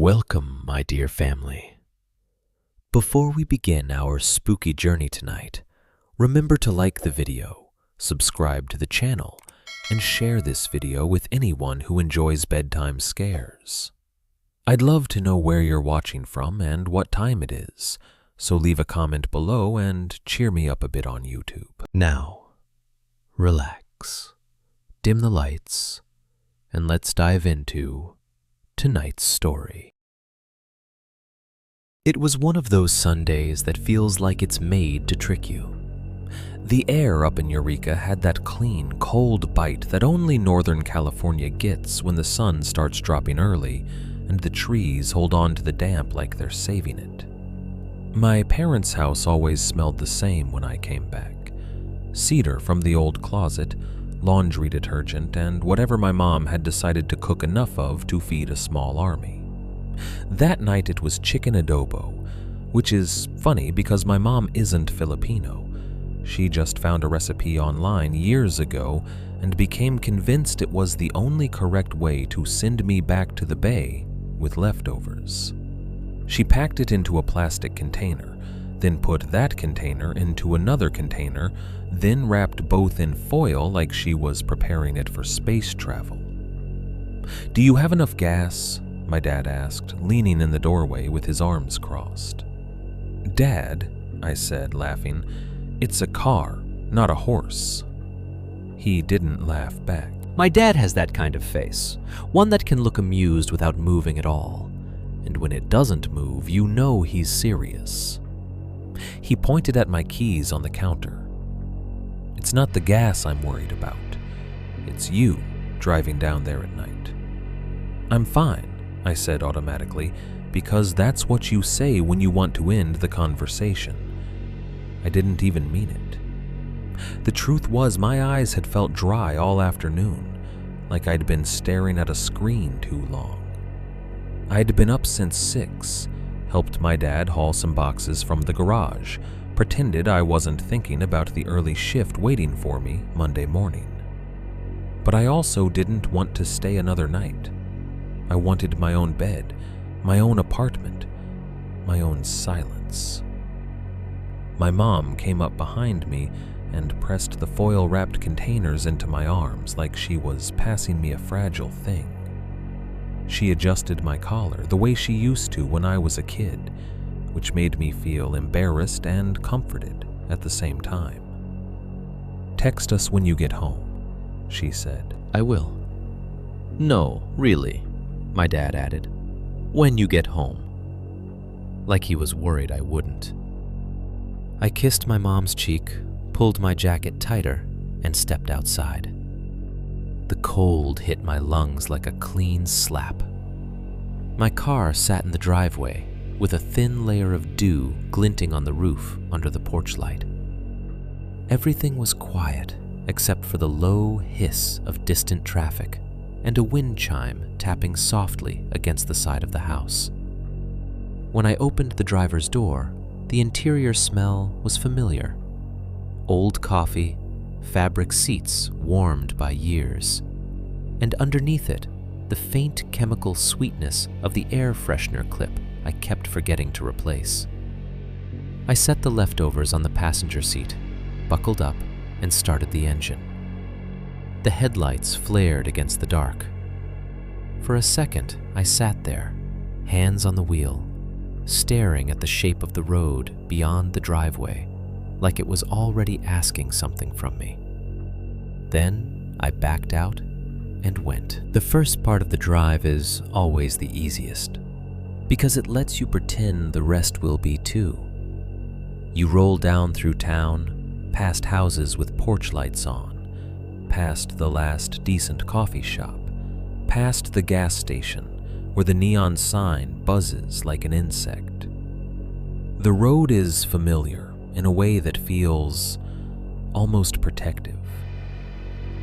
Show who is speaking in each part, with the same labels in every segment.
Speaker 1: Welcome, my dear family. Before we begin our spooky journey tonight, remember to like the video, subscribe to the channel, and share this video with anyone who enjoys bedtime scares. I'd love to know where you're watching from and what time it is, so leave a comment below and cheer me up a bit on YouTube. Now, relax, dim the lights, and let's dive into tonight's story. It was one of those Sundays that feels like it's made to trick you. The air up in Eureka had that clean, cold bite that only Northern California gets when the sun starts dropping early and the trees hold on to the damp like they're saving it. My parents' house always smelled the same when I came back. Cedar from the old closet, laundry detergent, and whatever my mom had decided to cook enough of to feed a small army. That night it was chicken adobo, which is funny because my mom isn't Filipino. She just found a recipe online years ago and became convinced it was the only correct way to send me back to the Bay with leftovers. She packed it into a plastic container, then put that container into another container, then wrapped both in foil like she was preparing it for space travel. "Do you have enough gas?" my dad asked, leaning in the doorway with his arms crossed. "Dad," I said, laughing, "it's a car, not a horse." He didn't laugh back.
Speaker 2: My dad has that kind of face, one that can look amused without moving at all. And when it doesn't move, you know he's serious. He pointed at my keys on the counter. "It's not the gas I'm worried about. It's you driving down there at night." "I'm fine," I said automatically, because that's what you say when you want to end the conversation. I didn't even mean it. The truth was my eyes had felt dry all afternoon, like I'd been staring at a screen too long. I'd been up since 6, helped my dad haul some boxes from the garage, pretended I wasn't thinking about the early shift waiting for me Monday morning. But I also didn't want to stay another night. I wanted my own bed, my own apartment, my own silence. My mom came up behind me and pressed the foil-wrapped containers into my arms like she was passing me a fragile thing. She adjusted my collar the way she used to when I was a kid, which made me feel embarrassed and comforted at the same time. "Text us when you get home," she said. "I will." "No, really," my dad added. "When you get home." Like he was worried I wouldn't. I kissed my mom's cheek, pulled my jacket tighter, and stepped outside. The cold hit my lungs like a clean slap. My car sat in the driveway, with a thin layer of dew glinting on the roof under the porch light. Everything was quiet except for the low hiss of distant traffic and a wind chime tapping softly against the side of the house. When I opened the driver's door, the interior smell was familiar. Old coffee, fabric seats warmed by years, and underneath it, the faint chemical sweetness of the air freshener clip I kept forgetting to replace. I set the leftovers on the passenger seat, buckled up, and started the engine. The headlights flared against the dark. For a second, I sat there, hands on the wheel, staring at the shape of the road beyond the driveway, like it was already asking something from me. Then I backed out and went. The first part of the drive is always the easiest, because it lets you pretend the rest will be too. You roll down through town, past houses with porch lights on, past the last decent coffee shop, past the gas station where the neon sign buzzes like an insect. The road is familiar in a way that feels almost protective.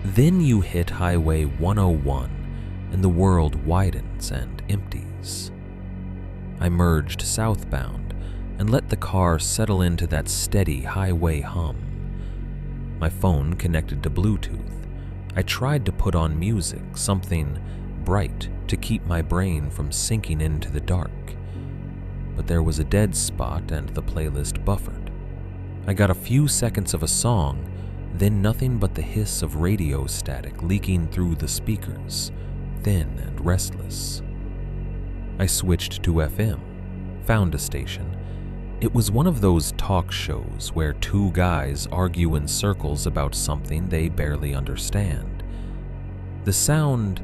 Speaker 2: Then you hit Highway 101 and the world widens and empties. I merged southbound and let the car settle into that steady highway hum. My phone connected to Bluetooth. I tried to put on music, something
Speaker 1: bright to keep my brain from sinking into the dark, but there was a dead spot and the playlist buffered. I got a few seconds of a song, then nothing but the hiss of radio static leaking through the speakers, thin and restless. I switched to FM, found a station. It was one of those talk shows where two guys argue in circles about something they barely understand. The sound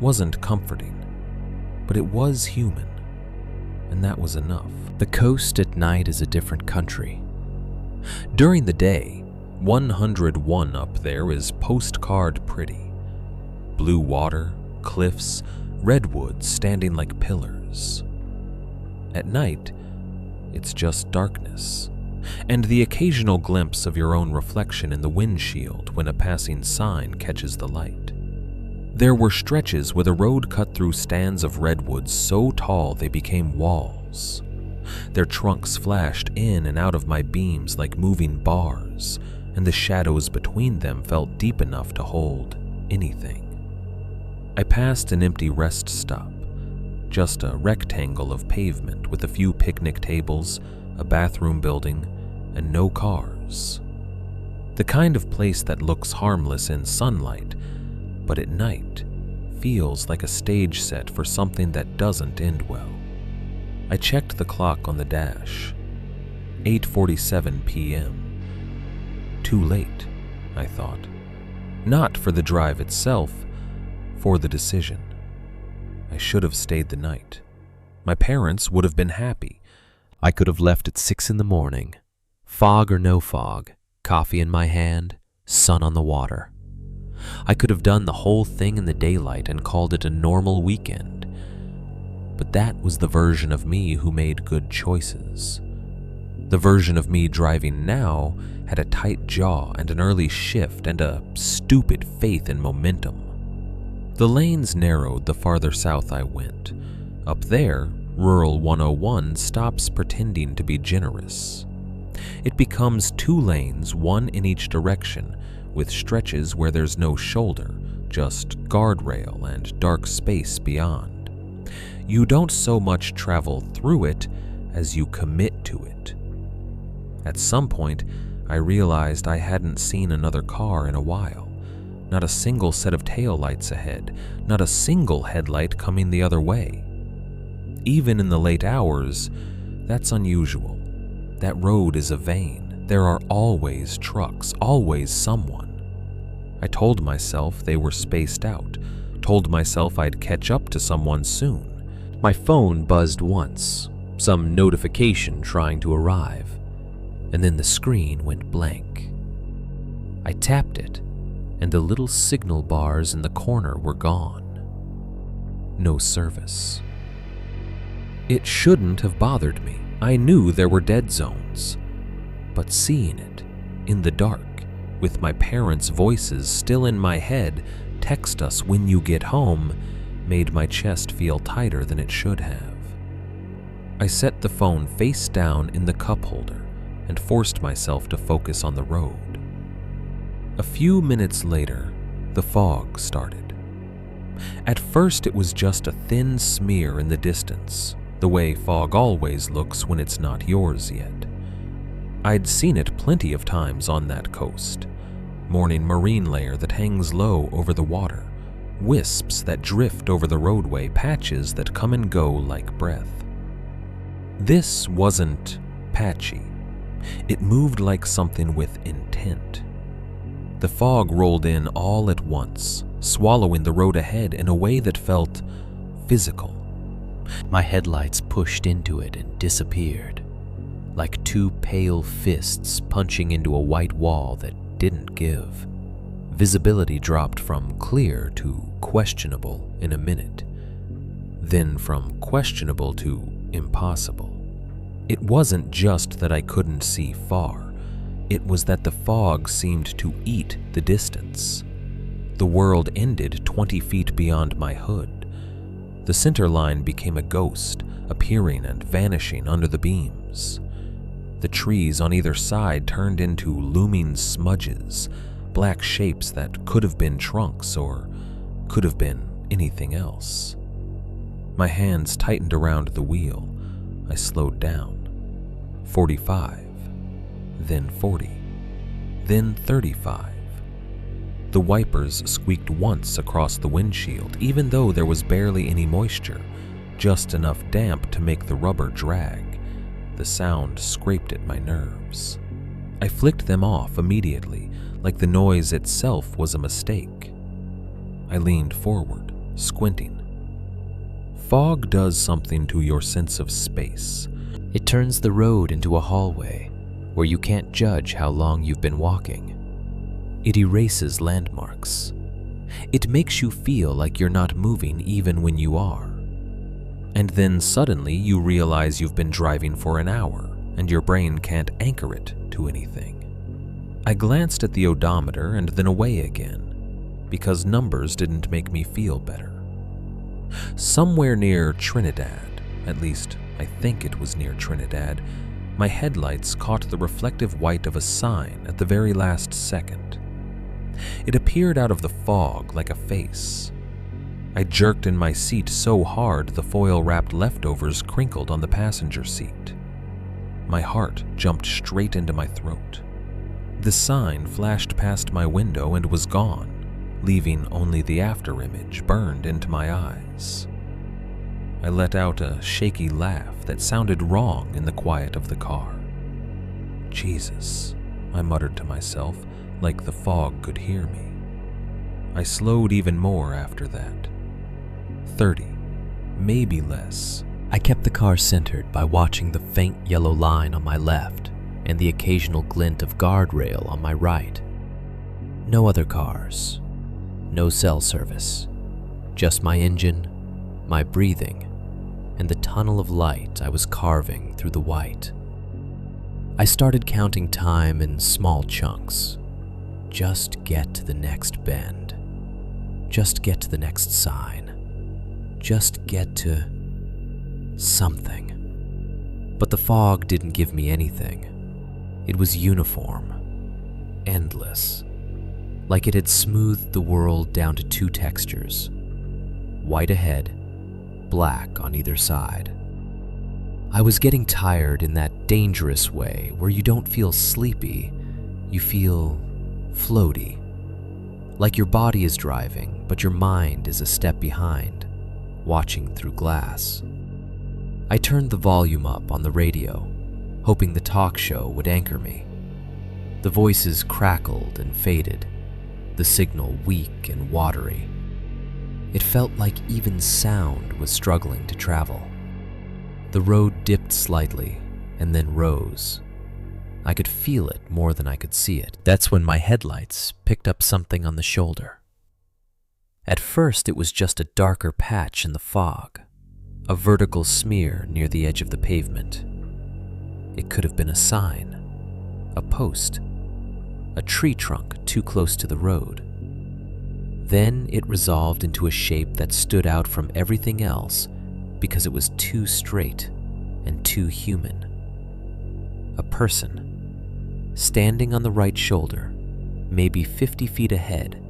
Speaker 1: wasn't comforting, but it was human, and that was enough.
Speaker 2: The coast at night is a different country. During the day, 101 up there is postcard pretty. Blue water, cliffs, redwoods standing like pillars. At night, it's just darkness, and the occasional glimpse of your own reflection in the windshield when a passing sign catches the light. There were stretches where the road cut through stands of redwoods so tall they became walls. Their trunks flashed in and out of my beams like moving bars, and the shadows between them felt deep enough to hold anything. I passed an empty rest stop, just a rectangle of pavement with a few picnic tables, a bathroom building, and no cars. The kind of place that looks harmless in sunlight, but at night feels like a stage set for something that doesn't end well. I checked the clock on the dash. 8:47 p.m. Too late, I thought. Not for the drive itself, for the decision. I should have stayed the night. My parents would have been happy. I could have left at 6 in the morning. Fog or no fog, coffee in my hand, sun on the water. I could have done the whole thing in the daylight and called it a normal weekend. But that was the version of me who made good choices. The version of me driving now had a tight jaw and an early shift and a stupid faith in momentum. The lanes narrowed the farther south I went. Up there, rural 101 stops pretending to be generous. It becomes 2 lanes, one in each direction, with stretches where there's no shoulder, just guardrail and dark space beyond. You don't so much travel through it as you commit to it. At some point, I realized I hadn't seen another car in a while. Not a single set of taillights ahead, not a single headlight coming the other way. Even in the late hours, that's unusual. That road is a vein. There are always trucks, always someone. I told myself they were spaced out, told myself I'd catch up to someone soon. My phone buzzed once, some notification trying to arrive, and then the screen went blank. I tapped it, and the little signal bars in the corner were gone. No service. It shouldn't have bothered me. I knew there were dead zones. But seeing it, in the dark, with my parents' voices still in my head, text us when you get home, made my chest feel tighter than it should have. I set the phone face down in the cup holder and forced myself to focus on the road. A few minutes later, the fog started. At first, it was just a thin smear in the distance, the way fog always looks when it's not yours yet. I'd seen it plenty of times on that coast. Morning marine layer that hangs low over the water, wisps that drift over the roadway, patches that come and go like breath. This wasn't patchy. It moved like something with intent. The fog rolled in all at once, swallowing the road ahead in a way that felt physical. My headlights pushed into it and disappeared, like 2 pale fists punching into a white wall that didn't give. Visibility dropped from clear to questionable in a minute, then from questionable to impossible. It wasn't just that I couldn't see far, it was that the fog seemed to eat the distance. The world ended 20 feet beyond my hood. The center line became a ghost, appearing and vanishing under the beams. The trees on either side turned into looming smudges, black shapes that could have been trunks or could have been
Speaker 1: anything else. My hands tightened around the wheel. I slowed down. 45, then 40, then 35. The wipers squeaked once across the windshield, even though there was barely any moisture, just enough damp to make the rubber drag. The sound scraped at my nerves. I flicked them off immediately, like the noise itself was a mistake. I leaned forward, squinting. Fog does something to your sense of space.
Speaker 2: It turns the road into a hallway where you can't judge how long you've been walking. It erases landmarks. It makes you feel like you're not moving even when you are. And then suddenly you realize you've been driving for an hour and your brain can't anchor it to anything. I glanced at the odometer and then away again, because numbers didn't make me feel better. Somewhere near Trinidad, at least I think it was near Trinidad, my headlights caught the reflective white of a sign at the very last second. It appeared out of the fog like a face. I jerked in my seat so hard the foil-wrapped leftovers crinkled on the passenger seat. My heart jumped straight into my throat. The sign flashed past my window and was gone, leaving only the afterimage burned into my eyes. I let out a shaky laugh that sounded wrong in the quiet of the car. Jesus, I muttered to myself, like the fog could hear me. I slowed even more after that. 30, maybe less. I kept the car centered by watching the faint yellow line on my left and the occasional glint of guardrail on my right. No other cars, no cell service, just my engine, my breathing, and the tunnel of light I was carving through the white. I started counting time in small chunks. Just get to the next bend. Just get to the next sign. Just get to something. But the fog didn't give me anything. It was uniform, endless, like it had smoothed the world down to two textures, white ahead, black on either side. I was getting tired in that dangerous way where you don't feel sleepy, you feel floaty, like your body is driving, but your mind is a step behind, watching through glass. I turned the volume up on the radio, hoping the talk show would anchor me. The voices crackled and faded, the signal weak and watery. It felt like even sound was struggling to travel. The road dipped slightly and then rose. I could feel it more than I could see it. That's when my headlights picked up something on the shoulder. At first, it was just a darker patch in the fog, a vertical smear near the edge of the pavement. It could have been a sign, a post, a tree trunk too close to the road. Then it resolved into a shape that stood out from everything else because it was too straight and too human. A person, standing on the right shoulder, maybe 50 feet ahead,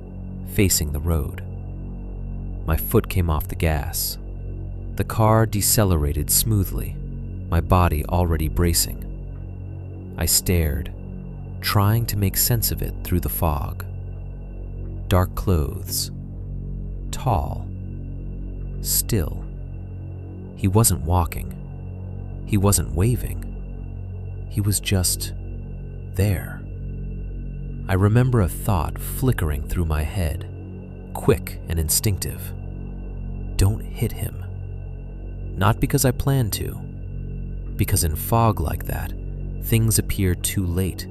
Speaker 2: facing the road. My foot came off the gas. The car decelerated smoothly, my body already bracing. I stared, trying to make sense of it through the fog. Dark clothes, tall, still. He wasn't walking. He wasn't waving. He was just there. I remember a thought flickering through my head, quick and instinctive. Don't hit him. Not because I planned to, because in fog like that, things appear too late.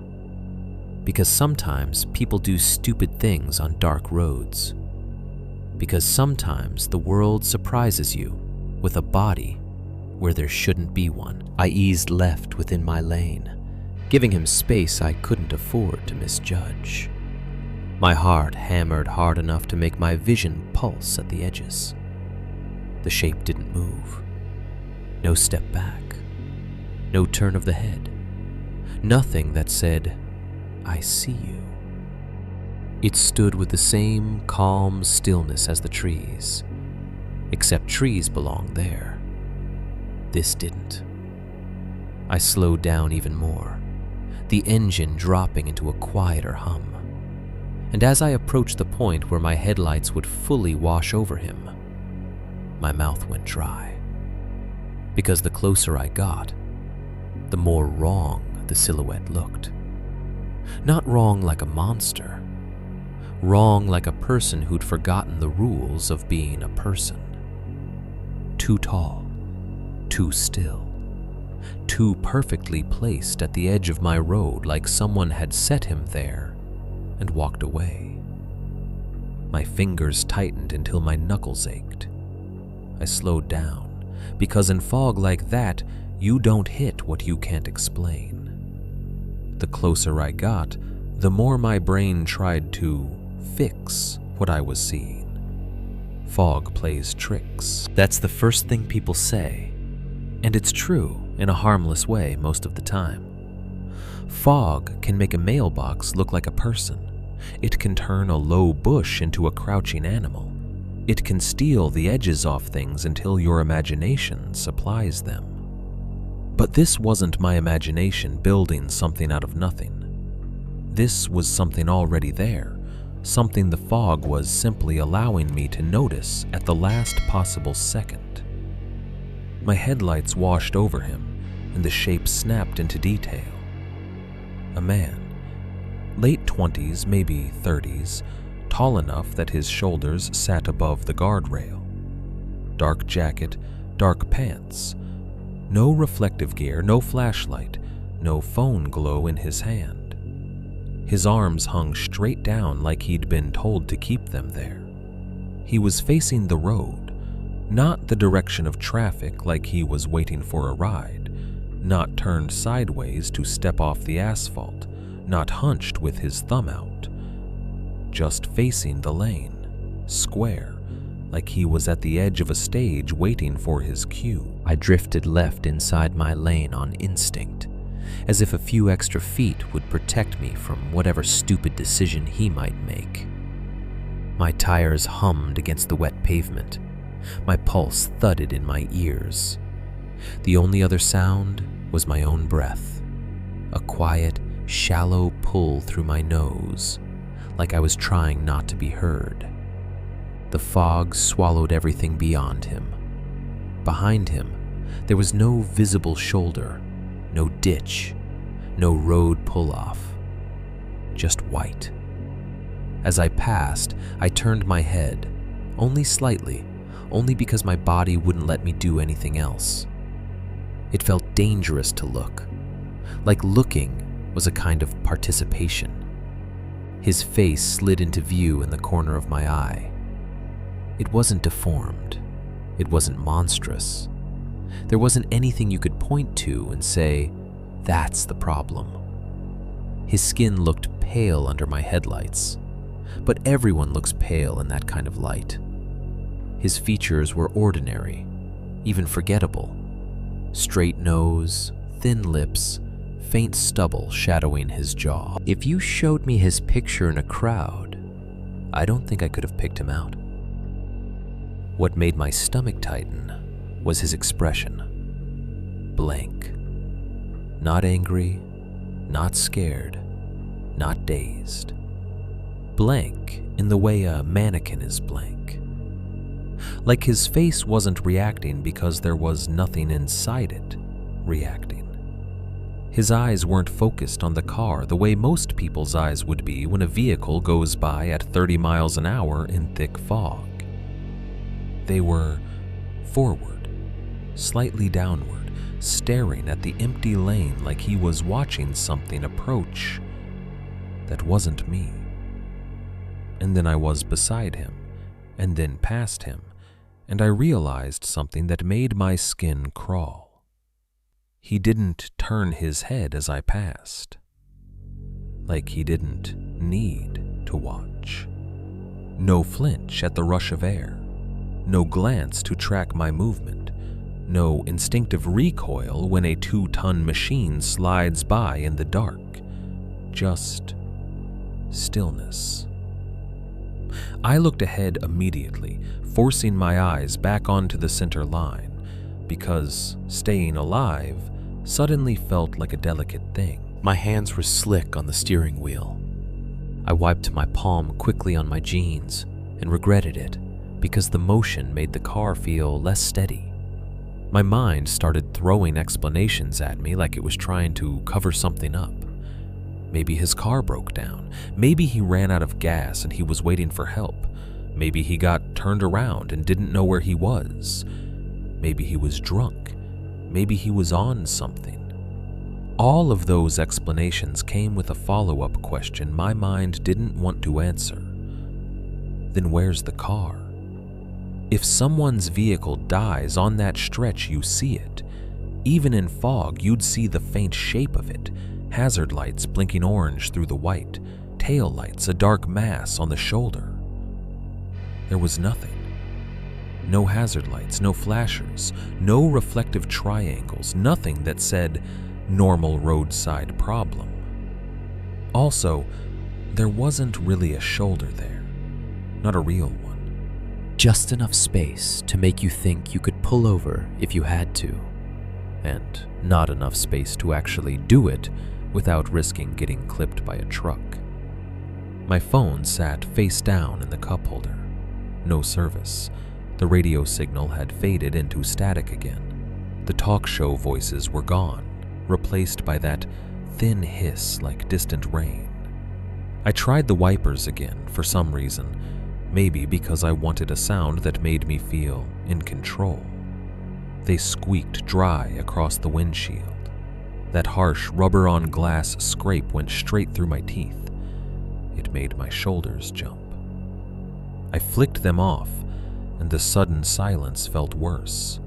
Speaker 2: Because sometimes people do stupid things on dark roads. Because sometimes the world surprises you with a body where there shouldn't be one. I eased left within my lane, giving him space I couldn't afford to misjudge. My heart hammered hard enough to make my vision pulse at the edges. The shape didn't move. No step back. No turn of the head. Nothing that said, I see you. It stood with the same calm stillness as the trees, except trees belong there. This didn't. I slowed down even more, the engine dropping into a quieter hum. And as I approached the point where my headlights would fully wash over him, my mouth went dry. Because the closer I got, the more wrong the silhouette looked. Not wrong like a monster, wrong like a person who'd forgotten the rules of being a person. Too tall, too still, too perfectly placed at the edge of my road, like someone had set him there and walked away. My fingers tightened until my knuckles ached. I slowed down, because in fog like that, you don't hit what you can't explain. The closer I got, the more my brain tried to fix what I was seeing. Fog plays tricks. That's the first thing people say, and it's true in a harmless way most of the time. Fog can make a mailbox look like a person. It can turn a low bush into a crouching animal. It can steal the edges off things until your imagination supplies them. But this wasn't my imagination building something out of nothing. This was something already there, something the fog was simply allowing me to notice at the last possible second. My headlights washed over him, and the shape snapped into detail. A man, late 20s, maybe 30s, tall enough that his shoulders sat above the guardrail. Dark jacket, dark pants. No reflective gear, no flashlight, no phone glow in his hand. His arms hung straight down like he'd been told to keep them there. He was facing the road, not the direction of traffic like he was waiting for a ride, not turned sideways to step off the asphalt, not hunched with his thumb out. Just facing the lane, square, like he was at the edge of a stage waiting for his cue. I drifted left inside my lane on instinct, as if a few extra feet would protect me from whatever stupid decision he might make. My tires hummed against the wet pavement. My pulse thudded in my ears. The only other sound was my own breath, a quiet, shallow pull through my nose, like I was trying not to be heard. The fog swallowed everything beyond him. Behind him, there was no visible shoulder, no ditch, no road pull-off, just white. As I passed, I turned my head, only slightly, only because my body wouldn't let me do anything else. It felt dangerous to look, like looking was a kind of participation. His face slid into view in the corner of my eye. It wasn't deformed. It wasn't monstrous. There wasn't anything you could point to and say, that's the problem. His skin looked pale under my headlights, but everyone looks pale in that kind of light. His features were ordinary, even forgettable. Straight nose, thin lips, faint stubble shadowing his jaw. If you showed me his picture in a crowd, I don't think I could have picked him out. What made my stomach tighten was his expression. Blank. Not angry, not scared, not dazed. Blank in the way a mannequin is blank. Like his face wasn't reacting because there was nothing inside it reacting. His eyes weren't focused on the car the way most people's eyes would be when a vehicle goes by at 30 miles an hour in thick fog. They were forward, slightly downward, staring at the empty lane like he was watching something approach that wasn't me. And then I was beside him, and then past him, and I realized something that made my skin crawl. He didn't turn his head as I passed, like he didn't need to watch. No flinch at the rush of air, no glance to track my movement, no instinctive recoil when a 2-ton machine slides by in the dark, just stillness.
Speaker 1: I looked ahead immediately, forcing my eyes back onto the center line, because staying alive suddenly felt like a delicate thing.
Speaker 2: My hands were slick on the steering wheel. I wiped my palm quickly on my jeans and regretted it because the motion made the car feel less steady. My mind started throwing explanations at me like it was trying to cover something up. Maybe his car broke down. Maybe he ran out of gas and he was waiting for help. Maybe he got turned around and didn't know where he was. Maybe he was drunk. Maybe he was on something. All of those explanations came with a follow-up question my mind didn't want to answer. Then where's the car? If someone's vehicle dies on that stretch, you see it. Even in fog, you'd see the faint shape of it. Hazard lights blinking orange through the white. Tail lights, a dark mass on the shoulder. There was nothing. No hazard lights, no flashers, no reflective triangles, nothing that said normal roadside problem. Also, there wasn't really a shoulder there. Not a real one. Just enough space to make you think you could pull over if you had to, and not enough space to actually do it without risking getting clipped by a truck. My phone sat face down in the cup holder. No service. The radio signal had faded into static again. The talk show voices were gone, replaced by that thin hiss like distant rain. I tried the wipers again for some reason, maybe because I wanted a sound that made me feel in control. They squeaked dry across the windshield. That harsh rubber-on-glass scrape went straight through my teeth. It made my shoulders jump. I flicked them off, and the sudden silence felt worse,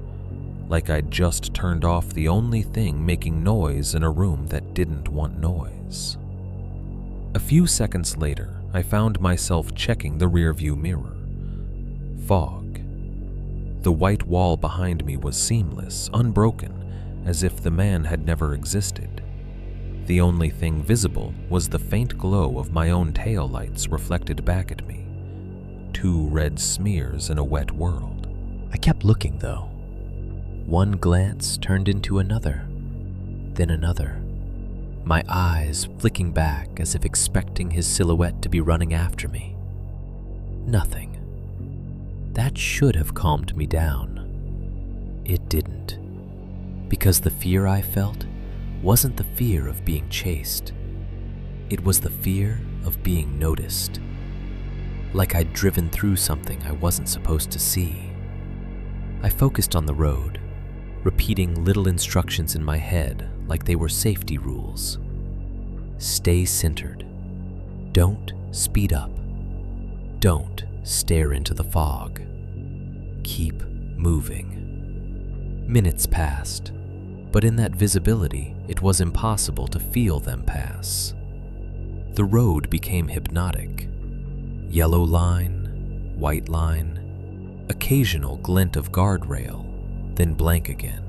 Speaker 2: like I'd just turned off the only thing making noise in a room that didn't want noise. A few seconds later, I found myself checking the rearview mirror. Fog. The white wall behind me was seamless, unbroken, as if the man had never existed. The only thing visible was the faint glow of my own taillights reflected back at me. 2 red smears in a wet world. I kept looking, though. One glance turned into another, then another. My eyes flicking back as if expecting his silhouette to be running after me. Nothing. That should have calmed me down. It didn't. Because the fear I felt wasn't the fear of being chased. It was the fear of being noticed. Like I'd driven through something I wasn't supposed to see. I focused on the road, repeating little instructions in my head like they were safety rules. Stay centered. Don't speed up. Don't stare into the fog. Keep moving. Minutes passed, but in that visibility, it was impossible to feel them pass. The road became hypnotic. Yellow line, white line, occasional glint of guardrail, then blank again.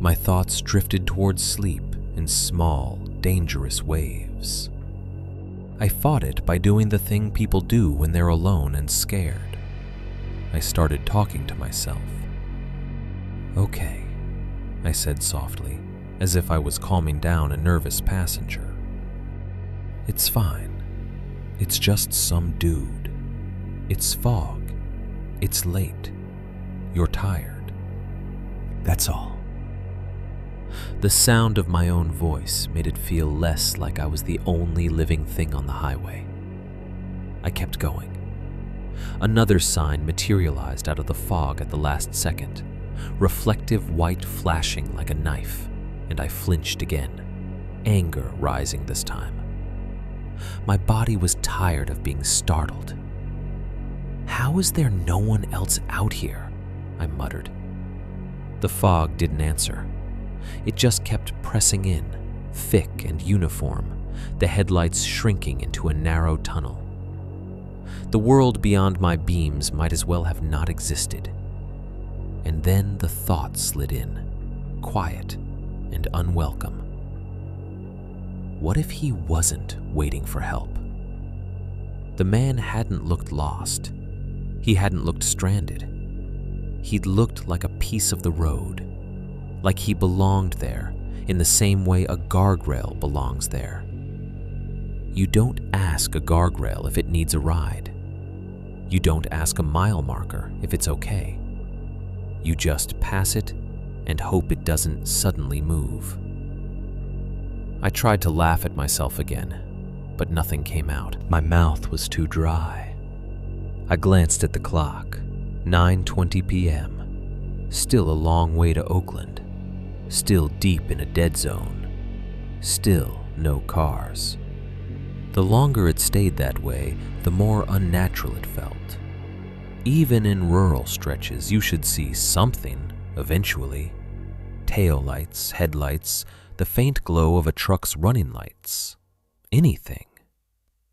Speaker 2: My thoughts drifted towards sleep in small, dangerous waves. I fought it by doing the thing people do when they're alone and scared. I started talking to myself. "Okay," I said softly, as if I was calming down a nervous passenger. "It's fine. It's just some dude. It's fog. It's late. You're tired. That's all." The sound of my own voice made it feel less like I was the only living thing on the highway. I kept going. Another sign materialized out of the fog at the last second. Reflective white flashing like a knife, and I flinched again, anger rising this time. My body was tired of being startled. "How is there no one else out here?" I muttered. The fog didn't answer. It just kept pressing in, thick and uniform, the headlights shrinking into a narrow tunnel. The world beyond my beams might as well have not existed. And then the thought slid in, quiet and unwelcome. What if he wasn't waiting for help? The man hadn't looked lost. He hadn't looked stranded. He'd looked like a piece of the road, like he belonged there in the same way a guardrail belongs there. You don't ask a guardrail if it needs a ride. You don't ask a mile marker if it's okay. You just pass it and hope it doesn't suddenly move. I tried to laugh at myself again, but nothing came out. My mouth was too dry. I glanced at the clock. 9:20 p.m. Still a long way to Oakland. Still deep in a dead zone. Still no cars. The longer it stayed that way, the more unnatural it felt. Even in rural stretches, you should see something eventually. Tail lights, headlights, the faint glow of a truck's running lights. Anything.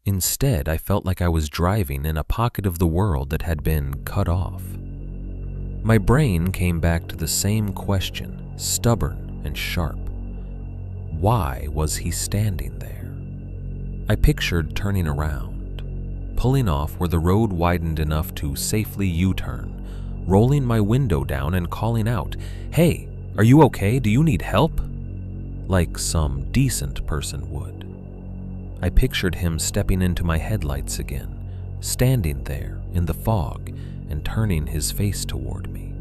Speaker 2: Instead, I felt like I was driving in a pocket of the world that had been cut off. My brain came back to the same question, stubborn and sharp. Why was he standing there? I pictured turning around, pulling off where the road widened enough to safely U-turn, rolling my window down and calling out, "Hey, are you okay? Do you need help?" Like some decent person would. I pictured him stepping into my headlights again, standing there in the fog and turning his face toward me.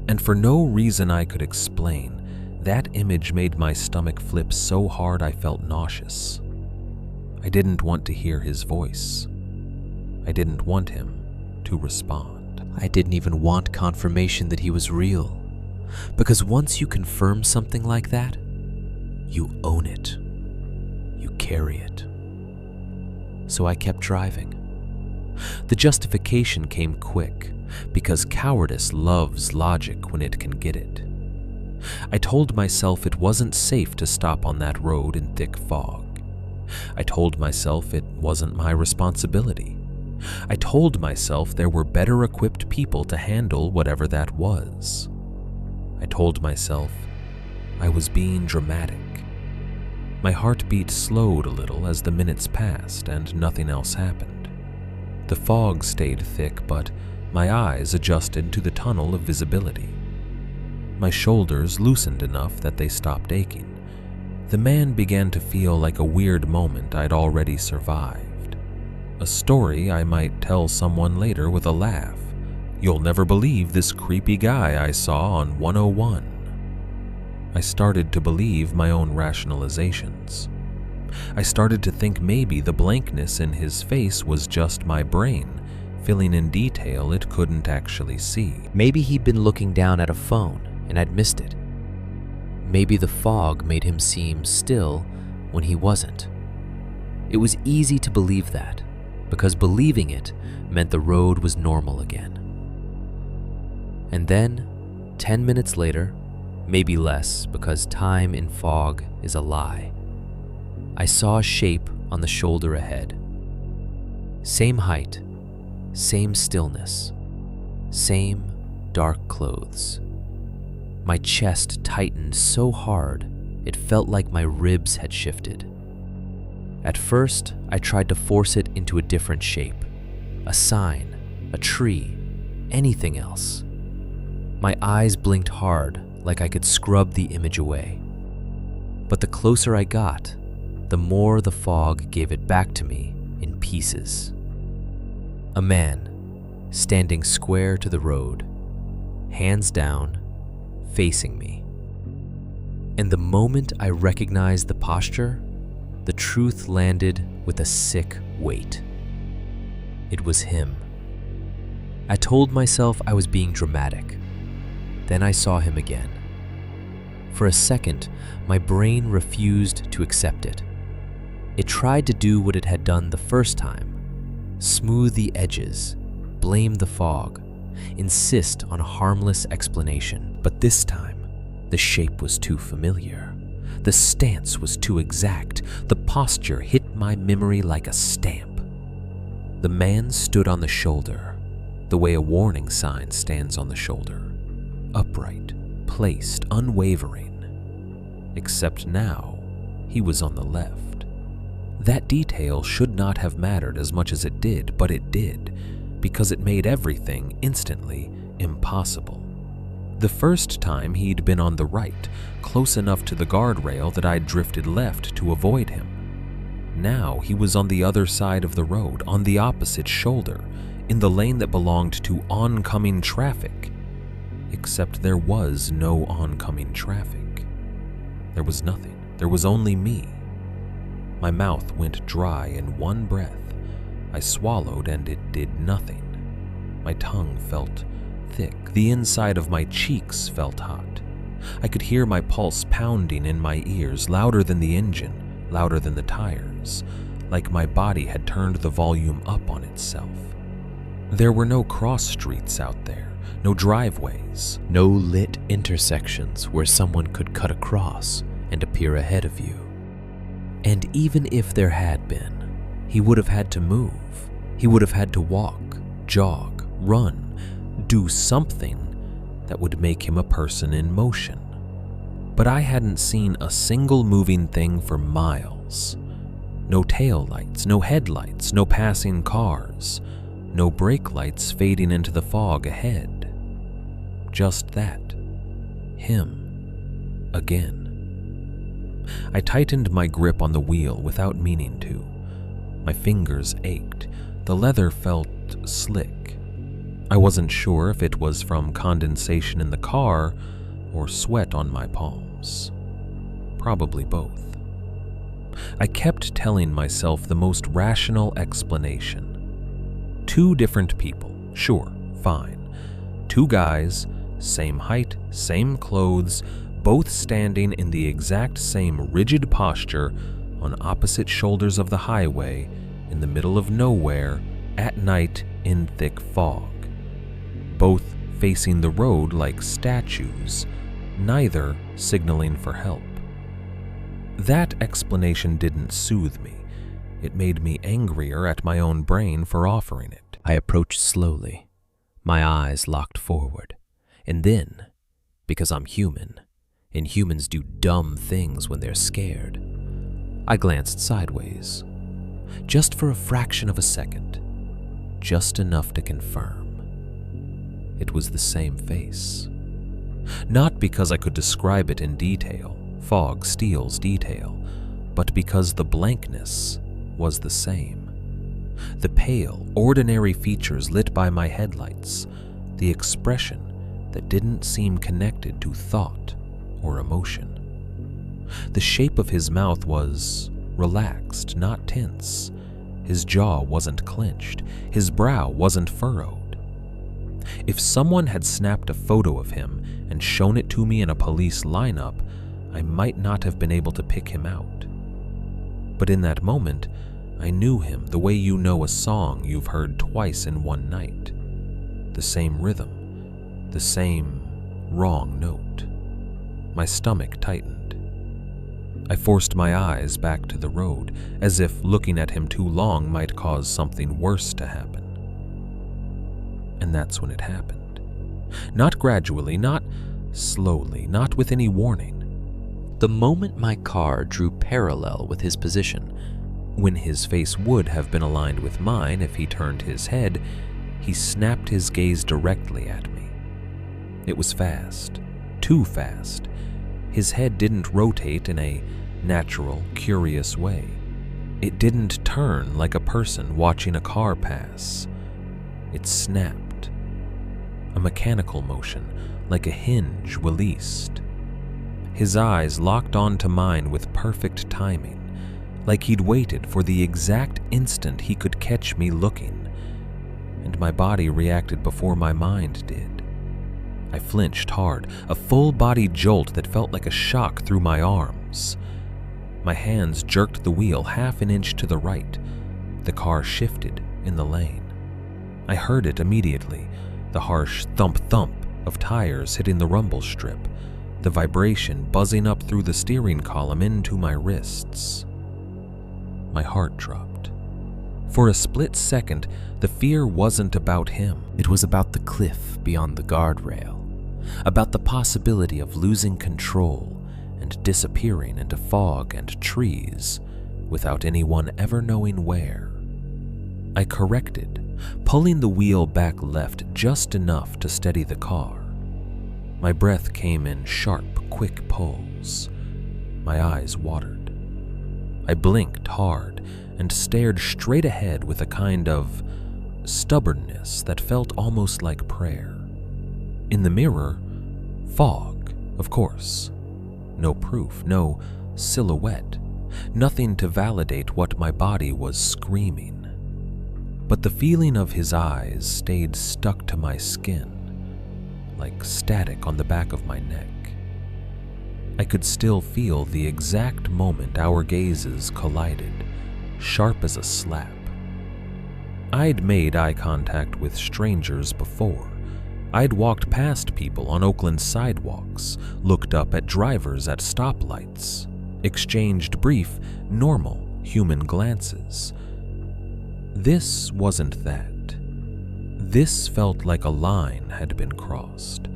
Speaker 2: And for no reason I could explain, that image made my stomach flip so hard I felt nauseous. I didn't want to hear his voice. I didn't want him to respond. I didn't even want confirmation that he was real, because once you confirm something like that, you own it. You carry it. So I kept driving. The justification came quick, because cowardice loves logic when it can get it. I told myself it wasn't safe to stop on that road in thick fog. I told myself it wasn't my responsibility. I told myself there were better equipped people to handle whatever that was. I told myself I was being dramatic. My heartbeat slowed a little as the minutes passed and nothing else happened. The fog stayed thick, but my eyes adjusted to the tunnel of visibility. My shoulders loosened enough that they stopped aching. The man began to feel like a weird moment I'd already survived. A story I might tell someone later with a laugh. "You'll never believe this creepy guy I saw on 101. I started to believe my own rationalizations. I started to think maybe the blankness in his face was just my brain, filling in detail it couldn't actually see. Maybe he'd been looking down at a phone and I'd missed it. Maybe the fog made him seem still when he wasn't. It was easy to believe that, because believing it meant the road was normal again. And then, 10 minutes later, maybe less because time in fog is a lie, I saw a shape on the shoulder ahead. Same height, same stillness, same dark clothes. My chest tightened so hard, it felt like my ribs had shifted. At first, I tried to force it into a different shape. A sign, a tree, anything else. My eyes blinked hard, like I could scrub the image away. But the closer I got, the more the fog gave it back to me in pieces. A man, standing square to the road, hands down, facing me. And the moment I recognized the posture, the truth landed with a sick weight. It was him. I told myself I was being dramatic. Then I saw him again. For a second, my brain refused to accept it. It tried to do what it had done the first time: smooth the edges, blame the fog, insist on a harmless explanation. But this time, the shape was too familiar. The stance was too exact. The posture hit my memory like a stamp. The man stood on the shoulder, the way a warning sign stands on the shoulder. Upright, placed, unwavering. Except now, he was on the left.
Speaker 1: That detail should not have mattered as much as it did, but it did, because it made everything instantly impossible. The first time he'd been on the right, close enough to the guardrail that I'd drifted left to avoid him. Now he was on the other side of the road, on the opposite shoulder, in the lane that belonged to oncoming traffic. Except there was no oncoming traffic. There was nothing. There was only me. My mouth went dry in one breath. I swallowed and it did nothing. My tongue felt thick. The inside of my cheeks felt hot. I could hear my pulse pounding in my ears, louder than the engine, louder than the tires, like my body had turned the volume up on itself. There were no cross streets out there, no driveways,
Speaker 2: no lit intersections where someone could cut across and appear ahead of you. And even if there had been, he would have had to move. He would have had to walk, jog, run, do something that would make him a person in motion. But I hadn't seen a single moving thing for miles. No taillights, no headlights, no passing cars, no brake lights fading into the fog ahead. Just that. Him. Again. I tightened my grip on the wheel without meaning to. My fingers ached. The leather felt slick. I wasn't sure if it was from condensation in the car or sweat on my palms. Probably both. I kept telling myself the most rational explanation. Two different people, sure, fine. Two guys, same height, same clothes, both standing in the exact same rigid posture on opposite shoulders of the highway in the middle of nowhere at night in thick fog. Both facing the road like statues, neither signaling for help. That explanation didn't soothe me. It made me angrier at my own brain for offering it. I approached slowly, my eyes locked forward, and then, because I'm human, and humans do dumb things when they're scared, I glanced sideways, just for a fraction of a second, just enough to confirm. It was the same face. Not because I could describe it in detail, fog steals detail, but because the blankness was the same. The pale, ordinary features lit by my headlights, the expression that didn't seem connected to thought or emotion. The shape of his mouth was relaxed, not tense. His jaw wasn't clenched. His brow wasn't furrowed. If someone had snapped a photo of him and shown it to me in a police lineup, I might not have been able to pick him out. But in that moment, I knew him the way you know a song you've heard twice in one night. The same rhythm, the same wrong note. My stomach tightened. I forced my eyes back to the road, as if looking at him too long might cause something worse to happen. And that's when it happened. Not gradually, not slowly, not with any warning. The moment my car drew parallel with his position, when his face would have been aligned with mine if he turned his head, he snapped his gaze directly at me. It was fast, too fast. His head didn't rotate in a natural, curious way. It didn't turn like a person watching a car pass. It snapped. A mechanical motion, like a hinge released. His eyes locked onto mine with perfect timing, like he'd waited for the exact instant he could catch me looking, and my body reacted before my mind did. I flinched hard, a full-body jolt that felt like a shock through my arms. My hands jerked the wheel half an inch to the right. The car shifted in the lane. I heard it immediately, the harsh thump-thump of tires hitting the rumble strip, the vibration buzzing up through the steering column into my wrists. My heart dropped. For a split second, the fear wasn't about him. It was about the cliff beyond the guardrail, about the possibility of losing control and disappearing into fog and trees
Speaker 1: without anyone ever knowing where. I corrected, pulling the wheel back left just enough to steady the car. My breath came in sharp, quick pulls. My eyes watered. I blinked hard and stared straight ahead with a kind of stubbornness that felt almost like prayer. In the mirror, fog, of course. No proof, no silhouette, nothing to validate what my body was screaming. But the feeling of his eyes stayed stuck to my skin, like static on the back of my neck. I could still feel the exact moment our gazes collided, sharp as a slap. I'd made eye contact with strangers before. I'd walked past people on Oakland sidewalks, looked up at drivers at stoplights, exchanged brief, normal human glances. This wasn't that. This felt like a line had been crossed,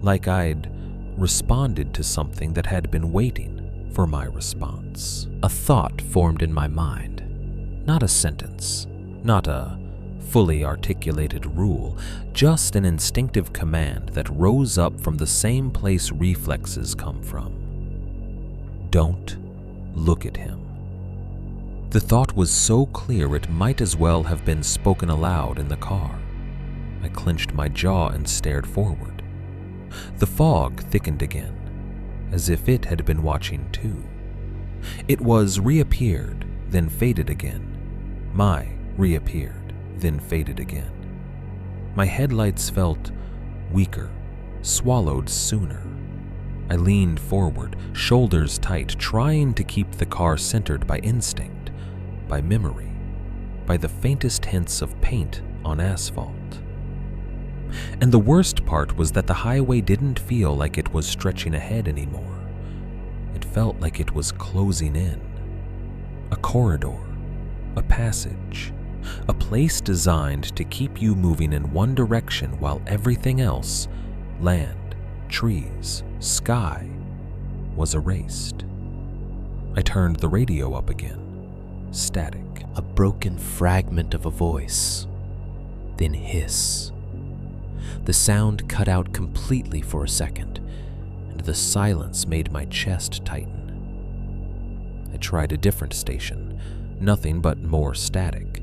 Speaker 1: like I'd responded to something that had been waiting for my response.
Speaker 2: A thought formed in my mind, not a sentence, not a fully articulated rule, just an instinctive command that rose up from the same place reflexes come from. Don't look at him. The thought was so clear it might as well have been spoken aloud in the car. I clenched my jaw and stared forward. The fog thickened again, as if it had been watching too. It was reappeared, then faded again. My reappeared, then faded again. My headlights felt weaker, swallowed sooner. I leaned forward, shoulders tight, trying to keep the car centered by instinct, by memory, by the faintest hints of paint on asphalt. And the worst part was that the highway didn't feel like it was stretching ahead anymore. It felt like it was closing in. A corridor, a passage, a place designed to keep you moving in one direction while everything else, land, trees, sky, was erased. I turned the radio up again. Static. A broken fragment of a voice, then hiss. The sound cut out completely for a second, and the silence made my chest tighten. I tried a different station, nothing but more static.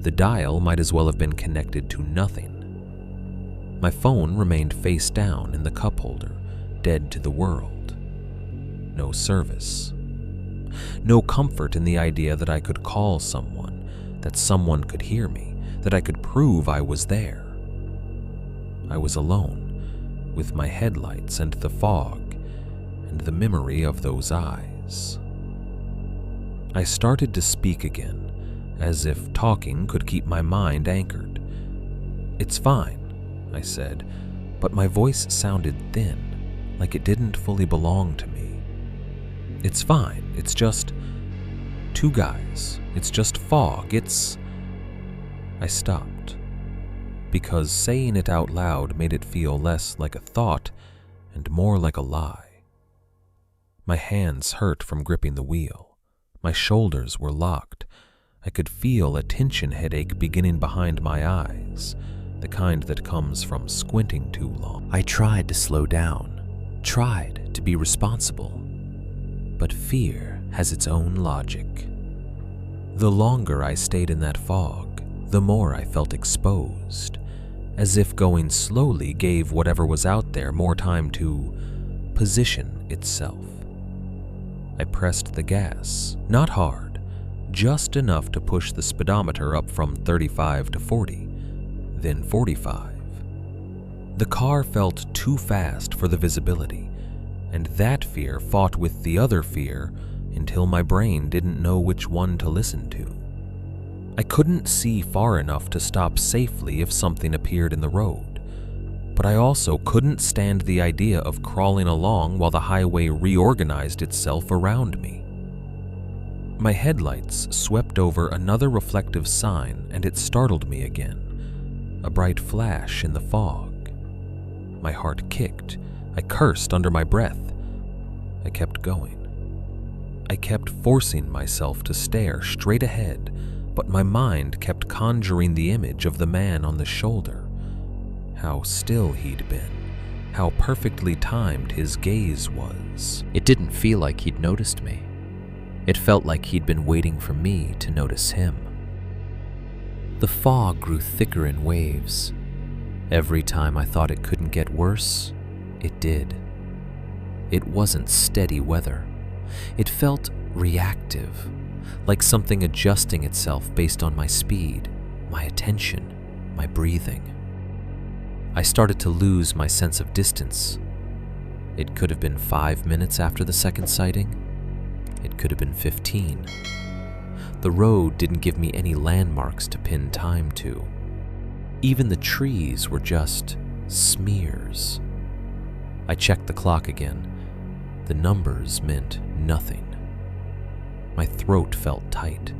Speaker 2: The dial might as well have been connected to nothing. My phone remained face down in the cup holder, dead to the world. No service. No comfort in the idea that I could call someone, that someone could hear me, that I could prove I was there. I was alone, with my headlights and the fog, and the memory of those eyes. I started to speak again, as if talking could keep my mind anchored. "It's fine," I said, but my voice sounded thin, like it didn't fully belong to me. "It's fine, it's just two guys, it's just fog, it's..." I stopped, because saying it out loud made it feel less like a thought and more like a lie. My hands hurt from gripping the wheel. My shoulders were locked. I could feel a tension headache beginning behind my eyes, the kind that comes from squinting too long. I tried to slow down, tried to be responsible, but fear has its own logic. The longer I stayed in that fog, the more I felt exposed, as if going slowly gave whatever was out there more time to position itself. I pressed the gas, not hard, just enough to push the speedometer up from 35 to 40, then 45. The car felt too fast for the visibility, and that fear fought with the other fear until my brain didn't know which one to listen to. I couldn't see far enough to stop safely if something appeared in the road, but I also couldn't stand the idea of crawling along while the highway reorganized itself around me. My headlights swept over another reflective sign and it startled me again, a bright flash in the fog. My heart kicked. I cursed under my breath. I kept going.
Speaker 1: I kept forcing myself to stare straight ahead, but my mind kept conjuring the image of the man on the shoulder. How still he'd been, how perfectly timed his gaze was.
Speaker 2: It didn't feel like he'd noticed me. It felt like he'd been waiting for me to notice him. The fog grew thicker in waves. Every time I thought it couldn't get worse, it did. It wasn't steady weather. It felt reactive, like something adjusting itself based on my speed, my attention, my breathing. I started to lose my sense of distance. It could have been 5 minutes after the second sighting. It could have been 15. The road didn't give me any landmarks to pin time to. Even the trees were just smears. I checked the clock again. The numbers meant nothing. My throat felt tight.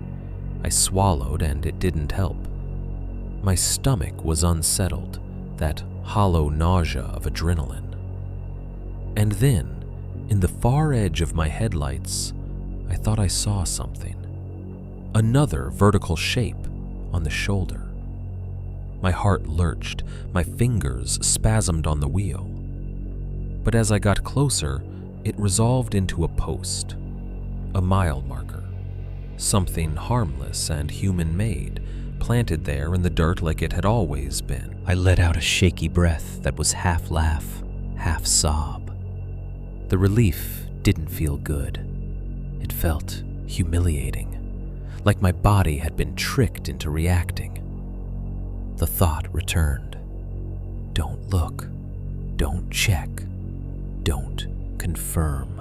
Speaker 2: I swallowed and it didn't help. My stomach was unsettled, that hollow nausea of adrenaline. And then, in the far edge of my headlights, I thought I saw something. Another vertical shape on the shoulder. My heart lurched, my fingers spasmed on the wheel. But as I got closer, it resolved into a post, a mile marker, something harmless and human-made, planted there in the dirt like it had always been. I let out a shaky breath that was half laugh, half sob. The relief didn't feel good. It felt humiliating, like my body had been tricked into reacting. The thought returned. Don't look, don't check, don't confirm.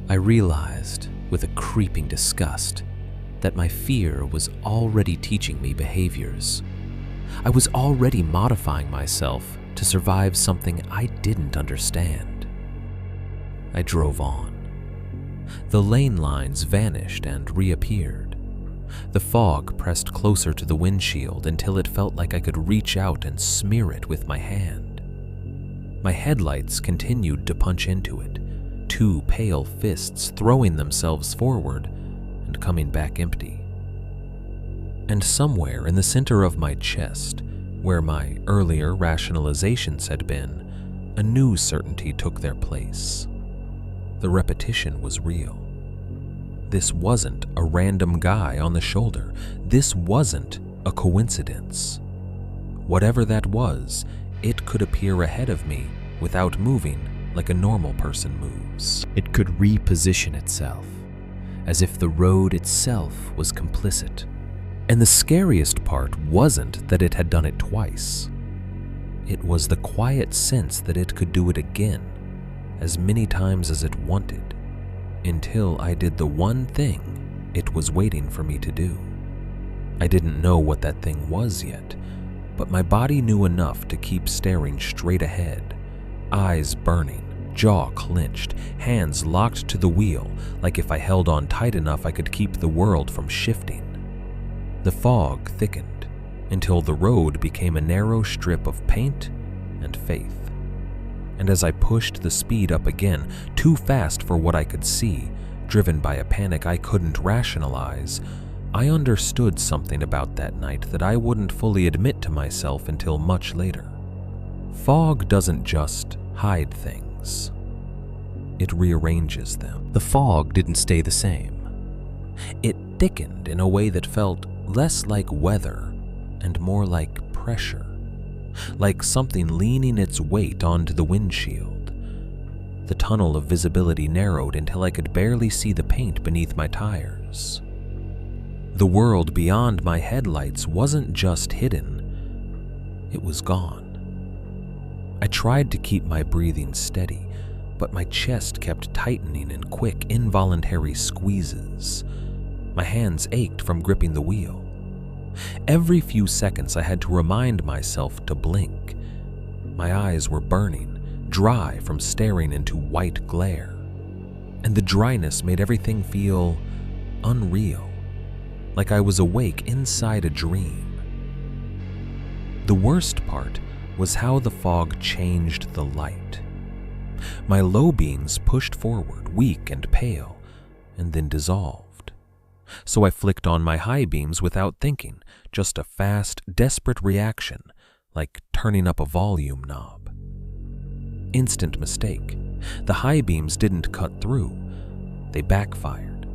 Speaker 2: I realized, with a creeping disgust, that my fear was already teaching me behaviors. I was already modifying myself to survive something I didn't understand. I drove on. The lane lines vanished and reappeared. The fog pressed closer to the windshield until it felt like I could reach out and smear it with my hand. My headlights continued to punch into it, two pale fists throwing themselves forward and coming back empty. And somewhere in the center of my chest, where my earlier rationalizations had been, a new certainty took their place. The repetition was real. This wasn't a random guy on the shoulder. This wasn't a coincidence. Whatever that was, it could appear ahead of me without moving like a normal person moves. It could reposition itself, as if the road itself was complicit. And the scariest part wasn't that it had done it twice. It was the quiet sense that it could do it again, as many times as it wanted, until I did the one thing it was waiting for me to do. I didn't know what that thing was yet, but my body knew enough to keep staring straight ahead, eyes burning, jaw clenched, hands locked to the wheel, like if I held on tight enough I could keep the world from shifting. The fog thickened until the road became a narrow strip of paint and faith. And as I pushed the speed up again, too fast for what I could see, driven by a panic I couldn't rationalize, I understood something about that night that I wouldn't fully admit to myself until much later. Fog doesn't just hide things. It rearranges them. The fog didn't stay the same. It thickened in a way that felt less like weather and more like pressure. Like something leaning its weight onto the windshield. The tunnel of visibility narrowed until I could barely see the paint beneath my tires. The world beyond my headlights wasn't just hidden, it was gone. I tried to keep my breathing steady, but my chest kept tightening in quick, involuntary squeezes. My hands ached from gripping the wheel. Every few seconds I had to remind myself to blink. My eyes were burning, dry from staring into white glare. And the dryness made everything feel unreal, like I was awake inside a dream. The worst part was how the fog changed the light. My low beams pushed forward, weak and pale,
Speaker 1: and then dissolved. So I flicked on my high beams without thinking, just a fast, desperate reaction, like turning up a volume knob. Instant mistake. The high beams didn't cut through. They backfired.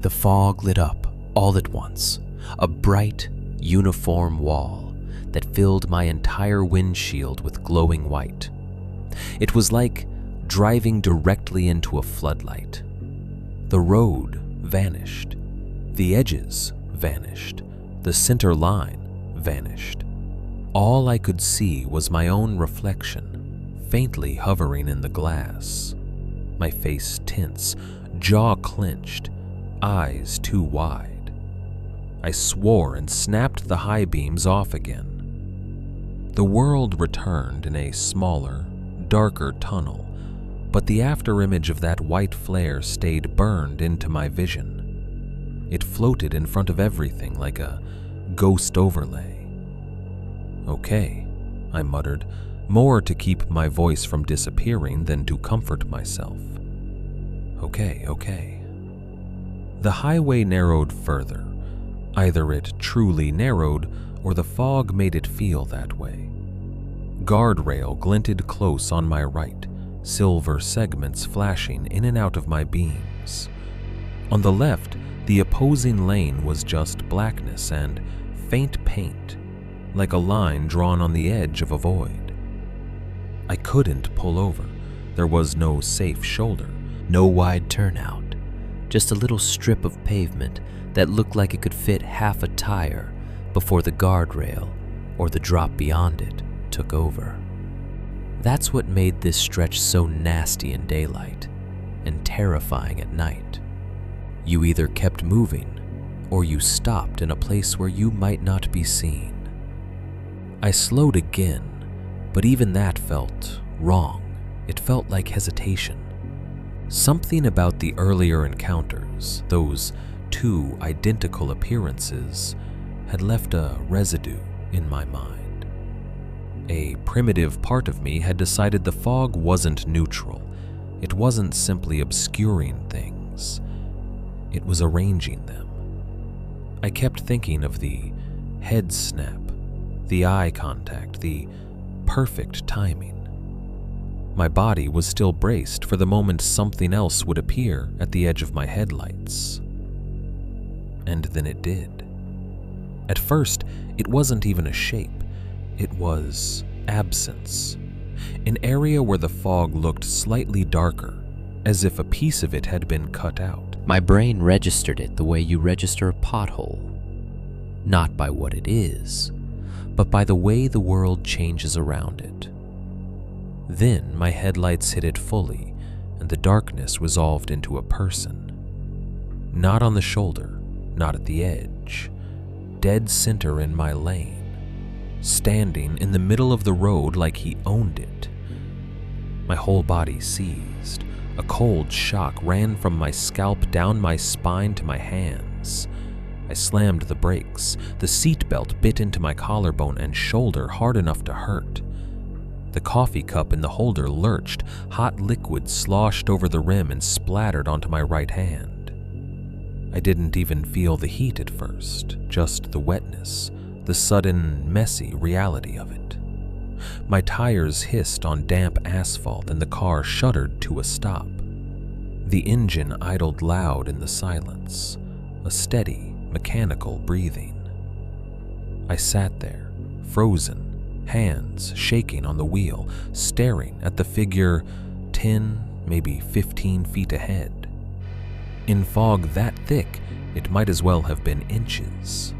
Speaker 2: The fog lit up all at once, a bright, uniform wall that filled my entire windshield with glowing white. It was like driving directly into a floodlight. The road vanished. The edges vanished. The center line vanished. All I could see was my own reflection, faintly hovering in the glass. My face tense, jaw clenched, eyes too wide. I swore and snapped the high beams off again. The world returned in a smaller, darker tunnel, but the afterimage of that white flare stayed burned into my vision. It floated in front of everything like a ghost overlay. "Okay," I muttered, more to keep my voice from disappearing than to comfort myself. Okay. The highway narrowed further. Either it truly narrowed, or the fog made it feel that way. Guardrail glinted close on my right, silver segments flashing in and out of my beams. On the left, the opposing lane was just blackness and faint paint, like a line drawn on the edge of a void. I couldn't pull over. There was no safe shoulder, no wide turnout, just a little strip of pavement that looked like it could fit half a tire before the guardrail or the drop beyond it took over. That's what made this stretch so nasty in daylight and terrifying at night. You either kept moving or you stopped in a place where you might not be seen. I slowed again, but even that felt wrong. It felt like hesitation. Something about the earlier encounters, those two identical appearances, had left a residue in my mind. A primitive part of me had decided the fog wasn't neutral. It wasn't simply obscuring things. It was arranging them. I kept thinking of the head snap, the eye contact, the perfect timing. My body was still braced for the moment something else would appear at the edge of my headlights. And then it did. At first, it wasn't even a shape. It was absence. An area where the fog looked slightly darker, as if a piece of it had been cut out. My brain registered it the way you register a pothole. Not by what it is, but by the way the world changes around it. Then my headlights hit it fully, and the darkness resolved into a person. Not on the shoulder, not at the edge, dead center in my lane, standing in the middle of the road like he owned it. My whole body seized. A cold shock ran from my scalp down my spine to my hands. I slammed the brakes. The seatbelt bit into my collarbone and shoulder hard enough to hurt. The coffee cup in the holder lurched. Hot liquid sloshed over the rim and splattered onto my right hand. I didn't even feel the heat at first, just the wetness, the sudden, messy reality of it. My tires hissed on damp asphalt and the car shuddered to a stop. The engine idled loud in the silence, a steady, mechanical breathing. I sat there, frozen, hands shaking on the wheel, staring at the figure 10, maybe 15 feet ahead. In fog that thick, it might as well have been inches.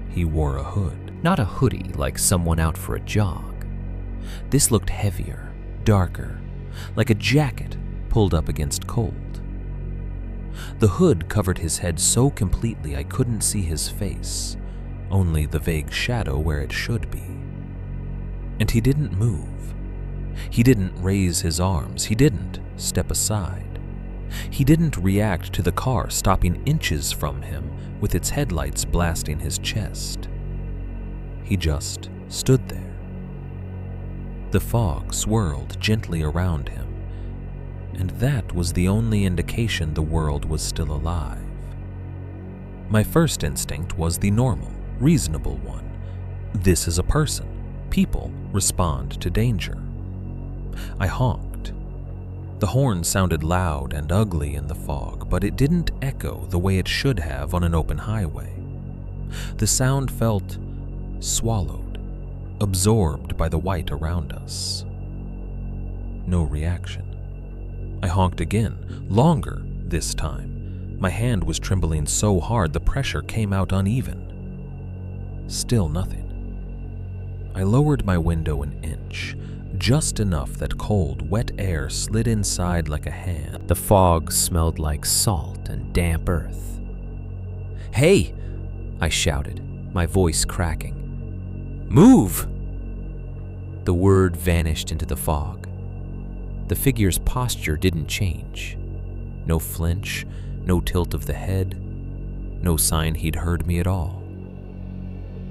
Speaker 2: He wore a hood. Not a hoodie like someone out for a jog. This looked heavier, darker, like a jacket pulled up against cold. The hood covered his head so completely I couldn't see his face, only the vague shadow where it should be. And he didn't move. He didn't raise his arms. He didn't step aside. He didn't react to the car stopping inches from him with its headlights blasting his chest. He just stood there. The fog swirled gently around him,
Speaker 1: and that was the only indication the world was still alive. My first instinct was the normal, reasonable one. This is a person. People respond to danger. I honked. The horn sounded loud and ugly in the fog, but it didn't echo the way it should have on an open highway. The sound felt swallowed, absorbed by the white around us. No reaction. I honked again, longer this time. My hand was trembling so hard the pressure came out uneven. Still nothing. I lowered my window an inch, just enough that cold, wet air slid inside like a hand.
Speaker 2: The fog smelled like salt and damp earth. "Hey!" I shouted, my voice cracking. "Move!" The word vanished into the fog. The figure's posture didn't change. No flinch, no tilt of the head, no sign he'd heard me at all.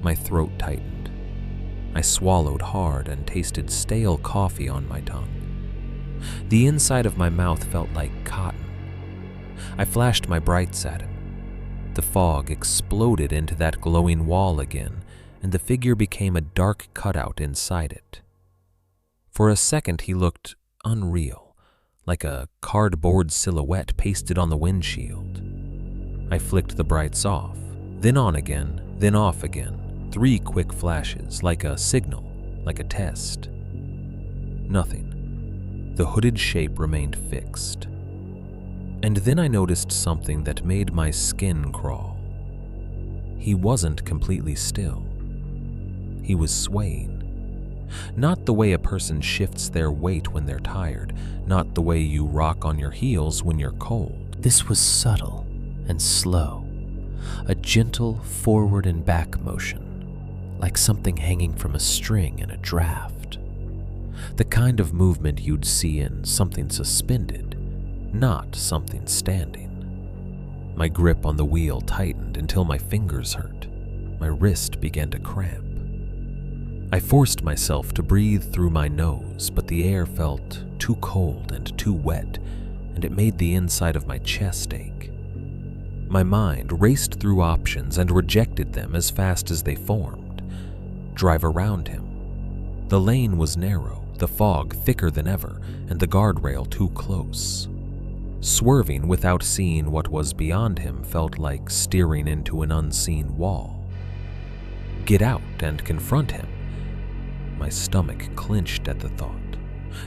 Speaker 2: My throat tightened. I swallowed hard and tasted stale coffee on my tongue. The inside of my mouth felt like cotton. I flashed my brights at him. The fog exploded into that glowing wall again, and the figure became a dark cutout inside it. For a second he looked unreal, like a cardboard silhouette pasted on the windshield. I flicked the brights off, then on again, then off again. 3 quick flashes, like a signal, like a test. Nothing. The hooded shape remained fixed. And then I noticed something that made my skin crawl. He wasn't completely still. He was swaying. Not the way a person shifts their weight when they're tired, not the way you rock on your heels when you're cold. This was subtle and slow, a gentle forward and back motion, like something hanging from a string in a draft. The kind of movement you'd see in something suspended, not something standing. My grip on the wheel tightened until my fingers hurt. My wrist began to cramp. I forced myself to breathe through my nose, but the air felt too cold and too wet, and it made the inside of my chest ache. My mind raced through options and rejected them as fast as they formed. Drive around him. The lane was narrow, the fog thicker than ever, and the guardrail too close. Swerving without seeing what was beyond him felt like steering into an unseen wall. Get out and confront him. My stomach clenched at the thought.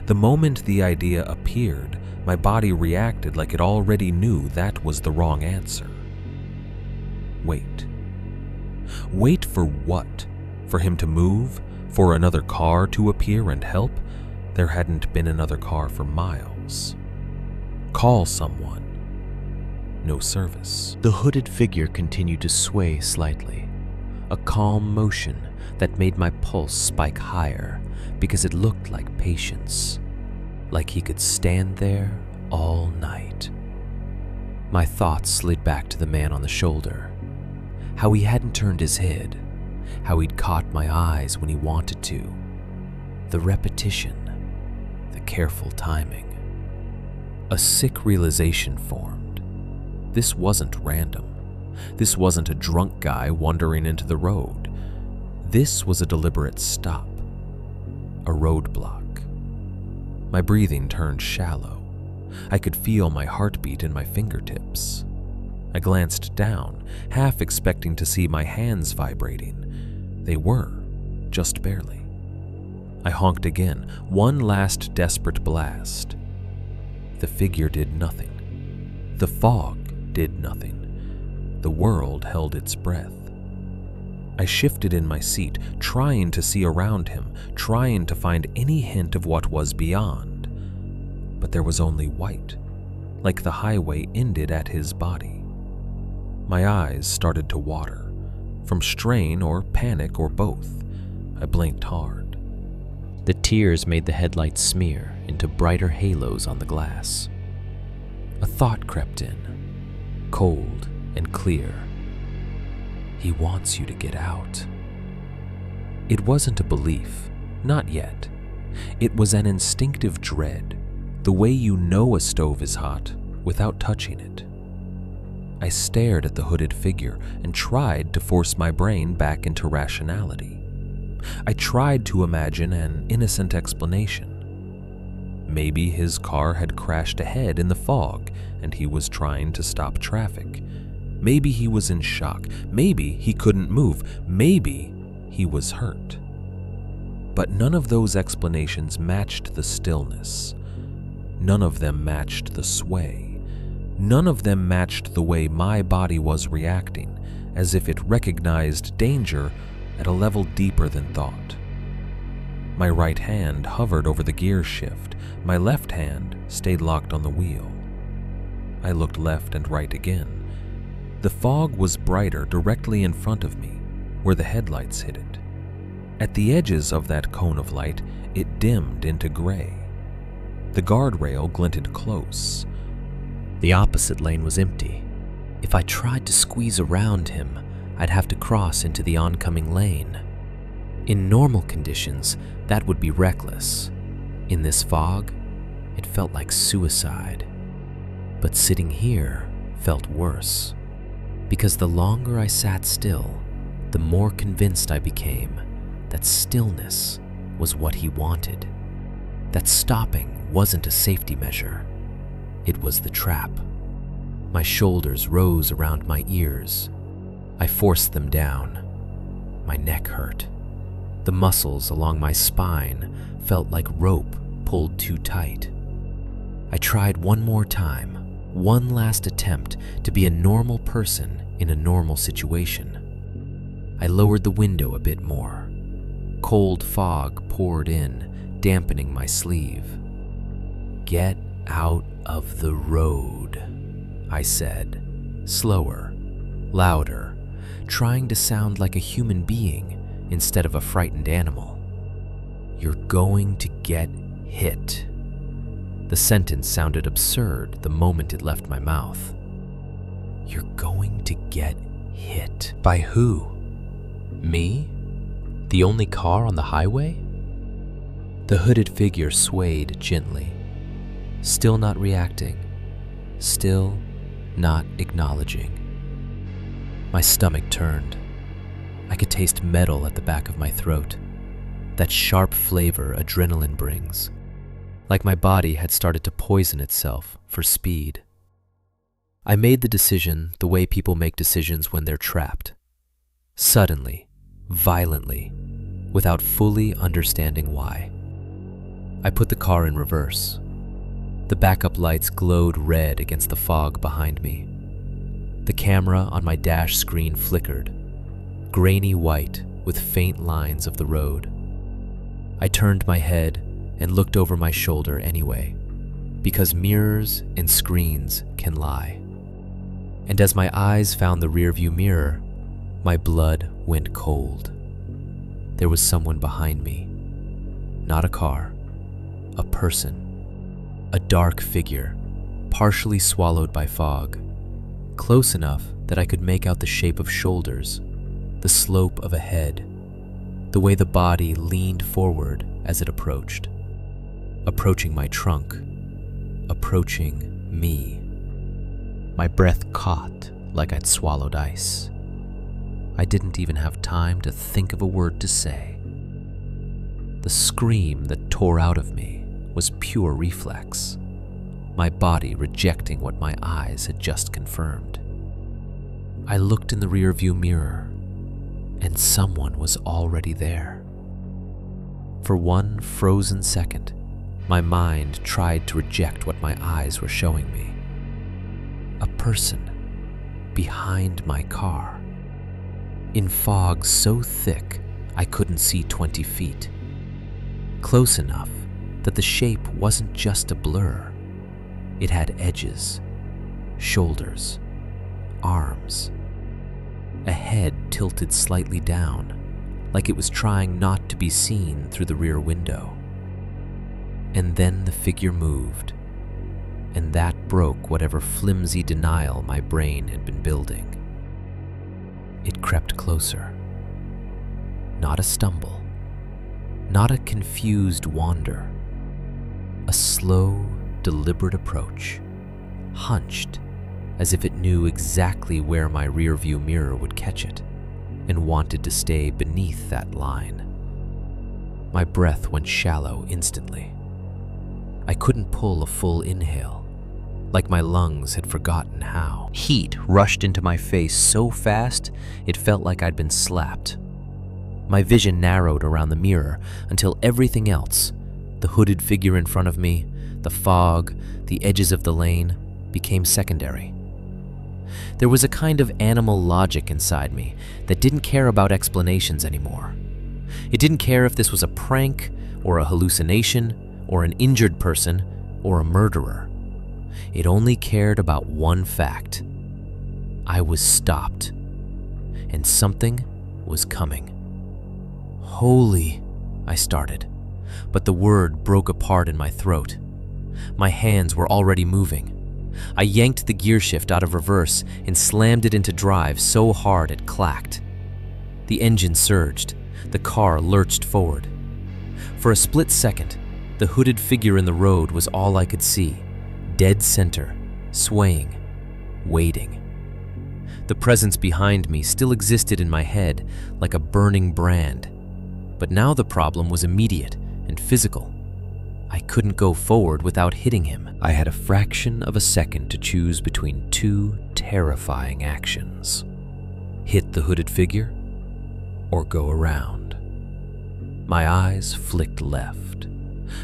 Speaker 2: The moment the idea appeared, my body reacted like it already knew that was the wrong answer. Wait. Wait for what? For him to move? For another car to appear and help? There hadn't been another car for miles. Call someone. No service. The hooded figure continued to sway slightly, a calm motion that made my pulse spike higher because it looked like patience, like he could stand there all night. My thoughts slid back to the man on the shoulder, how he hadn't turned his head, how he'd caught my eyes when he wanted to. The repetition, the careful timing. A sick realization formed. This wasn't random. This wasn't a drunk guy wandering into the road. This was a deliberate stop, a roadblock. My breathing turned shallow. I could feel my heartbeat in my fingertips. I glanced down, half expecting to see my hands vibrating. They were, just barely. I honked again, one last desperate blast. The figure did nothing. The fog did nothing. The world held its breath. I shifted in my seat, trying to see around him, trying to find any hint of what was beyond. But there was only white, like the highway ended at his body. My eyes started to water, from strain or panic or both. I blinked hard. The tears made the headlights smear into brighter halos on the glass. A thought crept in, cold and clear. He wants you to get out. It wasn't a belief, not yet. It was an instinctive dread,
Speaker 1: the way you know a stove is hot without touching it. I stared at the hooded figure and tried to force my brain back into rationality. I tried to imagine an innocent explanation. Maybe his car had crashed ahead in the fog and he was trying to stop traffic. Maybe he was in shock. Maybe he couldn't move. Maybe he was hurt. But none of those explanations matched the stillness. None of them matched the sway. None of them matched the way my body was reacting, as if it recognized danger at a level deeper than thought. My right hand hovered over the gear shift. My left hand stayed locked on the wheel. I looked left and right again. The fog was brighter directly in front of me, where the headlights hit it. At the edges of that cone of light, it dimmed into gray. The guardrail glinted close.
Speaker 2: The opposite lane was empty. If I tried to squeeze around him, I'd have to cross into the oncoming lane. In normal conditions, that would be reckless. In this fog, it felt like suicide. But sitting here felt worse. Because the longer I sat still, the more convinced I became that stillness was what he wanted. That stopping wasn't a safety measure. It was the trap. My shoulders rose around my ears. I forced them down. My neck hurt. The muscles along my spine felt like rope pulled too tight. I tried one more time, one last attempt to be a normal person in a normal situation. I lowered the window a bit more. Cold fog poured in, dampening my sleeve. "Get out of the road," I said, slower, louder, trying to sound like a human being instead of a frightened animal. "You're going to get hit." The sentence sounded absurd the moment it left my mouth. "You're going to get hit." By who? Me? The only car on the highway? The hooded figure swayed gently, still not reacting, still not acknowledging. My stomach turned. I could taste metal at the back of my throat, that sharp flavor adrenaline brings, like my body had started to poison itself for speed. I made the decision the way people make decisions when they're trapped. Suddenly, violently, without fully understanding why. I put the car in reverse. The backup lights glowed red against the fog behind me. The camera on my dash screen flickered, grainy white with faint lines of the road. I turned my head and looked over my shoulder anyway, because mirrors and screens can lie. And as my eyes found the rearview mirror, my blood went cold. There was someone behind me. Not a car, a person. A dark figure, partially swallowed by fog. Close enough that I could make out the shape of shoulders, the slope of a head, the way the body leaned forward as it approached. Approaching my trunk, approaching me. My breath caught like I'd swallowed ice. I didn't even have time to think of a word to say. The scream that tore out of me was pure reflex, my body rejecting what my eyes had just confirmed. I looked in the rearview mirror, and someone was already there. For one frozen second, my mind tried to reject what my eyes were showing me. A person behind my car, in fog so thick I couldn't see 20 feet, close enough that the shape wasn't just a blur. It had edges, shoulders, arms, a head tilted slightly down, like it was trying not to be seen through the rear window. And then the figure moved, and that broke whatever flimsy denial my brain had been building. It crept closer. Not a stumble, not a confused wander. A slow, deliberate approach, hunched as if it knew exactly where my rearview mirror would catch it and wanted to stay beneath that line. My breath went shallow instantly. I couldn't pull a full inhale, like my lungs had forgotten how. Heat rushed into my face so fast it felt like I'd been slapped. My vision narrowed around the mirror until everything else, the hooded figure in front of me, the fog, the edges of the lane, became secondary. There was a kind of animal logic inside me that didn't care about explanations anymore. It didn't care if this was a prank, or a hallucination, or an injured person, or a murderer. It only cared about one fact. I was stopped, and something was coming. Holy, I started, but the word broke apart in my throat. My hands were already moving. I yanked the gear shift out of reverse and slammed it into drive so hard it clacked. The engine surged. The car lurched forward. For a split second, the hooded figure in the road was all I could see, dead center, swaying, waiting. The presence behind me still existed in my head like a burning brand, but now the problem was immediate and physical. I couldn't go forward without hitting him. I had a fraction of a second to choose between two terrifying actions: hit the hooded figure or go around. My eyes flicked left.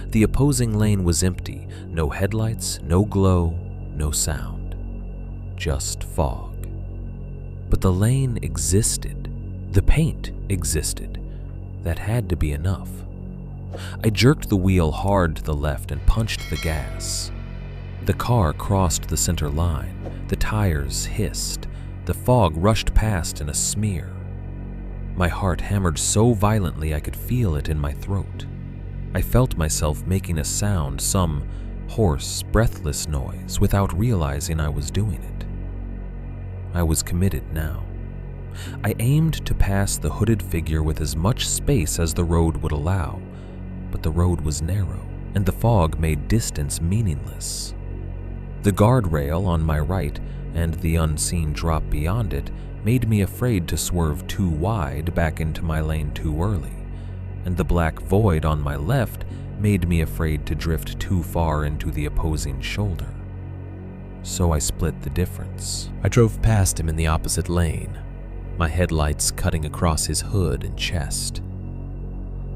Speaker 2: The opposing lane was empty, no headlights, no glow, no sound, just fog. But the lane existed. The paint existed. That had to be enough. I jerked the wheel hard to the left and punched the gas. The car crossed the center line. The tires hissed. The fog rushed past in a smear. My heart hammered so violently I could feel it in my throat. I felt myself making a sound, some hoarse, breathless noise, without realizing I was doing it. I was committed now. I aimed to pass the hooded figure with as much space as the road would allow, but the road was narrow, and the fog made distance meaningless. The guardrail on my right and the unseen drop beyond it made me afraid to swerve too wide back into my lane too early, and the black void on my left made me afraid to drift too far into the opposing shoulder. So I split the difference. I drove past him in the opposite lane, my headlights cutting across his hood and chest.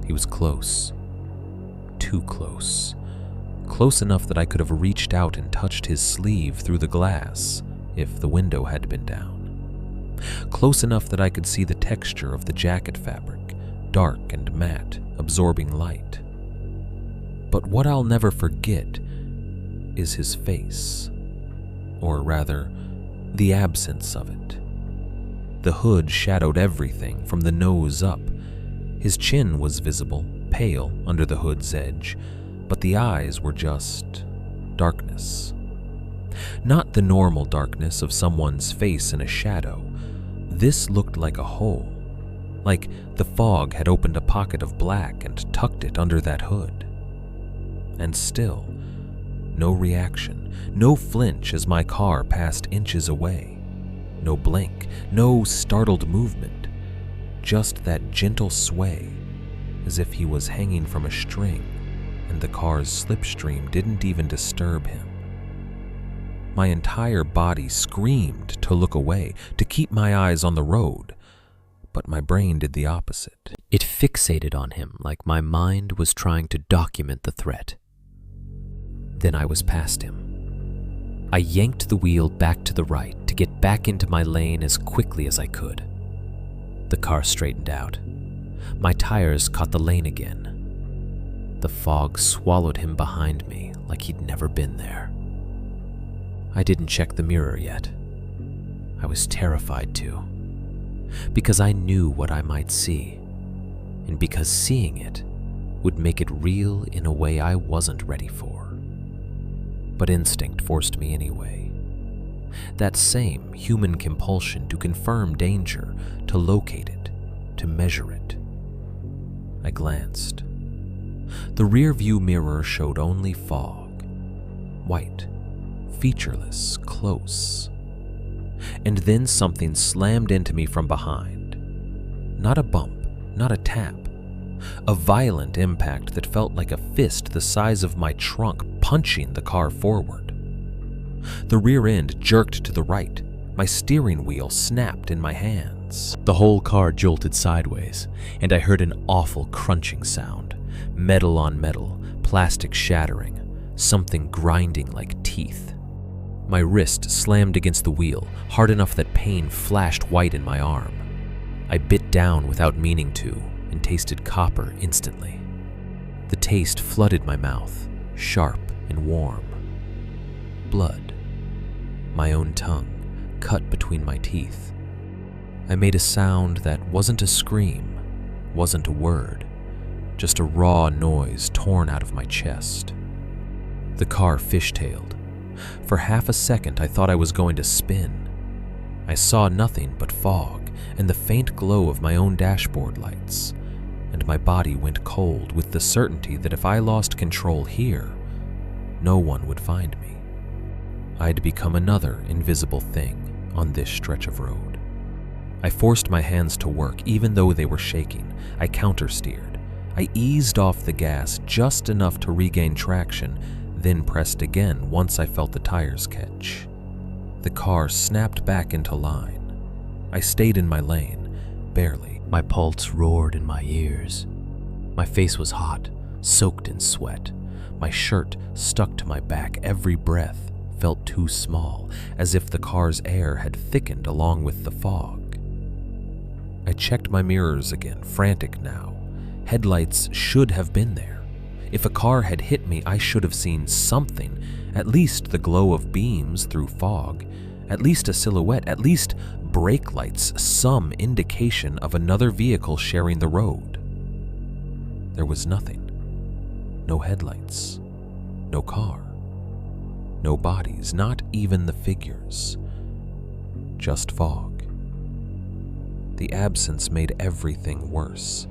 Speaker 2: He was close. Too close. Close enough that I could have reached out and touched his sleeve through the glass if the window had been down. Close enough that I could see the texture of the jacket fabric, dark and matte, absorbing light. But what I'll never forget is his face, or rather, the absence of it. The hood shadowed everything from the nose up. His chin was visible, pale under the hood's edge, but the eyes were just darkness. Not the normal darkness of someone's face in a shadow. This looked like a hole, like the fog had opened a pocket of black and tucked it under that hood. And still, no reaction, no flinch as my car passed inches away. No blink, no startled movement, just that gentle sway, as if he was hanging from a string and the car's slipstream didn't even disturb him. My entire body screamed to look away, to keep my eyes on the road, but my brain did the opposite. It fixated on him like my mind was trying to document the threat. Then I was past him. I yanked the wheel back to the right to get back into my lane as quickly as I could. The car straightened out. My tires caught the lane again. The fog swallowed him behind me like he'd never been there. I didn't check the mirror yet. I was terrified to, because I knew what I might see, and because seeing it would make it real in a way I wasn't ready for. But instinct forced me anyway. That same human compulsion to confirm danger, to locate it, to measure it. I glanced. The rear view mirror showed only fog.
Speaker 1: white, featureless, close. And then something slammed into me from behind. Not a bump, not a tap. A violent impact that felt like a fist the size of my trunk punching the car forward. The rear end jerked to the right. My steering wheel snapped in my hands.
Speaker 2: The whole car jolted sideways, and I heard an awful crunching sound. Metal on metal, plastic shattering, something grinding like teeth. My wrist slammed against the wheel, hard enough that pain flashed white in my arm. I bit down without meaning to, and tasted copper instantly. The taste flooded my mouth, sharp and warm. Blood. My own tongue, cut between my teeth. I made a sound that wasn't a scream, wasn't a word, just a raw noise torn out of my chest. The car fishtailed. For half a second, I thought I was going to spin. I saw nothing but fog and the faint glow of my own dashboard lights, and my body went cold with the certainty that if I lost control here, no one would find me. I'd become another invisible thing on this stretch of road. I forced my hands to work even though they were shaking. I countersteered. I eased off the gas just enough to regain traction, then pressed again once I felt the tires catch. The car snapped back into line. I stayed in my lane, barely. My pulse roared in my ears. My face was hot, soaked in sweat. My shirt stuck to my back. Every breath felt too small, as if the car's air had thickened along with the fog. I checked my mirrors again, frantic now. Headlights should have been there. If a car had hit me, I should have seen something, at least the glow of beams through fog, at least a silhouette, at least brake lights, some indication of another vehicle sharing the road. There was nothing. No headlights. No car. No bodies, not even the figures. Just fog. The absence made everything worse.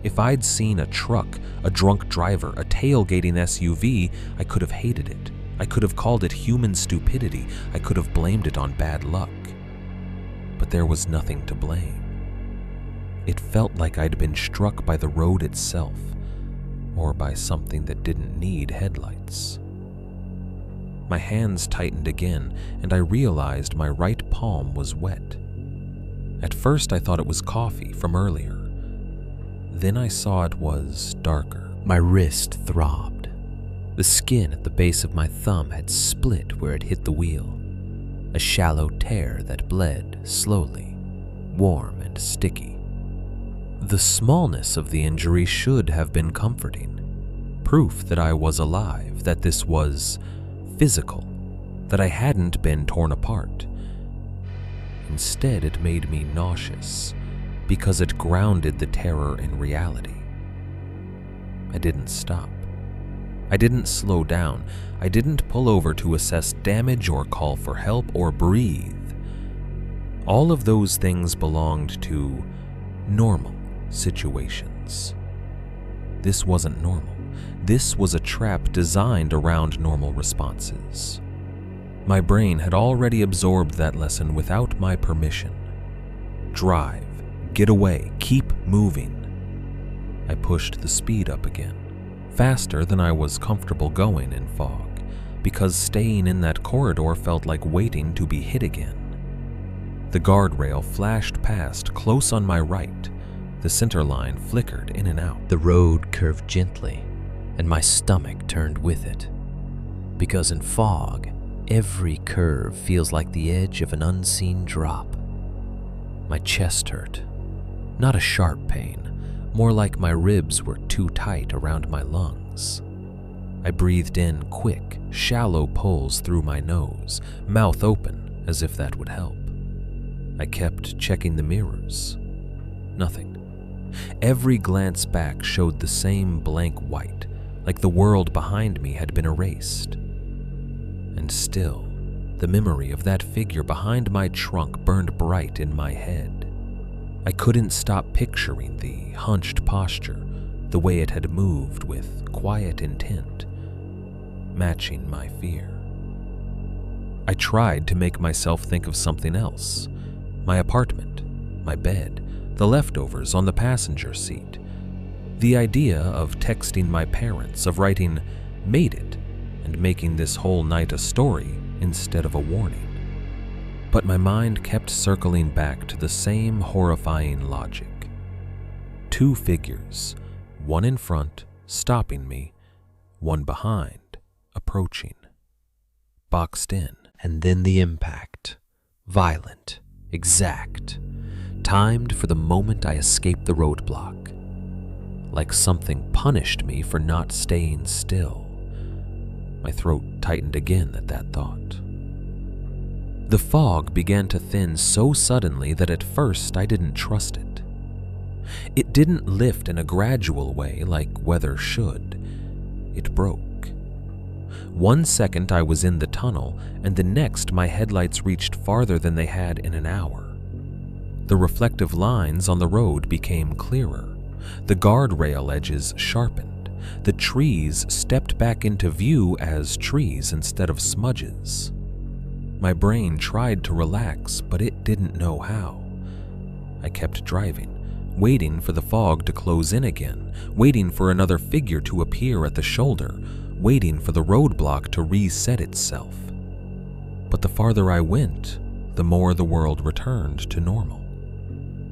Speaker 2: If I'd seen a truck, a drunk driver, a tailgating SUV, I could have hated it. I could have called it human stupidity. I could have blamed it on bad luck. But there was nothing to blame. It felt like I'd been struck by the road itself, or by something that didn't need headlights. My hands tightened again, and I realized my right palm was wet. At first I thought it was coffee from earlier. Then I saw it was darker. My wrist throbbed. The skin at the base of my thumb had split where it hit the wheel. A shallow tear that bled slowly, warm and sticky. The smallness of the injury should have been comforting. Proof that I was alive, that this was physical, that I hadn't been torn apart. Instead, it made me nauseous, because it grounded the terror in reality. I didn't stop. I didn't slow down. I didn't pull over to assess damage or call for help or breathe. All of those things belonged to normal situations. This wasn't normal. This was a trap designed around normal responses. My brain had already absorbed that lesson without my permission. Drive. Get away, keep moving. I pushed the speed up again, faster than I was comfortable going in fog, because staying in that corridor felt like waiting to be hit again. The guardrail flashed past close on my right. The center line flickered in and out. The road curved gently, and my stomach turned with it. Because in fog, every curve feels like the edge of an unseen drop. My chest hurt. Not a sharp pain, more like my ribs were too tight around my lungs. I breathed in quick, shallow pulls through my nose, mouth open as if that would help. I kept checking the mirrors. Nothing. Every glance back showed the same blank white, like the world behind me had been erased. And still, the memory of that figure behind my trunk burned bright in my head. I couldn't stop picturing the hunched posture, the way it had moved with quiet intent, matching my fear.
Speaker 1: I tried to make myself think of something else. My apartment, my bed, the leftovers on the passenger seat. The idea of texting my parents, of writing "made it," and making this whole night a story instead of a warning. But my mind kept circling back to the same horrifying logic. 2 figures, one in front, stopping me, one behind, approaching. Boxed in.
Speaker 2: And then the impact. Violent, exact, timed for the moment I escaped the roadblock. Like something punished me for not staying still. My throat tightened again at that thought. The fog began to thin so suddenly that at first I didn't trust it. It didn't lift in a gradual way like weather should. It broke. 1 second I was in the tunnel, and the next my headlights reached farther than they had in an hour. The reflective lines on the road became clearer. The guardrail edges sharpened. The trees stepped back into view as trees instead of smudges. My brain tried to relax, but it didn't know how. I kept driving, waiting for the fog to close in again, waiting for another figure to appear at the shoulder, waiting for the roadblock to reset itself. But the farther I went, the more the world returned to normal.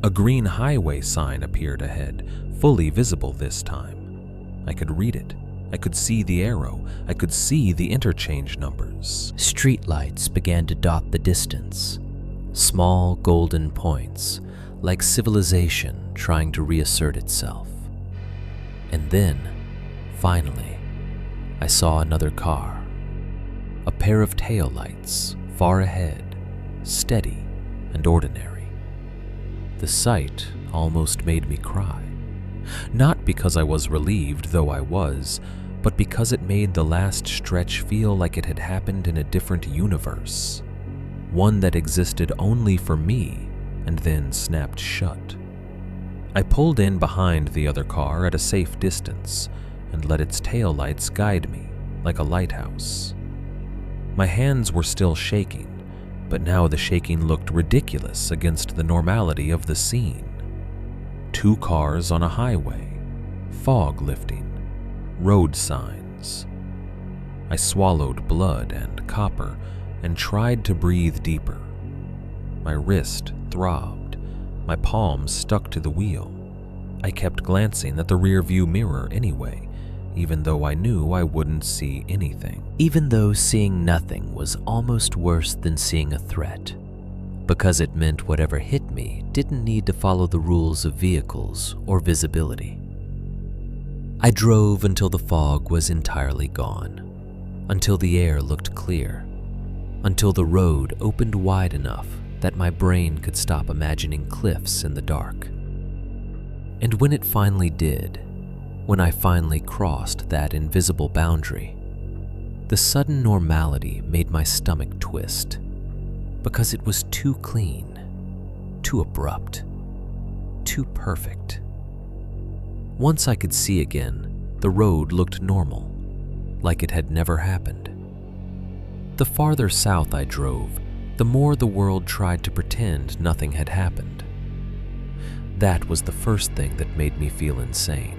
Speaker 2: A green highway sign appeared ahead, fully visible this time. I could read it. I could see the arrow. I could see the interchange numbers. Streetlights began to dot the distance. Small golden points, like civilization trying to reassert itself. And then, finally, I saw another car. A pair of taillights, far ahead, steady and ordinary. The sight almost made me cry. Not because I was relieved, though I was, but because it made the last stretch feel like it had happened in a different universe. One that existed only for me and then snapped shut. I pulled in behind the other car at a safe distance and let its taillights guide me like a lighthouse. My hands were still shaking, but now the shaking looked ridiculous against the normality of the scene. 2 cars on a highway, fog lifting, road signs. I swallowed blood and copper and tried to breathe deeper. My wrist throbbed. My palms stuck to the wheel. I kept glancing at the rearview mirror anyway, even though I knew I wouldn't see anything.
Speaker 3: Even though seeing nothing was almost worse than seeing a threat, because it meant whatever hit me didn't need to follow the rules of vehicles or visibility. I drove until the fog was entirely gone, until the air looked clear, until the road opened wide enough that my brain could stop imagining cliffs in the dark. And when it finally did, when I finally crossed that invisible boundary, the sudden normality made my stomach twist, because it was too clean, too abrupt, too perfect. Once I could see again, the road looked normal, like it had never happened. The farther south I drove, the more the world tried to pretend nothing had happened. That was the first thing that made me feel insane.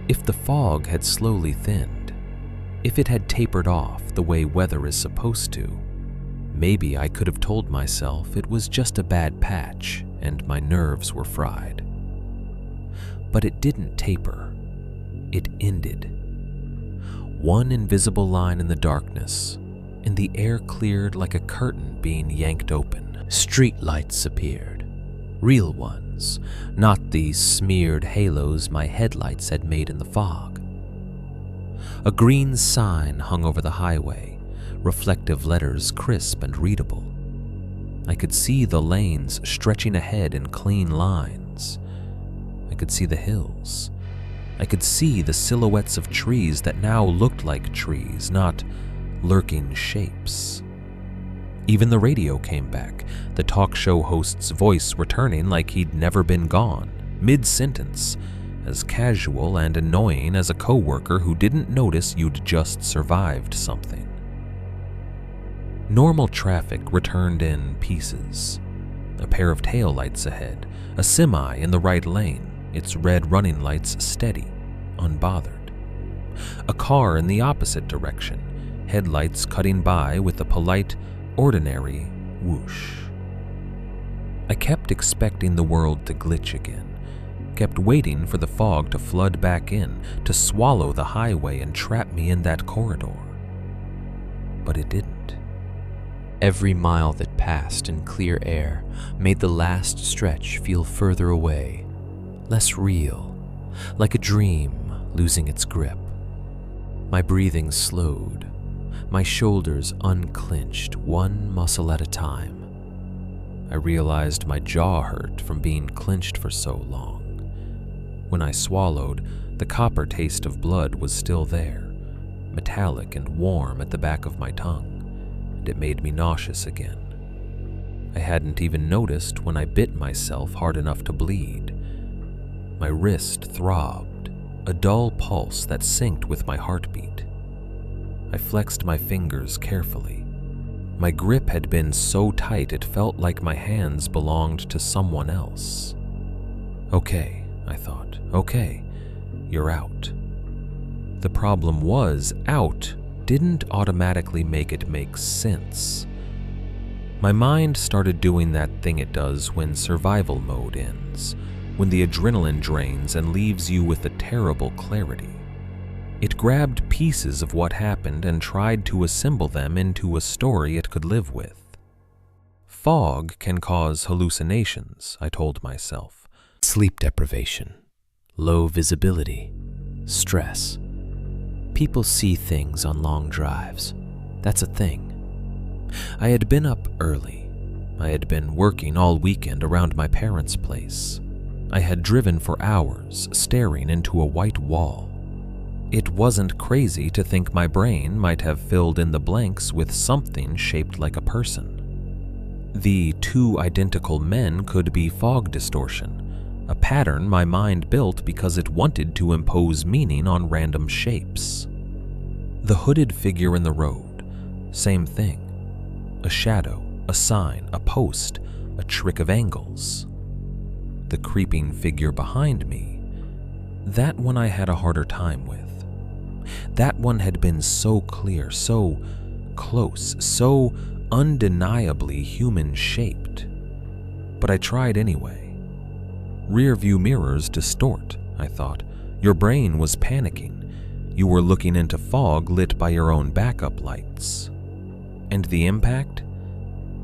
Speaker 3: If the fog had slowly thinned, if it had tapered off the way weather is supposed to, maybe I could have told myself it was just a bad patch and my nerves were fried. But it didn't taper. It ended. One invisible line in the darkness, and the air cleared like a curtain being yanked open.
Speaker 2: Streetlights appeared. Real ones, not the smeared halos my headlights had made in the fog. A green sign hung over the highway, reflective letters crisp and readable. I could see the lanes stretching ahead in clean lines. I could see the hills. I could see the silhouettes of trees that now looked like trees, not lurking shapes. Even the radio came back, the talk show host's voice returning like he'd never been gone, mid-sentence, as casual and annoying as a coworker who didn't notice you'd just survived something.
Speaker 1: Normal traffic returned in pieces. A pair of taillights ahead, a semi in the right lane, its red running lights steady, unbothered. A car in the opposite direction, headlights cutting by with a polite, ordinary whoosh. I kept expecting the world to glitch again, kept waiting for the fog to flood back in, to swallow the highway and trap me in that corridor. But it didn't.
Speaker 3: Every mile that passed in clear air made the last stretch feel further away, less real, like a dream losing its grip. My breathing slowed, my shoulders unclenched one muscle at a time. I realized my jaw hurt from being clenched for so long. When I swallowed, the copper taste of blood was still there, metallic and warm at the back of my tongue, and it made me nauseous again. I hadn't even noticed when I bit myself hard enough to bleed. My wrist throbbed, a dull pulse that synced with my heartbeat. I flexed my fingers carefully. My grip had been so tight it felt like my hands belonged to someone else. Okay, I thought, okay, you're out. The problem was, out didn't automatically make it make sense. My mind started doing that thing it does when survival mode ends, when the adrenaline drains and leaves you with a terrible clarity. It grabbed pieces of what happened and tried to assemble them into a story it could live with. Fog can cause hallucinations, I told myself. Sleep deprivation, low visibility, stress. People see things on long drives. That's a thing. I had been up early. I had been working all weekend around my parents' place. I had driven for hours, staring into a white wall. It wasn't crazy to think my brain might have filled in the blanks with something shaped like a person. The two identical men could be fog distortion, a pattern my mind built because it wanted to impose meaning on random shapes. The hooded figure in the road, same thing. A shadow, a sign, a post, a trick of angles. The creeping figure behind me, that one I had a harder time with. That one had been so clear, so close, so undeniably human-shaped. But I tried anyway. Rear-view mirrors distort, I thought. Your brain was panicking. You were looking into fog lit by your own backup lights. And the impact?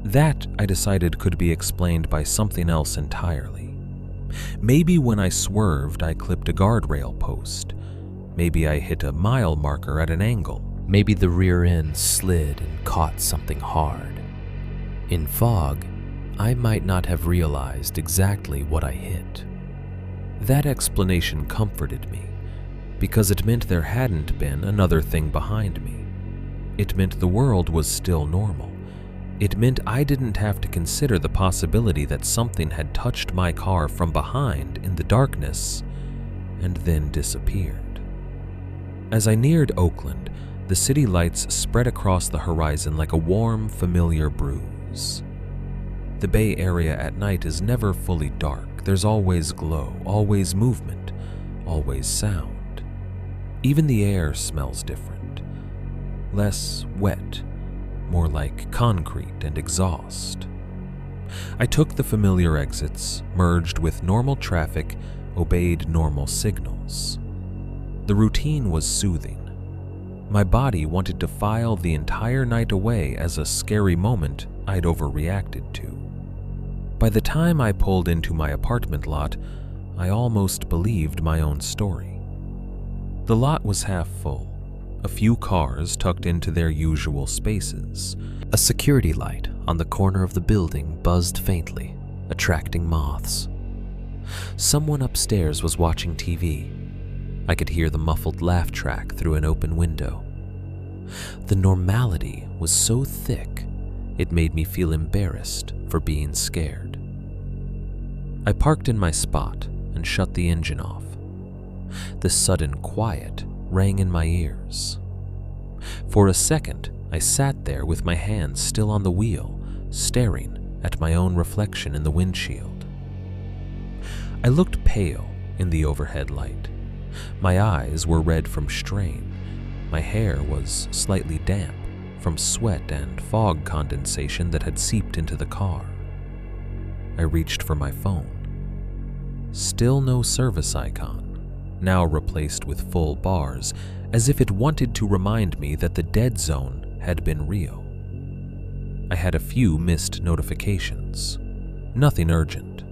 Speaker 3: That, I decided, could be explained by something else entirely. Maybe when I swerved, I clipped a guardrail post. Maybe I hit a mile marker at an angle. Maybe the rear end slid and caught something hard. In fog, I might not have realized exactly what I hit.
Speaker 1: That explanation comforted me, because it meant there hadn't been another thing behind me. It meant the world was still normal. It meant I didn't have to consider the possibility that something had touched my car from behind in the darkness and then disappeared. As I neared Oakland, the city lights spread across the horizon like a warm, familiar bruise. The Bay Area at night is never fully dark. There's always glow, always movement, always sound. Even the air smells different. Less wet, more like concrete and exhaust. I took the familiar exits, merged with normal traffic, obeyed normal signals. The routine was soothing. My body wanted to file the entire night away as a scary moment I'd overreacted to. By the time I pulled into my apartment lot, I almost believed my own story. The lot was half full, a few cars tucked into their usual spaces.
Speaker 3: A security light on the corner of the building buzzed faintly, attracting moths. Someone upstairs was watching TV. I could hear the muffled laugh track through an open window. The normality was so thick, it made me feel embarrassed for being scared. I parked in my spot and shut the engine off. The sudden quiet rang in my ears. For a second,
Speaker 1: I sat there with my hands still on the wheel, staring at my own reflection in the windshield. I looked pale in the overhead light. My eyes were red from strain. My hair was slightly damp from sweat and fog condensation that had seeped into the car. I reached for my phone. Still no service icon, now replaced with full bars, as if it wanted to remind me that the dead zone had been real. I had a few missed notifications. Nothing urgent.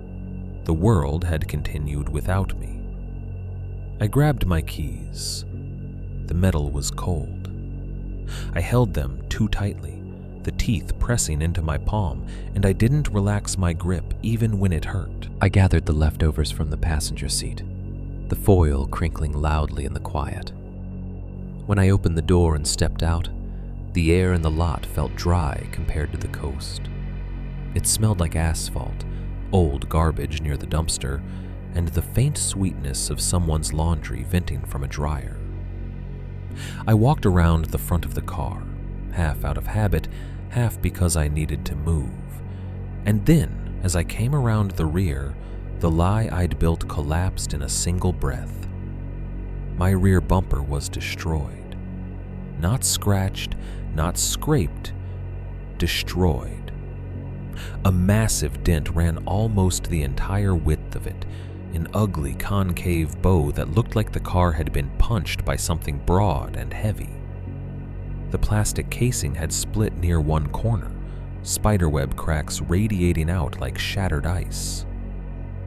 Speaker 1: The world had continued without me. I grabbed my keys. The metal was cold. I held them too tightly, the teeth pressing into my palm, and I didn't relax my grip even when it hurt.
Speaker 3: I gathered the leftovers from the passenger seat, the foil crinkling loudly in the quiet. When I opened the door and stepped out, the air in the lot felt dry compared to the coast. It smelled like asphalt, old garbage near the dumpster, and the faint sweetness of someone's laundry venting from a dryer. I walked around the front of the car, half out of habit, half because I needed to move. And then, as I came around the rear, the lie I'd built collapsed in a single breath. My rear bumper was destroyed. Not scratched, not scraped, destroyed. A massive dent ran almost the entire width of it, an ugly concave bow that looked like the car had been punched by something broad and heavy. The plastic casing had split near one corner, spiderweb cracks radiating out like shattered ice.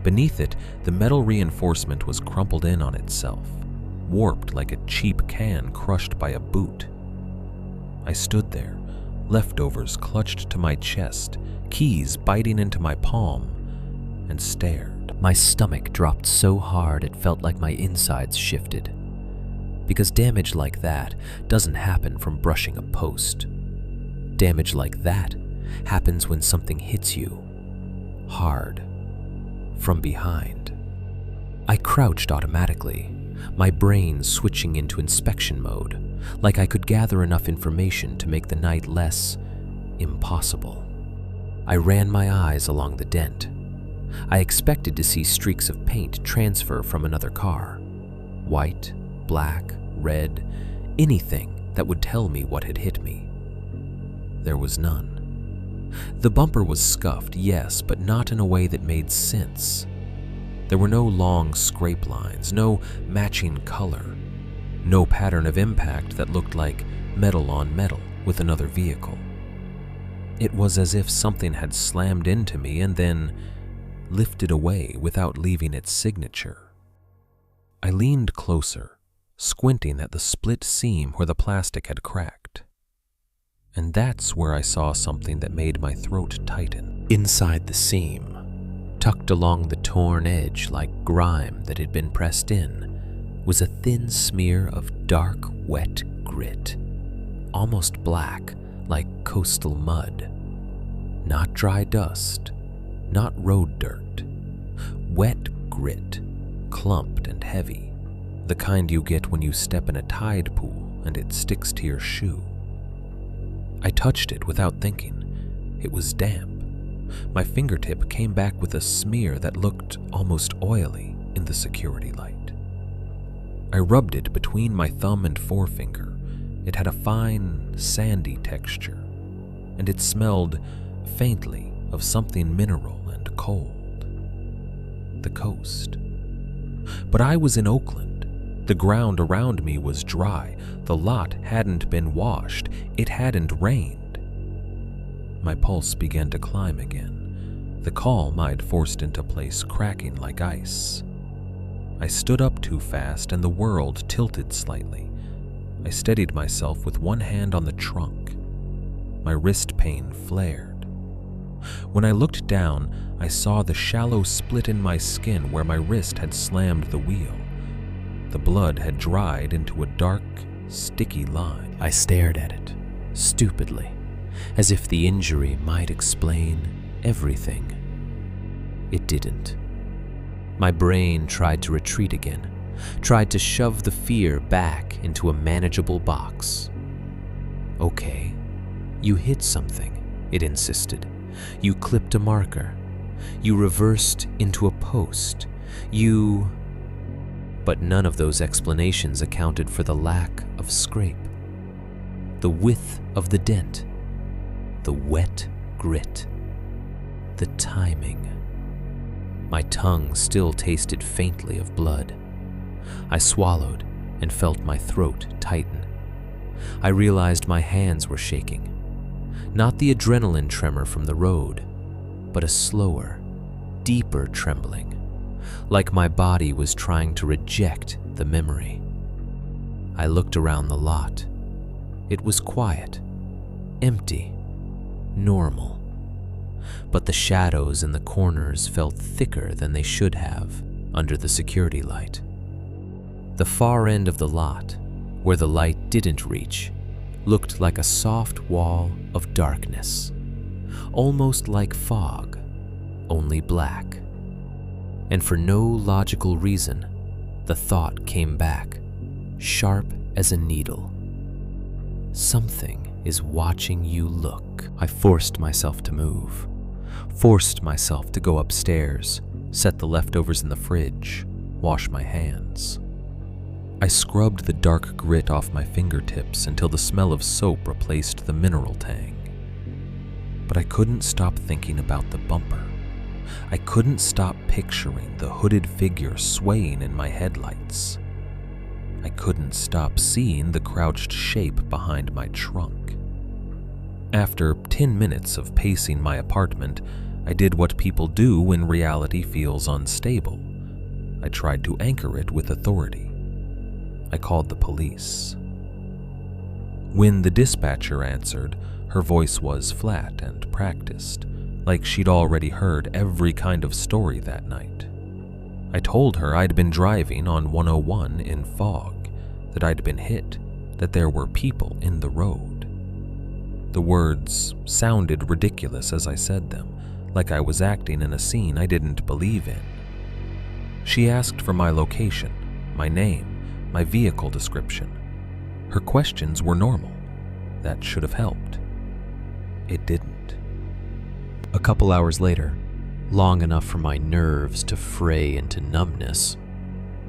Speaker 3: Beneath it, the metal reinforcement was crumpled in on itself, warped like a cheap can crushed by a boot. I stood there, leftovers clutched to my chest, keys biting into my palm, and stared. My stomach dropped so hard it felt like my insides shifted. Because damage like that doesn't happen from brushing a post. Damage like that happens when something hits you hard from behind. I crouched automatically, my brain switching into inspection mode, like I could gather enough information to make the night less impossible. I ran my eyes along the dent. I expected to see streaks of paint transfer from another car. White, black, red, anything that would tell me what had hit me. There was none. The bumper was scuffed, yes, but not in a way that made sense. There were no long scrape lines, no matching color, no pattern of impact that looked like metal on metal with another vehicle. It was as if something had slammed into me and then lifted away without leaving its signature. I leaned closer, squinting at the split seam where the plastic had cracked. And that's where I saw something that made my throat tighten. Inside the seam, tucked along the torn edge like grime that had been pressed in, was a thin smear of dark, wet grit, almost black like coastal mud. Not dry dust, not road dirt. Wet grit, clumped and heavy, the kind you get when you step in a tide pool and it sticks to your shoe. I touched it without thinking. It was damp. My fingertip came back with a smear that looked almost oily in the security light. I rubbed it between my thumb and forefinger. It had a fine, sandy texture, and it smelled faintly of something mineral and cold. The coast. But I was in Oakland. The ground around me was dry. The lot hadn't been washed. It hadn't rained. My pulse began to climb again, the calm I'd forced into place cracking like ice. I stood up too fast and the world tilted slightly. I steadied myself with one hand on the trunk. My wrist pain flared. When I looked down, I saw the shallow split in my skin where my wrist had slammed the wheel. The blood had dried into a dark, sticky line. I stared at it, stupidly, as if the injury might explain everything. It didn't. My brain tried to retreat again, tried to shove the fear back into a manageable box. Okay, You hit something, it insisted. You clipped a marker. You reversed into a post. But none of those explanations accounted for the lack of scrape, the width of the dent, the wet grit, the timing. My tongue still tasted faintly of blood. I swallowed and felt my throat tighten. I realized my hands were shaking. Not the adrenaline tremor from the road, but a slower, deeper trembling, like my body was trying to reject the memory. I looked around the lot. It was quiet, empty, normal. But the shadows in the corners felt thicker than they should have under the security light. The far end of the lot, where the light didn't reach, looked like a soft wall of darkness, almost like fog, only black. And for no logical reason, the thought came back, sharp as a needle. Something is watching you look. I forced myself to move, forced myself to go upstairs, set the leftovers in the fridge, wash my hands. I scrubbed the dark grit off my fingertips until the smell of soap replaced the mineral tang. But I couldn't stop thinking about the bumper. I couldn't stop picturing the hooded figure swaying in my headlights. I couldn't stop seeing the crouched shape behind my trunk. After 10 minutes of pacing my apartment, I did what people do when reality feels unstable. I tried to anchor it with authority. I called the police. When the dispatcher answered, her voice was flat and practiced, like she'd already heard every kind of story that night. I told her I'd been driving on 101 in fog, that I'd been hit, that there were people in the road. The words sounded ridiculous as I said them, like I was acting in a scene I didn't believe in. She asked for my location, my name, my vehicle description. Her questions were normal. That should have helped. It didn't. A couple hours later, long enough for my nerves to fray into numbness,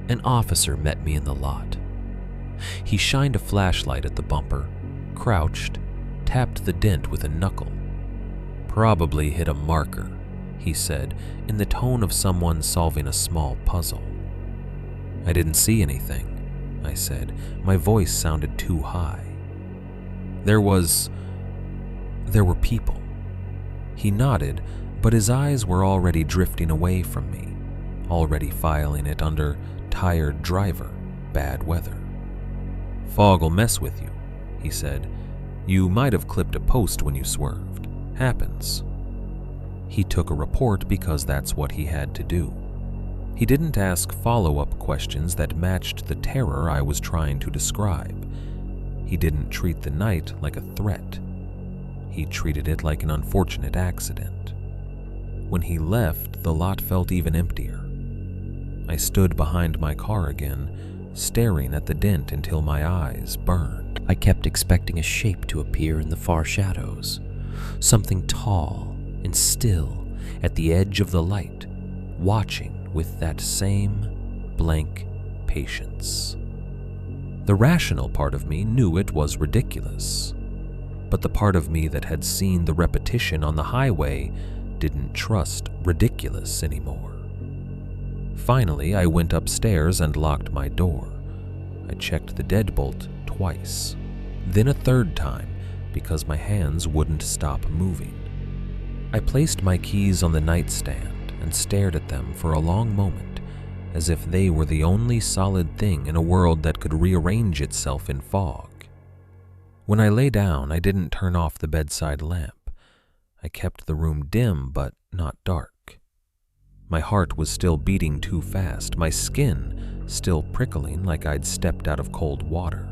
Speaker 3: an officer met me in the lot. He shined a flashlight at the bumper, crouched, tapped the dent with a knuckle. Probably hit a marker, he said, in the tone of someone solving a small puzzle. I didn't see anything, I said. My voice sounded too high. There were people. He nodded, but his eyes were already drifting away from me, already filing it under tired driver, bad weather. Fog'll mess with you, he said. You might have clipped a post when you swerved. Happens. He took a report because that's what he had to do. He didn't ask follow-up questions that matched the terror I was trying to describe. He didn't treat the night like a threat. He treated it like an unfortunate accident. When he left, the lot felt even emptier. I stood behind my car again, staring at the dent until my eyes burned. I kept expecting a shape to appear in the far shadows, something tall and still at the edge of the light, watching with that same blank patience. The rational part of me knew it was ridiculous, but the part of me that had seen the repetition on the highway didn't trust ridiculous anymore. Finally, I went upstairs and locked my door. I checked the deadbolt twice, then a third time because my hands wouldn't stop moving. I placed my keys on the nightstand and stared at them for a long moment, as if they were the only solid thing in a world that could rearrange itself in fog. When I lay down, I didn't turn off the bedside lamp. I kept the room dim but not dark. My heart was still beating too fast, my skin still prickling like I'd stepped out of cold water.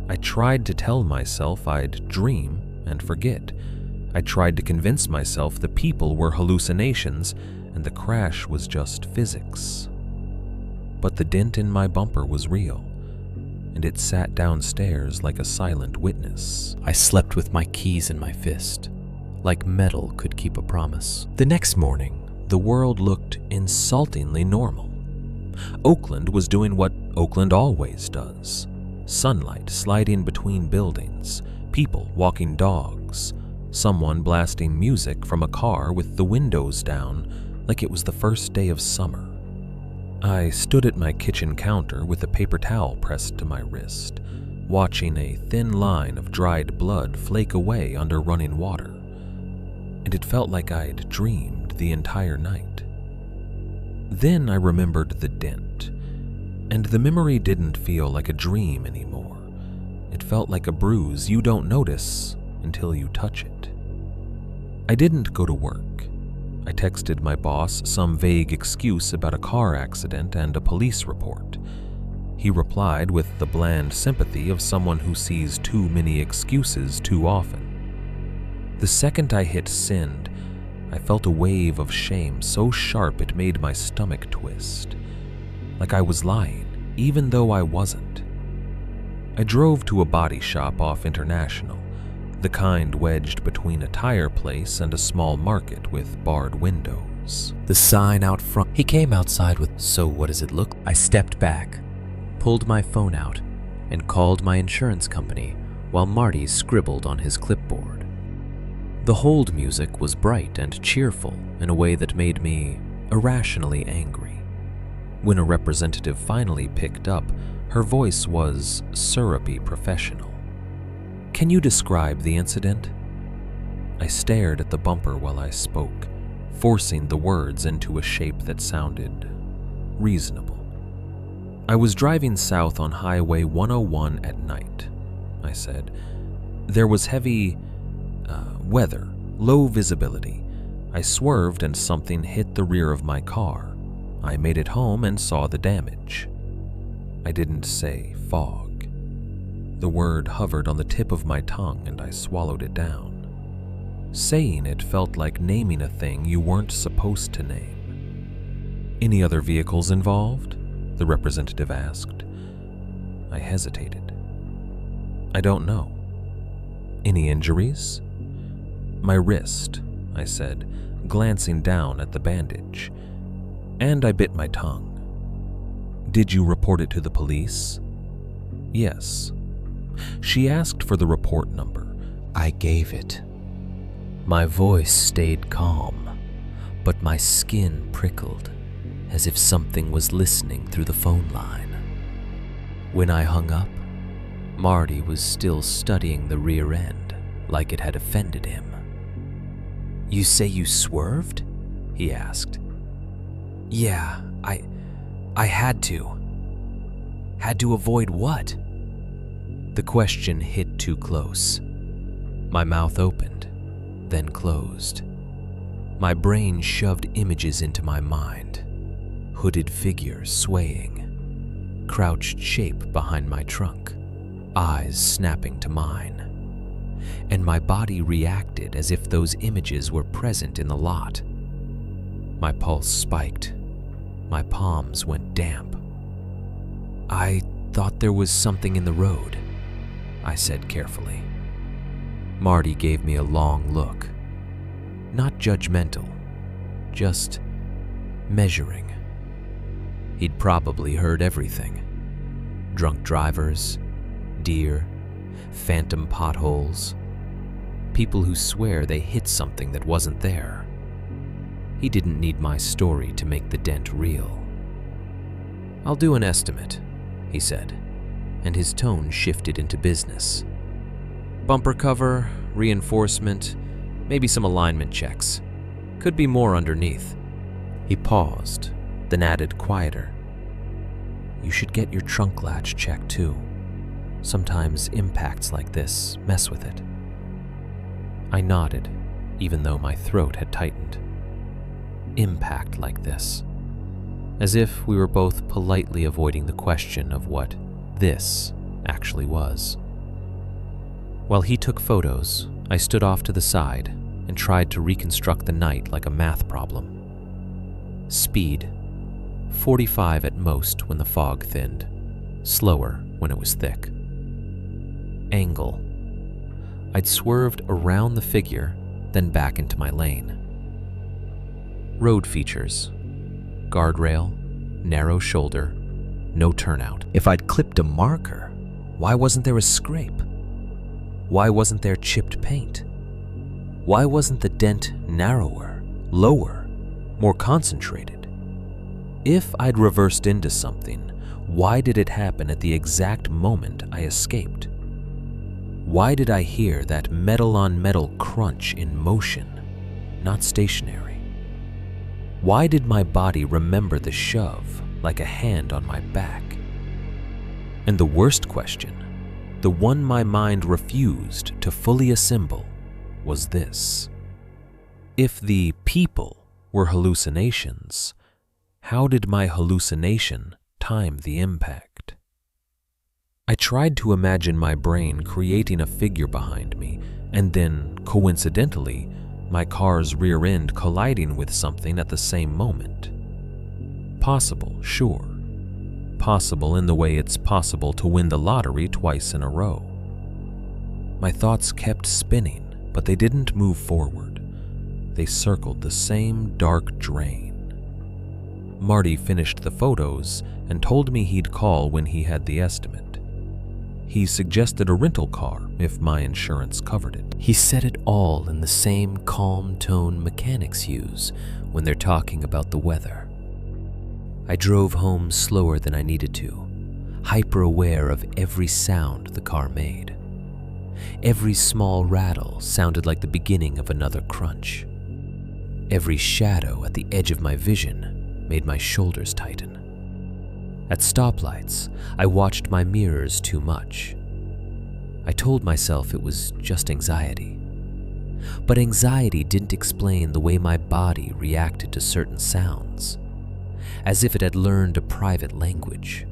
Speaker 3: I tried to tell myself I'd dream and forget. I tried to convince myself the people were hallucinations and the crash was just physics. But the dent in my bumper was real,
Speaker 1: and it sat downstairs like a silent witness.
Speaker 2: I slept with my keys in my fist, like metal could keep a promise. The next morning, the world looked insultingly normal. Oakland was doing what Oakland always does. Sunlight sliding between buildings, people walking dogs, someone blasting music from a car with the windows down like it was the first day of summer. I stood at my kitchen counter with a paper towel pressed to my wrist, watching a thin line of dried blood flake away under running water, and it felt like I'd dreamed the entire night. Then I remembered the dent, and the memory didn't feel like a dream anymore. It felt like a bruise you don't notice until you touch it. I didn't go to work. I texted my boss some vague excuse about a car accident and a police report. He replied with the bland sympathy of someone who sees too many excuses too often. The second I hit send, I felt a wave of shame so sharp it made my stomach twist, like I was lying, even though I wasn't. I drove to a body shop off International, the kind wedged between a tire place and a small market with barred windows. The sign out front. He came outside with, "So what does it look?" I stepped back, pulled my phone out, and called my insurance company while Marty scribbled on his clipboard. The hold music was bright and cheerful in a way that made me irrationally angry. When a representative finally picked up, her voice was syrupy professional. "Can you describe the incident?" I stared at the bumper while I spoke, forcing the words into a shape that sounded reasonable. "I was driving south on Highway 101 at night," I said. "There was heavy weather, low visibility. I swerved and something hit the rear of my car. I made it home and saw the damage." I didn't say fog. The word hovered on the tip of my tongue and I swallowed it down. Saying it felt like naming a thing you weren't supposed to name. "Any other vehicles involved?" the representative asked. I hesitated. "I don't know." "Any injuries?" "My wrist," I said, glancing down at the bandage. "And I bit my tongue." "Did you report it to the police?" "Yes." She asked for the report number. I gave it. My voice stayed calm, but my skin prickled as if something was listening through the phone line. When I hung up, Marty was still studying the rear end like it had offended him. "You say you swerved?" he asked. "Yeah, I had to." "Had to avoid what?" The question hit too close. My mouth opened, then closed. My brain shoved images into my mind. Hooded figures swaying, crouched shape behind my trunk, eyes snapping to mine. And my body reacted as if those images were present in the lot. My pulse spiked. My palms went damp. "I thought there was something in the road," I said carefully. Marty gave me a long look. Not judgmental, just measuring. He'd probably heard everything. Drunk drivers, deer, phantom potholes, people who swear they hit something that wasn't there. He didn't need my story to make the dent real. "I'll do an estimate," he said, and his tone shifted into business. "Bumper cover, reinforcement, maybe some alignment checks. Could be more underneath." He paused, then added quieter, "You should get your trunk latch checked too. Sometimes impacts like this mess with it." I nodded, even though my throat had tightened. Impact like this. As if we were both politely avoiding the question of what this actually was. While he took photos, I stood off to the side and tried to reconstruct the night like a math problem. Speed, 45 at most when the fog thinned. Slower when it was thick. Angle. I'd swerved around the figure, then back into my lane. Road features. Guardrail, narrow shoulder, no turnout. If I'd clipped a marker, why wasn't there a scrape? Why wasn't there chipped paint? Why wasn't the dent narrower, lower, more concentrated? If I'd reversed into something, why did it happen at the exact moment I escaped? Why did I hear that metal-on-metal crunch in motion, not stationary? Why did my body remember the shove like a hand on my back? And the worst question, the one my mind refused to fully assemble, was this. If the people were hallucinations, how did my hallucination time the impact? I tried to imagine my brain creating a figure behind me, and then, coincidentally, my car's rear end colliding with something at the same moment. Possible, sure. Possible in the way it's possible to win the lottery twice in a row. My thoughts kept spinning, but they didn't move forward. They circled the same dark drain. Marty finished the photos and told me he'd call when he had the estimate. He suggested a rental car if my insurance covered it. He said it all in the same calm tone mechanics use when they're talking about the weather. I drove home slower than I needed to, hyper-aware of every sound the car made. Every small rattle sounded like the beginning of another crunch. Every shadow at the edge of my vision made my shoulders tighten. At stoplights, I watched my mirrors too much. I told myself it was just anxiety. But anxiety didn't explain the way my body reacted to certain sounds, as if it had learned a private language.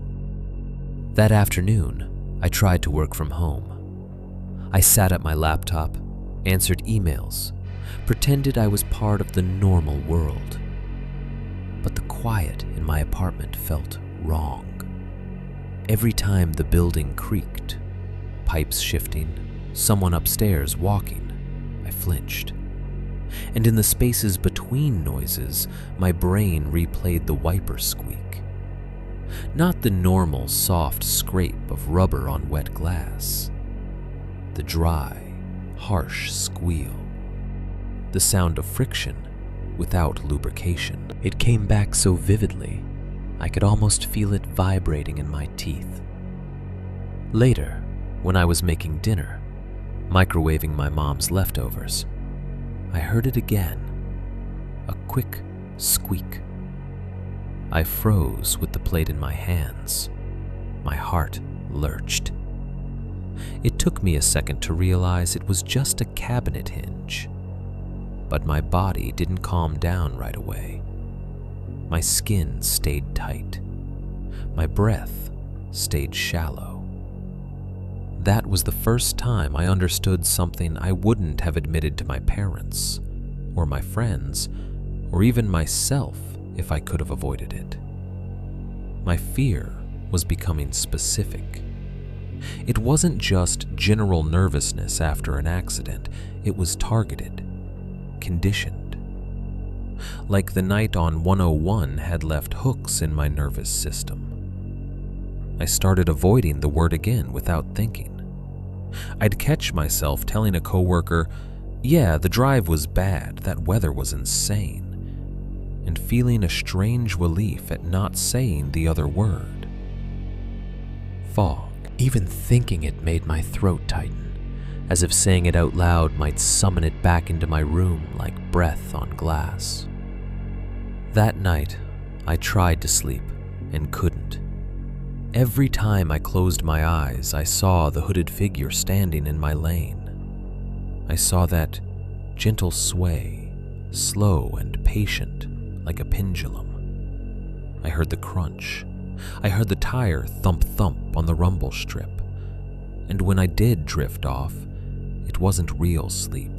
Speaker 2: That afternoon, I tried to work from home. I sat at my laptop, answered emails, pretended I was part of the normal world. But the quiet in my apartment felt wrong. Every time the building creaked, pipes shifting, someone upstairs walking, I flinched. And in the spaces between noises, my brain replayed the wiper squeak. Not the normal soft scrape of rubber on wet glass. The dry, harsh squeal. The sound of friction without lubrication. It came back so vividly, I could almost feel it vibrating in my teeth. Later, when I was making dinner, microwaving my mom's leftovers, I heard it again, a quick squeak. I froze with the plate in my hands. My heart lurched. It took me a second to realize it was just a cabinet hinge. But my body didn't calm down right away. My skin stayed tight. My breath stayed shallow. That was the first time I understood something I wouldn't have admitted to my parents, or my friends, or even myself if I could have avoided it. My fear was becoming specific. It wasn't just general nervousness after an accident, it was targeted, conditioned. Like the night on 101 had left hooks in my nervous system. I started avoiding the word again without thinking. I'd catch myself telling a coworker, "Yeah, the drive was bad, that weather was insane," and feeling a strange relief at not saying the other word. Fog. Even thinking it made my throat tighten, as if saying it out loud might summon it back into my room like breath on glass. That night, I tried to sleep and couldn't. Every time I closed my eyes, I saw the hooded figure standing in my lane. I saw that gentle sway, slow and patient, like a pendulum. I heard the crunch. I heard the tire thump-thump on the rumble strip. And when I did drift off, it wasn't real sleep.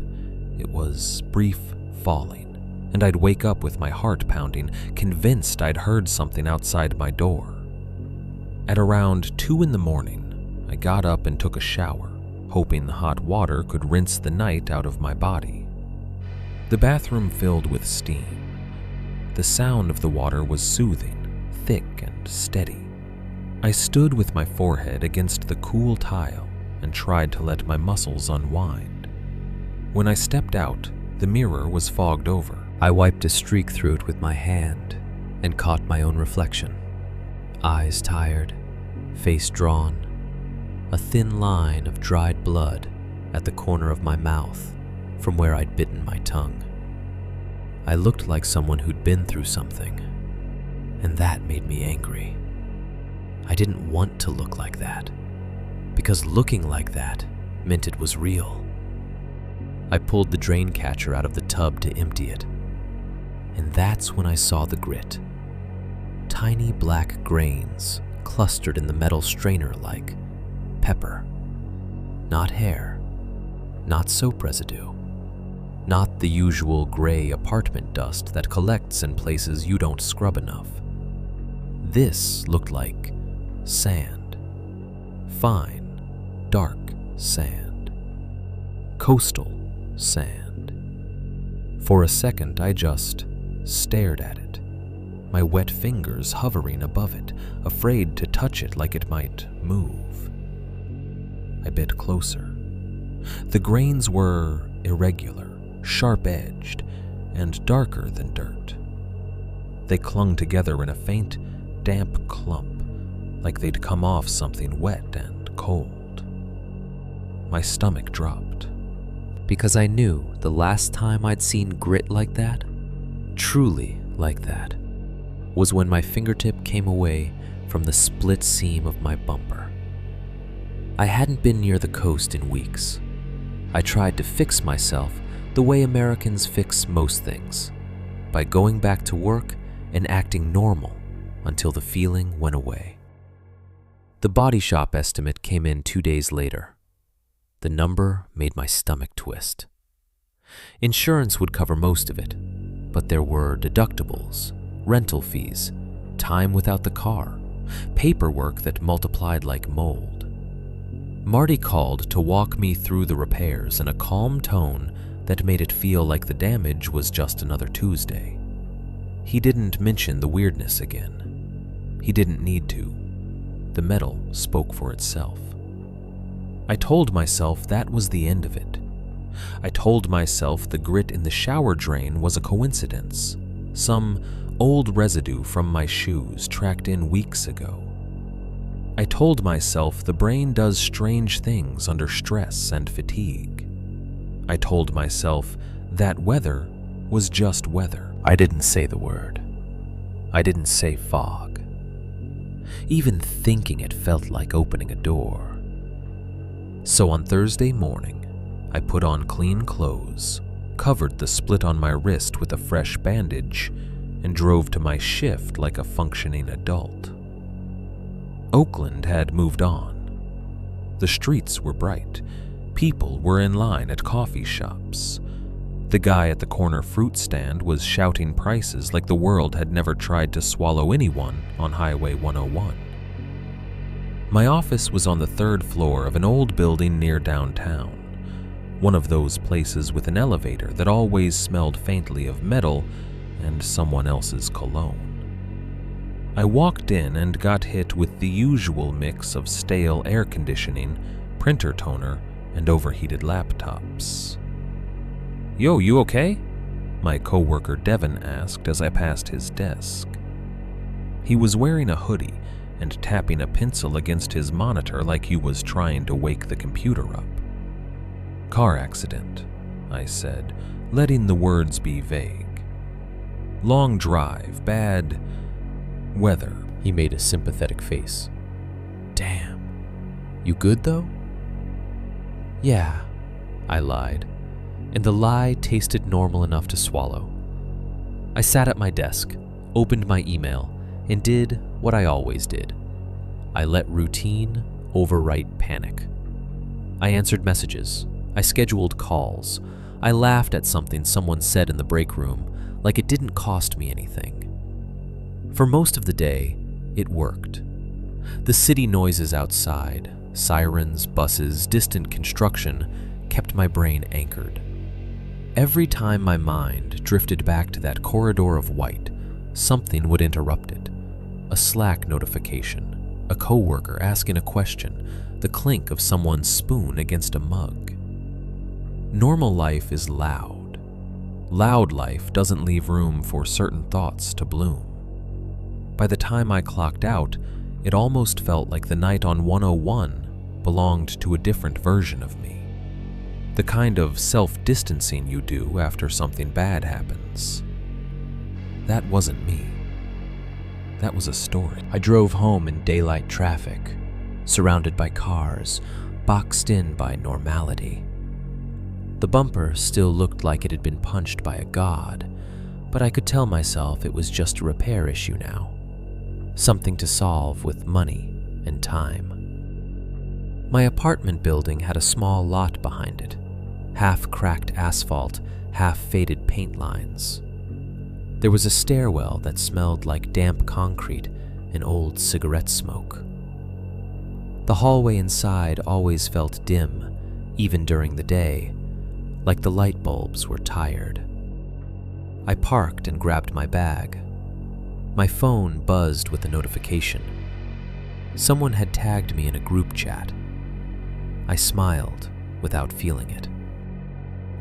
Speaker 2: It was brief falling, and I'd wake up with my heart pounding, convinced I'd heard something outside my door.
Speaker 1: At around 2 in the morning, I got up and took a shower, hoping the hot water could rinse the night out of my body. The bathroom filled with steam. The sound of the water was soothing, thick and steady. I stood with my forehead against the cool tile and tried to let my muscles unwind. When I stepped out, the mirror was fogged over.
Speaker 3: I wiped a streak through it with my hand and caught my own reflection. Eyes tired, face drawn, a thin line of dried blood at the corner of my mouth from where I'd bitten my tongue. I looked like someone who'd been through something, and that made me angry. I didn't want to look like that, because looking like that meant it was real. I pulled the drain catcher out of the tub to empty it, and that's when I saw the grit. Tiny black grains clustered in the metal strainer like pepper. Not hair, not soap residue, not the usual gray apartment dust that collects in places you don't scrub enough. This looked like sand. Fine, dark sand. Coastal sand. For a second, I just stared at it, my wet fingers hovering above it, afraid to touch it like it might move. I bit closer. The grains were irregular, sharp-edged, and darker than dirt. They clung together in a faint, damp clump, like they'd come off something wet and cold. My stomach dropped. Because I knew the last time I'd seen grit like that, truly like that, was when my fingertip came away from the split seam of my bumper. I hadn't been near the coast in weeks. I tried to fix myself the way Americans fix most things, by going back to work and acting normal until the feeling went away. The body shop estimate came in 2 days later. The number made my stomach twist. Insurance would cover most of it, but there were deductibles, rental fees, time without the car, paperwork that multiplied like mold. Marty called to walk me through the repairs in a calm tone that made it feel like the damage was just another Tuesday. He didn't mention the weirdness again. He didn't need to. The metal spoke for itself. I told myself that was the end of it. I told myself the grit in the shower drain was a coincidence, some old residue from my shoes tracked in weeks ago. I told myself the brain does strange things under stress and fatigue. I told myself that weather was just weather. I didn't say the word. I didn't say fog. Even thinking it felt like opening a door. So on Thursday morning, I put on clean clothes, covered the split on my wrist with a fresh bandage, and drove to my shift like a functioning adult. Oakland had moved on. The streets were bright. People were in line at coffee shops. The guy at the corner fruit stand was shouting prices like the world had never tried to swallow anyone on Highway 101. My office was on the 3rd floor of an old building near downtown, one of those places with an elevator that always smelled faintly of metal and someone else's cologne. I walked in and got hit with the usual mix of stale air conditioning, printer toner, and overheated laptops. "Yo, you okay?" my coworker Devin asked as I passed his desk. He was wearing a hoodie and tapping a pencil against his monitor like he was trying to wake the computer up. "Car accident," I said, letting the words be vague. "Long drive, bad weather." He made a sympathetic face. Damn. You good though? Yeah, I lied, and the lie tasted normal enough to swallow. I sat at my desk, opened my email, and did what I always did. I let routine overwrite panic. I answered messages. I scheduled calls. I laughed at something someone said in the break room, like it didn't cost me anything. For most of the day, it worked.
Speaker 2: The city noises outside, sirens, buses, distant construction, kept my brain anchored. Every time my mind drifted back to that corridor of white, something would interrupt it. A Slack notification, a coworker asking a question, the clink of someone's spoon against a mug. Normal life is loud. Loud life doesn't leave room for certain thoughts to bloom. By the time I clocked out, it almost felt like the night on 101 belonged to a different version of me. The kind of self-distancing you do after something bad happens. That wasn't me. That was a story. I drove home in daylight traffic, surrounded by cars, boxed in by normality. The bumper still looked like it had been punched by a god, but I could tell myself it was just a repair issue now. Something to solve with money and time. My apartment building had a small lot behind it, half-cracked asphalt, half-faded paint lines. There was a stairwell that smelled like damp concrete and old cigarette smoke. The hallway inside always felt dim, even during the day, like the light bulbs were tired. I parked and grabbed my bag. My phone buzzed with a notification. Someone had tagged me in a group chat. I smiled without feeling it.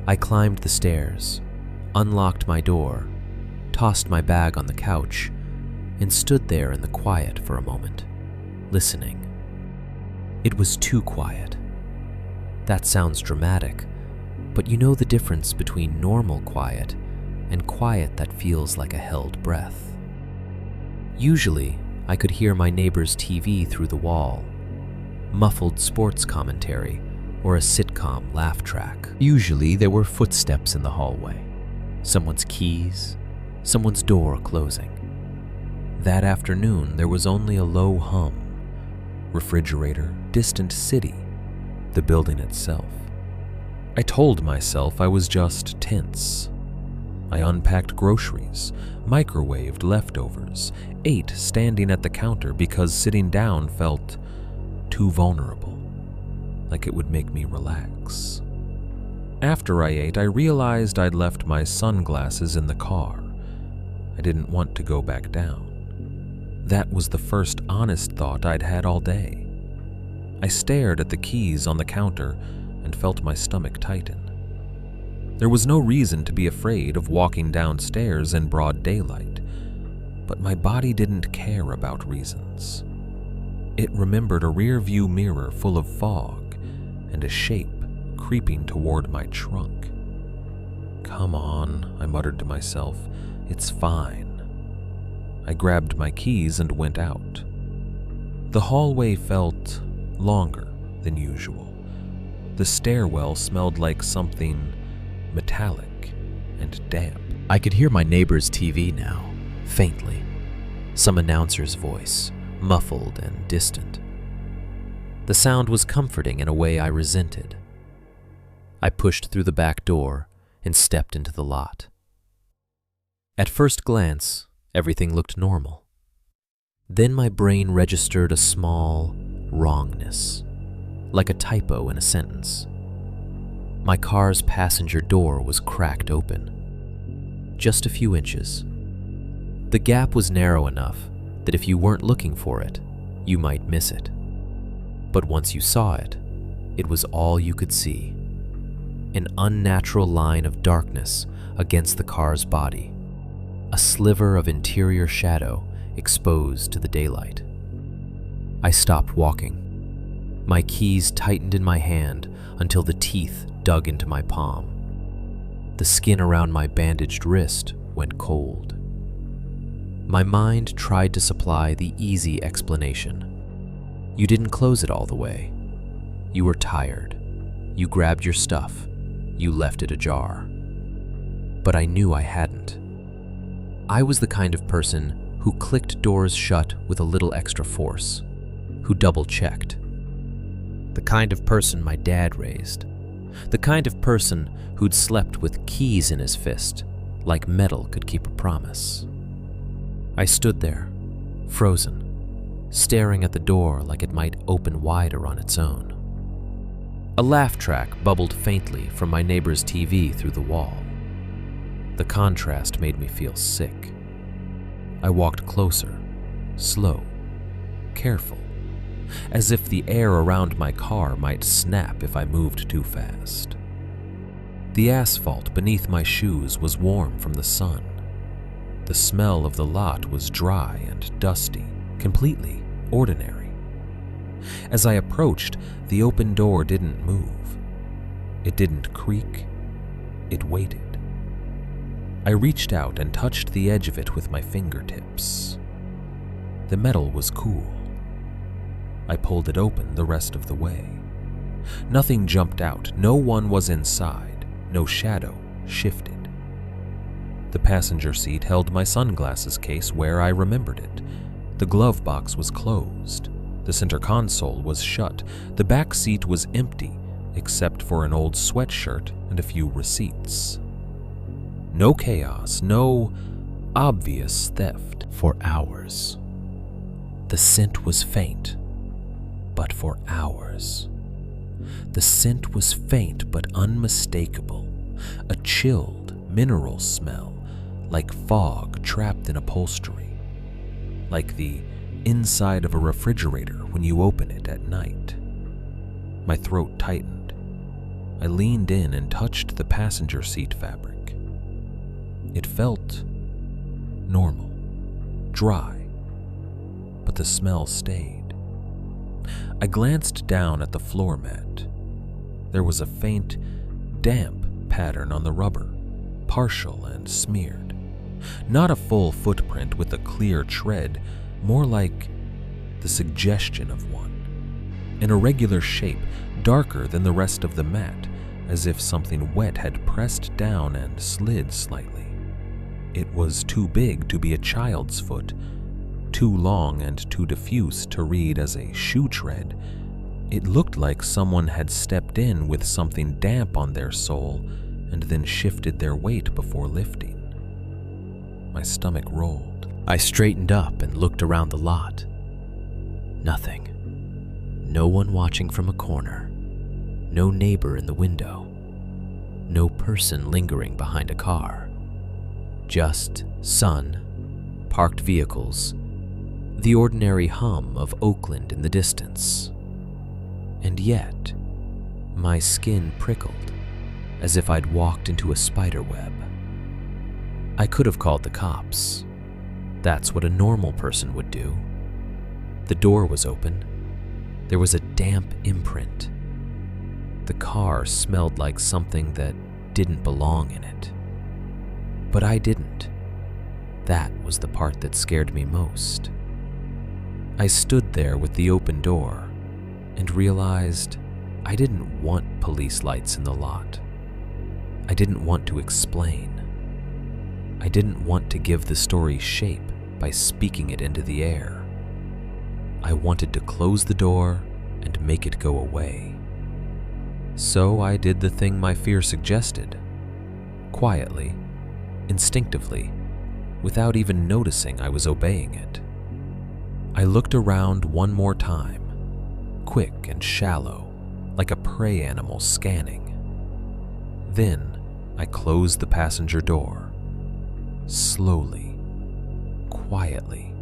Speaker 2: I climbed the stairs, unlocked my door, tossed my bag on the couch, and stood there in the quiet for a moment, listening. It was too quiet. That sounds dramatic, but you know the difference between normal quiet and quiet that feels like a held breath. Usually, I could hear my neighbor's TV through the wall, muffled sports commentary, or a sitcom laugh track. Usually, there were footsteps in the hallway, someone's keys, someone's door closing. That afternoon, there was only a low hum, refrigerator, distant city, the building itself. I told myself I was just tense. I unpacked groceries, microwaved leftovers, ate standing at the counter because sitting down felt too vulnerable, like it would make me relax. After I ate, I realized I'd left my sunglasses in the car. I didn't want to go back down. That was the first honest thought I'd had all day. I stared at the keys on the counter and felt my stomach tighten. There was no reason to be afraid of walking downstairs in broad daylight, but my body didn't care about reasons. It remembered a rear-view mirror full of fog and a shape creeping toward my trunk. Come on, I muttered to myself, it's fine. I grabbed my keys and went out. The hallway felt longer than usual. The stairwell smelled like something metallic and damp. I could hear my neighbor's TV now, faintly. Some announcer's voice, muffled and distant. The sound was comforting in a way I resented. I pushed through the back door and stepped into the lot. At first glance, everything looked normal. Then my brain registered a small wrongness, like a typo in a sentence. My car's passenger door was cracked open, just a few inches. The gap was narrow enough that if you weren't looking for it, you might miss it. But once you saw it, it was all you could see. An unnatural line of darkness against the car's body, a sliver of interior shadow exposed to the daylight. I stopped walking. My keys tightened in my hand until the teeth dug into my palm. The skin around my bandaged wrist went cold. My mind tried to supply the easy explanation. You didn't close it all the way. You were tired. You grabbed your stuff. You left it ajar. But I knew I hadn't. I was the kind of person who clicked doors shut with a little extra force, who double-checked. The kind of person my dad raised. The kind of person who'd slept with keys in his fist, like metal could keep a promise. I stood there, frozen, staring at the door like it might open wider on its own. A laugh track bubbled faintly from my neighbor's TV through the wall. The contrast made me feel sick. I walked closer, slow, careful, as if the air around my car might snap if I moved too fast. The asphalt beneath my shoes was warm from the sun. The smell of the lot was dry and dusty, completely ordinary. As I approached, the open door didn't move. It didn't creak. It waited. I reached out and touched the edge of it with my fingertips. The metal was cool. I pulled it open the rest of the way. Nothing jumped out. No one was inside. No shadow shifted. The passenger seat held my sunglasses case where I remembered it. The glove box was closed. The center console was shut. The back seat was empty, except for an old sweatshirt and a few receipts. No chaos, no obvious theft. For hours. The scent was faint, but for hours. The scent was faint but unmistakable, a chilled mineral smell, like fog trapped in upholstery, like the inside of a refrigerator when you open it at night. My throat tightened. I leaned in and touched the passenger seat fabric. It felt normal, dry, but the smell stayed. I glanced down at the floor mat. There was a faint, damp pattern on the rubber, partial and smeared. Not a full footprint with a clear tread, more like the suggestion of one. An irregular shape, darker than the rest of the mat, as if something wet had pressed down and slid slightly. It was too big to be a child's foot, too long and too diffuse to read as a shoe tread. It looked like someone had stepped in with something damp on their sole and then shifted their weight before lifting. My stomach rolled. I straightened up and looked around the lot. Nothing. No one watching from a corner. No neighbor in the window. No person lingering behind a car. Just sun, parked vehicles, the ordinary hum of Oakland in the distance. And yet, my skin prickled, as if I'd walked into a spider web. I could have called the cops. That's what a normal person would do. The door was open. There was a damp imprint. The car smelled like something that didn't belong in it. But I didn't. That was the part that scared me most. I stood there with the open door and realized I didn't want police lights in the lot. I didn't want to explain. I didn't want to give the story shape by speaking it into the air. I wanted to close the door and make it go away. So I did the thing my fear suggested. Quietly, instinctively, without even noticing I was obeying it. I looked around one more time, quick and shallow, like a prey animal scanning. Then I closed the passenger door, slowly, quietly.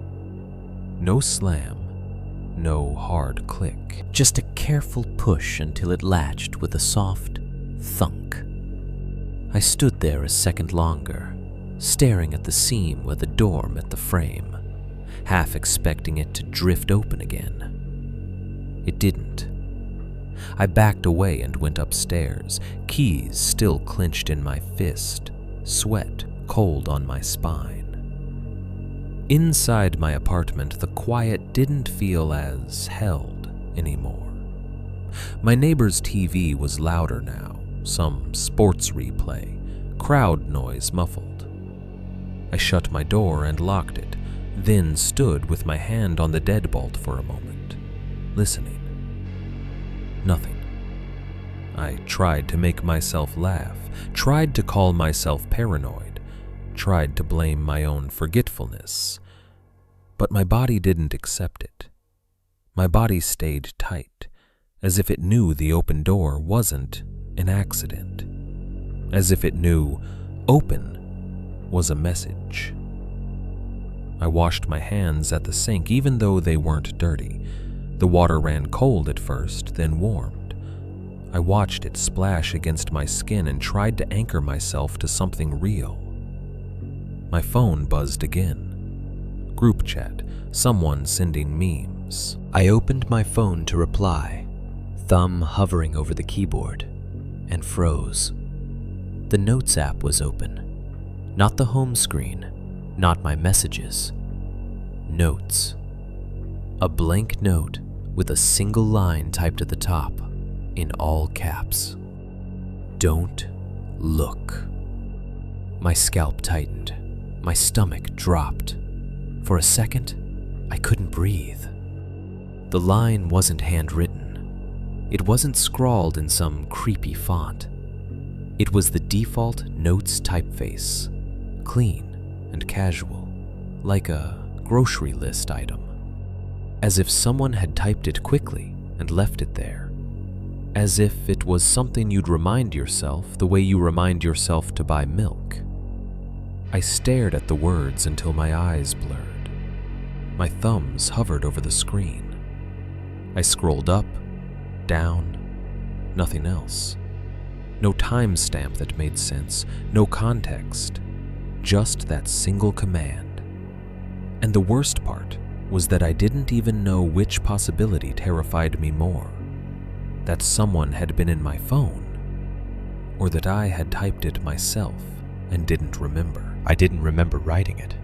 Speaker 2: No slam, no hard click, just a careful push until it latched with a soft thunk. I stood there a second longer, staring at the seam where the door met the frame, half expecting it to drift open again. It didn't. I backed away and went upstairs, keys still clenched in my fist, sweat cold on my spine. Inside my apartment, the quiet didn't feel as held anymore. My neighbor's TV was louder now, some sports replay, crowd noise muffled. I shut my door and locked it, then stood with my hand on the deadbolt for a moment, listening. Nothing. I tried to make myself laugh, tried to call myself paranoid, tried to blame my own forgetfulness, but my body didn't accept it.
Speaker 1: My body stayed tight, as if it knew the open door wasn't an accident, as if it knew open was a message. I washed my hands at the sink even though they weren't dirty. The water ran cold at first, then warmed. I watched it splash against my skin and tried to anchor myself to something real. My phone buzzed again. Group chat, someone sending memes.
Speaker 3: I opened my phone to reply, thumb hovering over the keyboard, and froze. The Notes app was open. Not the home screen, not my messages. Notes. A blank note with a single line typed at the top, in all caps. Don't look. My scalp tightened. My stomach dropped. For a second, I couldn't breathe. The line wasn't handwritten. It wasn't scrawled in some creepy font. It was the default Notes typeface, clean and casual, like a grocery list item. As if someone had typed it quickly and left it there. As if it was something you'd remind yourself the way you remind yourself to buy milk. I stared at the words until my eyes blurred. My thumbs hovered over the screen. I scrolled up, down, nothing else. No timestamp that made sense, no context, just that single command. And the worst part was that I didn't even know which possibility terrified me more. That someone had been in my phone, or that I had typed it myself and didn't remember. I didn't remember writing it,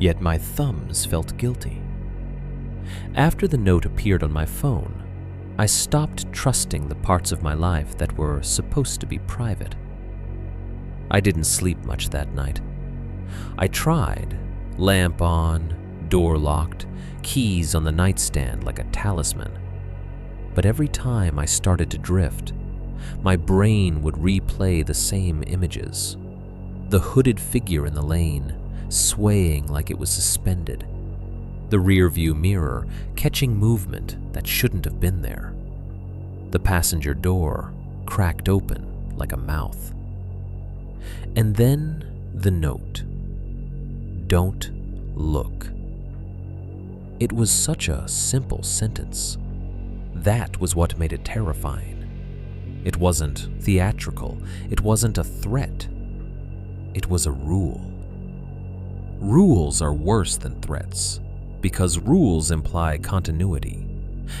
Speaker 3: yet my thumbs felt guilty. After the note appeared on my phone, I stopped trusting the parts of my life that were supposed to be private. I didn't sleep much that night. I tried, lamp on, door locked, keys on the nightstand like a talisman. But every time I started to drift, my brain would replay the same images. The hooded figure in the lane, swaying like it was suspended. The rearview mirror catching movement that shouldn't have been there. The passenger door cracked open like a mouth. And then the note. Don't look. It was such a simple sentence. That was what made it terrifying. It wasn't theatrical. It wasn't a threat. It was a rule. Rules are worse than threats because rules imply continuity.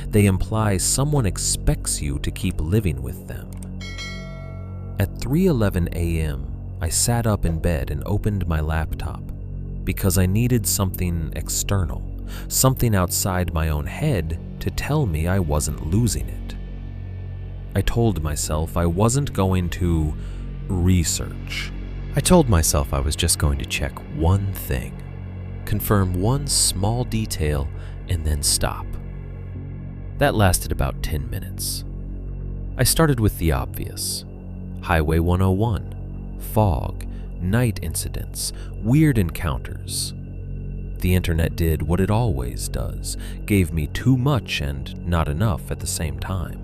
Speaker 3: They imply someone expects you to keep living with them. At 3:11 a.m., I sat up in bed and opened my laptop because I needed something external, something outside my own head to tell me I wasn't losing it. I told myself I wasn't going to research. I told myself I was just going to check one thing, confirm one small detail, and then stop. That lasted about 10 minutes. I started with the obvious. Highway 101, fog, night incidents, weird encounters. The internet did what it always does, gave me too much and not enough at the same time.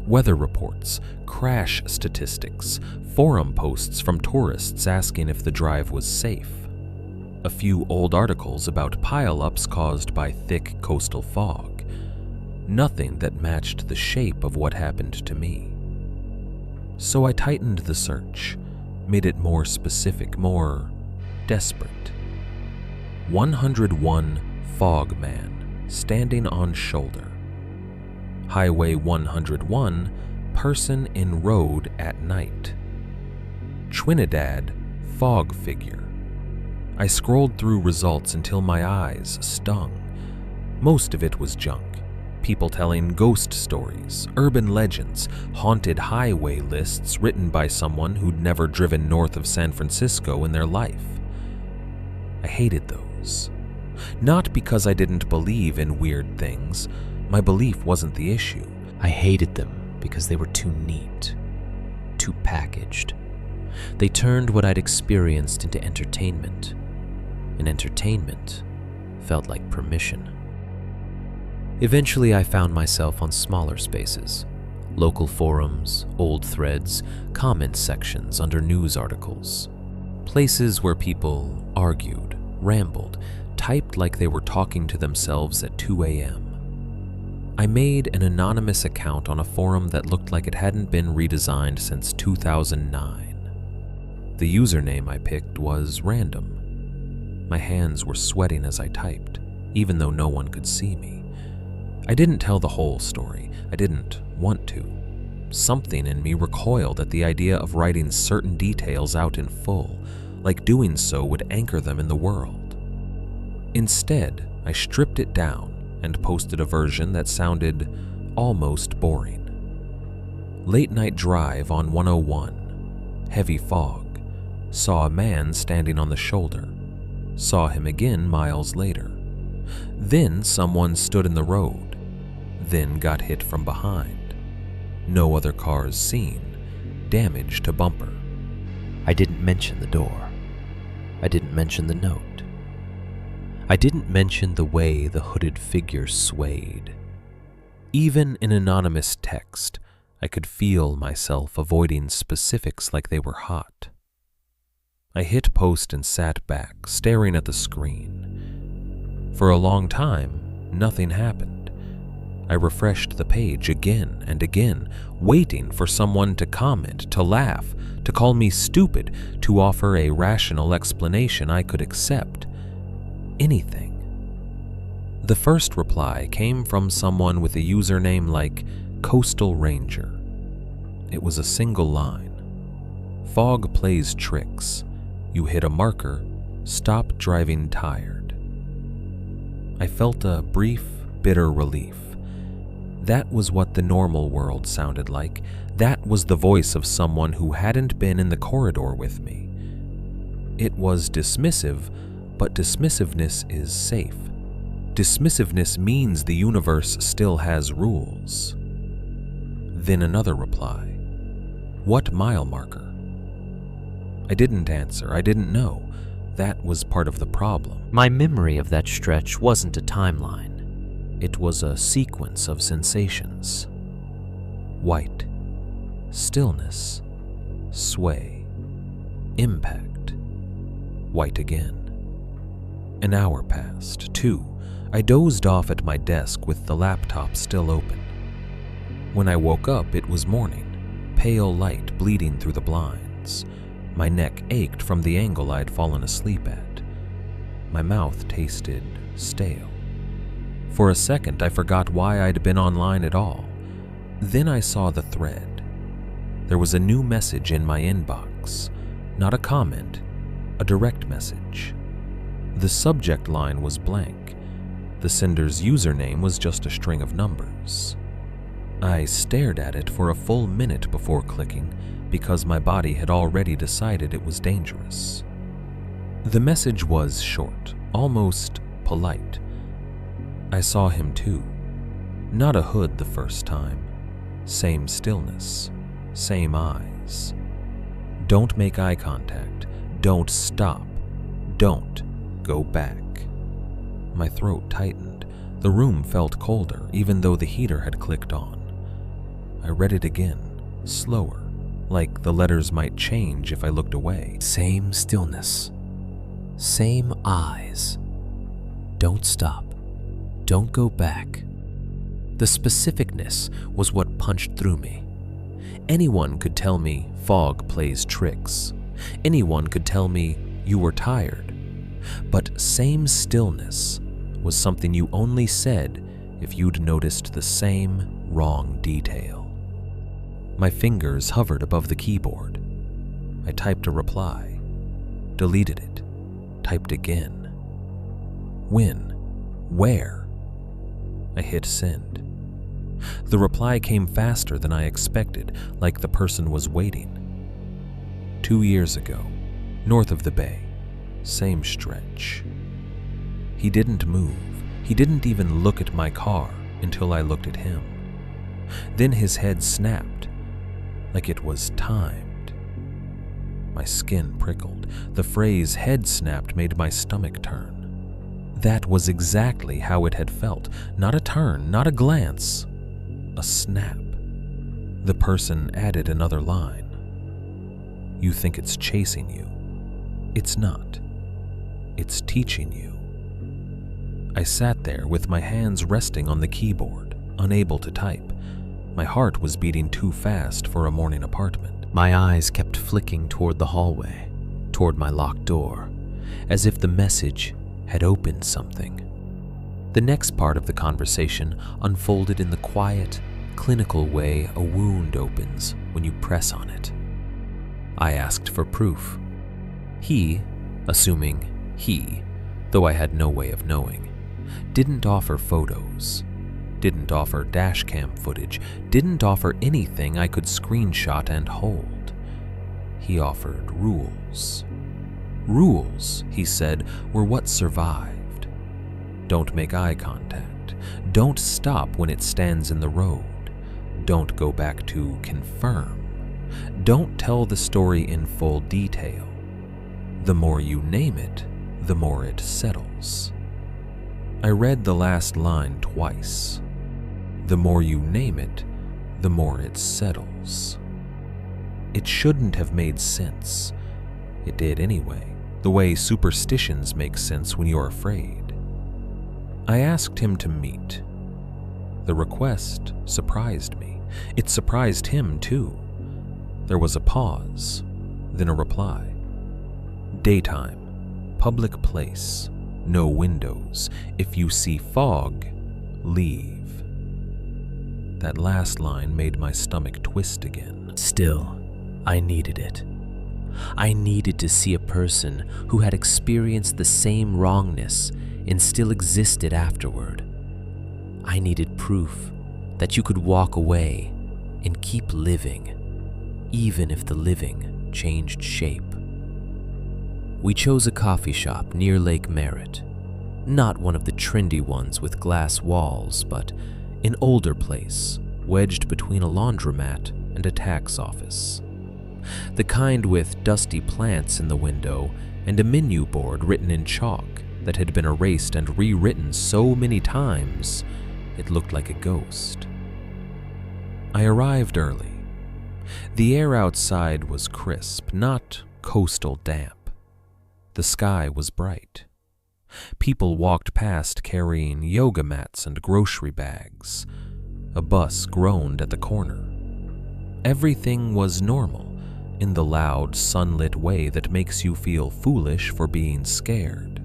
Speaker 3: Weather reports, crash statistics, forum posts from tourists asking if the drive was safe. A few old articles about pile-ups caused by thick coastal fog. Nothing that matched the shape of what happened to me. So I tightened the search, made it more specific, more desperate. 101 Fog Man, standing on shoulder. Highway 101, person in road at night. Trinidad, fog figure. I scrolled through results until my eyes stung. Most of it was junk. People telling ghost stories, urban legends, haunted highway lists written by someone who'd never driven north of San Francisco in their life. I hated those. Not because I didn't believe in weird things. My belief wasn't the issue. I hated them because they were too neat, too packaged. They turned what I'd experienced into entertainment, and entertainment felt like permission. Eventually, I found myself on smaller spaces, local forums, old threads, comment sections under news articles, places where people argued, rambled, typed like they were talking to themselves at 2 a.m. I made an anonymous account on a forum that looked like it hadn't been redesigned since 2009. The username I picked was random. My hands were sweating as I typed, even though no one could see me. I didn't tell the whole story. I didn't want to. Something in me recoiled at the idea of writing certain details out in full, like doing so would anchor them in the world. Instead, I stripped it down and posted a version that sounded almost boring. Late night drive on 101. Heavy fog. Saw a man standing on the shoulder. Saw him again miles later. Then someone stood in the road. Then got hit from behind. No other cars seen. Damage to bumper. I didn't mention the door. I didn't mention the note. I didn't mention the way the hooded figure swayed. Even in anonymous text, I could feel myself avoiding specifics like they were hot. I hit post and sat back, staring at the screen. For a long time, nothing happened. I refreshed the page again and again, waiting for someone to comment, to laugh, to call me stupid, to offer a rational explanation I could accept. Anything. The first reply came from someone with a username like Coastal Ranger. It was a single line. Fog plays tricks. You hit a marker. Stop driving tired. I felt a brief, bitter relief. That was what the normal world sounded like. That was the voice of someone who hadn't been in the corridor with me. It was dismissive, but dismissiveness is safe. Dismissiveness means the universe still has rules. Then another reply. What mile marker? I didn't answer. I didn't know. That was part of the problem. My memory of that stretch wasn't a timeline. It was a sequence of sensations. White. Stillness. Sway. Impact. White again. An hour passed, 2. I dozed off at my desk with the laptop still open. When I woke up, it was morning, pale light bleeding through the blinds. My neck ached from the angle I'd fallen asleep at. My mouth tasted stale. For a second, I forgot why I'd been online at all. Then I saw the thread. There was a new message in my inbox. Not a comment, a direct message. The subject line was blank. The sender's username was just a string of numbers. I stared at it for a full minute before clicking because my body had already decided it was dangerous. The message was short, almost polite. I saw him too. Not a hood the first time. Same stillness, same eyes. Don't make eye contact. Don't stop. Don't go back. My throat tightened. The room felt colder, even though the heater had clicked on. I read it again, slower, like the letters might change if I looked away. Same stillness. Same eyes. Don't stop. Don't go back. The specificness was what punched through me. Anyone could tell me fog plays tricks. Anyone could tell me you were tired. But same stillness was something you only said if you'd noticed the same wrong detail. My fingers hovered above the keyboard. I typed a reply, deleted it, typed again. When? Where? I hit send. The reply came faster than I expected, like the person was waiting. 2 years ago, north of the bay, same stretch. He didn't move. He didn't even look at my car until I looked at him. Then his head snapped, like it was timed. My skin prickled. The phrase "head snapped" made my stomach turn.
Speaker 1: That was exactly how it had felt. Not a turn, not a glance, a snap. The person added another line. You think it's chasing you. It's not. It's teaching you. I sat there with my hands resting on the keyboard, unable to type. My heart was beating too fast for a morning apartment.
Speaker 3: My eyes kept flicking toward the hallway, toward my locked door, as if the message had opened something. The next part of the conversation unfolded in the quiet, clinical way a wound opens when you press on it. I asked for proof. He, assuming he, though I had no way of knowing, didn't offer photos, didn't offer dashcam footage, didn't offer anything I could screenshot and hold. He offered rules. Rules, he said, were what survived. Don't make eye contact. Don't stop when it stands in the road. Don't go back to confirm. Don't tell the story in full detail. The more you name it, the more it settles. I read the last line twice. The more you name it, the more it settles. It shouldn't have made sense. It did anyway, the way superstitions make sense when you're afraid. I asked him to meet. The request surprised me. It surprised him too. There was a pause, then a reply. Daytime, public place, no windows. If you see fog, leave. That last line made my stomach twist again. Still, I needed it. I needed to see a person who had experienced the same wrongness and still existed afterward. I needed proof that you could walk away and keep living, even if the living changed shape. We chose a coffee shop near Lake Merritt, not one of the trendy ones with glass walls, but an older place wedged between a laundromat and a tax office. The kind with dusty plants in the window and a menu board written in chalk that had been erased and rewritten so many times it looked like a ghost. I arrived early. The air outside was crisp, not coastal damp. The sky was bright. People walked past carrying yoga mats and grocery bags. A bus groaned at the corner. Everything was normal, in the loud, sunlit way that makes you feel foolish for being scared.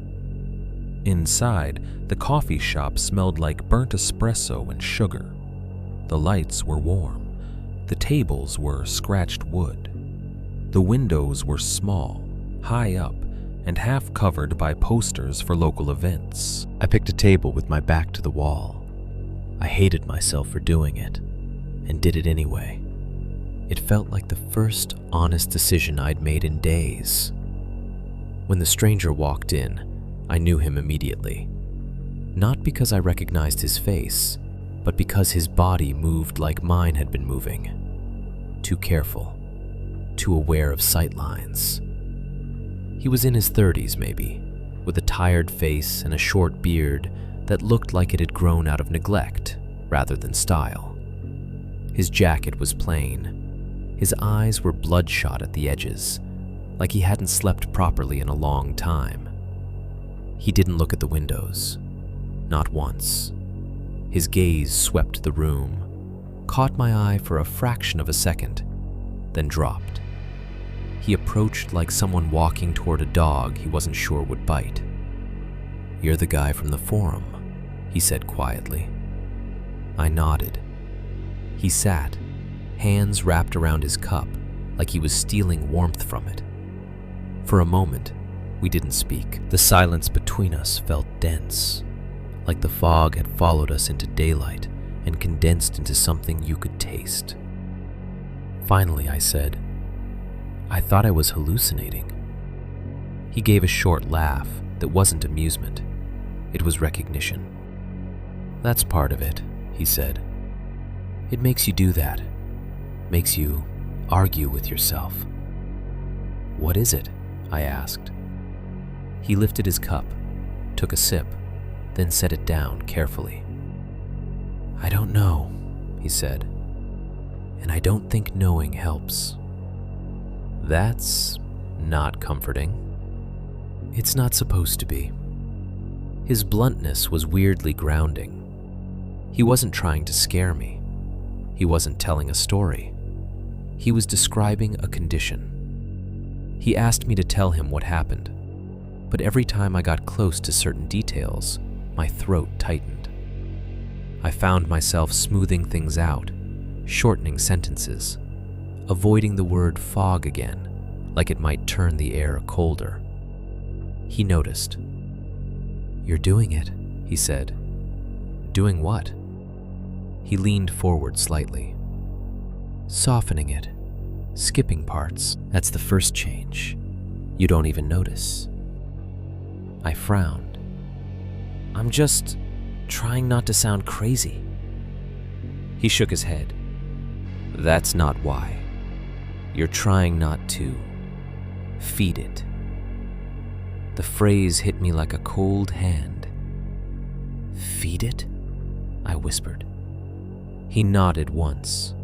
Speaker 3: Inside, the coffee shop smelled like burnt espresso and sugar. The lights were warm. The tables were scratched wood. The windows were small, high up, and half covered by posters for local events. I picked a table with my back to the wall. I hated myself for doing it, and did it anyway. It felt like the first honest decision I'd made in days. When the stranger walked in, I knew him immediately. Not because I recognized his face, but because his body moved like mine had been moving. Too careful, too aware of sightlines. He was in his 30s maybe, with a tired face and a short beard that looked like it had grown out of neglect rather than style. His jacket was plain. His eyes were bloodshot at the edges, like he hadn't slept properly in a long time. He didn't look at the windows, not once. His gaze swept the room, caught my eye for a fraction of a second, then dropped. He approached like someone walking toward a dog he wasn't sure would bite. "You're the guy from the forum," he said quietly. I nodded. He sat, hands wrapped around his cup, like he was stealing warmth from it. For a moment, we didn't speak. The silence between us felt dense, like the fog had followed us into daylight and condensed into something you could taste. Finally, I said, "I thought I was hallucinating." He gave a short laugh that wasn't amusement. It was recognition. "That's part of it," he said. "It makes you do that. Makes you argue with yourself." "What is it?" I asked. He lifted his cup, took a sip, then set it down carefully. "I don't know," he said, "and I don't think knowing helps." That's not comforting. It's not supposed to be. His bluntness was weirdly grounding. He wasn't trying to scare me. He wasn't telling a story. He was describing a condition. He asked me to tell him what happened, but every time I got close to certain details, my throat tightened. I found myself smoothing things out, shortening sentences, avoiding the word fog again, like it might turn the air colder. He noticed. "You're doing it," he said. "Doing what?" He leaned forward slightly. "Softening it, skipping parts. That's the first change. You don't even notice." I frowned. "I'm just trying not to sound crazy." He shook his head. "That's not why. You're trying not to feed it." The phrase hit me like a cold hand. "Feed it?" I whispered. He nodded once.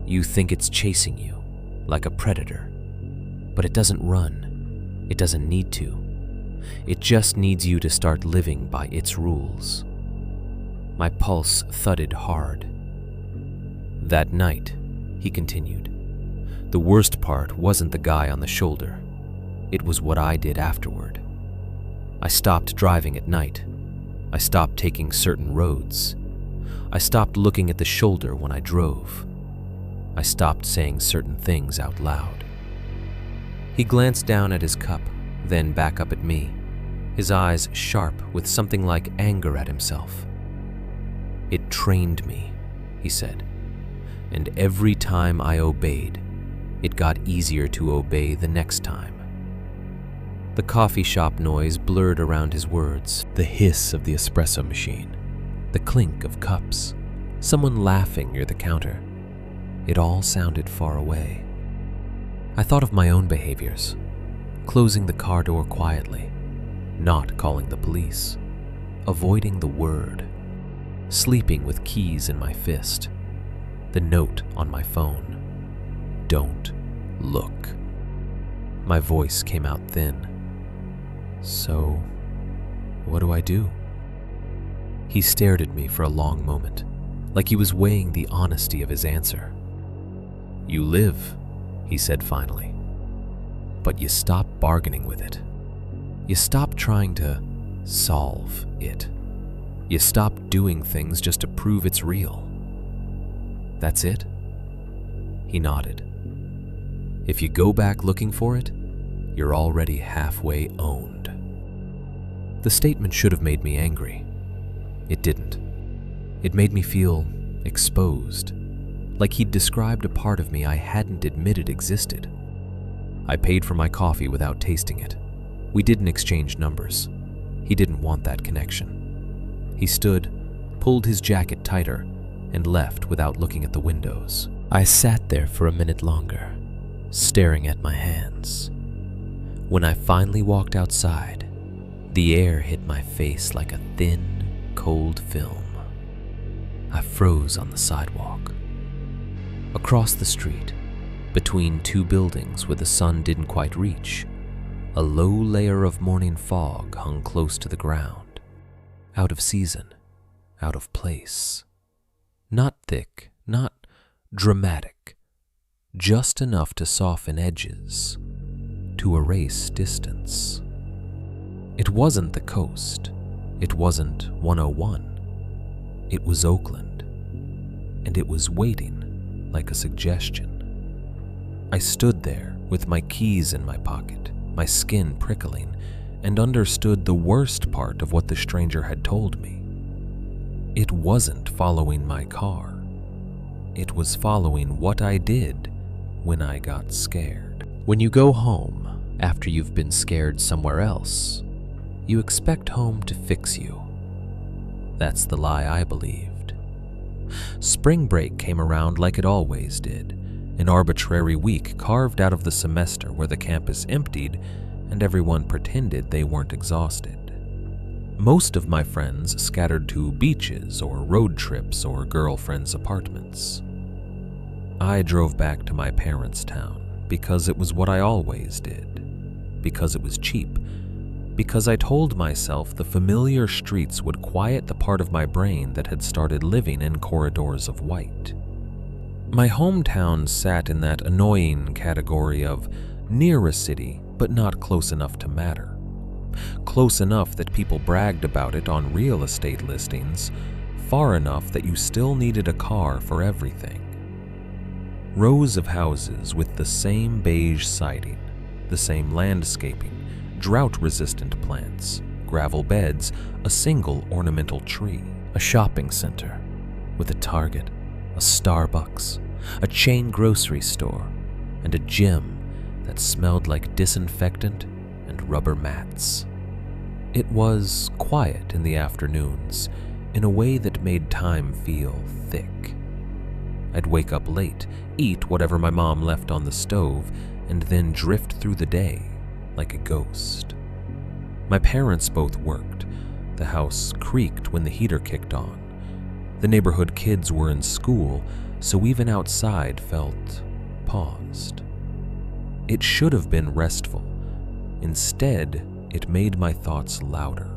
Speaker 3: "You think it's chasing you, like a predator, but it doesn't run. It doesn't need to. It just needs you to start living by its rules." My pulse thudded hard. "That night," he continued, "the worst part wasn't the guy on the shoulder. It was what I did afterward. I stopped driving at night. I stopped taking certain roads. I stopped looking at the shoulder when I drove. I stopped saying certain things out loud." He glanced down at his cup, then back up at me, his eyes sharp with something like anger at himself. "It trained me," he said, "and every time I obeyed, it got easier to obey the next time." The coffee shop noise blurred around his words, the hiss of the espresso machine, the clink of cups, someone laughing near the counter. It all sounded far away. I thought of my own behaviors, closing the car door quietly, not calling the police, avoiding the word, sleeping with keys in my fist, the note on my phone, "Don't look." My voice came out thin. "So, what do I do?" He stared at me for a long moment, like he was weighing the honesty of his answer. "You live," he said finally, "but you stop bargaining with it. You stop trying to solve it. You stop doing things just to prove it's real. That's it?" He nodded. "If you go back looking for it, you're already halfway owned." The statement should have made me angry. It didn't. It made me feel exposed, like he'd described a part of me I hadn't admitted existed. I paid for my coffee without tasting it. We didn't exchange numbers. He didn't want that connection. He stood, pulled his jacket tighter, and left without looking at the windows. I sat there for a minute longer, staring at my hands. When I finally walked outside, the air hit my face like a thin, cold film. I froze on the sidewalk. Across the street, between two buildings where the sun didn't quite reach, a low layer of morning fog hung close to the ground, out of season, out of place. Not thick, not dramatic, just enough to soften edges, to erase distance. It wasn't the coast. It wasn't 101. It was Oakland, and it was waiting like a suggestion. I stood there with my keys in my pocket, my skin prickling, and understood the worst part of what the stranger had told me. It wasn't following my car. It was following what I did when I got scared. When you go home after you've been scared somewhere else, you expect home to fix you. That's the lie I believed. Spring break came around like it always did, an arbitrary week carved out of the semester where the campus emptied and everyone pretended they weren't exhausted.
Speaker 1: Most of my friends scattered to beaches or road trips or girlfriends' apartments. I drove back to my parents' town because it was what I always did, because it was cheap, because I told myself the familiar streets would quiet the part of my brain that had started living in corridors of white. My hometown sat in that annoying category of near a city but not close enough to matter. Close enough that people bragged about it on real estate listings, far enough that you still needed a car for everything. Rows of houses with the same beige siding, the same landscaping, drought-resistant plants, gravel beds, a single ornamental tree.
Speaker 3: A shopping center with a Target, a Starbucks, a chain grocery store, and a gym that smelled like disinfectant and rubber mats. It was quiet in the afternoons in a way that made time feel thick. I'd wake up late, eat whatever my mom left on the stove, and then drift through the day like a ghost. My parents both worked. The house creaked when the heater kicked on. The neighborhood kids were in school, so even outside felt paused. It should have been restful. Instead, it made my thoughts louder.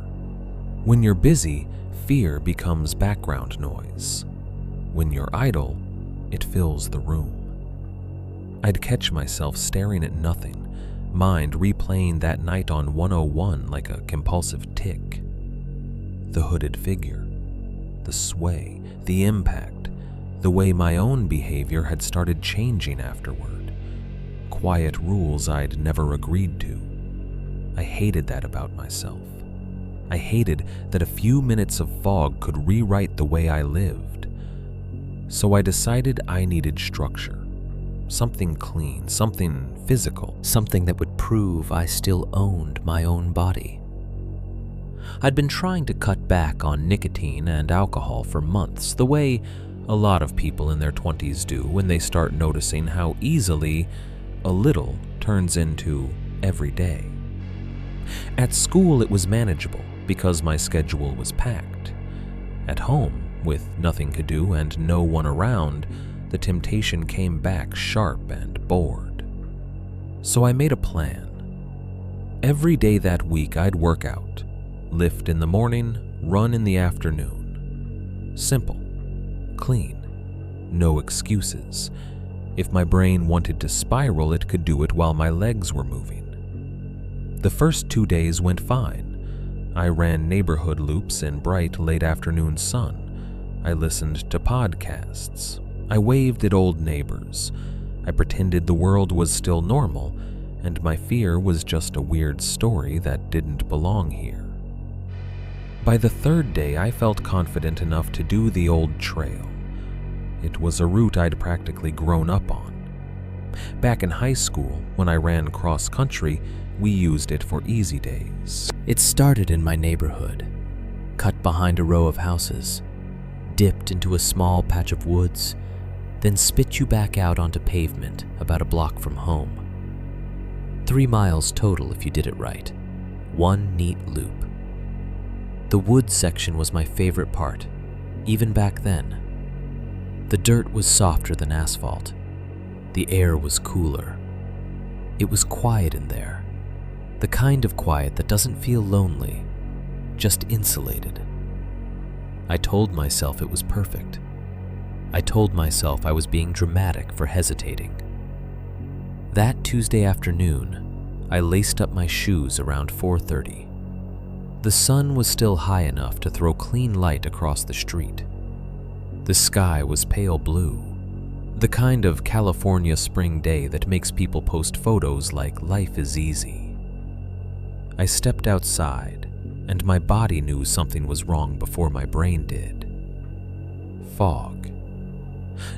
Speaker 3: When you're busy, fear becomes background noise. When you're idle, it fills the room. I'd catch myself staring at nothing, mind replaying that night on 101 like a compulsive tick. The hooded figure, the sway, the impact, the way my own behavior had started changing afterward. Quiet rules I'd never agreed to. I hated that about myself. I hated that a few minutes of fog could rewrite the way I lived. So I decided I needed structure. Something clean, something physical, something that would prove I still owned my own body. I'd been trying to cut back on nicotine and alcohol for months, the way a lot of people in their 20s do when they start noticing how easily a little turns into every day. At school, it was manageable because my schedule was packed. At home, with nothing to do and no one around, the temptation came back sharp and bored. So I made a plan. Every day that week, I'd work out. Lift in the morning, run in the afternoon. Simple, clean, no excuses. If my brain wanted to spiral, it could do it while my legs were moving. The first 2 days went fine. I ran neighborhood loops in bright late afternoon sun. I listened to podcasts. I waved at old neighbors. I pretended the world was still normal, and my fear was just a weird story that didn't belong here. By the third day, I felt confident enough to do the old trail. It was a route I'd practically grown up on. Back in high school, when I ran cross-country, we used it for easy days. It started in my neighborhood, cut behind a row of houses, dipped into a small patch of woods, then spit you back out onto pavement about a block from home. 3 miles total if you did it right. One neat loop. The woods section was my favorite part, even back then. The dirt was softer than asphalt. The air was cooler. It was quiet in there. The kind of quiet that doesn't feel lonely, just insulated. I told myself it was perfect. I told myself I was being dramatic for hesitating. That Tuesday afternoon, I laced up my shoes around 4:30. The sun was still high enough to throw clean light across the street. The sky was pale blue, the kind of California spring day that makes people post photos like life is easy. I stepped outside, and my body knew something was wrong before my brain did. Fog.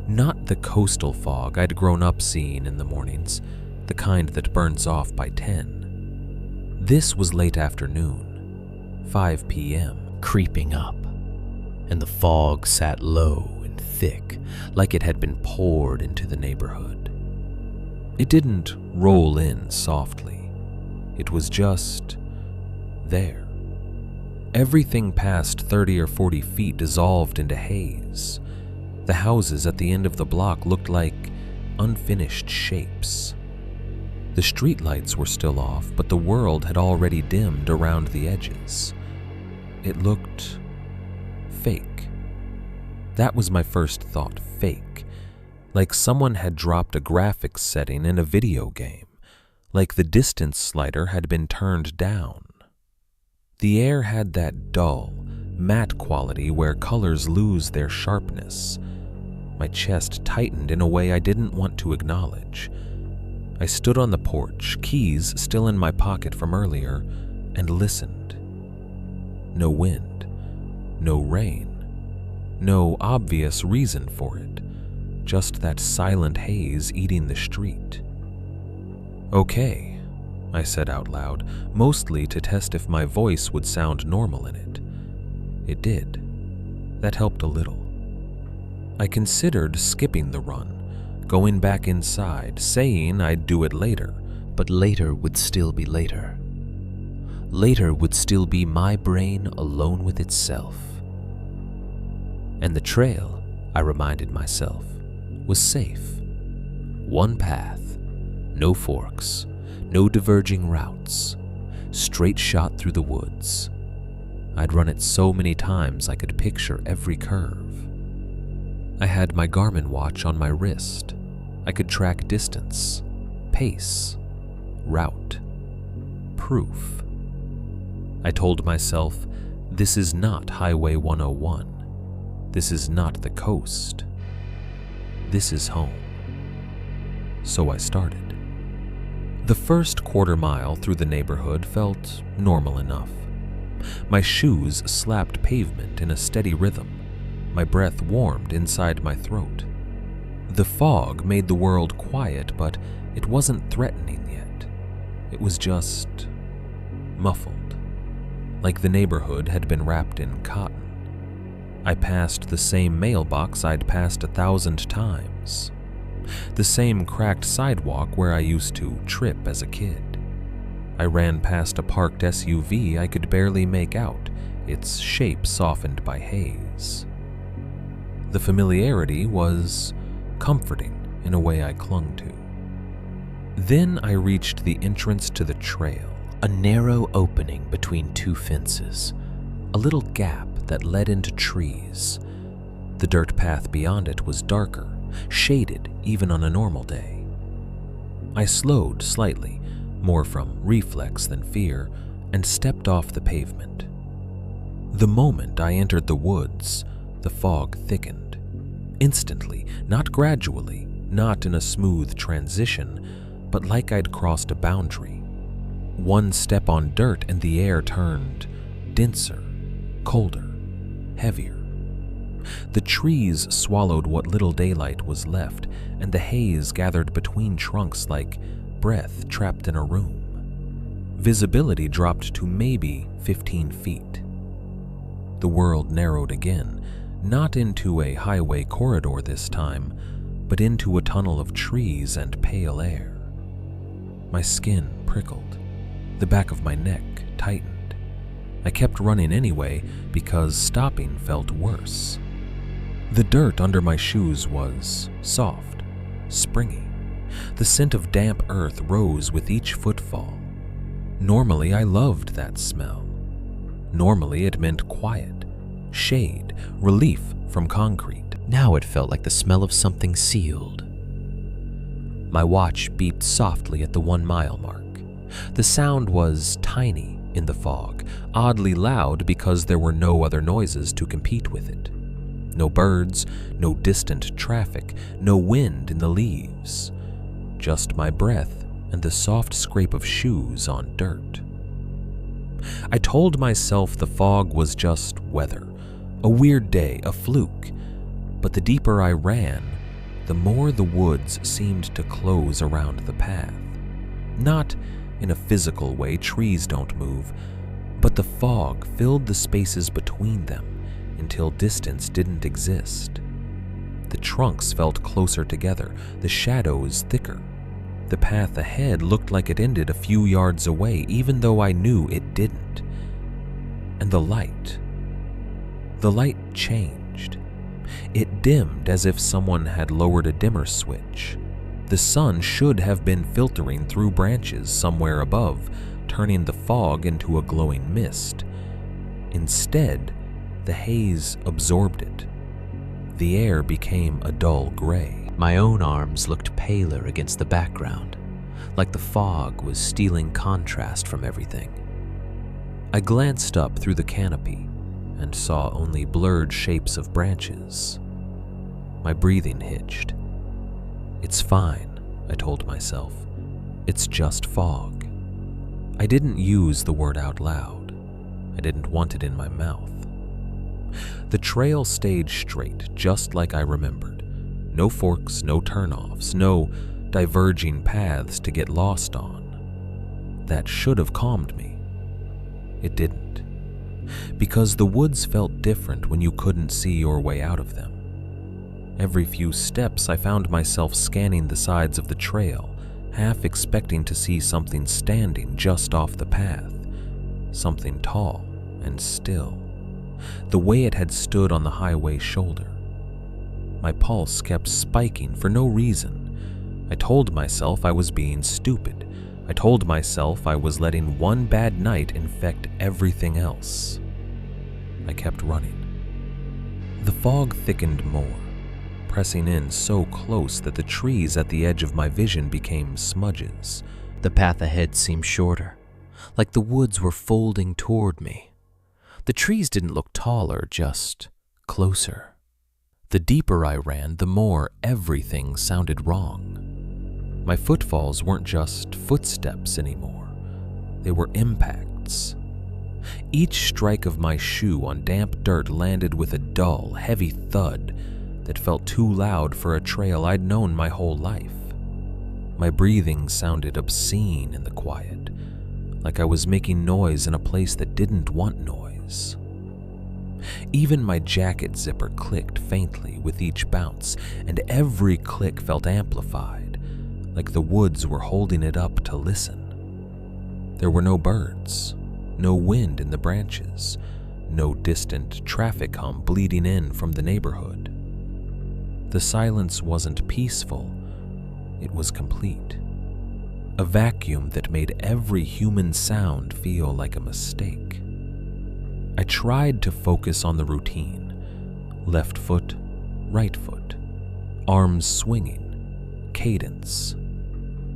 Speaker 3: Not the coastal fog I'd grown up seeing in the mornings, the kind that burns off by 10. This was late afternoon, 5 p.m., creeping up, and the fog sat low and thick, like it had been poured into the neighborhood. It didn't roll in softly. It was just there,
Speaker 1: Everything past 30 or 40 feet dissolved into haze. The houses at the end of the block looked like unfinished shapes. The streetlights were still off, but the world had already dimmed around the edges. It looked fake. That was my first thought, fake. Like someone had dropped a graphics setting in a video game. Like the distance slider had been turned down. The air had that dull, matte quality where colors lose their sharpness. My chest tightened in a way I didn't want to acknowledge. I stood on the porch, keys still in my pocket from earlier, and listened. No wind, no rain, no obvious reason for it, just that silent haze eating the street. "Okay," I said out loud, mostly to test if my voice would sound normal in it. It did. That helped a little. I considered skipping the run, going back inside, saying I'd do it later, but later would still be later. Later would still be my brain alone with itself. And the trail, I reminded myself, was safe. One path, no forks, no diverging routes, straight shot through the woods. I'd run it so many times I could picture every curve. I had my Garmin watch on my wrist. I could track distance, pace, route, proof. I told myself, this is not Highway 101. This is not the coast. This is home. So I started. The first quarter mile through the neighborhood felt normal enough. My shoes slapped pavement in a steady rhythm. My breath warmed inside my throat. The fog made the world quiet, but it wasn't threatening yet. It was just muffled, like the neighborhood had been wrapped in cotton. I passed the same mailbox I'd passed 1,000 times. The same cracked sidewalk where I used to trip as a kid. I ran past a parked SUV I could barely make out, its shape softened by haze. The familiarity was comforting in a way I clung to. Then I reached the entrance to the trail, a narrow opening between two fences, a little gap that led into trees. The dirt path beyond it was darker, shaded even on a normal day. I slowed slightly, more from reflex than fear, and stepped off the pavement. The moment I entered the woods, the fog thickened. Instantly, not gradually, not in a smooth transition, but like I'd crossed a boundary. One step on dirt and the air turned denser, colder, heavier. The trees swallowed what little daylight was left, and the haze gathered between trunks like breath trapped in a room. Visibility dropped to maybe 15 feet. The world narrowed again, not into a highway corridor this time, but into a tunnel of trees and pale air. My skin prickled. The back of my neck tightened. I kept running anyway because stopping felt worse. The dirt under my shoes was soft, springy. The scent of damp earth rose with each footfall. Normally, I loved that smell. Normally, it meant quiet, shade, relief from concrete. Now it felt like the smell of something sealed. My watch beeped softly at the 1 mile mark. The sound was tiny in the fog, oddly loud because there were no other noises to compete with it. No birds, no distant traffic, no wind in the leaves. Just my breath and the soft scrape of shoes on dirt. I told myself the fog was just weather, a weird day, a fluke. But the deeper I ran, the more the woods seemed to close around the path. Not in a physical way, trees don't move, but the fog filled the spaces between them until distance didn't exist. The trunks felt closer together, the shadows thicker. The path ahead looked like it ended a few yards away, even though I knew it didn't. and the light changed. It dimmed as if someone had lowered a dimmer switch. The sun should have been filtering through branches somewhere above, turning the fog into a glowing mist. Instead, the haze absorbed it. The air became a dull gray.
Speaker 3: My own arms looked paler against the background, like the fog was stealing contrast from everything.
Speaker 1: I glanced up through the canopy and saw only blurred shapes of branches. My breathing hitched. It's fine, I told myself. It's just fog. I didn't use the word out loud. I didn't want it in my mouth. The trail stayed straight, just like I remembered. No forks, no turnoffs, no diverging paths to get lost on. That should have calmed me. It didn't. Because the woods felt different when you couldn't see your way out of them. Every few steps, I found myself scanning the sides of the trail, half expecting to see something standing just off the path. Something tall and still, the way it had stood on the highway shoulder. My pulse kept spiking for no reason. I told myself I was being stupid. I told myself I was letting one bad night infect everything else. I kept running. The fog thickened more, pressing in so close that the trees at the edge of my vision became smudges.
Speaker 3: The path ahead seemed shorter, like the woods were folding toward me. The trees didn't look taller, just closer. The deeper I ran, the more everything sounded wrong. My footfalls weren't just footsteps anymore. They were impacts. Each strike of my shoe on damp dirt landed with a dull, heavy thud that felt too loud for a trail I'd known my whole life. My breathing sounded obscene in the quiet, like I was making noise in a place that didn't want noise. Even my jacket zipper clicked faintly with each bounce, and every click felt amplified, like the woods were holding it up to listen. There were no birds, no wind in the branches, no distant traffic hum bleeding in from the neighborhood. The silence wasn't peaceful, it was complete. A vacuum that made every human sound feel like a mistake. I tried to focus on the routine. Left foot, right foot, arms swinging, cadence,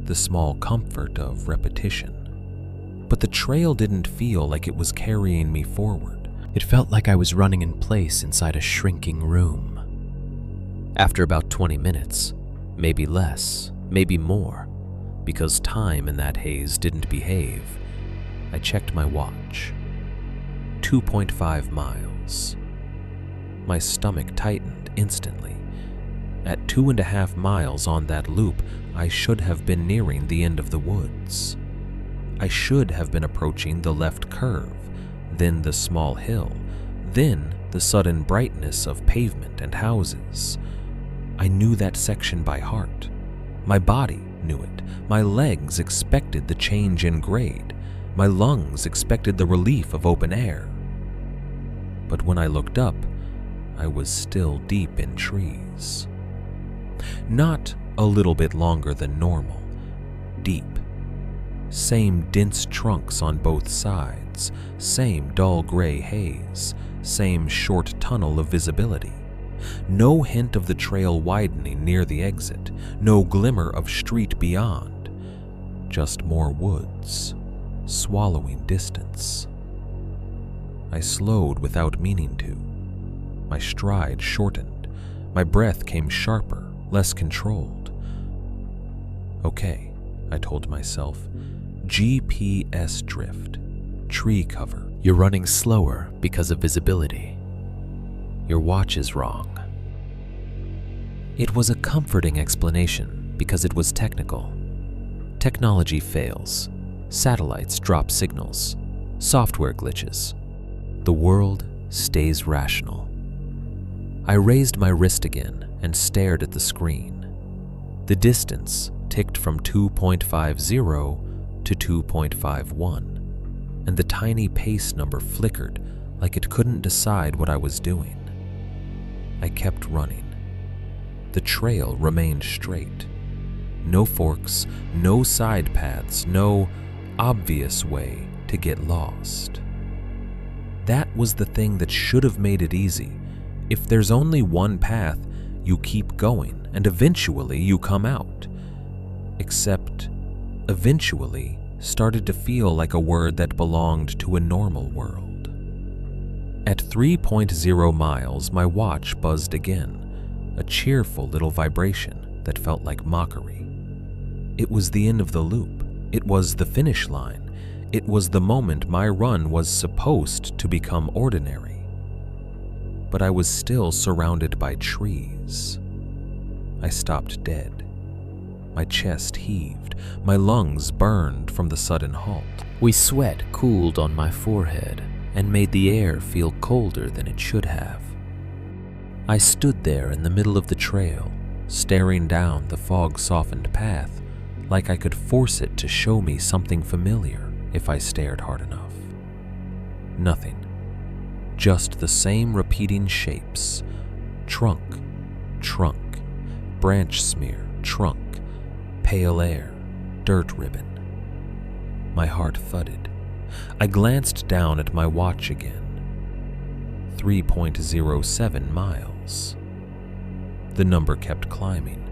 Speaker 3: the small comfort of repetition. But the trail didn't feel like it was carrying me forward. It felt like I was running in place inside a shrinking room. After about 20 minutes, maybe less, maybe more, because time in that haze didn't behave, I checked my watch. 2.5 miles. My stomach tightened instantly. At 2.5 miles on that loop, I should have been nearing the end of the woods. I should have been approaching the left curve, then the small hill, then the sudden brightness of pavement and houses. I knew that section by heart. My body knew it. My legs expected the change in grade. My lungs expected the relief of open air. But when I looked up, I was still deep in trees. Not a little bit longer than normal, deep. Same dense trunks on both sides, same dull gray haze, same short tunnel of visibility. No hint of the trail widening near the exit, no glimmer of street beyond, just more woods, swallowing distance. I slowed without meaning to. My stride shortened. My breath came sharper, less controlled. Okay, I told myself. GPS drift. Tree cover. You're running slower because of visibility. Your watch is wrong. It was a comforting explanation because it was technical. Technology fails. Satellites drop signals. Software glitches. The world stays rational. I raised my wrist again and stared at the screen. The distance ticked from 2.50 to 2.51,
Speaker 1: and the tiny pace number flickered like it couldn't decide what I was doing. I kept running. The trail remained straight. No forks, no side paths, no obvious way to get lost. That was the thing that should have made it easy. If there's only one path, you keep going, and eventually you come out. Except, eventually started to feel like a word that belonged to a normal world. At 3.0 miles, my watch buzzed again, a cheerful little vibration that felt like mockery. It was the end of the loop. It was the finish line. It was the moment my run was supposed to become ordinary. But I was still surrounded by trees. I stopped dead. My chest heaved. My lungs burned from the sudden halt.
Speaker 3: Sweat cooled on my forehead and made the air feel colder than it should have. I stood there in the middle of the trail, staring down the fog-softened path like I could force it to show me something familiar if I stared hard enough. Nothing. Just the same repeating shapes. Trunk, trunk, branch smear, trunk, pale air, dirt ribbon. My heart thudded. I glanced down at my watch again. 3.07 miles. The number kept climbing,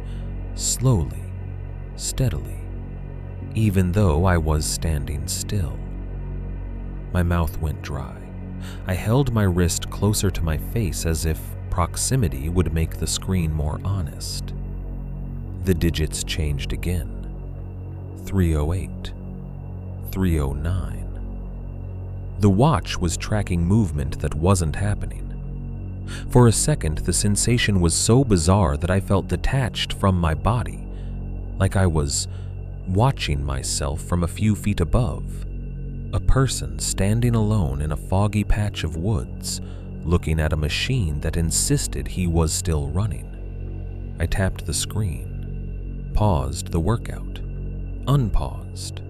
Speaker 3: slowly, steadily, even though I was standing still. My mouth went dry. I held my wrist closer to my face as if proximity would make the screen more honest. The digits changed again. 308. 309. The watch was tracking movement that wasn't happening. For a second, the sensation was so bizarre that I felt detached from my body, like I was watching myself from a few feet above. A person standing alone in a foggy patch of woods, looking at a machine that insisted he was still running. I tapped the screen, paused the workout, unpaused.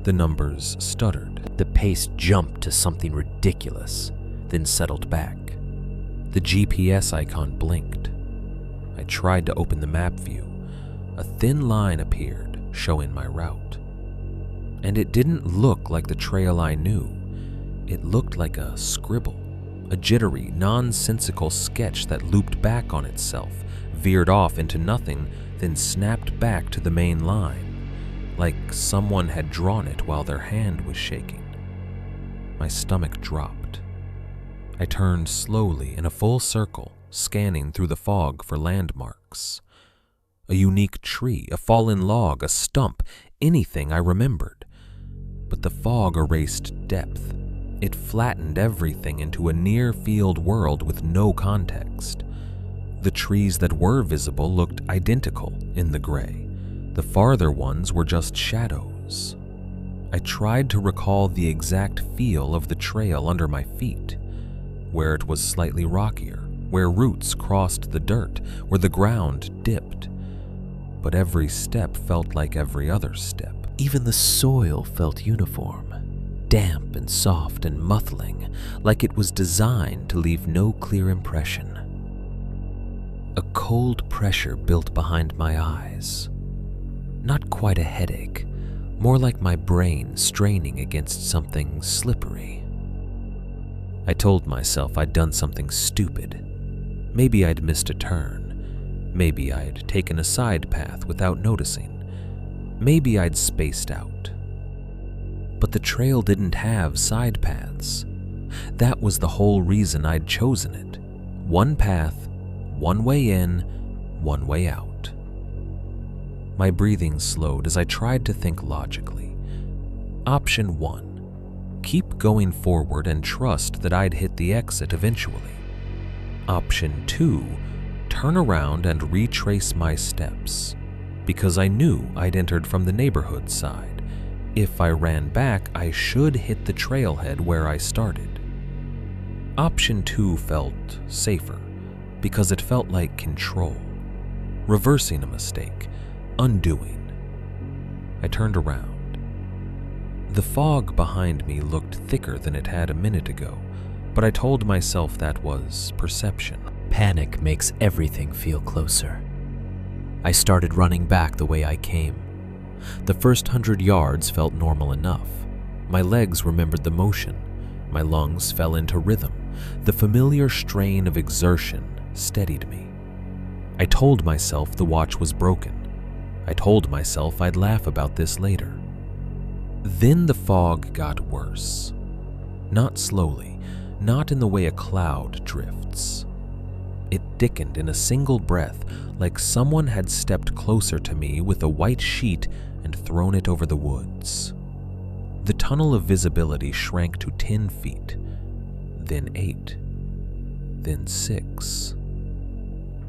Speaker 3: The numbers stuttered. The pace jumped to something ridiculous, then settled back.
Speaker 1: The GPS icon blinked. I tried to open the map view. A thin line appeared, showing my route. And it didn't look like the trail I knew. It looked like a scribble, a jittery, nonsensical sketch that looped back on itself, veered off into nothing, then snapped back to the main line, like someone had drawn it while their hand was shaking. My stomach dropped. I turned slowly in a full circle, scanning through the fog for landmarks. A unique tree, a fallen log, a stump, anything I remembered. But the fog erased depth. It flattened everything into a near-field world with no context. The trees that were visible looked identical in the gray. The farther ones were just shadows. I tried to recall the exact feel of the trail under my feet, where it was slightly rockier, where roots crossed the dirt, where the ground dipped. But every step felt like every other step.
Speaker 3: Even the soil felt uniform, damp and soft and muffling, like it was designed to leave no clear impression. A cold pressure built behind my eyes. Not quite a headache, more like my brain straining against something slippery. I told myself I'd done something stupid. Maybe I'd missed a turn. Maybe I'd taken a side path without noticing. Maybe I'd spaced out. But the trail didn't have side paths. That was the whole reason I'd chosen it. One path, one way in, one way out. My breathing slowed as I tried to think logically. Option 1. Keep going forward and trust that I'd hit the exit eventually. Option 2. Turn around and retrace my steps, because I knew I'd entered from the neighborhood side. If I ran back, I should hit the trailhead where I started. Option 2 felt safer, because it felt like control. Reversing a mistake, undoing. I turned around.
Speaker 1: The fog behind me looked thicker than it had a minute ago, but I told myself that was perception.
Speaker 3: Panic makes everything feel closer. I started running back the way I came. The first 100 yards felt normal enough. My legs remembered the motion. My lungs fell into rhythm. The familiar strain of exertion steadied me. I told myself the watch was broken. I told myself I'd laugh about this later. Then the fog got worse. Not slowly, not in the way a cloud drifts. It thickened in a single breath, like someone had stepped closer to me with a white sheet and thrown it over the woods. The tunnel of visibility shrank to 10 feet, then 8, then 6.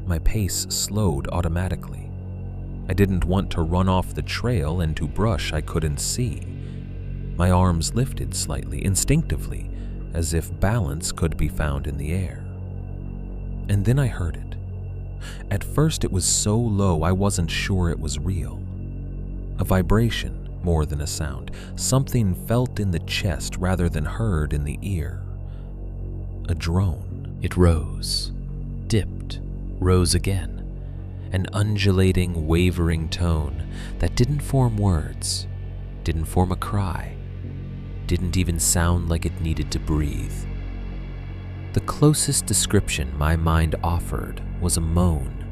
Speaker 3: My pace slowed automatically. I didn't want to run off the trail into brush I couldn't see. My arms lifted slightly, instinctively, as if balance could be found in the air. And then I heard it. At first it was so low I wasn't sure it was real. A vibration more than a sound, something felt in the chest rather than heard in the ear. A drone. It rose, dipped, rose again, an undulating, wavering tone that didn't form words, didn't form a cry, didn't even sound like it needed to breathe. The closest description my mind offered was a moan,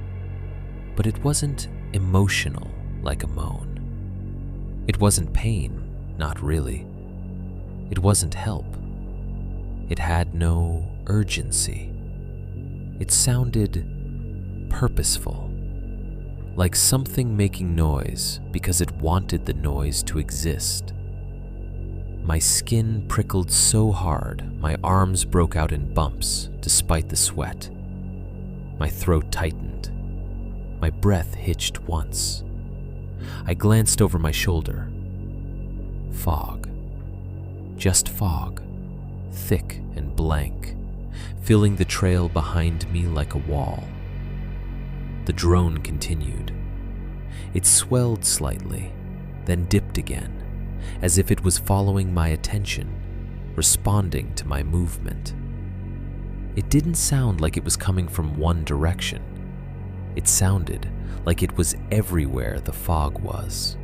Speaker 3: but it wasn't emotional like a moan. It wasn't pain, not really. It wasn't help. It had no urgency. It sounded purposeful, like something making noise because it wanted the noise to exist. My skin prickled so hard, my arms broke out in bumps despite the sweat. My throat tightened. My breath hitched once. I glanced over my shoulder. Fog. Just fog, thick and blank, filling the trail behind me like a wall. The drone continued. It swelled slightly, then dipped again, as if it was following my attention, responding to my movement. It didn't sound like it was coming from one direction. It sounded like it was everywhere the fog was.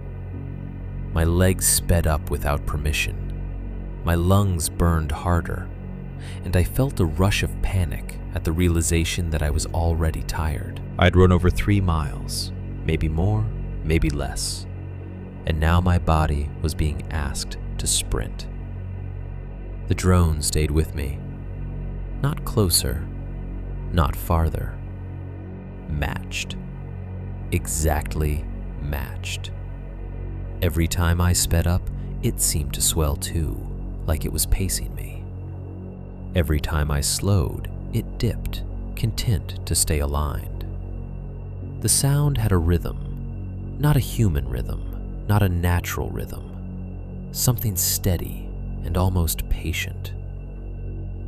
Speaker 3: My legs sped up without permission. My lungs burned harder, and I felt a rush of panic at the realization that I was already tired. I'd run over 3 miles, maybe more, maybe less, and now my body was being asked to sprint. The drone stayed with me. Not closer, not farther. Matched. Exactly matched. Every time I sped up, it seemed to swell too, like it was pacing me. Every time I slowed, it dipped, content to stay aligned. The sound had a rhythm, not a human rhythm, not a natural rhythm, something steady and almost patient.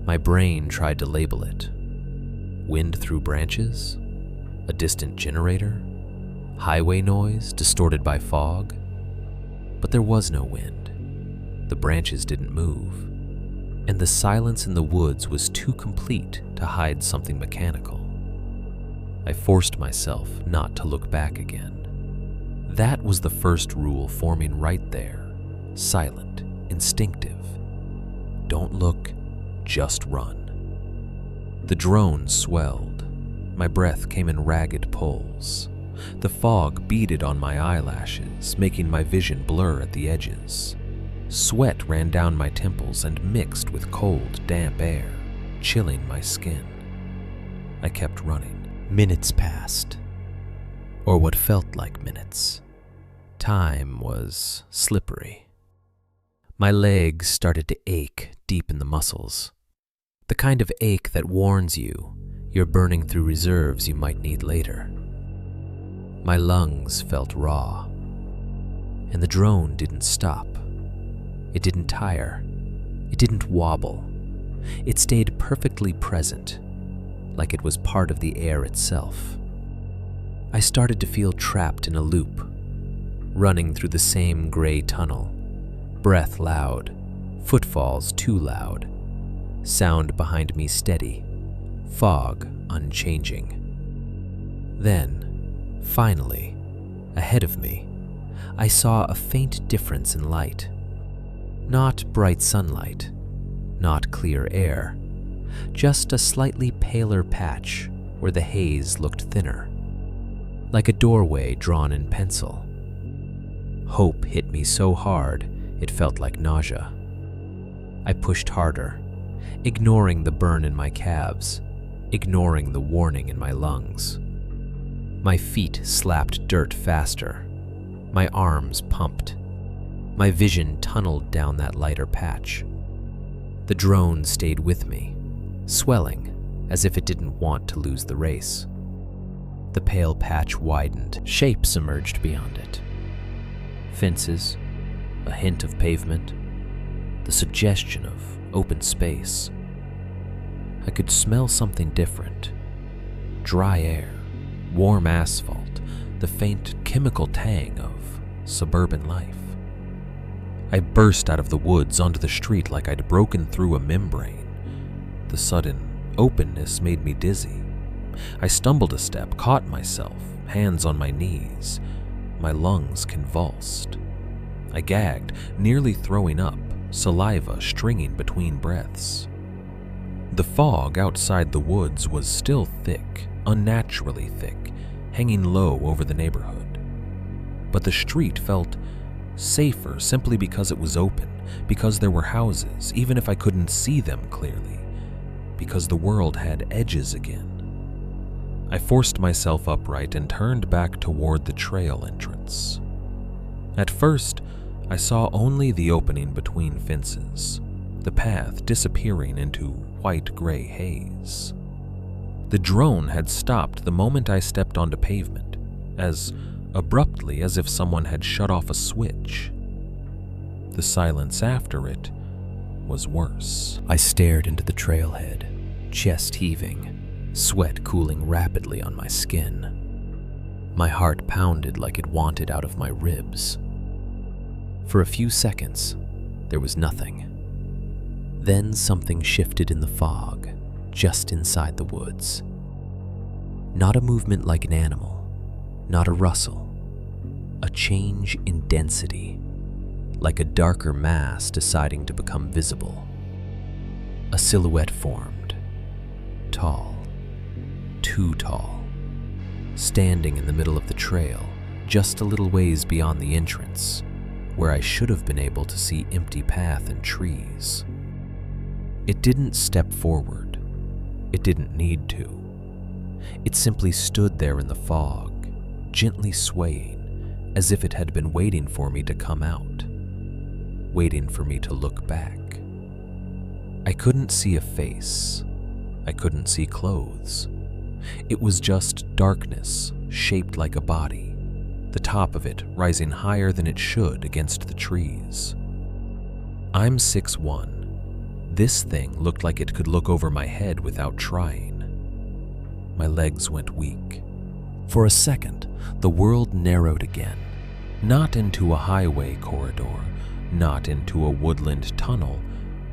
Speaker 3: My brain tried to label it. Wind through branches? A distant generator? Highway noise distorted by fog? But there was no wind. The branches didn't move, and the silence in the woods was too complete to hide something mechanical. I forced myself not to look back again. That was the first rule forming right there, silent, instinctive. Don't look, just run. The drone swelled. My breath came in ragged pulls. The fog beaded on my eyelashes, making my vision blur at the edges. Sweat ran down my temples and mixed with cold, damp air, chilling my skin. I kept running. Minutes passed, or what felt like minutes. Time was slippery. My legs started to ache deep in the muscles. The kind of ache that warns you you're burning through reserves you might need later. My lungs felt raw, and the drone didn't stop. It didn't tire. It didn't wobble. It stayed perfectly present, like it was part of the air itself. I started to feel trapped in a loop, running through the same gray tunnel, Breath loud, footfalls too loud. Sound behind me steady, fog unchanging. Then, finally, ahead of me, I saw a faint difference in light. Not bright sunlight, not clear air, just a slightly paler patch where the haze looked thinner, like a doorway drawn in pencil. Hope hit me so hard it felt like nausea. I pushed harder, ignoring the burn in my calves, ignoring the warning in my lungs. My feet slapped dirt faster. My arms pumped. My vision tunneled down that lighter patch. The drone stayed with me, swelling as if it didn't want to lose the race. The pale patch widened. Shapes emerged beyond it. Fences, a hint of pavement, the suggestion of open space. I could smell something different. Dry air, warm asphalt, the faint chemical tang of suburban life. I burst out of the woods onto the street like I'd broken through a membrane. The sudden openness made me dizzy. I stumbled a step, caught myself, hands on my knees. My lungs convulsed. I gagged, nearly throwing up, saliva stringing between breaths. The fog outside the woods was still thick, unnaturally thick, hanging low over the neighborhood. But the street felt safer simply because it was open, because there were houses, even if I couldn't see them clearly, because the world had edges again. I forced myself upright and turned back toward the trail entrance. At first, I saw only the opening between fences, the path disappearing into white-gray haze. The drone had stopped the moment I stepped onto pavement, as abruptly as if someone had shut off a switch. The silence after it was worse. I stared into the trailhead, chest heaving, sweat cooling rapidly on my skin. My heart pounded like it wanted out of my ribs. For a few seconds, there was nothing. Then something shifted in the fog, just inside the woods. Not a movement like an animal, not a rustle. A change in density, like a darker mass deciding to become visible. A silhouette formed, tall, too tall, standing in the middle of the trail, just a little ways beyond the entrance, where I should have been able to see empty path and trees. It didn't step forward. It didn't need to. It simply stood there in the fog, gently swaying, as if it had been waiting for me to come out, waiting for me to look back. I couldn't see a face. I couldn't see clothes. It was just darkness, shaped like a body, the top of it rising higher than it should against the trees. I'm 6'1". This thing looked like it could look over my head without trying. My legs went weak. For a second, the world narrowed again, not into a highway corridor, not into a woodland tunnel,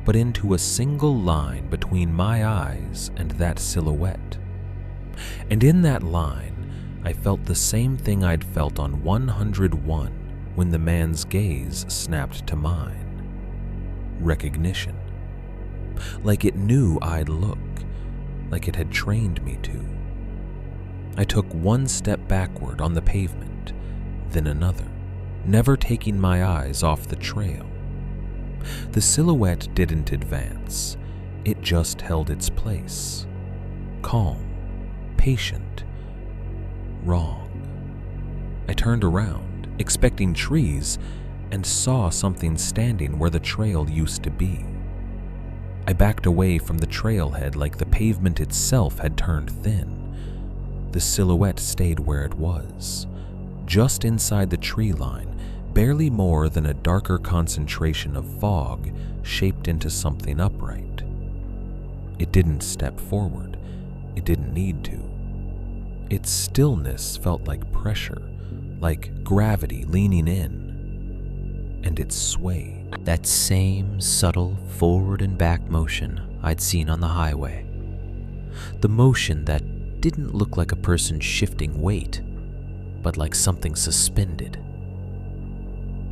Speaker 3: but into a single line between my eyes and that silhouette. And in that line, I felt the same thing I'd felt on 101 when the man's gaze snapped to mine. Recognition. Like it knew I'd look, like it had trained me to. I took one step backward on the pavement, then another, never taking my eyes off the trail. The silhouette didn't advance. It just held its place. Calm, patient, wrong. I turned around, expecting trees, and saw something standing where the trail used to be. I backed away from the trailhead like the pavement itself had turned thin. The silhouette stayed where it was, just inside the tree line, barely more than a darker concentration of fog shaped into something upright. It didn't step forward. It didn't need to. Its stillness felt like pressure, like gravity leaning in.
Speaker 1: and it swayed.
Speaker 3: That same subtle forward and back motion I'd seen on the highway. The motion that didn't look like a person shifting weight, but like something suspended.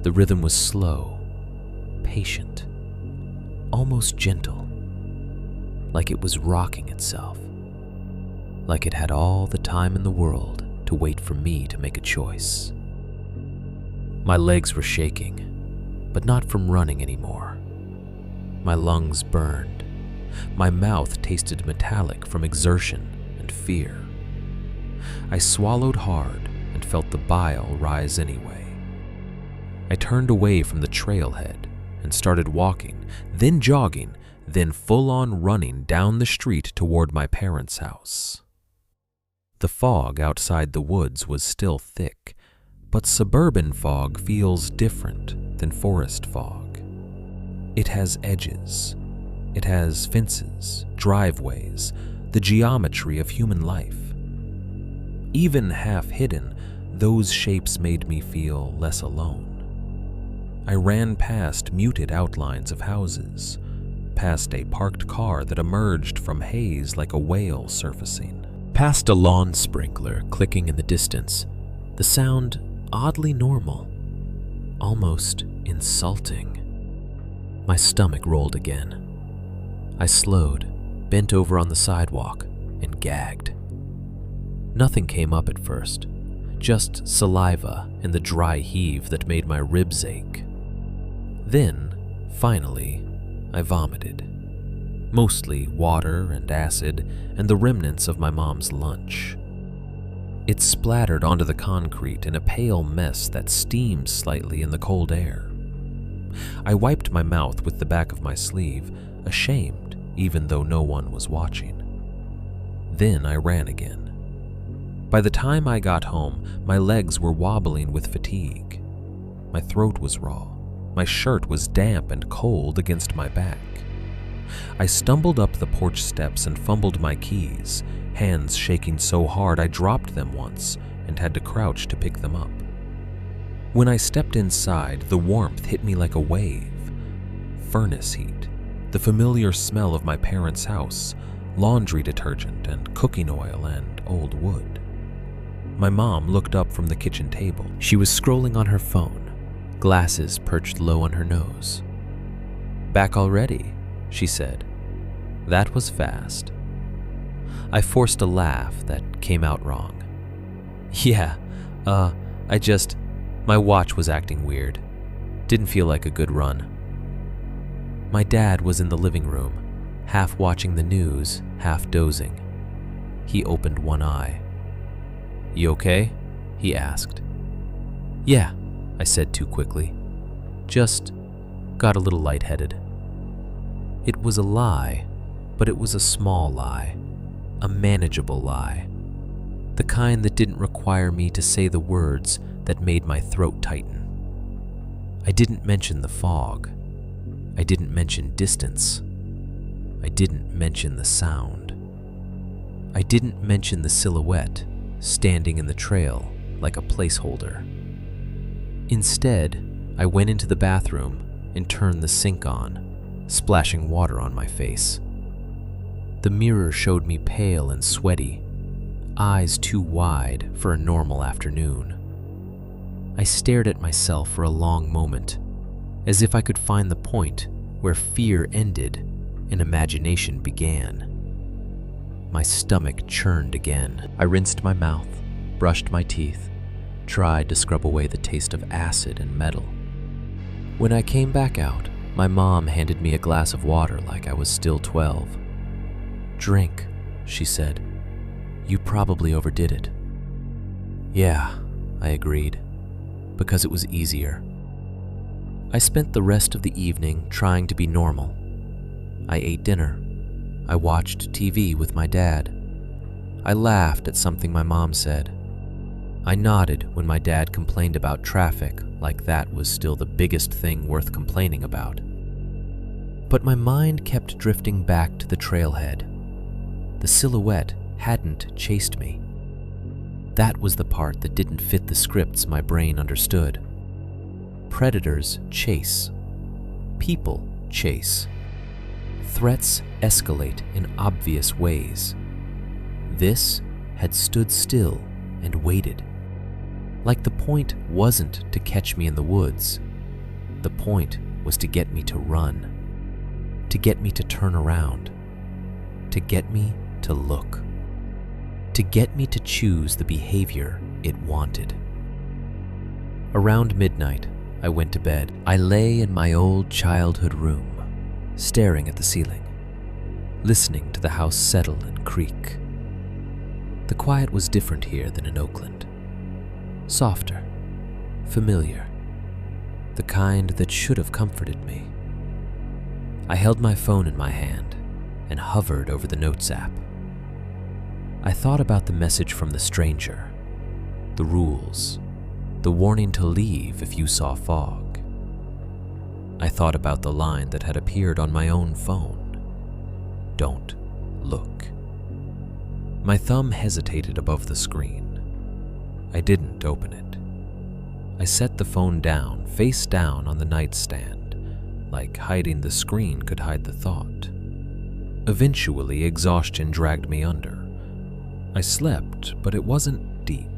Speaker 3: The rhythm was slow, patient, almost gentle, like it was rocking itself, like it had all the time in the world to wait for me to make a choice. My legs were shaking, but not from running anymore. My lungs burned. My mouth tasted metallic from exertion and fear. I swallowed hard and felt the bile rise anyway. I turned away from the trailhead and started walking, then jogging, then full-on running down the street toward my parents' house. The fog outside the woods was still thick, but suburban fog feels different than forest fog. It has edges. It has fences, driveways, the geometry of human life. Even half hidden, those shapes made me feel less alone. I ran past muted outlines of houses, past a parked car that emerged from haze like a whale surfacing, past a lawn sprinkler clicking in the distance, the sound oddly normal, almost insulting. My stomach rolled again. I slowed, bent over on the sidewalk, and gagged. Nothing came up at first, just saliva and the dry heave that made my ribs ache. Then, finally, I vomited. Mostly water and acid and the remnants of my mom's lunch. It splattered onto the concrete in a pale mess that steamed slightly in the cold air. I wiped my mouth with the back of my sleeve, ashamed even though no one was watching. Then I ran again. By the time I got home, my legs were wobbling with fatigue. My throat was raw. My shirt was damp and cold against my back. I stumbled up the porch steps and fumbled my keys, hands shaking so hard I dropped them once and had to crouch to pick them up. When I stepped inside, the warmth hit me like a wave. Furnace heat, the familiar smell of my parents' house, laundry detergent and cooking oil and old wood. My mom looked up from the kitchen table. She was scrolling on her phone, glasses perched low on her nose. "Back already," she said. "That was fast." I forced a laugh that came out wrong. "Yeah, my watch was acting weird. Didn't feel like a good run." My dad was in the living room, half watching the news, half dozing. He opened one eye. "You okay?" he asked. "Yeah," I said too quickly. "Just got a little lightheaded." It was a lie, but it was a small lie, a manageable lie, the kind that didn't require me to say the words that made my throat tighten. I didn't mention the fog. I didn't mention distance. I didn't mention the sound. I didn't mention the silhouette standing in the trail like a placeholder. Instead, I went into the bathroom and turned the sink on, splashing water on my face. The mirror showed me pale and sweaty, eyes too wide for a normal afternoon. I stared at myself for a long moment, as if I could find the point where fear ended and imagination began. My stomach churned again. I rinsed my mouth, brushed my teeth, tried to scrub away the taste of acid and metal. When I came back out, my mom handed me a glass of water like I was still 12. "Drink," she said. "You probably overdid it." "Yeah," I agreed, because it was easier. I spent the rest of the evening trying to be normal. I ate dinner. I watched TV with my dad. I laughed at something my mom said. I nodded when my dad complained about traffic, like that was still the biggest thing worth complaining about. But my mind kept drifting back to the trailhead. The silhouette hadn't chased me. That was the part that didn't fit the scripts my brain understood. Predators chase. People chase. Threats escalate in obvious ways. This had stood still and waited. Like the point wasn't to catch me in the woods. The point was to get me to run, to get me to turn around, to get me to look, to get me to choose the behavior it wanted. Around midnight, I went to bed. I lay in my old childhood room, staring at the ceiling, listening to the house settle and creak. The quiet was different here than in Oakland. Softer, familiar, the kind that should have comforted me. I held my phone in my hand and hovered over the Notes app. I thought about the message from the stranger, the rules, the warning to leave if you saw fog. I thought about the line that had appeared on my own phone. Don't look. My thumb hesitated above the screen. I didn't open it. I set the phone down, face down on the nightstand, like hiding the screen could hide the thought. Eventually, exhaustion dragged me under. I slept, but it wasn't deep.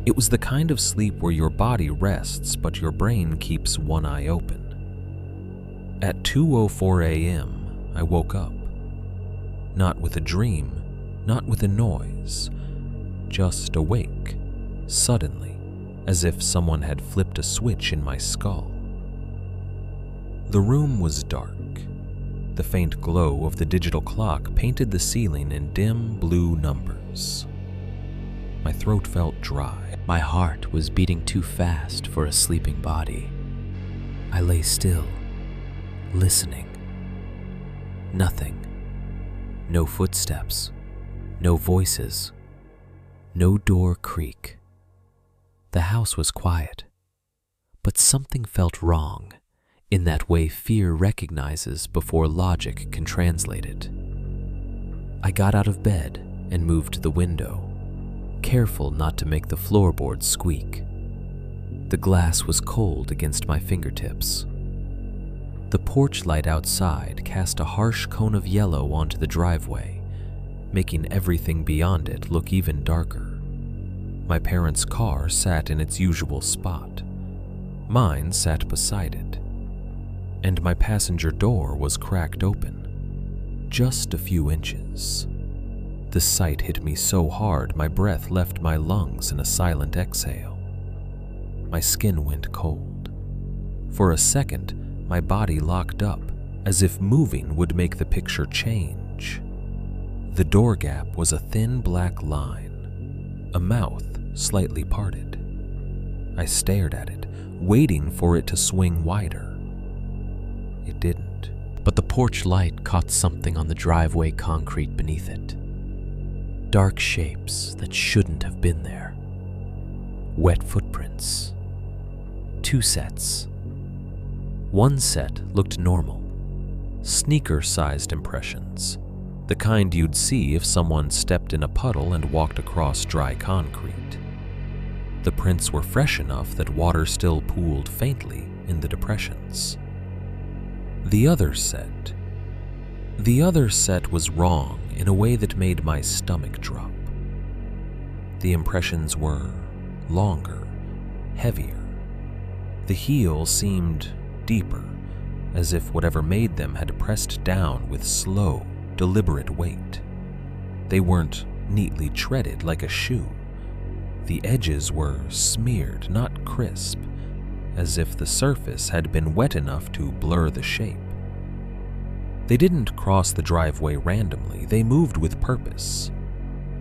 Speaker 3: It was the kind of sleep where your body rests, but your brain keeps one eye open. At 2:04 a.m., I woke up. Not with a dream, not with a noise, just awake, suddenly, as if someone had flipped a switch in my skull. The room was dark. The faint glow of the digital clock painted the ceiling in dim blue numbers. My throat felt dry. My heart was beating too fast for a sleeping body. I lay still, listening. Nothing. No footsteps. No voices. No door creak. The house was quiet, but something felt wrong in that way fear recognizes before logic can translate it. I got out of bed and moved to the window, careful not to make the floorboards squeak. The glass was cold against my fingertips. The porch light outside cast a harsh cone of yellow onto the driveway, making everything beyond it look even darker. My parents' car sat in its usual spot. Mine sat beside it. And my passenger door was cracked open, just a few inches. The sight hit me so hard my breath left my lungs in a silent exhale. My skin went cold. For a second, my body locked up, as if moving would make the picture change. The door gap was a thin black line, a mouth slightly parted. I stared at it, waiting for it to swing wider. It didn't, but the porch light caught something on the driveway concrete beneath it. Dark shapes that shouldn't have been there. Wet footprints. 2 sets. One set looked normal. Sneaker-sized impressions. The kind you'd see if someone stepped in a puddle and walked across dry concrete. The prints were fresh enough that water still pooled faintly in the depressions. The other set was wrong in a way that made my stomach drop. The impressions were longer, heavier. The heel seemed deeper, as if whatever made them had pressed down with slow, deliberate weight. They weren't neatly treaded like a shoe. The edges were smeared, not crisp, as if the surface had been wet enough to blur the shape. They didn't cross the driveway randomly, they moved with purpose.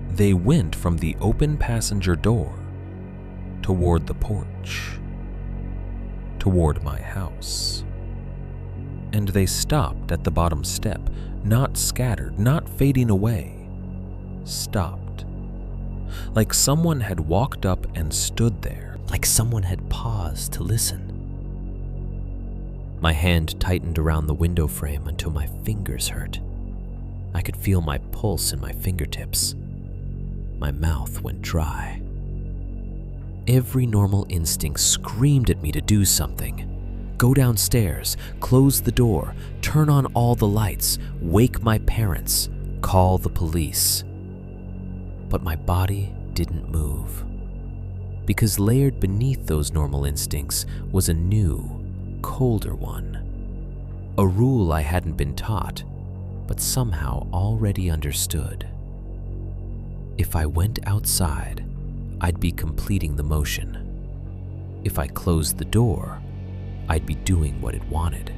Speaker 3: They went from the open passenger door toward the porch, toward my house. And they stopped at the bottom step, not scattered, not fading away. Stopped. Like someone had walked up and stood there. Like someone had paused to listen. My hand tightened around the window frame until my fingers hurt. I could feel my pulse in my fingertips. My mouth went dry. Every normal instinct screamed at me to do something. Go downstairs, close the door, turn on all the lights, wake my parents, call the police. But my body didn't move. Because layered beneath those normal instincts was a new, colder one. A rule I hadn't been taught, but somehow already understood. If I went outside, I'd be completing the motion. If I closed the door, I'd be doing what it wanted.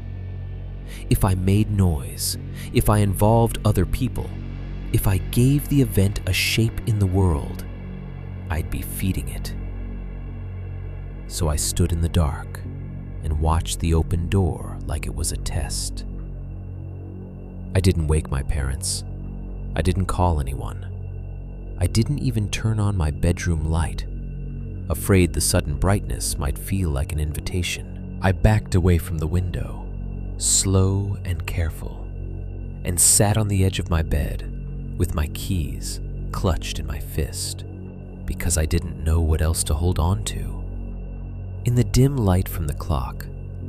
Speaker 3: If I made noise, if I involved other people, if I gave the event a shape in the world, I'd be feeding it. So I stood in the dark and watched the open door like it was a test. I didn't wake my parents. I didn't call anyone. I didn't even turn on my bedroom light, afraid the sudden brightness might feel like an invitation. I backed away from the window, slow and careful, and sat on the edge of my bed with my keys clutched in my fist because I didn't know what else to hold on to. In the dim light from the clock,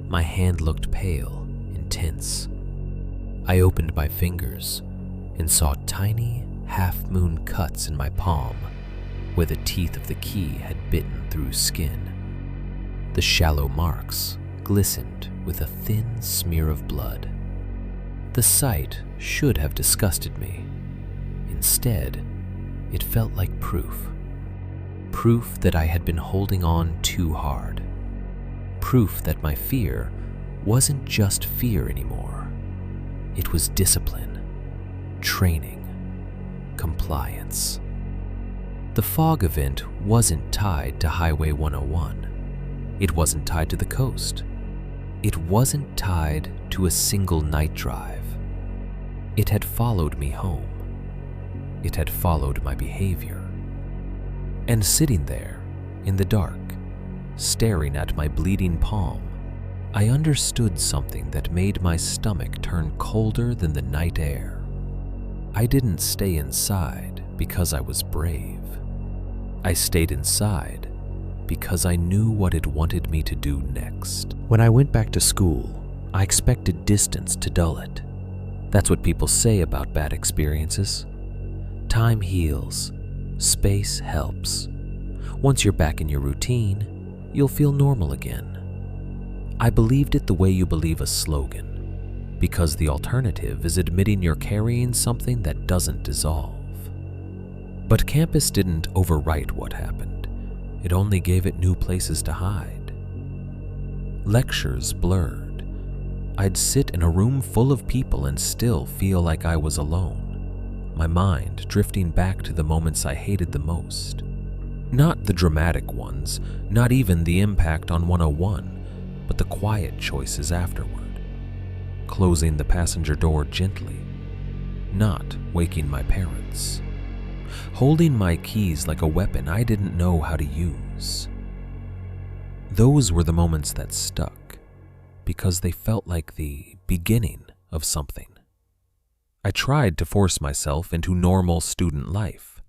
Speaker 3: my hand looked pale and tense. I opened my fingers and saw tiny half-moon cuts in my palm where the teeth of the key had bitten through skin. The shallow marks glistened with a thin smear of blood. The sight should have disgusted me. Instead, it felt like proof. Proof that I had been holding on too hard. Proof that my fear wasn't just fear anymore. It was discipline, training, compliance. The fog event wasn't tied to Highway 101. It wasn't tied to the coast. It wasn't tied to a single night drive. It had followed me home. It had followed my behavior. And sitting there, in the dark, staring at my bleeding palm, I understood something that made my stomach turn colder than the night air. I didn't stay inside because I was brave. I stayed inside because I knew what it wanted me to do next. When I went back to school, I expected distance to dull it. That's what people say about bad experiences. Time heals. Space helps. Once you're back in your routine, you'll feel normal again. I believed it the way you believe a slogan, because the alternative is admitting you're carrying something that doesn't dissolve. But campus didn't overwrite what happened. It only gave it new places to hide. Lectures blurred. I'd sit in a room full of people and still feel like I was alone. My mind drifting back to the moments I hated the most. Not the dramatic ones, not even the impact on 101, but the quiet choices afterward. Closing the passenger door gently, not waking my parents. Holding my keys like a weapon I didn't know how to use. Those were the moments that stuck, because they felt like the beginning of something. I tried to force myself into normal student life.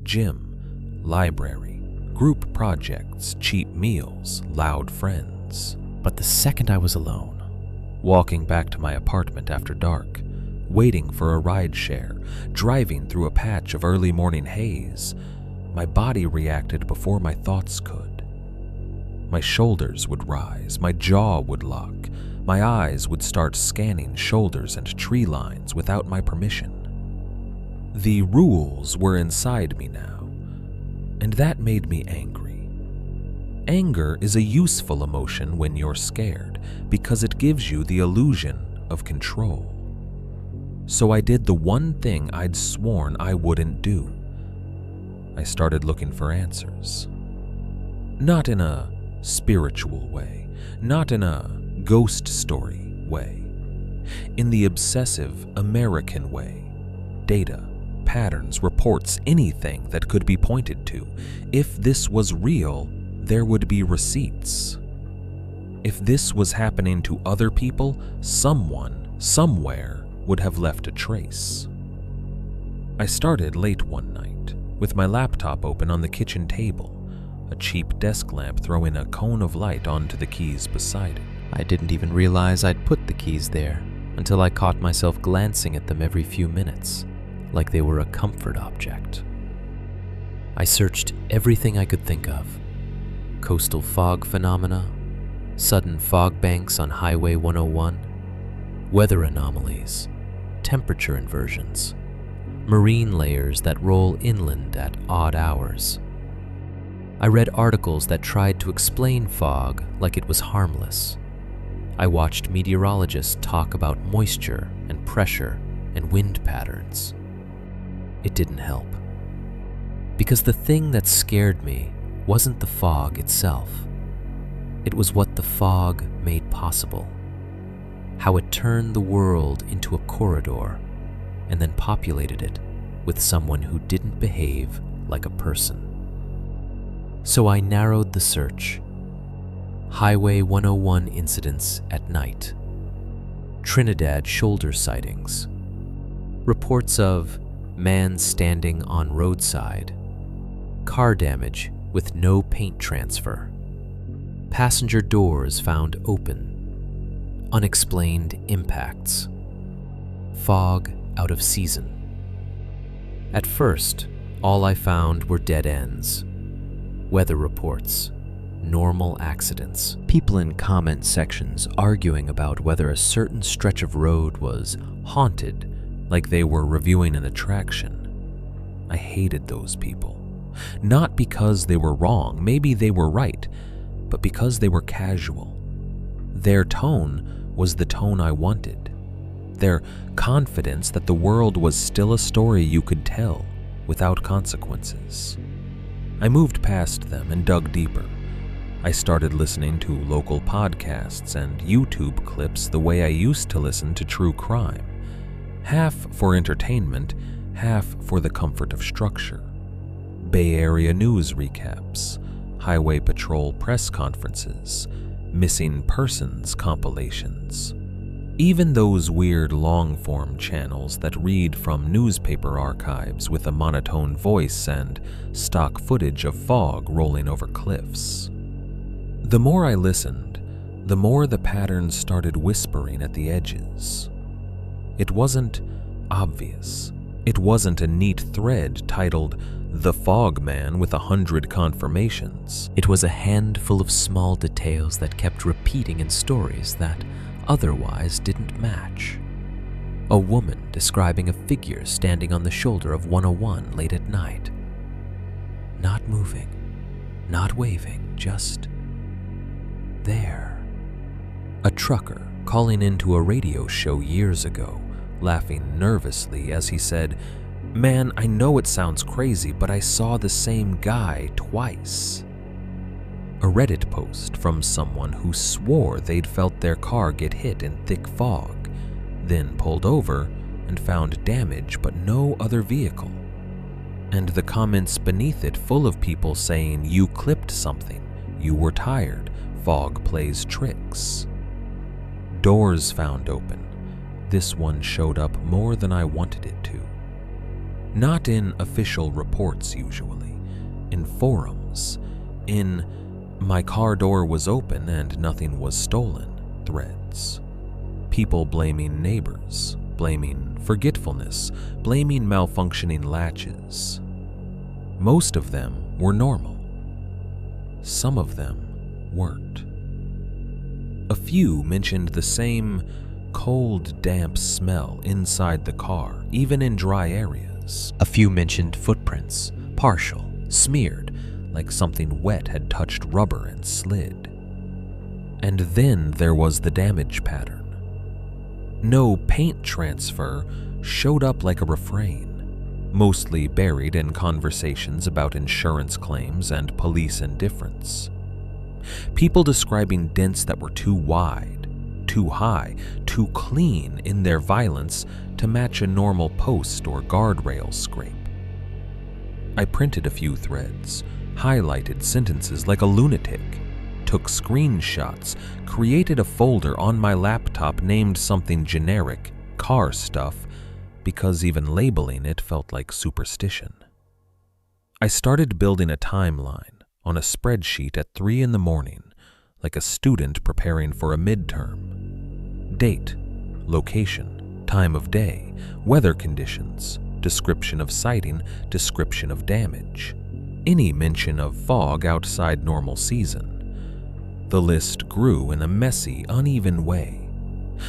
Speaker 3: Gym, library, group projects, cheap meals, loud friends. But the second I was alone, walking back to my apartment after dark, waiting for a ride share, driving through a patch of early morning haze, my body reacted before my thoughts could. My shoulders would rise, my jaw would lock, my eyes would start scanning shoulders and tree lines without my permission. The rules were inside me now, and that made me angry. Anger is a useful emotion when you're scared because it gives you the illusion of control. So I did the one thing I'd sworn I wouldn't do. I started looking for answers. Not in a spiritual way, not in a ghost story way. In the obsessive American way. Data, patterns, reports, anything that could be pointed to. If this was real, there would be receipts. If this was happening to other people, someone, somewhere, would have left a trace. I started late one night, with my laptop open on the kitchen table,
Speaker 1: a cheap desk lamp throwing a cone of light onto the keys beside it.
Speaker 3: I didn't even realize I'd put the keys there until I caught myself glancing at them every few minutes, like they were a comfort object. I searched everything I could think of: coastal fog phenomena, sudden fog banks on Highway 101, weather anomalies, temperature inversions, marine layers that roll inland at odd hours. I read articles that tried to explain fog like it was harmless. I watched meteorologists talk about moisture and pressure and wind patterns. It didn't help. Because the thing that scared me wasn't the fog itself. It was what the fog made possible. How it turned the world into a corridor and then populated it with someone who didn't behave like a person. So I narrowed the search. Highway 101 incidents at night. Trinidad shoulder sightings. Reports of man standing on roadside. Car damage with no paint transfer. Passenger doors found open. Unexplained impacts. Fog out of season. At first, all I found were dead ends. Weather reports, normal accidents, people in comment sections arguing about whether a certain stretch of road was haunted, like they were reviewing an attraction. I hated those people. Not because they were wrong, maybe they were right, but because they were casual. Their tone was the tone I wanted. Their confidence that the world was still a story you could tell without consequences. I moved past them and dug deeper. I started listening to local podcasts and YouTube clips the way I used to listen to true crime. Half for entertainment, half for the comfort of structure. Bay Area news recaps, highway patrol press conferences, missing persons compilations. Even those weird long-form channels that read from newspaper archives with a monotone voice and stock footage of fog rolling over cliffs. The more I listened, the more the patterns started whispering at the edges. It wasn't obvious. It wasn't a neat thread titled "The Fog Man with 100 confirmations." It was a handful of small details that kept repeating in stories that otherwise didn't match. A woman describing a figure standing on the shoulder of 101 late at night. Not moving, not waving, just there. A trucker calling into a radio show years ago, laughing nervously as he said, "Man, I know it sounds crazy, but I saw the same guy twice." A Reddit post from someone who swore they'd felt their car get hit in thick fog, then pulled over and found damage but no other vehicle. And the comments beneath it full of people saying, "You clipped something, you were tired, fog plays tricks." Doors found open. This one showed up more than I wanted it to. Not in official reports usually, in forums, in "my car door was open and nothing was stolen" threads. People blaming neighbors, blaming forgetfulness, blaming malfunctioning latches. Most of them were normal. Some of them weren't. A few mentioned the same cold, damp smell inside the car, even in dry areas. A few mentioned footprints, partial, smeared, like something wet had touched rubber and slid. And then there was the damage pattern. No paint transfer showed up like a refrain, mostly buried in conversations about insurance claims and police indifference. People describing dents that were too wide, too high, too clean in their violence to match a normal post or guardrail scrape. I printed a few threads, highlighted sentences like a lunatic, took screenshots, created a folder on my laptop named something generic, car stuff, because even labeling it felt like superstition. I started building a timeline,
Speaker 1: on a spreadsheet at 3 in the morning, like a student preparing for a midterm. Date, location, time of day, weather conditions, description of sighting, description of damage, any mention of fog outside normal season. The list grew in a messy, uneven way.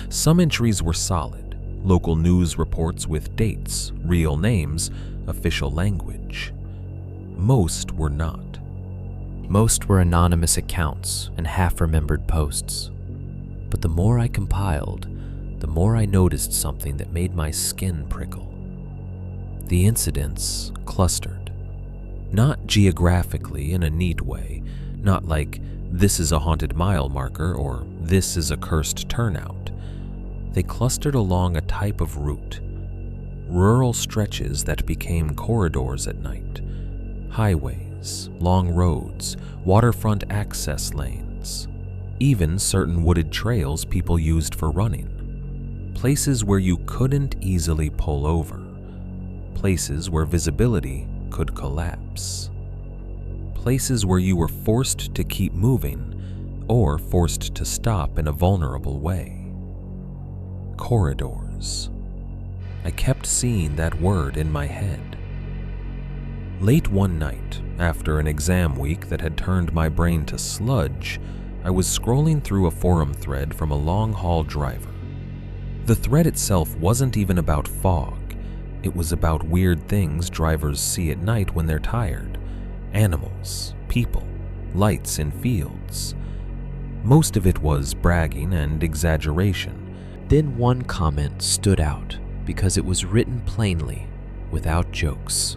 Speaker 1: Some entries were solid, local news reports with dates, real names, official language. Most were not.
Speaker 3: Most were anonymous accounts and half-remembered posts. But the more I compiled, the more I noticed something that made my skin prickle. The incidents clustered. Not geographically in a neat way, not like this is a haunted mile marker or this is a cursed turnout. They clustered along a type of route. Rural stretches that became corridors at night. Highways, long roads, waterfront access lanes. Even certain wooded trails people used for running. Places where you couldn't easily pull over. Places where visibility could collapse. Places where you were forced to keep moving or forced to stop in a vulnerable way. Corridors. I kept seeing that word in my head. Late one night, after an exam week that had turned my brain to sludge, I was scrolling through a forum thread from a long-haul driver. The thread itself wasn't even about fog. It was about weird things drivers see at night when they're tired. Animals, people, lights in fields. Most of it was bragging and exaggeration. Then one comment stood out because it was written plainly, without jokes.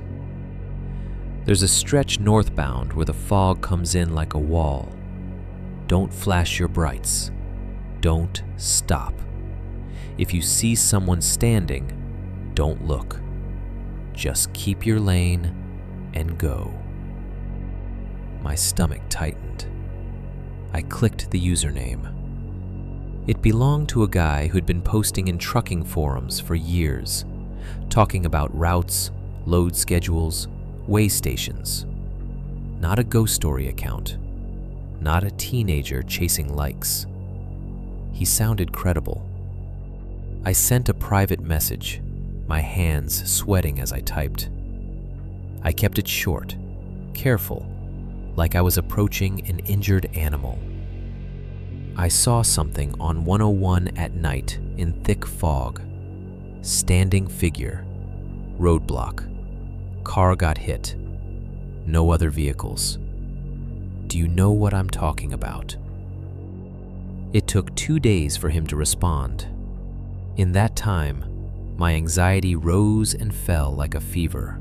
Speaker 3: There's a stretch northbound where the fog comes in like a wall. Don't flash your brights. Don't stop. If you see someone standing, don't look. Just keep your lane and go. My stomach tightened. I clicked the username. It belonged to a guy who'd been posting in trucking forums for years, talking about routes, load schedules, way stations. Not a ghost story account. Not a teenager chasing likes. He sounded credible. I sent a private message, my hands sweating as I typed. I kept it short, careful, like I was approaching an injured animal. I saw something on 101 at night in thick fog. Standing figure. Roadblock. Car got hit. No other vehicles. Do you know what I'm talking about? It took 2 days for him to respond. In that time, my anxiety rose and fell like a fever.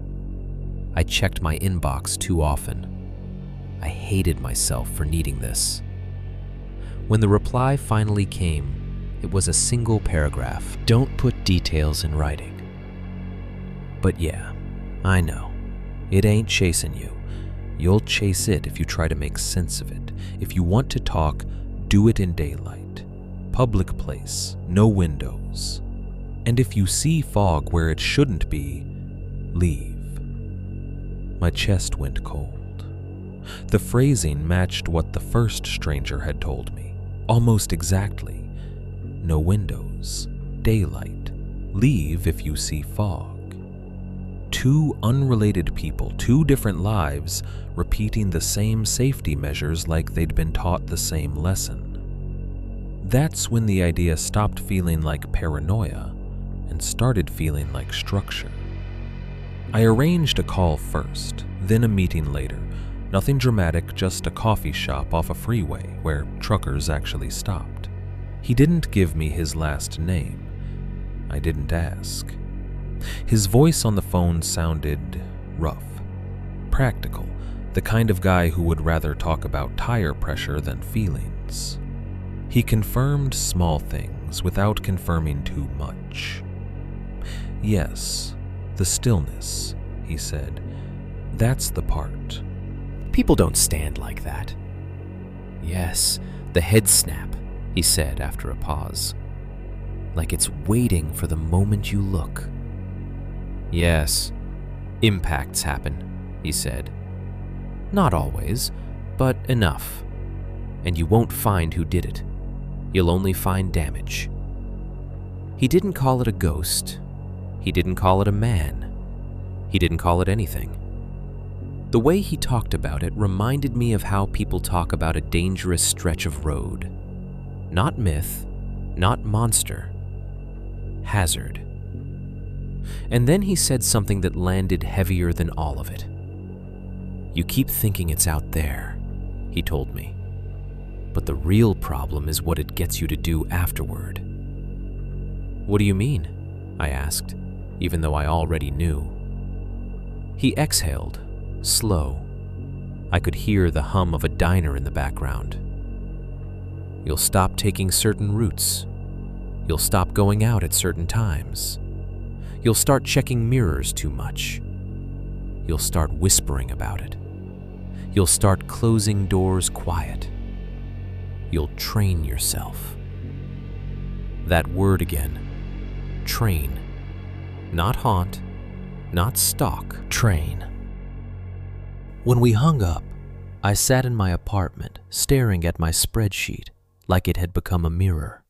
Speaker 3: I checked my inbox too often. I hated myself for needing this. When the reply finally came, it was a single paragraph. Don't put details in writing.
Speaker 1: But yeah, I know. It ain't chasing you. You'll chase it if you try to make sense of it. If you want to talk, do it in daylight. Public place, no windows. And if you see fog where it shouldn't be, leave. My chest went cold. The phrasing matched what the first stranger had told me, almost exactly. No windows, daylight, leave if you see fog. Two unrelated people, two different lives, repeating the same safety measures like they'd been taught the same lesson. That's when the idea stopped feeling like paranoia and started feeling like structure. I arranged a call first, then a meeting later. Nothing dramatic, just a coffee shop off a freeway where truckers actually stopped. He didn't give me his last name. I didn't ask. His voice on the phone sounded rough, practical, the kind of guy who would rather talk about tire pressure than feelings. He confirmed small things without confirming too much. Yes, the stillness, he said. That's the part.
Speaker 3: People don't stand like that. Yes, the head snap, he said after a pause. Like it's waiting for the moment you look. Yes, impacts happen, he said. Not always,
Speaker 2: But enough, and you won't find who did it. You'll only find damage. He didn't call it a ghost. He didn't call it a man. He didn't call it anything. The way he talked about it reminded me of how people talk about a dangerous stretch of road. Not myth, not monster, hazard. And then he said something that landed heavier than all of it. You keep thinking it's out there, he told me. But the real problem is what it gets you to do afterward. What do you mean? I asked, even though I already knew. He exhaled, slow. I could hear the hum of a diner in the background. You'll stop taking certain routes. You'll stop going out at certain times. You'll start checking mirrors too much. You'll start whispering about it. You'll start closing doors quiet. You'll train yourself. That word again. Train. Not haunt, not stalk. Train. When we hung up, I sat in my apartment staring at my spreadsheet like it had become a mirror.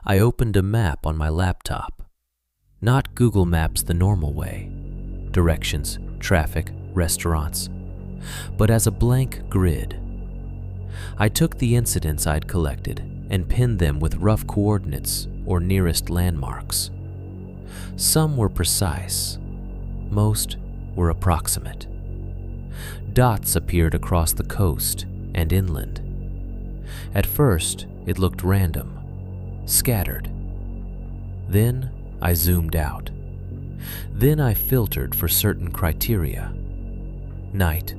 Speaker 2: I opened a map on my laptop. Not Google Maps the normal way. Directions, traffic, restaurants. But as a blank grid. I took the incidents I'd collected and pinned them with rough coordinates or nearest landmarks. Some were precise. Most were approximate. Dots appeared across the coast and inland. At first, it looked random, scattered. Then I zoomed out. Then I filtered for certain criteria. Night,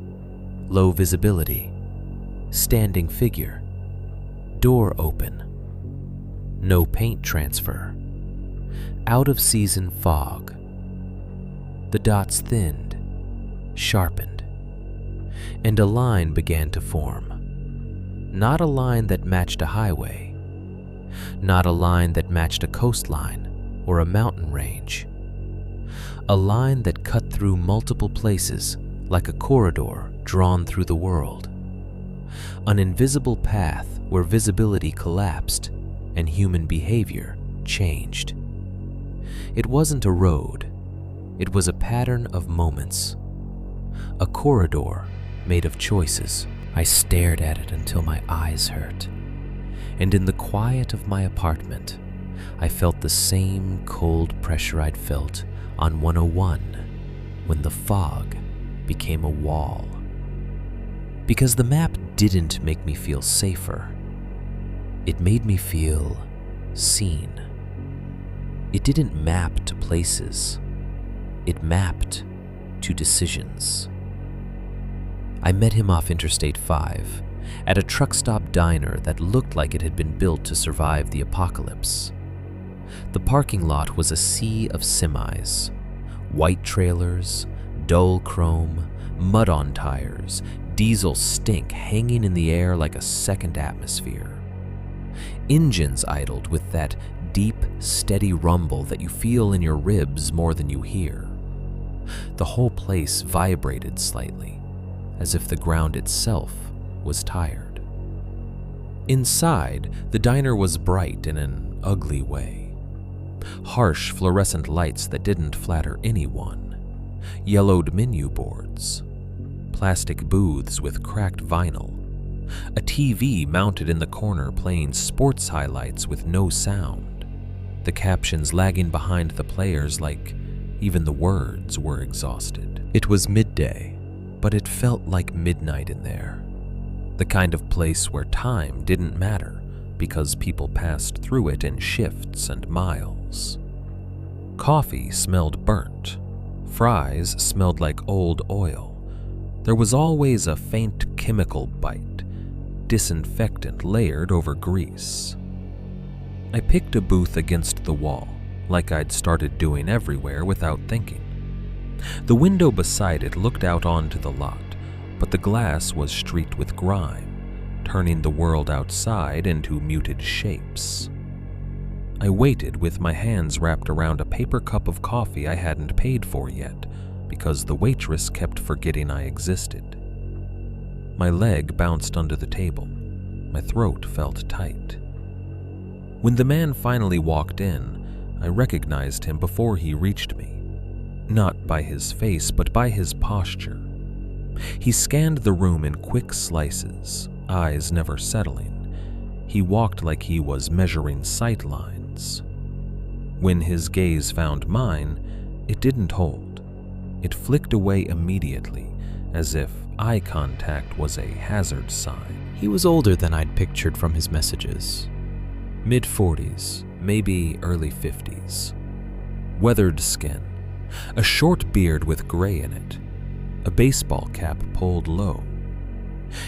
Speaker 2: low visibility, standing figure, door open, no paint transfer, out of season fog. The dots thinned, sharpened, and a line began to form. Not a line that matched a highway, not a line that matched a coastline or a mountain range. A line that cut through multiple places like a corridor drawn through the world. An invisible path where visibility collapsed and human behavior changed. It wasn't a road, it was a pattern of moments. A corridor made of choices. I stared at it until my eyes hurt. And in the quiet of my apartment, I felt the same cold pressure I'd felt on 101 when the fog became a wall. Because the map didn't make me feel safer. It made me feel seen. It didn't map to places. It mapped to decisions. I met him off Interstate 5 at a truck stop diner that looked like it had been built to survive the apocalypse. The parking lot was a sea of semis, white trailers, dull chrome, mud on tires, diesel stink hanging in the air like a second atmosphere. Engines idled with that deep, steady rumble that you feel in your ribs more than you hear. The whole place vibrated slightly, as if the ground itself was tired. Inside, the diner was bright in an ugly way. Harsh fluorescent lights that didn't flatter anyone. Yellowed menu boards. Plastic booths with cracked vinyl. A TV mounted in the corner playing sports highlights with no sound. The captions lagging behind the players like even the words were exhausted. It was midday, but it felt like midnight in there. The kind of place where time didn't matter because people passed through it in shifts and miles. Coffee smelled burnt. Fries smelled like old oil. There was always a faint chemical bite, disinfectant layered over grease. I picked a booth against the wall, like I'd started doing everywhere without thinking. The window beside it looked out onto the lot, but the glass was streaked with grime, turning the world outside into muted shapes. I waited with my hands wrapped around a paper cup of coffee I hadn't paid for yet, because the waitress kept forgetting I existed.
Speaker 1: My leg bounced under the table. My throat felt tight. When the man finally walked in, I recognized him before he reached me. Not by his face, but by his posture. He scanned the room in quick slices, eyes never settling. He walked like he was measuring sight lines. When his gaze found mine, it didn't hold. It flicked away immediately, as if eye contact was a hazard sign.
Speaker 2: He was older than I'd pictured from his messages.
Speaker 1: Mid-40s, maybe early 50s. Weathered skin, a short beard with gray in it, a baseball cap pulled low.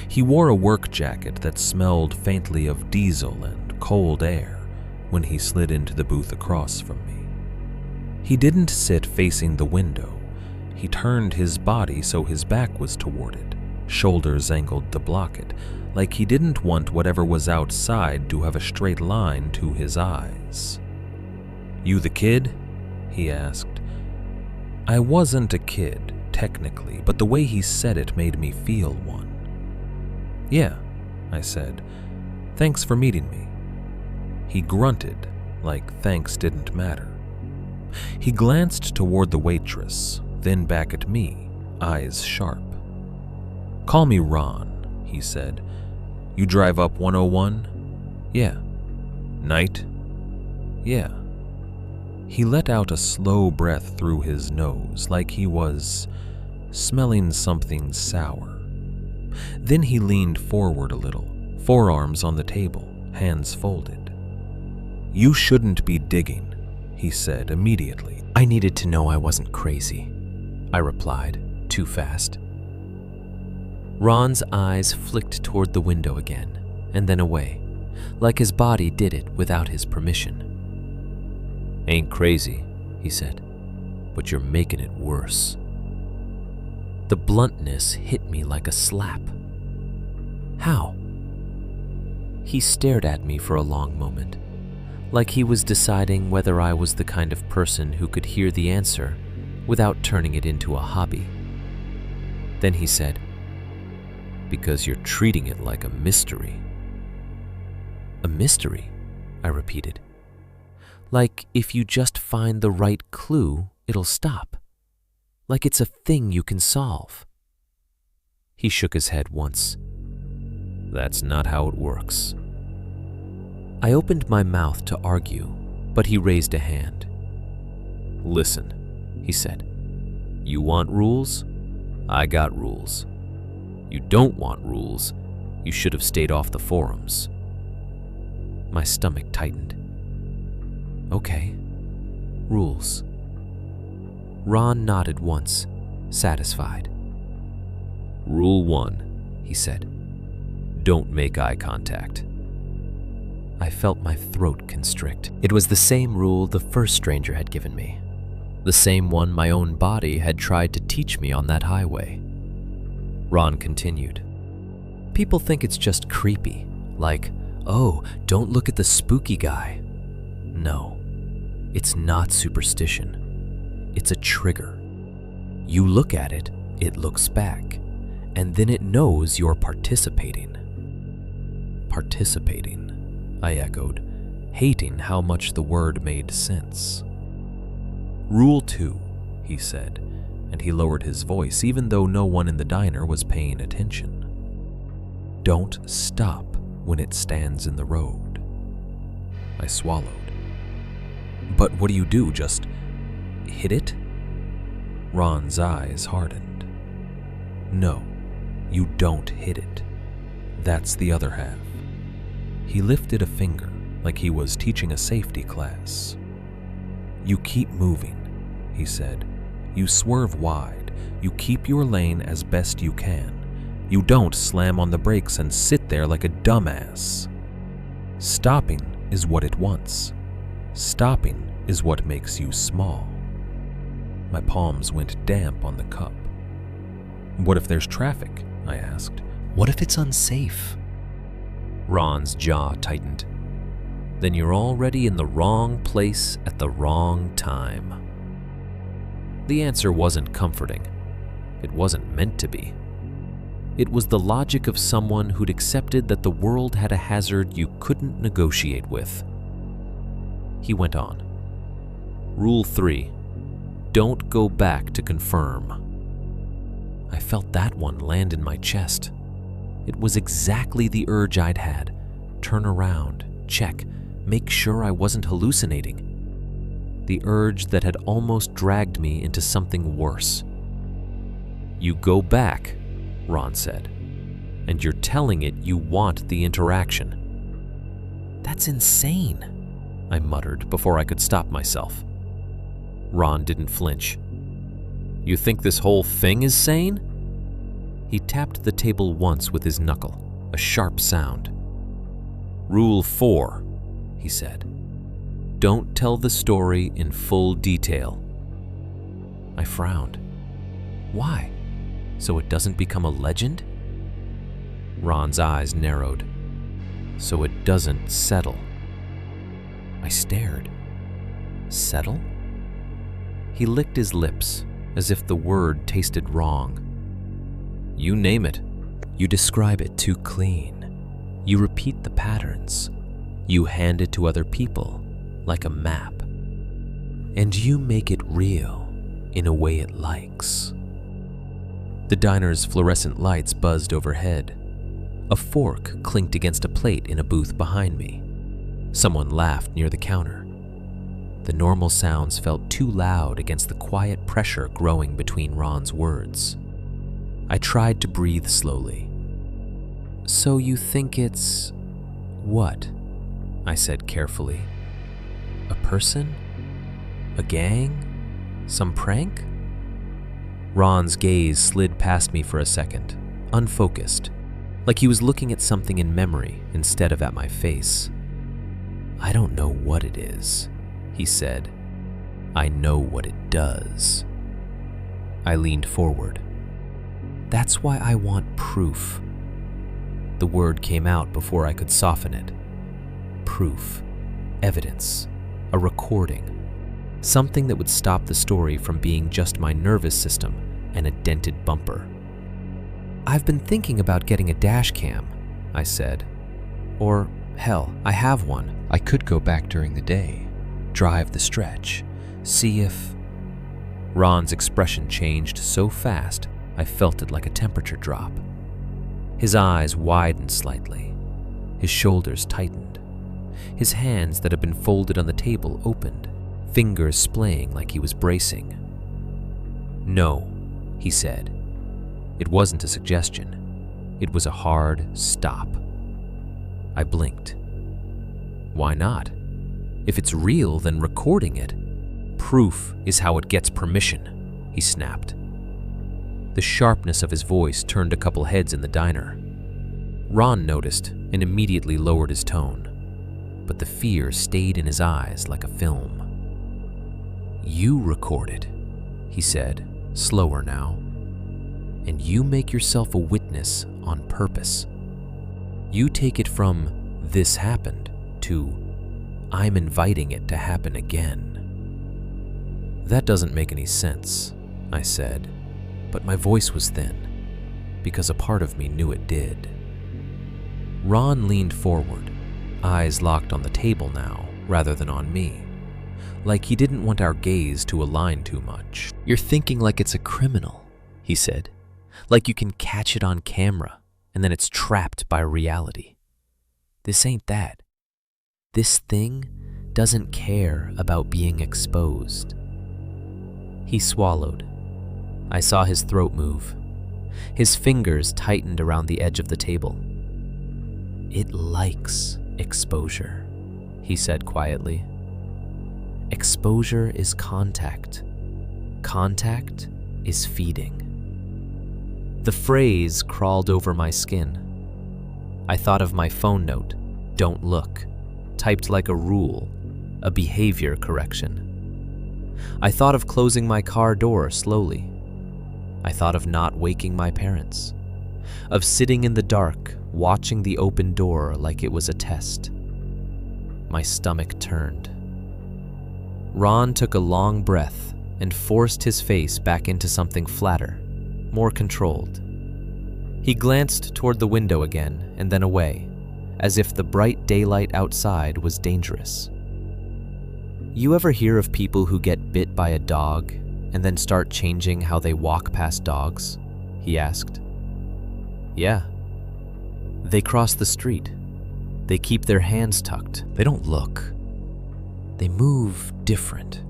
Speaker 1: He wore a work jacket that smelled faintly of diesel and cold air when he slid into the booth across from me. He didn't sit facing the window. He turned his body so his back was toward it, shoulders angled to block it, like he didn't want whatever was outside to have a straight line to his eyes. "You the kid?" he asked. I wasn't a kid, technically, but the way he said it made me feel one. "Yeah," I said. "Thanks for meeting me." He grunted, like thanks didn't matter. He glanced toward the waitress, then back at me, eyes sharp. "Call me Ron," he said. "You drive up 101? "Yeah." "Night?" "Yeah." He let out a slow breath through his nose, like he was smelling something sour. Then he leaned forward a little, forearms on the table, hands folded. "You shouldn't be digging," he said immediately.
Speaker 2: I needed to know I wasn't crazy, I replied, too fast. Ron's eyes flicked toward the window again, and then away, like his body did it without his permission. "Ain't crazy," he said, "but you're making it worse." The bluntness hit me like a slap. How? He stared at me for a long moment, like he was deciding whether I was the kind of person who could hear the answer without turning it into a hobby. Then he said, "Because you're treating it like a mystery." "A mystery?" I repeated. "Like if you just find the right clue, it'll stop. Like it's a thing you can solve." He shook his head once. "That's not how it works." I opened my mouth to argue, but he raised a hand. "Listen," he said. "You want rules? I got rules. You don't want rules, you should have stayed off the forums." My stomach tightened. "Okay, rules." Ron nodded once, satisfied. "Rule 1, he said. Don't make eye contact." I felt my throat constrict. It was the same rule the first stranger had given me, the same one my own body had tried to teach me on that highway. Ron continued. "People think it's just creepy, like, oh, don't look at the spooky guy. No, it's not superstition. It's a trigger. You look at it, it looks back, and then it knows you're participating." Participating, I echoed, hating how much the word made sense. "Rule 2, he said, and he lowered his voice even though no one in the diner was paying attention. "Don't stop when it stands in the road." I swallowed. "But what do you do, just hit it?" Ron's eyes hardened. "No, you don't hit it. That's the other half." He lifted a finger like he was teaching a safety class. "You keep moving," he said. "You swerve wide. You keep your lane as best you can. You don't slam on the brakes and sit there like a dumbass. Stopping is what it wants. Stopping is what makes you small." My palms went damp on the cup. "What if there's traffic?" I asked. "What if it's unsafe?" Ron's jaw tightened. "Then you're already in the wrong place at the wrong time." The answer wasn't comforting. It wasn't meant to be.
Speaker 1: It was the logic of someone who'd accepted that the world had a hazard you couldn't negotiate with. He went on. Rule 3. Don't go back to confirm. I felt that one land in my chest. It was exactly the urge I'd had. Turn around, check, make sure I wasn't hallucinating. The urge that had almost dragged me into something worse. You go back, Ron said, and you're telling it you want the interaction. That's insane, I muttered before I could stop myself. Ron didn't flinch. You think this whole thing is sane? He tapped the table once with his knuckle, a sharp sound. Rule 4, he said. Don't tell the story in full detail. I frowned. Why? So it doesn't become a legend? Ron's eyes narrowed. So it doesn't settle. I stared. Settle? He licked his lips, as if the word tasted wrong. You name it. You describe it too clean. You repeat the patterns. You hand it to other people, like a map. And you make it real, in a way it likes. The diner's fluorescent lights buzzed overhead. A fork clinked against a plate in a booth behind me. Someone laughed near the counter. The normal sounds felt too loud against the quiet pressure growing between Ron's words. I tried to breathe slowly. So you think it's... what? I said carefully. A person? A gang? Some prank? Ron's gaze slid past me for a second, unfocused, like he was looking at something in memory instead of at my face. I don't know what it is, he said. I know what it does. I leaned forward. That's why I want proof. The word came out before I could soften it. Proof. Evidence. A recording. Something that would stop the story from being just my nervous system and a dented bumper. I've been thinking about getting a dash cam, I said. Or, hell, I have one. I could go back during the day, drive the stretch, see if... Ron's expression changed so fast, I felt it like a temperature drop. His eyes widened slightly. His shoulders tightened. His hands that had been folded on the table opened, fingers splaying like he was bracing. No, he said. It wasn't a suggestion. It was a hard stop. I blinked. Why not? If it's real, then recording it. Proof is how it gets permission, he snapped. The sharpness of his voice turned a couple heads in the diner. Ron noticed and immediately lowered his tone, but the fear stayed in his eyes like a film. You record it, he said, slower now, and you make yourself a witness on purpose. You take it from "this happened" to "I'm inviting it to happen again." That doesn't make any sense, I said, but my voice was thin, because a part of me knew it did. Ron leaned forward, eyes locked on the table now rather than on me, like he didn't want our gaze to align too much. You're thinking like it's a criminal, he said, like you can catch it on camera and then it's trapped by reality. This ain't that. This thing doesn't care about being exposed. He swallowed. I saw his throat move. His fingers tightened around the edge of the table. It likes exposure, he said quietly. Exposure is contact. Contact is feeding. The phrase crawled over my skin. I thought of my phone note, "Don't look," typed like a rule, a behavior correction. I thought of closing my car door slowly. I thought of not waking my parents, of sitting in the dark, watching the open door like it was a test. My stomach turned. Ron took a long breath and forced his face back into something flatter, more controlled.
Speaker 2: He glanced toward the window again and then away, as if the bright daylight outside was dangerous. You ever hear of people who get bit by a dog and then start changing how they walk past dogs? He asked. Yeah. They cross the street. They keep their hands tucked. They don't look. They move different.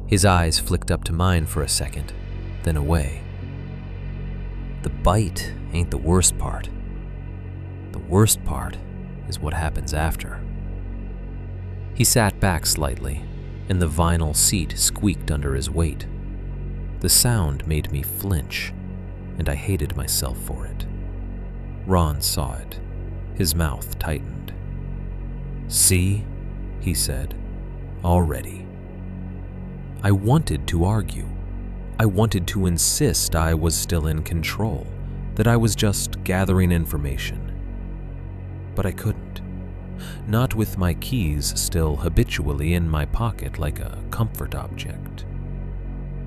Speaker 2: His eyes flicked up to mine for a second, then away. The bite ain't the worst part. The worst part is what happens after. He sat back slightly, and the vinyl seat squeaked under his weight. The sound made me flinch, and I hated myself for it. Ron saw it. His mouth tightened. "See?" he said. "Already." I wanted to argue. I wanted to insist I was still in control, that I was just gathering information. But I couldn't. Not with my keys still habitually in my pocket like a comfort object.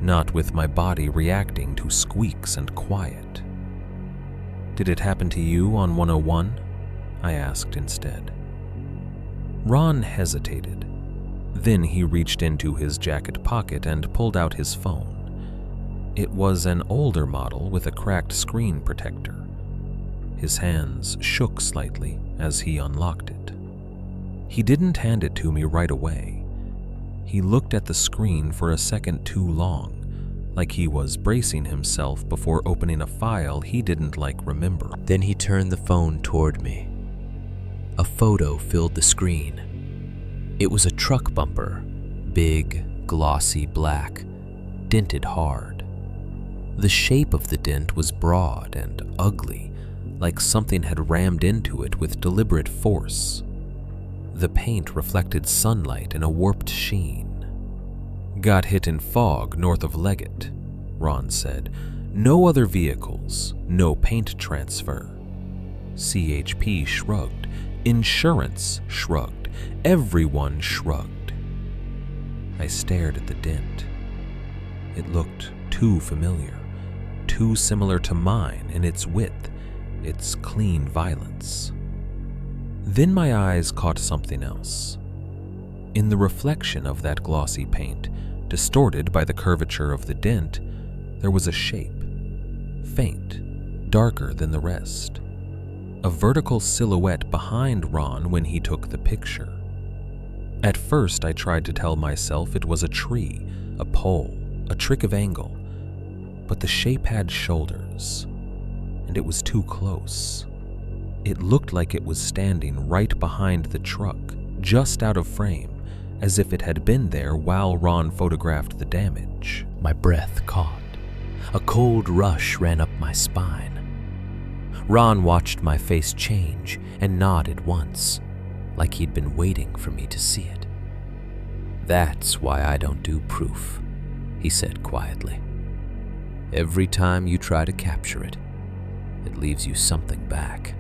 Speaker 2: Not with my body reacting to squeaks and quiet. "Did it happen to you on 101? I asked instead. Ron hesitated. Then he reached into his jacket pocket and pulled out his phone. It was an older model with a cracked screen protector. His hands shook slightly as he unlocked it. He didn't hand it to me right away. He looked at the screen for a second too long, like he was bracing himself before opening a file he didn't like remember. Then he turned the phone toward me. A photo filled the screen. It was a truck bumper, big, glossy black, dented hard. The shape of the dent was broad and ugly, like something had rammed into it with deliberate force. The paint reflected sunlight in a warped sheen. "Got hit in fog north of Leggett," Ron said. "No other vehicles, no paint transfer." CHP shrugged. Insurance shrugged. Everyone shrugged. I stared at the dent. It looked too familiar, too similar to mine in its width, its clean violence. Then my eyes caught something else. In the reflection of that glossy paint, distorted by the curvature of the dent, there was a shape, faint, darker than the rest. A vertical silhouette behind Ron when he took the picture. At first, I tried to tell myself it was a tree, a pole, a trick of angle, but the shape had shoulders, and it was too close. It looked like it was standing right behind the truck, just out of frame, as if it had been there while Ron photographed the damage. My breath caught. A cold rush ran up my spine. Ron watched my face change and nodded once, like he'd been waiting for me to see it. "That's why I don't do proof," he said quietly. "Every time you try to capture it, it leaves you something back."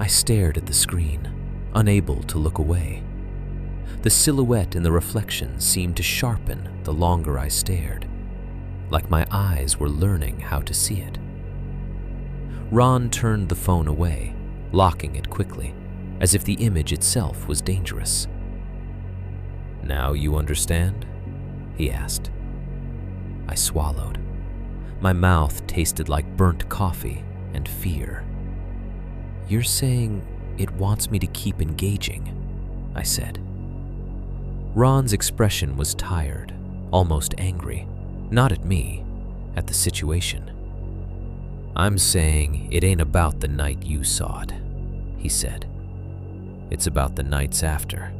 Speaker 2: I stared at the screen, unable to look away. The silhouette in the reflection seemed to sharpen the longer I stared, like my eyes were learning how to see it. Ron turned the phone away, locking it quickly, as if the image itself was dangerous. "Now you understand?" he asked. I swallowed. My mouth tasted like burnt coffee and fear. "You're saying it wants me to keep engaging," I said. Ron's expression was tired, almost angry, not at me, at the situation. "I'm saying it ain't about the night you saw it," he said. "It's about the nights after.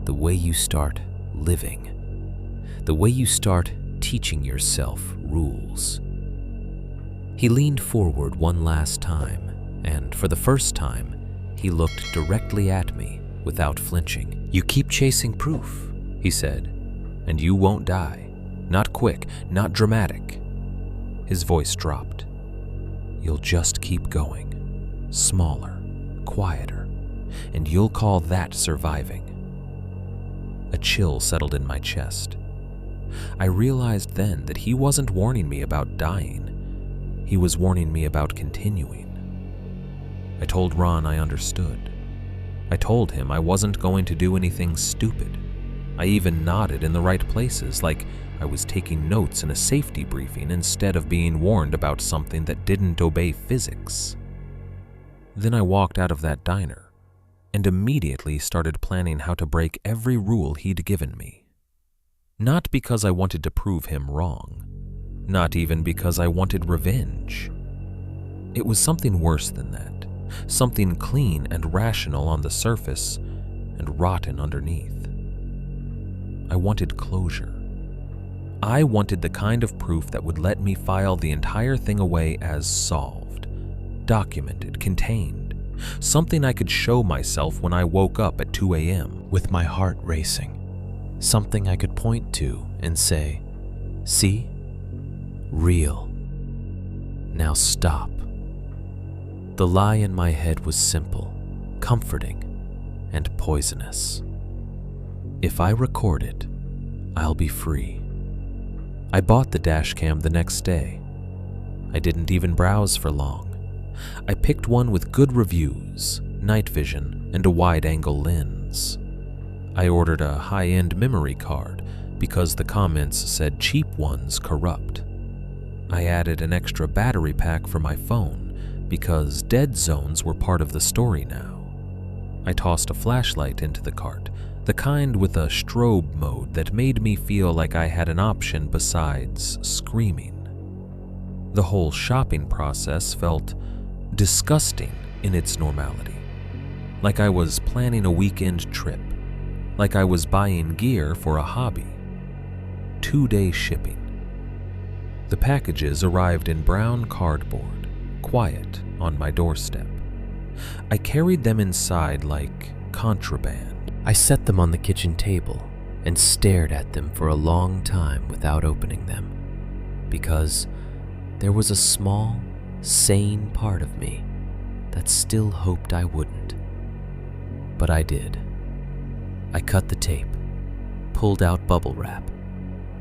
Speaker 2: The way you start living. The way you start teaching yourself rules." He leaned forward one last time, and for the first time, he looked directly at me without flinching. "You keep chasing proof," he said, "and you won't die. Not quick, not dramatic." His voice dropped. "You'll just keep going, smaller, quieter, and you'll call that surviving." A chill settled in my chest. I realized then that he wasn't warning me about dying.
Speaker 1: He was warning me about continuing. I told Ron I understood. I told him I wasn't going to do anything stupid. I even nodded in the right places, like I was taking notes in a safety briefing instead of being warned about something that didn't obey physics. Then I walked out of that diner and immediately started planning how to break every rule he'd given me. Not because I wanted to prove him wrong, not even because I wanted revenge. It was something worse than that, something clean and rational on the surface and rotten underneath. I wanted closure. I wanted the kind of proof that would let me file the entire thing away as solved, documented, contained, something I could show myself when I woke up at 2 a.m.
Speaker 3: with my heart racing, something I could point to and say, "See? Real. Now stop." The lie in my head was simple, comforting, and poisonous. If I record it, I'll be free. I bought the dash cam the next day. I didn't even browse for long. I picked one with good reviews, night vision, and a wide-angle lens. I ordered a high-end memory card because the comments said cheap ones corrupt. I added an extra battery pack for my phone because dead zones were part of the story now. I tossed a flashlight into the cart, the kind with a strobe mode that made me feel like I had an option besides screaming. The whole shopping process felt disgusting in its normality, like I was planning a weekend trip, like I was buying gear for a hobby. 2-day shipping. The packages arrived in brown cardboard, quiet on my doorstep. I carried them inside like contraband. I set them on the kitchen table and stared at them for a long time without opening them, because there was a small, sane part of me that still hoped I wouldn't. But I did. I cut the tape, pulled out bubble wrap,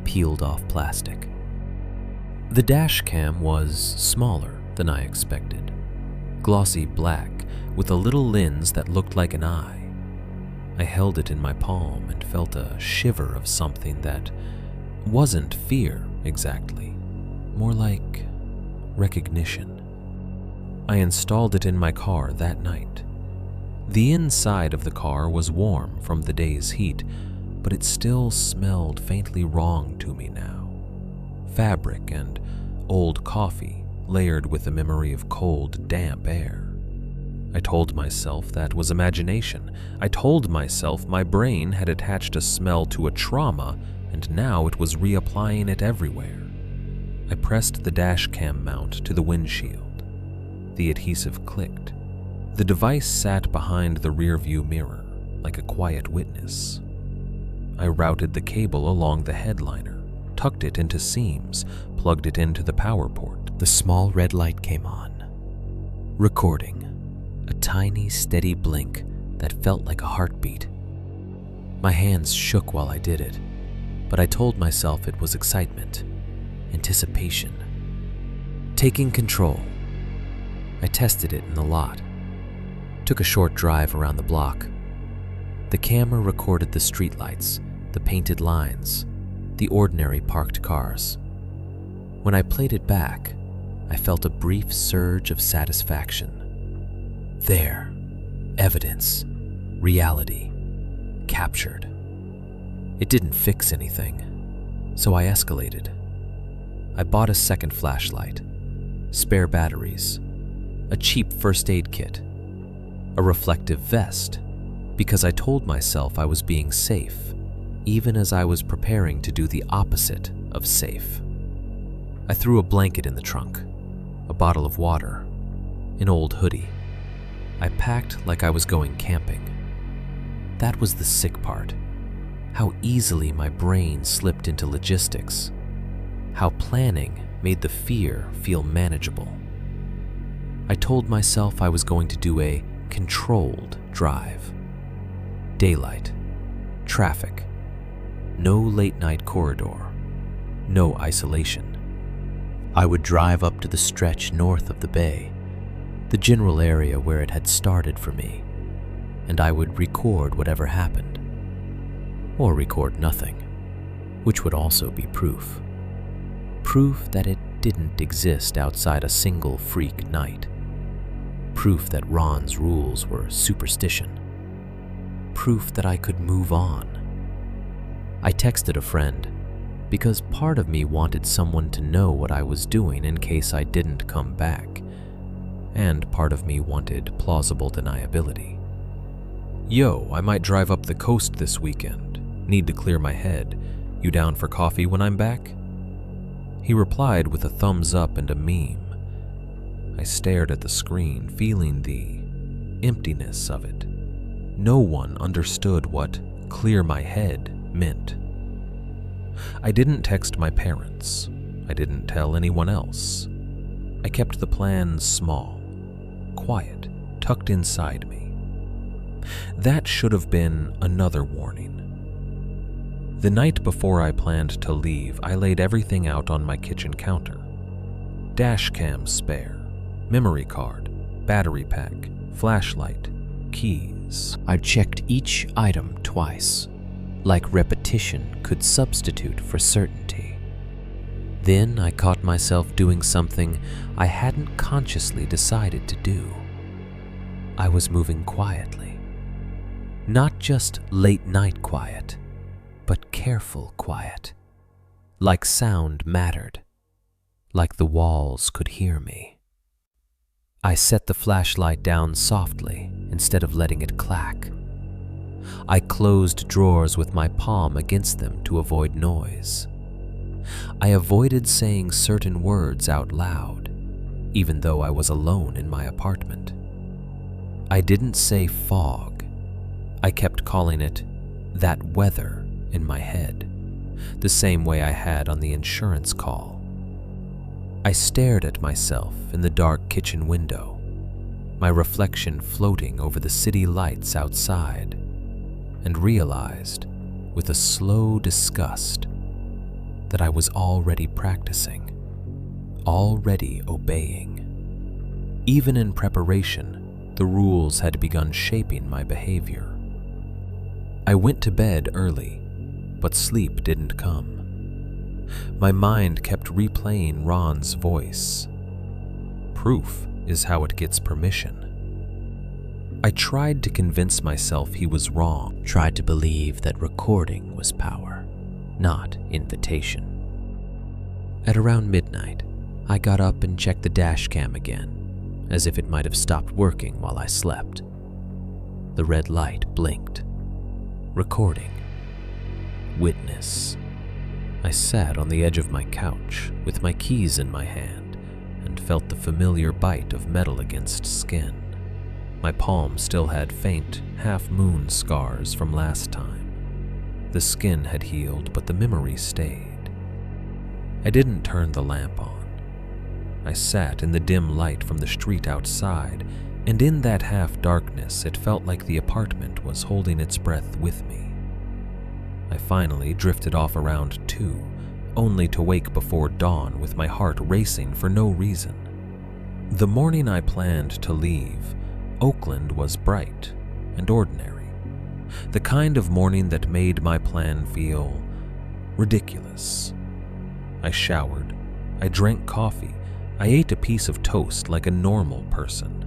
Speaker 3: peeled off plastic. The dash cam was smaller than I expected, glossy black with a little lens that looked like an eye. I held it in my palm and felt a shiver of something that wasn't fear exactly, more like recognition. I installed it in my car that night. The inside of the car was warm from the day's heat, but it still smelled faintly wrong to me now. Fabric and old coffee layered with the memory of cold, damp air. I told myself that was imagination. I told myself my brain had attached a smell to a trauma and now it was reapplying it everywhere. I pressed the dash cam mount to the windshield. The adhesive clicked. The device sat behind the rearview mirror like a quiet witness. I routed the cable along the headliner, tucked it into seams, plugged it into the power port. The small red light came on. Recording. A tiny, steady blink that felt like a heartbeat. My hands shook while I did it, but I told myself it was excitement, anticipation, taking control. I tested it in the lot. Took a short drive around the block. The camera recorded the streetlights, the painted lines, the ordinary parked cars. When I played it back, I felt a brief surge of satisfaction. There, evidence, reality, captured. It didn't fix anything, so I escalated. I bought a second flashlight, spare batteries, a cheap first aid kit, a reflective vest, because I told myself I was being safe, even as I was preparing to do the opposite of safe. I threw a blanket in the trunk, a bottle of water, an old hoodie. I packed like I was going camping. That was the sick part. How easily my brain slipped into logistics. How planning made the fear feel manageable. I told myself I was going to do a controlled drive. Daylight, traffic, no late night corridor, no isolation. I would drive up to the stretch north of the bay, the general area where it had started for me, and I would record whatever happened. Or record nothing, which would also be proof. Proof that it didn't exist outside a single freak night. Proof that Ron's rules were superstition. Proof that I could move on. I texted a friend because part of me wanted someone to know what I was doing in case I didn't come back, and part of me wanted plausible deniability.
Speaker 1: Yo, I might drive up the coast this weekend. Need to clear my head. You down for coffee when I'm back? He replied with a thumbs up and a meme. I stared at the screen, feeling the emptiness of it. No one understood what clear my head meant. I didn't text my parents. I didn't tell anyone else. I kept the plan small, quiet, tucked inside me. That should have been another warning. The night before I planned to leave, I laid everything out on my kitchen counter. Dash cam spare, memory card, battery pack, flashlight, keys.
Speaker 3: I checked each item twice, like repetition could substitute for certainty. Then I caught myself doing something I hadn't consciously decided to do. I was moving quietly. Not just late night quiet, but careful quiet. Like sound mattered. Like the walls could hear me. I set the flashlight down softly instead of letting it clack. I closed drawers with my palm against them to avoid noise. I avoided saying certain words out loud, even though I was alone in my apartment. I didn't say fog. I kept calling it that weather in my head, the same way I had on the insurance call. I stared at myself in the dark kitchen window, my reflection floating over the city lights outside, and realized, with a slow disgust, that I was already practicing, already obeying. Even in preparation, the rules had begun shaping my behavior. I went to bed early, but sleep didn't come. My mind kept replaying Ron's voice. Proof is how it gets permission. I tried to convince myself he was wrong, tried to believe that recording was power, not invitation. At around midnight, I got up and checked the dash cam again, as if it might have stopped working while I slept. The red light blinked. Recording. Witness. I sat on the edge of my couch with my keys in my hand and felt the familiar bite of metal against skin. My palm still had faint, half-moon scars from last time. The skin had healed, but the memory stayed. I didn't turn the lamp on. I sat in the dim light from the street outside, and in that half-darkness it felt like the apartment was holding its breath with me. I finally drifted off around 2, only to wake before dawn with my heart racing for no reason. The morning I planned to leave, Oakland was bright and ordinary. The kind of morning that made my plan feel ridiculous. I showered, I drank coffee, I ate a piece of toast like a normal person.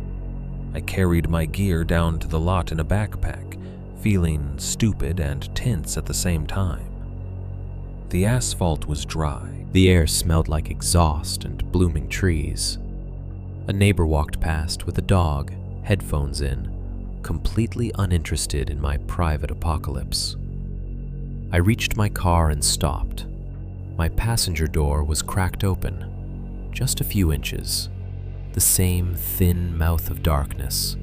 Speaker 3: I carried my gear down to the lot in a backpack, feeling stupid and tense at the same time. The asphalt was dry. The air smelled like exhaust and blooming trees. A neighbor walked past with a dog, headphones in, completely uninterested in my private apocalypse. I reached my car and stopped. My passenger door was cracked open, just a few inches. The same thin mouth of darkness,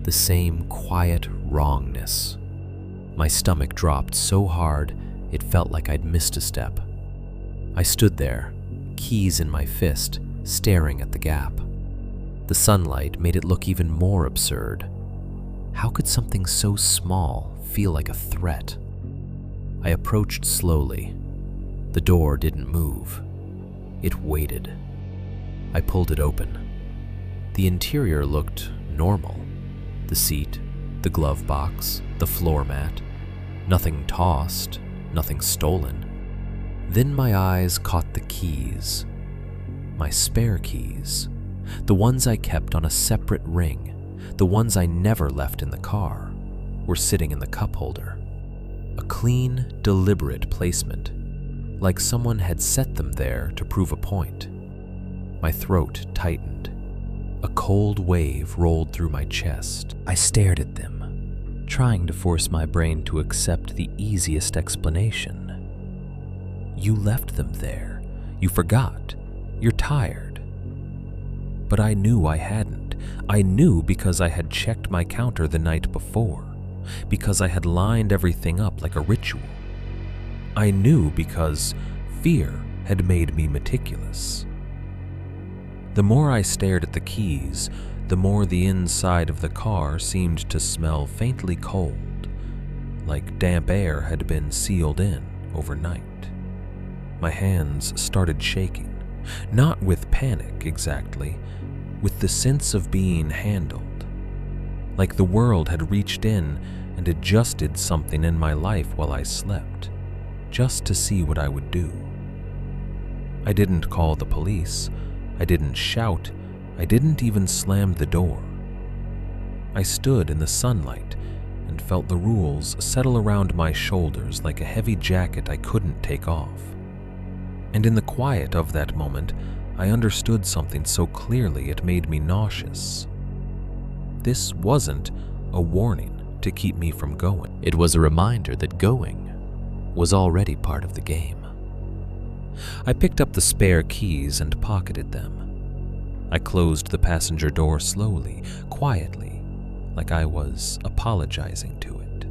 Speaker 3: the same quiet wrongness. My stomach dropped so hard it felt like I'd missed a step. I stood there, keys in my fist, staring at the gap. The sunlight made it look even more absurd. How could something so small feel like a threat? I approached slowly. The door didn't move. It waited. I pulled it open. The interior looked normal. The seat, the glove box, the floor mat. Nothing tossed, nothing stolen. Then my eyes caught the keys. My spare keys. The ones I kept on a separate ring, the ones I never left in the car, were sitting in the cup holder. A clean, deliberate placement, like someone had set them there to prove a point. My throat tightened. A cold wave rolled through my chest. I stared at them, trying to force my brain to accept the easiest explanation. You left them there. You forgot. You're tired. But I knew I hadn't. I knew because I had checked my counter the night before, because I had lined everything up like a ritual. I knew because fear had made me meticulous. The more I stared at the keys, the more the inside of the car seemed to smell faintly cold, like damp air had been sealed in overnight. My hands started shaking, not with panic exactly, with the sense of being handled, like the world had reached in and adjusted something in my life while I slept, just to see what I would do. I didn't call the police. I didn't shout. I didn't even slam the door. I stood in the sunlight and felt the rules settle around my shoulders like a heavy jacket I couldn't take off. And in the quiet of that moment, I understood something so clearly it made me nauseous. This wasn't a warning to keep me from going. It was a reminder that going was already part of the game. I picked up the spare keys and pocketed them. I closed the passenger door slowly, quietly, like I was apologizing to it.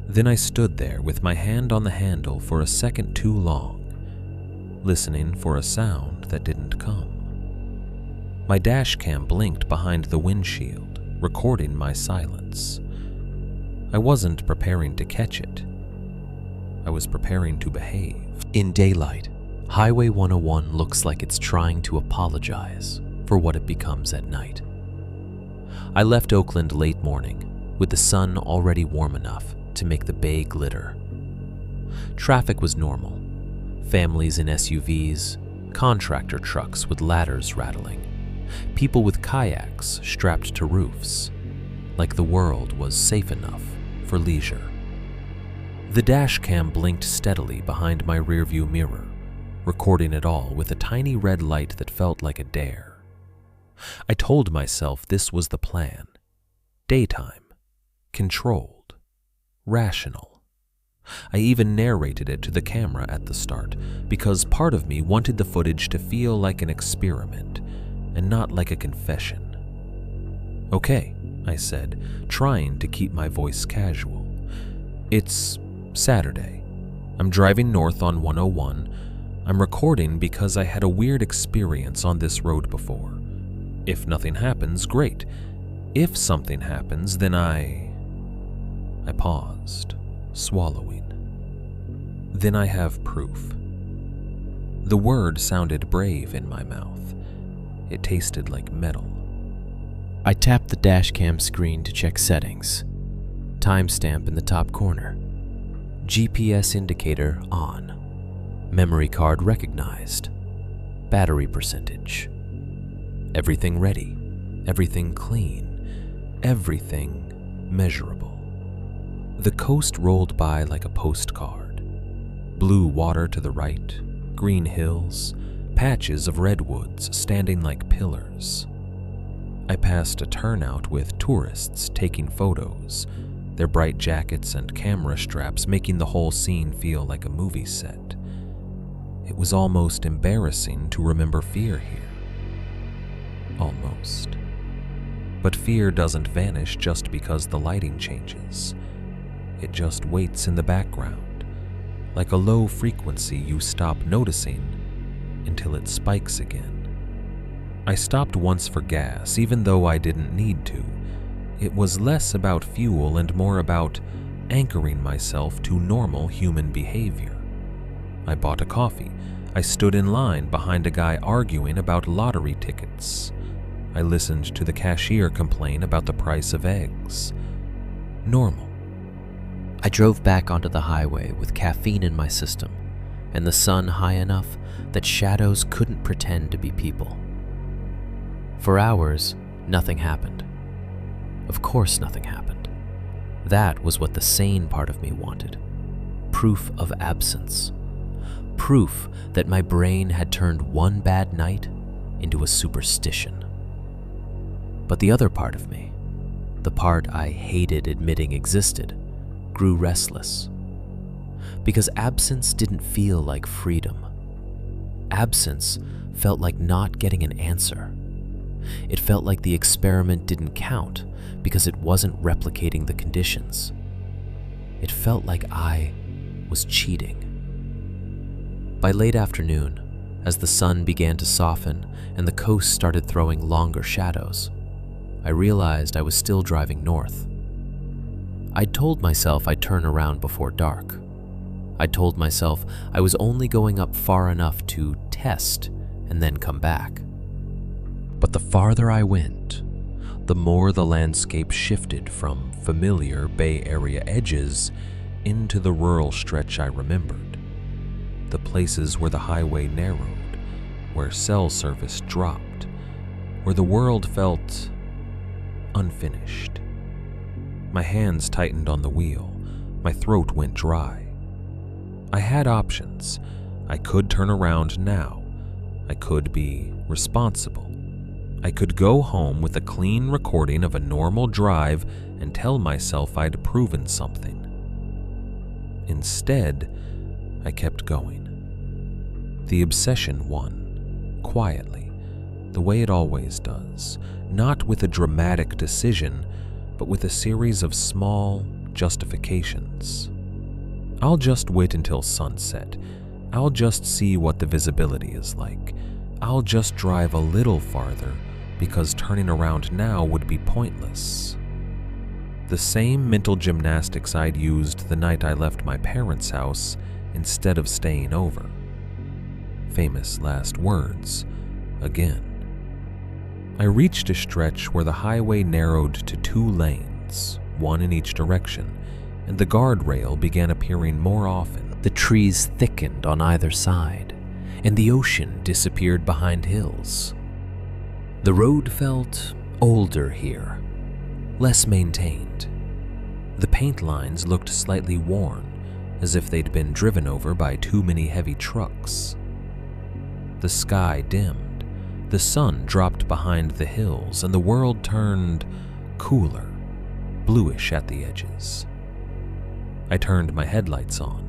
Speaker 3: Then I stood there with my hand on the handle for a second too long, listening for a sound that didn't come. My dash cam blinked behind the windshield, recording my silence. I wasn't preparing to catch it. I was preparing to behave. In daylight, Highway 101 looks like it's trying to apologize for what it becomes at night. I left Oakland late morning, with the sun already warm enough to make the bay glitter. Traffic was normal. Families in SUVs, contractor trucks with ladders rattling, people with kayaks strapped to roofs, like the world was safe enough for leisure. The dash cam blinked steadily behind my rearview mirror, recording it all with a tiny red light that felt like a dare. I told myself this was the plan. Daytime, controlled, rational. I even narrated it to the camera at the start because part of me wanted the footage to feel like an experiment and not like a confession. Okay, I said, trying to keep my voice casual. It's Saturday. I'm driving north on 101. I'm recording because I had a weird experience on this road before. If nothing happens, great. If something happens, then I paused, swallowing. Then I have proof. The word sounded brave in my mouth. It tasted like metal. I tapped the dashcam screen to check settings. Timestamp in the top corner. GPS indicator on. Memory card recognized. Battery percentage. Everything ready. Everything clean. Everything measurable. The coast rolled by like a postcard. Blue water to the right, green hills, patches of redwoods standing like pillars. I passed a turnout with tourists taking photos, their bright jackets and camera straps making the whole scene feel like a movie set. It was almost embarrassing to remember fear here. Almost. But fear doesn't vanish just because the lighting changes. It just waits in the background, like a low frequency you stop noticing until it spikes again. I stopped once for gas, even though I didn't need to. It was less about fuel and more about anchoring myself to normal human behavior. I bought a coffee,
Speaker 1: I stood in line behind a guy arguing about lottery tickets. I listened to the cashier complain about the price of eggs. Normal.
Speaker 3: I drove back onto the highway with caffeine in my system and the sun high enough that shadows couldn't pretend to be people. For hours, nothing happened. Of course nothing happened. That was what the sane part of me wanted. Proof of absence. Proof that my brain had turned one bad night into a superstition. But the other part of me, the part I hated admitting existed, grew restless. Because absence didn't feel like freedom. Absence felt like not getting an answer. It felt like the experiment didn't count because it wasn't replicating the conditions. It felt like I was cheating. By late afternoon, as the sun began to soften and the coast started throwing longer shadows, I realized I was still driving north. I'd told myself I'd turn around before dark. I'd told myself I was only going up far enough to test and then come back. But the farther I went, the more the landscape shifted from familiar Bay Area edges into the rural stretch I remembered. The places where the highway narrowed, where cell service dropped, where the world felt unfinished. My hands tightened on the wheel. My throat went dry. I had options. I could turn around now. I could be responsible. I could go home with a clean recording of a normal drive and tell myself I'd proven something. Instead, I kept going. The obsession won, quietly, the way it always does, not with a dramatic decision, but with a series of small justifications. I'll just wait until sunset. I'll just see what the visibility is like. I'll just drive a little farther because turning around now would be pointless. The same mental gymnastics I'd used the night I left my parents' house instead of staying over. Famous last words, again. I reached a stretch where the highway narrowed to 2 lanes, one in each direction, and the guardrail began appearing more often. The trees thickened on either side, and the ocean disappeared behind hills. The road felt older here, less maintained. The paint lines looked slightly worn, as if they'd been driven over by too many heavy trucks. The sky dimmed. The sun dropped behind the hills, and the world turned cooler, bluish at the edges. I turned my headlights on.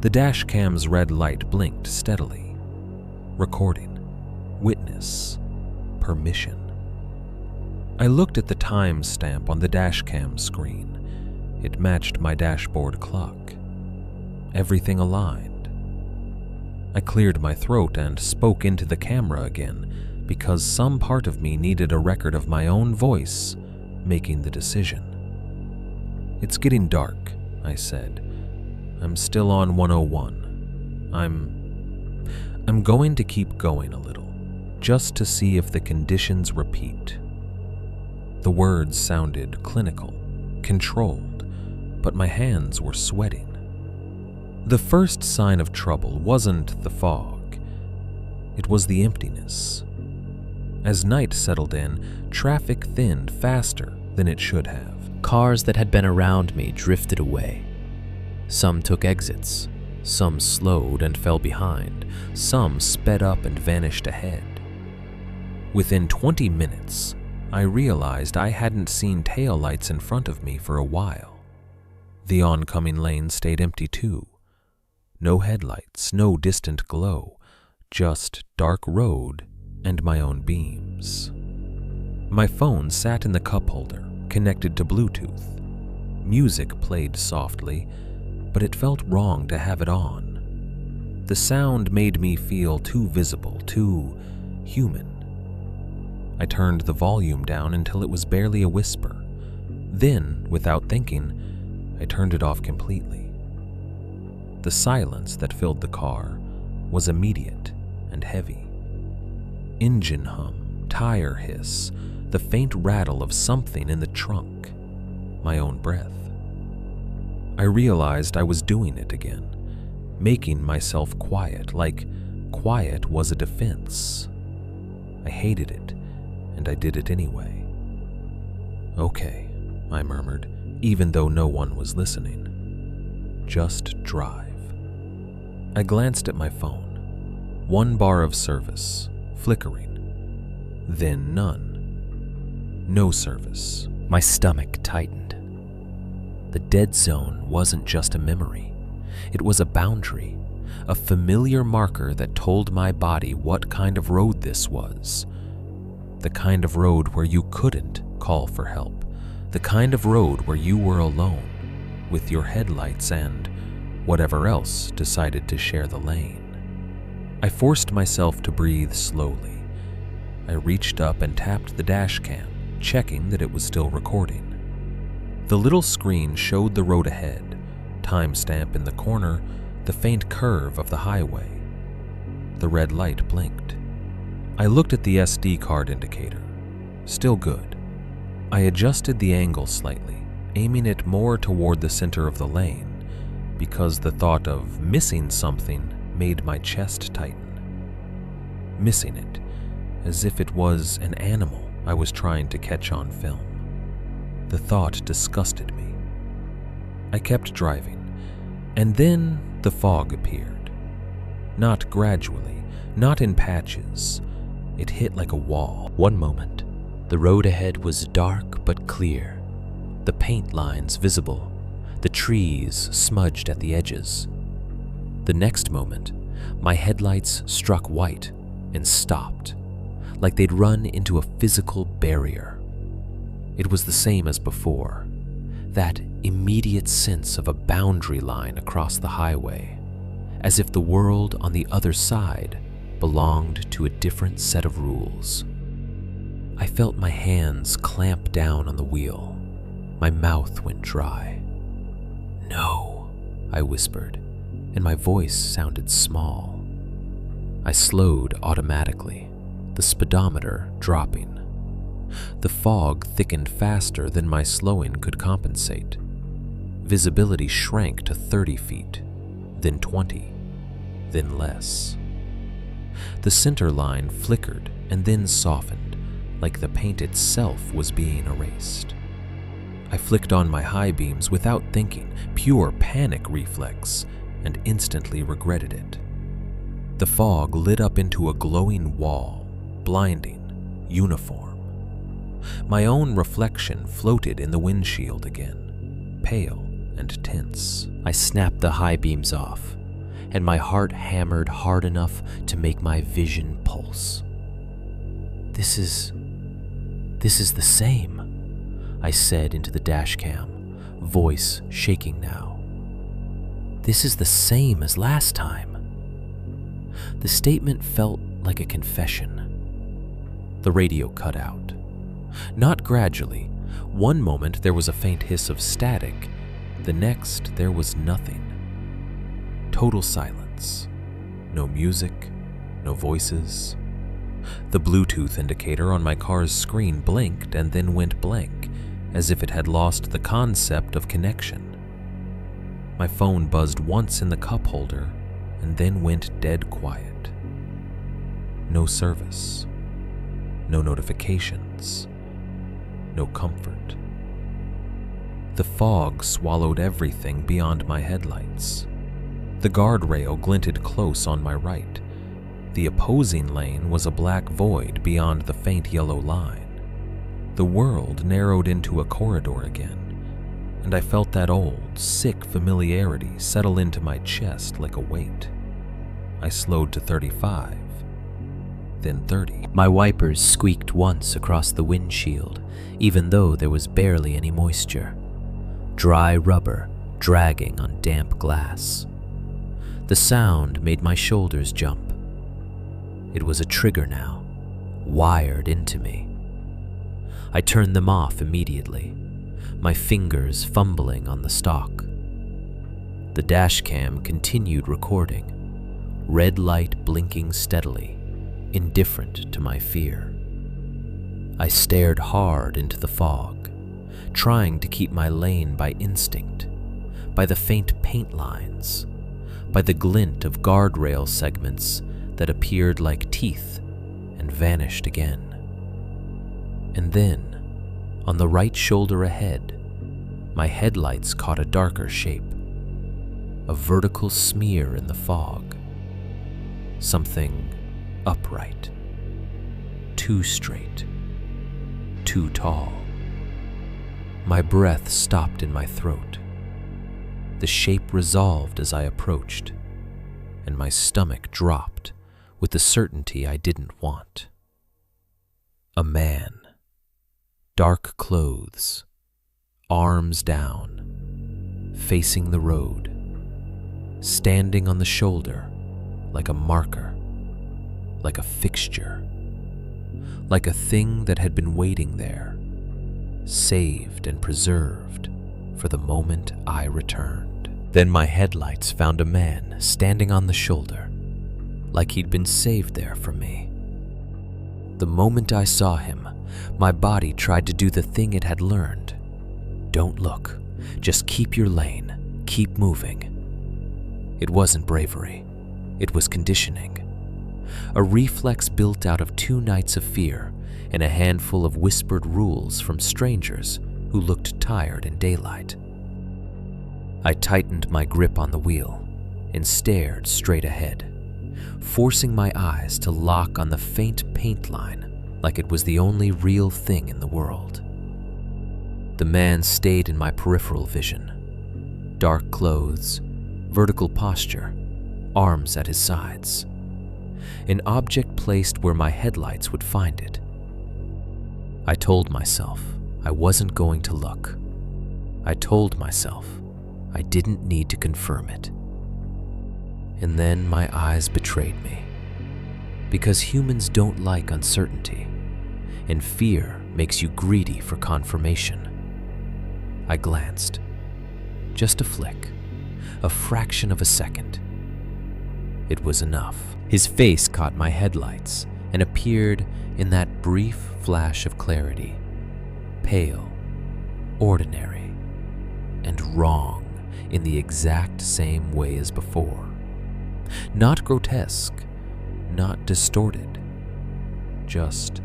Speaker 3: The dash cam's red light blinked steadily. Recording, witness, permission. I looked at the time stamp on the dash cam screen. It matched my dashboard clock. Everything aligned. I cleared my throat and spoke into the camera again, because some part of me needed a record of my own voice making the decision. It's getting dark, I said. I'm still on 101. I'm going to keep going a little, just to see if the conditions repeat. The words sounded clinical, controlled, but my hands were sweating. The first sign of trouble wasn't the fog. It was the emptiness. As night settled in, traffic thinned faster than it should have. Cars that had been around me drifted away. Some took exits, some slowed and fell behind, some sped up and vanished ahead. Within 20 minutes, I realized I hadn't seen taillights in front of me for a while. The oncoming lane stayed empty too. No headlights, no distant glow, just dark road and my own beams. My phone sat in the cup holder, connected to Bluetooth. Music played softly, but it felt wrong to have it on. The sound made me feel too visible, too human. I turned the volume down until it was barely a whisper. Then, without thinking, I turned it off completely. The silence that filled the car,
Speaker 1: was immediate and heavy. Engine hum, tire hiss, the faint rattle of something in the trunk, my own breath. I realized I was doing it again, making myself quiet, like quiet was a defense. I hated it, and I did it anyway. "Okay," I murmured, even though no one was listening. "Just drive." I glanced at my phone. 1 bar of service, flickering. Then none. No service.
Speaker 3: My stomach tightened. The dead zone wasn't just a memory. It was a boundary, a familiar marker that told my body what kind of road this was. The kind of road where you couldn't call for help. The kind of road where you were alone, with your headlights and whatever else decided to share the lane. I forced myself to breathe slowly. I reached up and tapped the dash cam, checking that it was still recording. The little screen showed the road ahead, timestamp in the corner, the faint curve of the highway. The red light blinked. I looked at the SD card indicator. Still good. I adjusted the angle slightly, aiming it more toward the center of the lane, because the thought of missing something made my chest tighten. Missing it, as if it was an animal I was trying to catch on film. The thought disgusted me. I kept driving, and then the fog appeared. Not gradually, not in patches. It hit like a wall. One moment, the road ahead was dark but clear, the paint lines visible, the trees smudged at the edges. The next moment, my headlights struck white and stopped, like they'd run into a physical barrier. It was the same as before, that immediate sense of a boundary line across the highway, as if the world on the other side belonged to a different set of rules. I felt my hands clamp down on the wheel. My mouth went dry. "No," I whispered, and my voice sounded small. I slowed automatically, the speedometer dropping. The fog thickened faster than my slowing could compensate. Visibility shrank to 30 feet, then 20, then less. The center line flickered and then softened, like the paint itself was being erased. I flicked on my high beams without thinking, pure panic reflex, and instantly regretted it. The fog lit up into a glowing wall, blinding, uniform. My own reflection floated in the windshield again, pale and tense. I snapped the high beams off, and my heart hammered hard enough to make my vision pulse. This is the same," I said into the dash cam, voice shaking now. "This is the same as last time." The statement felt like a confession. The radio cut out. Not gradually. One moment there was a faint hiss of static, the next there was nothing. Total silence. No music, no voices. The Bluetooth indicator on my car's screen blinked and then went blank, as if it had lost the concept of connection. My phone buzzed once in the cup holder and then went dead quiet. No service. No notifications. No comfort. The fog swallowed everything beyond my headlights. The guardrail glinted close on my right. The opposing lane was a black void beyond the faint yellow line. The world narrowed into a corridor again, and I felt that old, sick familiarity settle into my chest like a weight. I slowed to 35, then 30. My wipers squeaked once across the windshield, even though there was barely any moisture. Dry rubber dragging on damp glass. The sound made my shoulders jump. It was a trigger now, wired into me. I turned them off immediately, my fingers fumbling on the stock. The dash cam continued recording, red light blinking steadily, indifferent to my fear. I stared hard into the fog, trying to keep my lane by instinct, by the faint paint lines, by the glint of guardrail segments that appeared like teeth and vanished again. And then, on the right shoulder ahead, my headlights caught a darker shape, a vertical smear in the fog, something upright, too straight, too tall. My breath stopped in my throat. The shape resolved as I approached, and my stomach dropped with the certainty I didn't want. A man, dark clothes, arms down, facing the road, standing on the shoulder like a marker, like a fixture, like a thing that had been waiting there, saved and preserved for the moment I returned. Then my headlights found a man standing on the shoulder, like he'd been saved there for me. The moment I saw him, my body tried to do the thing it had learned. Don't look, just keep your lane, keep moving. It wasn't bravery, it was conditioning. A reflex built out of 2 nights of fear and a handful of whispered rules from strangers who looked tired in daylight. I tightened my grip on the wheel and stared straight ahead, forcing my eyes to lock on the faint paint line like it was the only real thing in the world. The man stayed in my peripheral vision. Dark clothes, vertical posture, arms at his sides. An object placed where my headlights would find it. I told myself I wasn't going to look. I told myself I didn't need to confirm it. And then my eyes betrayed me. Because humans don't like uncertainty, and fear makes you greedy for confirmation. I glanced. Just a flick, a fraction of a second. It was enough. His face caught my headlights and appeared in that brief flash of clarity, pale, ordinary, and wrong in the exact same way as before. Not grotesque, not distorted, just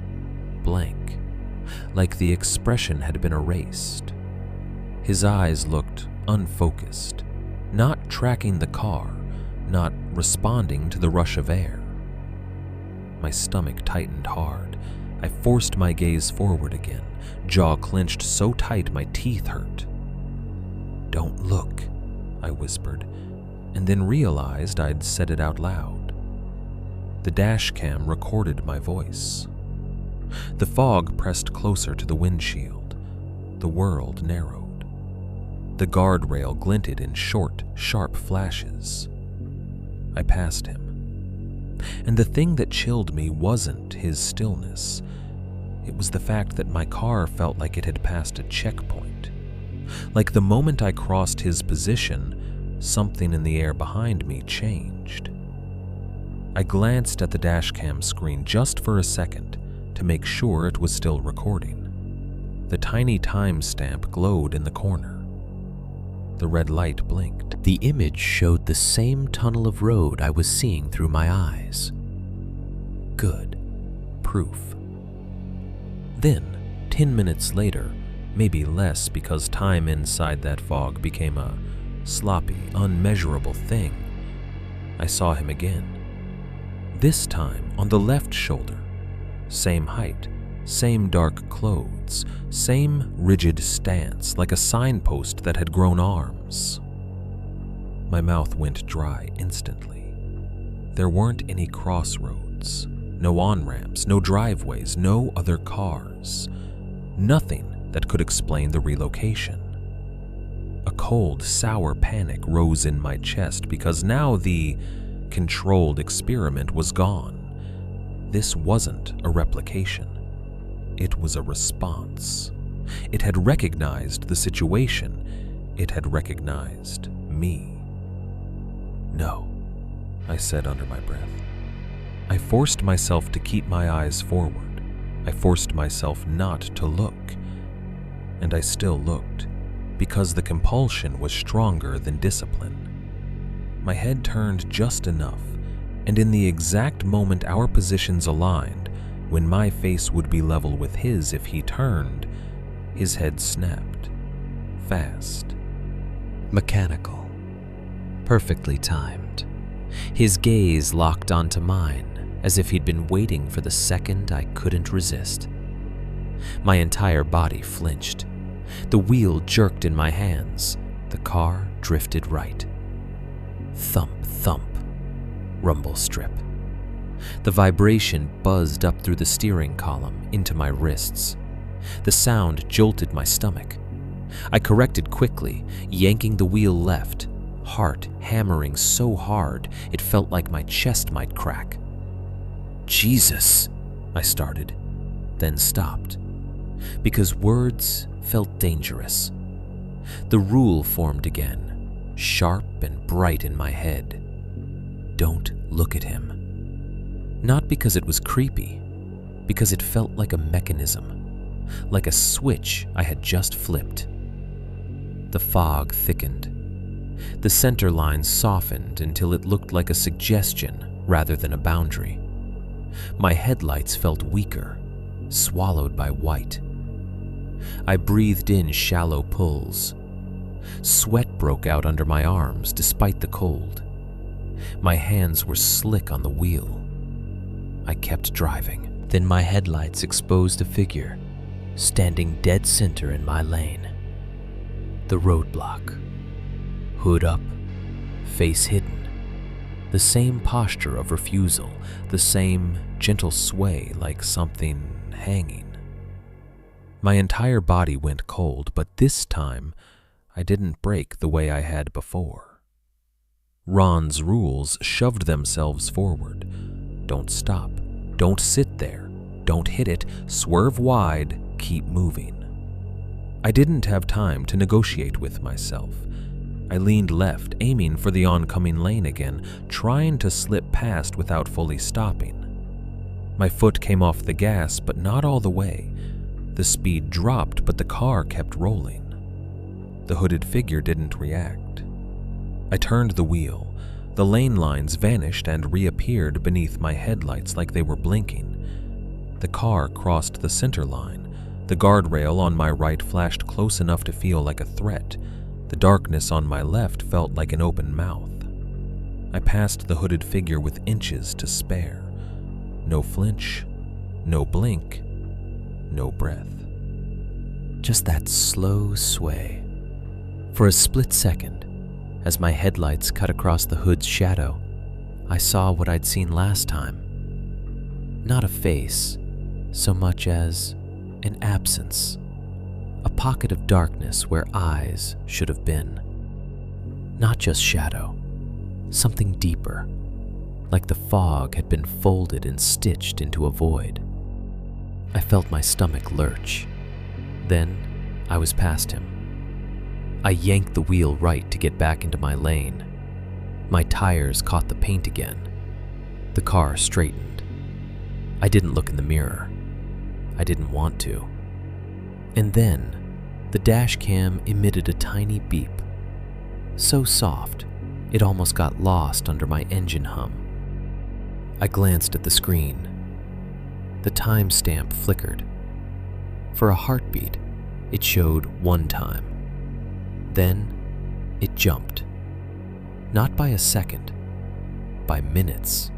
Speaker 3: blank, like the expression had been erased. His eyes looked unfocused, not tracking the car, not responding to the rush of air. My stomach tightened hard. I forced my gaze forward again, jaw clenched so tight my teeth hurt. "Don't look," I whispered, and then realized I'd said it out loud. The dash cam recorded my voice. The fog pressed closer to the windshield. The world narrowed. The guardrail glinted in short, sharp flashes. I passed him. And the thing that chilled me wasn't his stillness. It was the fact that my car felt like it had passed a checkpoint. Like the moment I crossed his position, something in the air behind me changed. I glanced at the dashcam screen just for a second to make sure it was still recording. The tiny timestamp glowed in the corner. The red light blinked. The image showed the same tunnel of road I was seeing through my eyes. Good. Proof. Then, 10 minutes later, maybe less because time inside that fog became a sloppy, unmeasurable thing, I saw him again. This time on the left shoulder. Same height, same dark clothes, same rigid stance like a signpost that had grown arms. My mouth went dry instantly. There weren't any crossroads, no on-ramps, no driveways, no other cars. Nothing that could explain the relocation. A cold, sour panic rose in my chest because now the controlled experiment was gone. This wasn't a replication. It was a response. It had recognized the situation. It had recognized me. No,
Speaker 1: I said under my breath. I forced myself to keep my eyes forward. I forced myself not to look. And I still looked, because the compulsion was stronger than discipline. My head turned just enough, and in the exact moment our positions aligned, when my face would be level with his if he turned, his head snapped. Fast.
Speaker 3: Mechanical. Perfectly timed. His gaze locked onto mine, as if he'd been waiting for the second I couldn't resist. My entire body flinched. The wheel jerked in my hands. The car drifted right. Thump, thump. Rumble strip. The vibration buzzed up through the steering column into my wrists. The sound jolted my stomach. I corrected quickly, yanking the wheel left, heart hammering so hard it felt like my chest might crack. Jesus, I started, then stopped, because words felt dangerous. The rule formed again, sharp and bright in my head. Don't look at him. Not because it was creepy, because it felt like a mechanism, like a switch I had just flipped. The fog thickened. The center line softened until it looked like a suggestion rather than a boundary. My headlights felt weaker, swallowed by white. I breathed in shallow pulls. Sweat broke out under my arms despite the cold. My hands were slick on the wheel. I kept driving. Then my headlights exposed a figure, standing dead center in my lane. The roadblock. Hood up, face hidden. The same posture of refusal, the same gentle sway like something hanging. My entire body went cold, but this time I didn't brake the way I had before. Ron's rules shoved themselves forward. Don't stop. Don't sit there. Don't hit it. Swerve wide. Keep moving. I didn't have time to negotiate with myself. I leaned left, aiming for the oncoming lane again, trying to slip past without fully stopping. My foot came off the gas, but not all the way. The speed dropped, but the car kept rolling. The hooded figure didn't react. I turned the wheel. The lane lines vanished and reappeared beneath my headlights like they were blinking. The car crossed the center line. The guardrail on my right flashed close enough to feel like a threat. The darkness on my left felt like an open mouth. I passed the hooded figure with inches to spare. No flinch, no blink, no breath. Just that slow sway. For a split second, as my headlights cut across the hood's shadow, I saw what I'd seen last time. Not a face, so much as an absence. A pocket of darkness where eyes should have been. Not just shadow, something deeper, like the fog had been folded and stitched into a void. I felt my stomach lurch. Then I was past him. I yanked the wheel right to get back into my lane. My tires caught the paint again. The car straightened. I didn't look in the mirror. I didn't want to. And then, the dash cam emitted a tiny beep. So soft, it almost got lost under my engine hum. I glanced at the screen. The timestamp flickered. For a heartbeat, it showed 1 time. Then, it jumped. Not by a second, by minutes.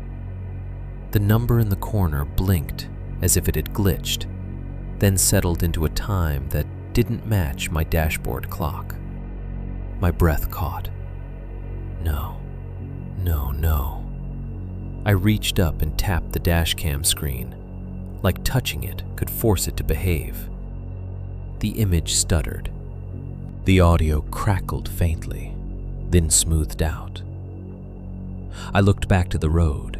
Speaker 3: The number in the corner blinked as if it had glitched, then settled into a time that didn't match my dashboard clock. My breath caught. No, no, no. I reached up and tapped the dashcam screen, like touching it could force it to behave. The image stuttered. The audio crackled faintly, then smoothed out. I looked back to the road,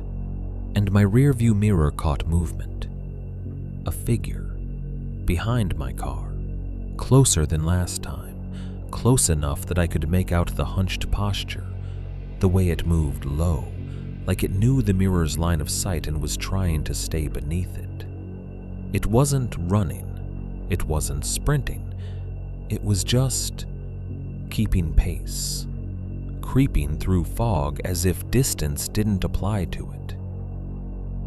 Speaker 3: and my rearview mirror caught movement. A figure behind my car, closer than last time, close enough that I could make out the hunched posture, the way it moved low,
Speaker 1: like it knew the mirror's line of sight and was trying to stay beneath it. It wasn't running. It wasn't sprinting. It was just keeping pace, creeping through fog as if distance didn't apply to it.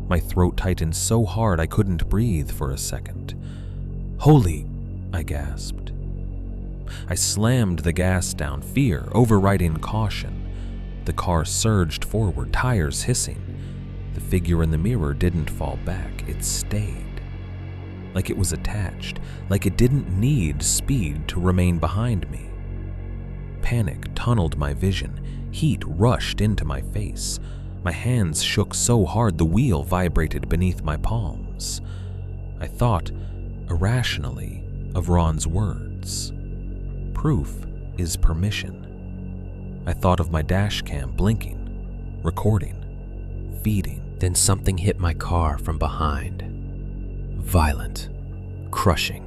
Speaker 1: My throat tightened so hard I couldn't breathe for a second. "Holy," I gasped. I slammed the gas down, fear overriding caution. The car surged forward, tires hissing. The figure in the mirror didn't fall back, it stayed. Like it was attached, like it didn't need speed to remain behind me. Panic tunneled my vision, heat rushed into my face. My hands shook so hard the wheel vibrated beneath my palms. I thought, irrationally, of Ron's words. Proof is permission. I thought of my dash cam blinking, recording, feeding.
Speaker 3: Then something hit my car from behind. Violent, crushing.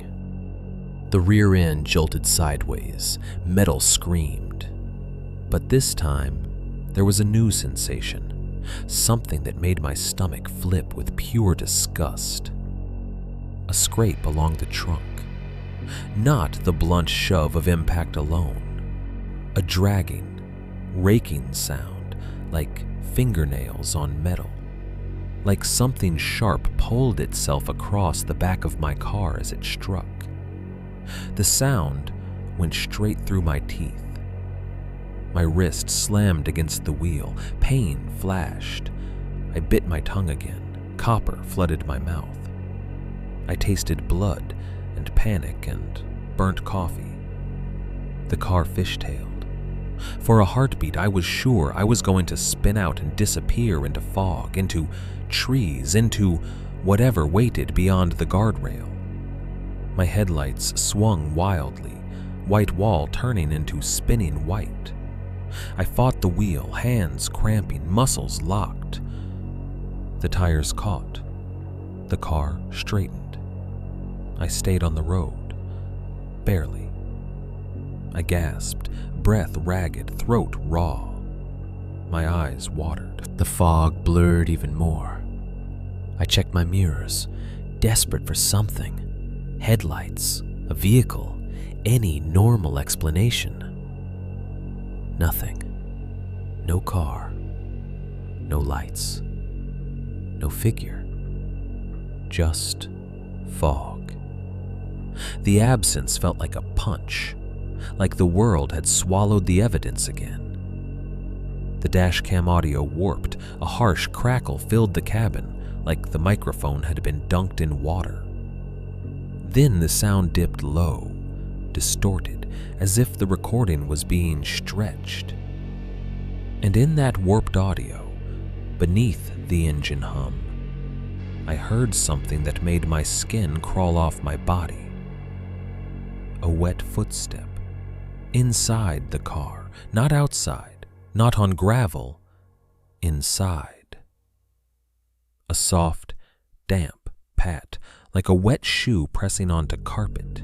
Speaker 3: The rear end jolted sideways, metal screamed. But this time, there was a new sensation, something that made my stomach flip with pure disgust. A scrape along the trunk. Not the blunt shove of impact alone. A dragging, raking sound, like fingernails on metal. Like something sharp pulled itself across the back of my car as it struck. The sound went straight through my teeth. My wrist slammed against the wheel. Pain flashed. I bit my tongue again. Copper flooded my mouth. I tasted blood and panic and burnt coffee. The car fishtailed. For a heartbeat, I was sure I was going to spin out and disappear into fog, into trees, into whatever waited beyond the guardrail. My headlights swung wildly, white wall turning into spinning white. I fought the wheel, hands cramping, muscles locked. The tires caught. The car straightened. I stayed on the road, barely. I gasped, breath ragged, throat raw. My eyes watered. The fog blurred even more. I checked my mirrors, desperate for something. Headlights, a vehicle, any normal explanation. Nothing. No car. No lights. No figure. Just fog. The absence felt like a punch, like the world had swallowed the evidence again. The dashcam audio warped, a harsh crackle filled the cabin, like the microphone had been dunked in water. Then the sound dipped low, distorted, as if the recording was being stretched. And in that warped audio, beneath the engine hum, I heard something that made my skin crawl off my body. A wet footstep. Inside the car, not outside, not on gravel, inside. A soft, damp pat, like a wet shoe pressing onto carpet.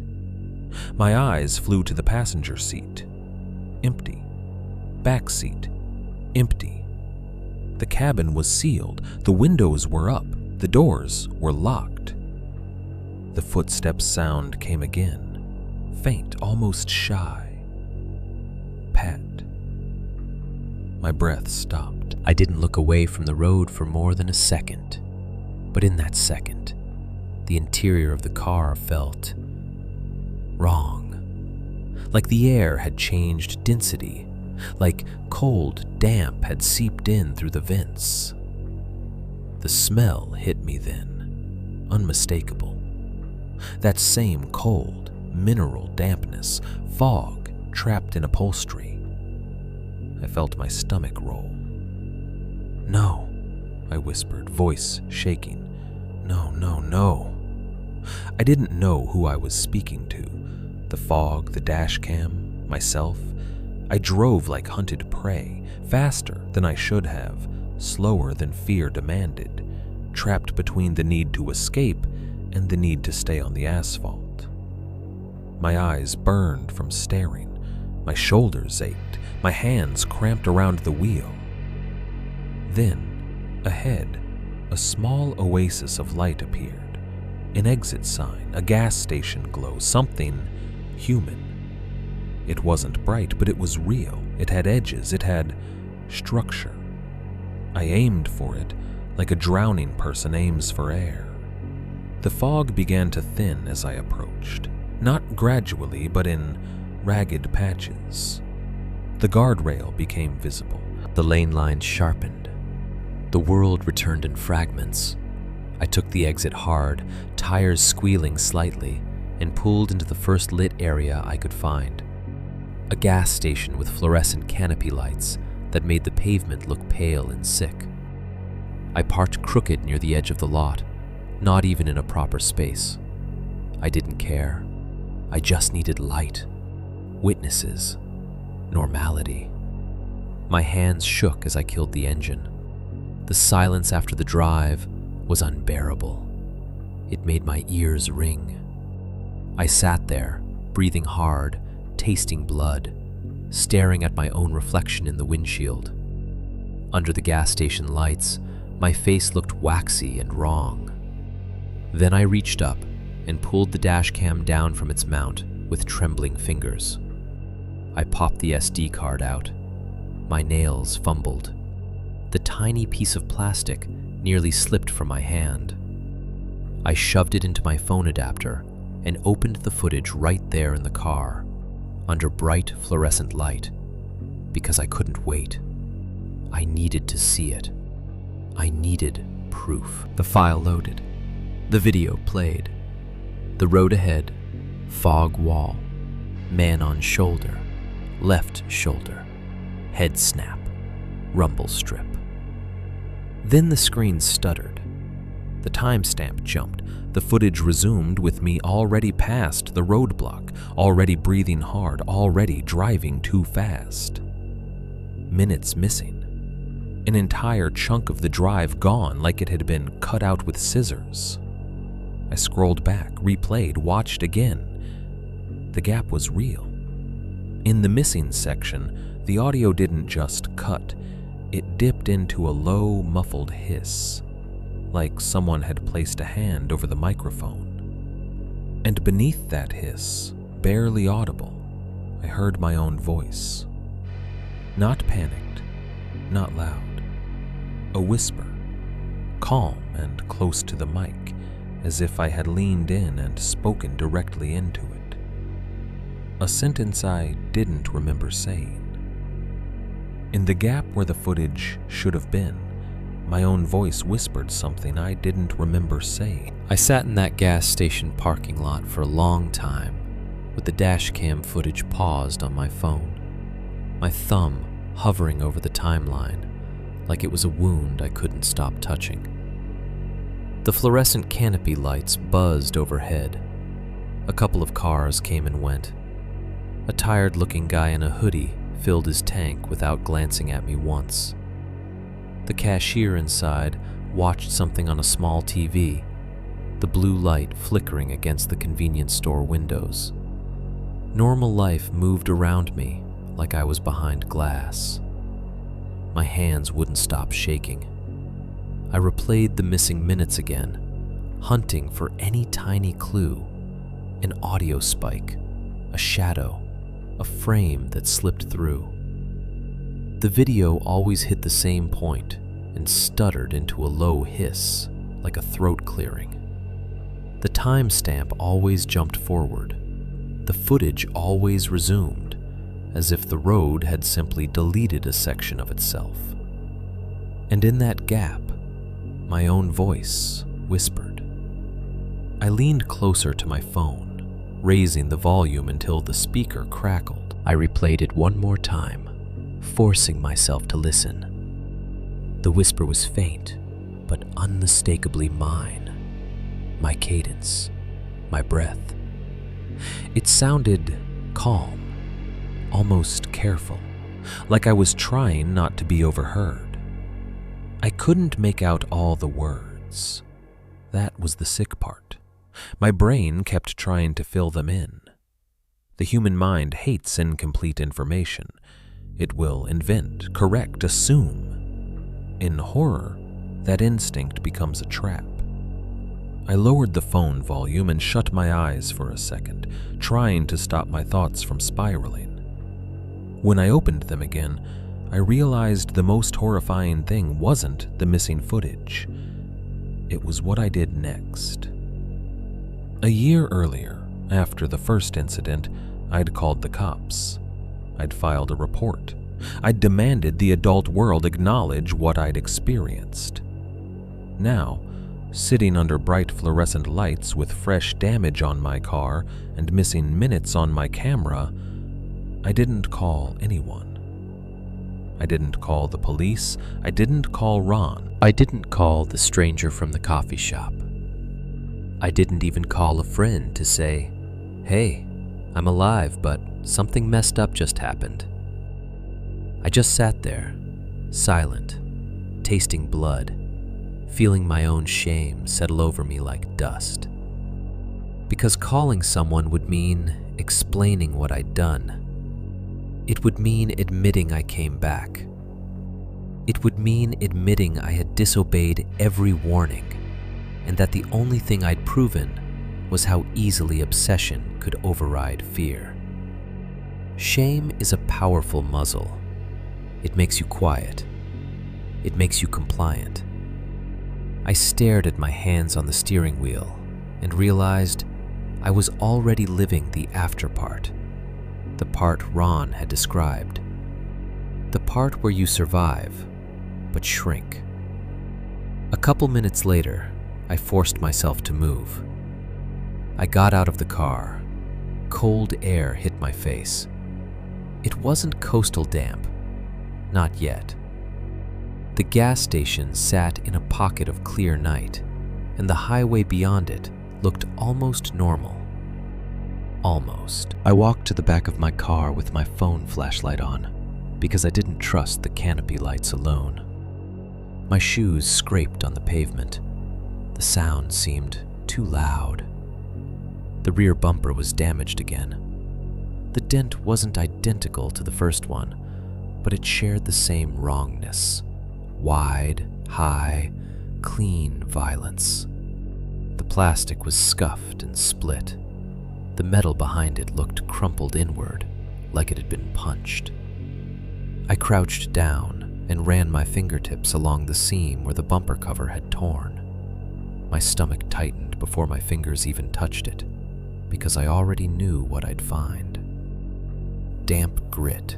Speaker 3: My eyes flew to the passenger seat. Empty. Back seat. Empty. The cabin was sealed, the windows were up, the doors were locked. The footsteps sound came again, faint, almost shy. Pat. My breath stopped. I didn't look away from the road for more than a second, but in that second, the interior of the car felt wrong. Like the air had changed density, like cold damp had seeped in through the vents. The smell hit me then, unmistakable. That same cold, mineral dampness, fog trapped in upholstery. I felt my stomach roll. "No," I whispered, voice shaking. "No, no, no." I didn't know who I was speaking to. The fog, the dash cam, myself. I drove like hunted prey, faster than I should have, slower than fear demanded, trapped between the need to escape and the need to stay on the asphalt. My eyes burned from staring. My shoulders ached. My hands cramped around the wheel. Then,
Speaker 1: Ahead, a small oasis of light appeared. An exit sign, a gas station glow, something human. It wasn't bright, but it was real. It had edges, it had structure. I aimed for it like a drowning person aims for air. The fog began to thin as I approached, not gradually, but in ragged patches. The guardrail became visible.
Speaker 3: The lane lines sharpened. The world returned in fragments. I took the exit hard, tires squealing slightly, and pulled into the first lit area I could find. A gas station with fluorescent canopy lights that made the pavement look pale and sick. I parked crooked near the edge of the lot, not even in a proper space. I didn't care. I just needed light, witnesses, normality. My hands shook as I killed the engine. The silence after the drive was unbearable. It made my ears ring. I sat there, breathing hard, tasting blood, staring at my own reflection in the windshield. Under the gas station lights, my face looked waxy and wrong. Then I reached up and pulled the dash cam down from its mount with trembling fingers. I popped the SD card out. My nails fumbled. The tiny piece of plastic nearly slipped from my hand. I shoved it into my phone adapter and opened the footage right there in the car, under bright fluorescent light, because I couldn't wait. I needed to see it. I needed proof. The file loaded. The video played. The road ahead, fog wall, man on shoulder, left shoulder, head snap, rumble strip. Then the screen stuttered. The timestamp jumped. The footage resumed with me already past the roadblock, already breathing hard, already driving too fast. Minutes missing. An entire chunk of the drive gone like it had been cut out with scissors. I scrolled back, replayed, watched again. The gap was real. In the missing section, the audio didn't just cut. It dipped into a low, muffled hiss, like someone had placed a hand over the microphone. And beneath that hiss, barely audible, I heard my own voice. Not panicked, not loud. A whisper, calm and close to the mic, as if I had leaned in and spoken directly into it. A sentence I didn't remember saying. In the gap where the footage should have been, my own voice whispered something I didn't remember saying. I sat in that gas station parking lot for a long time, with the dash cam footage paused on my phone, my thumb hovering over the timeline like it was a wound I couldn't stop touching. The fluorescent canopy lights buzzed overhead. A couple of cars came and went. A tired-looking guy in a hoodie filled his tank without glancing at me once. The cashier inside watched something on a small TV, the blue light flickering against the convenience store windows. Normal life moved around me like I was behind glass. My hands wouldn't stop shaking. I replayed the missing minutes again, hunting for any tiny clue, an audio spike, a shadow, a frame that slipped through. The video always hit the same point and stuttered into a low hiss, like a throat clearing. The timestamp always jumped forward. The footage always resumed, as if the road had simply deleted a section of itself. And in that gap, my own voice whispered. I leaned closer to my phone, raising the volume until the speaker crackled. I replayed it one more time, forcing myself to listen. The whisper was faint, but unmistakably mine. My cadence, my breath. It sounded calm, almost careful, like I was trying not to be overheard. I couldn't make out all the words. That was the sick part. My brain kept trying to fill them in. The human mind hates incomplete information. It will invent, correct, assume. In horror,
Speaker 1: that instinct becomes a trap. I lowered the phone volume and shut my eyes for a second, trying to stop my thoughts from spiraling. When I opened them again, I realized the most horrifying thing wasn't the missing footage. It was what I did next. A year earlier, after the first incident, I'd called the cops. I'd filed a report. I'd demanded the adult world acknowledge what I'd experienced. Now, sitting under bright fluorescent lights with fresh damage on my car and missing minutes on my camera, I didn't call anyone. I didn't call the police. I didn't call Ron.
Speaker 3: I didn't call the stranger from the coffee shop. I didn't even call a friend to say, "Hey, I'm alive, but something messed up just happened." I just sat there, silent, tasting blood, feeling my own shame settle over me like dust. Because calling someone would mean explaining what I'd done. It would mean admitting I came back. It would mean admitting I had disobeyed every warning, and that the only thing I'd proven was how easily obsession could override fear. Shame is a powerful muzzle. It makes you quiet. It makes you compliant. I stared at my hands on the steering wheel and realized I was already living the after part, the part Ron had described, the part where you survive but shrink. A couple minutes later, I forced myself to move. I got out of the car. Cold air hit my face. It wasn't coastal damp. Not yet. The gas station sat in a pocket of clear night, and the highway beyond it looked almost normal. Almost. I walked to the back of my car with my phone flashlight on, because I didn't trust the canopy lights alone. My shoes scraped on the pavement. The sound seemed too loud. The rear bumper was damaged again. The dent wasn't identical to the first one, but it shared the same wrongness. Wide, high, clean violence. The plastic was scuffed and split. The metal behind it looked crumpled inward, like it had been punched. I crouched down and ran my fingertips along the seam where the bumper cover had torn. My stomach tightened before my fingers even touched it, because I already knew what I'd find. Damp grit.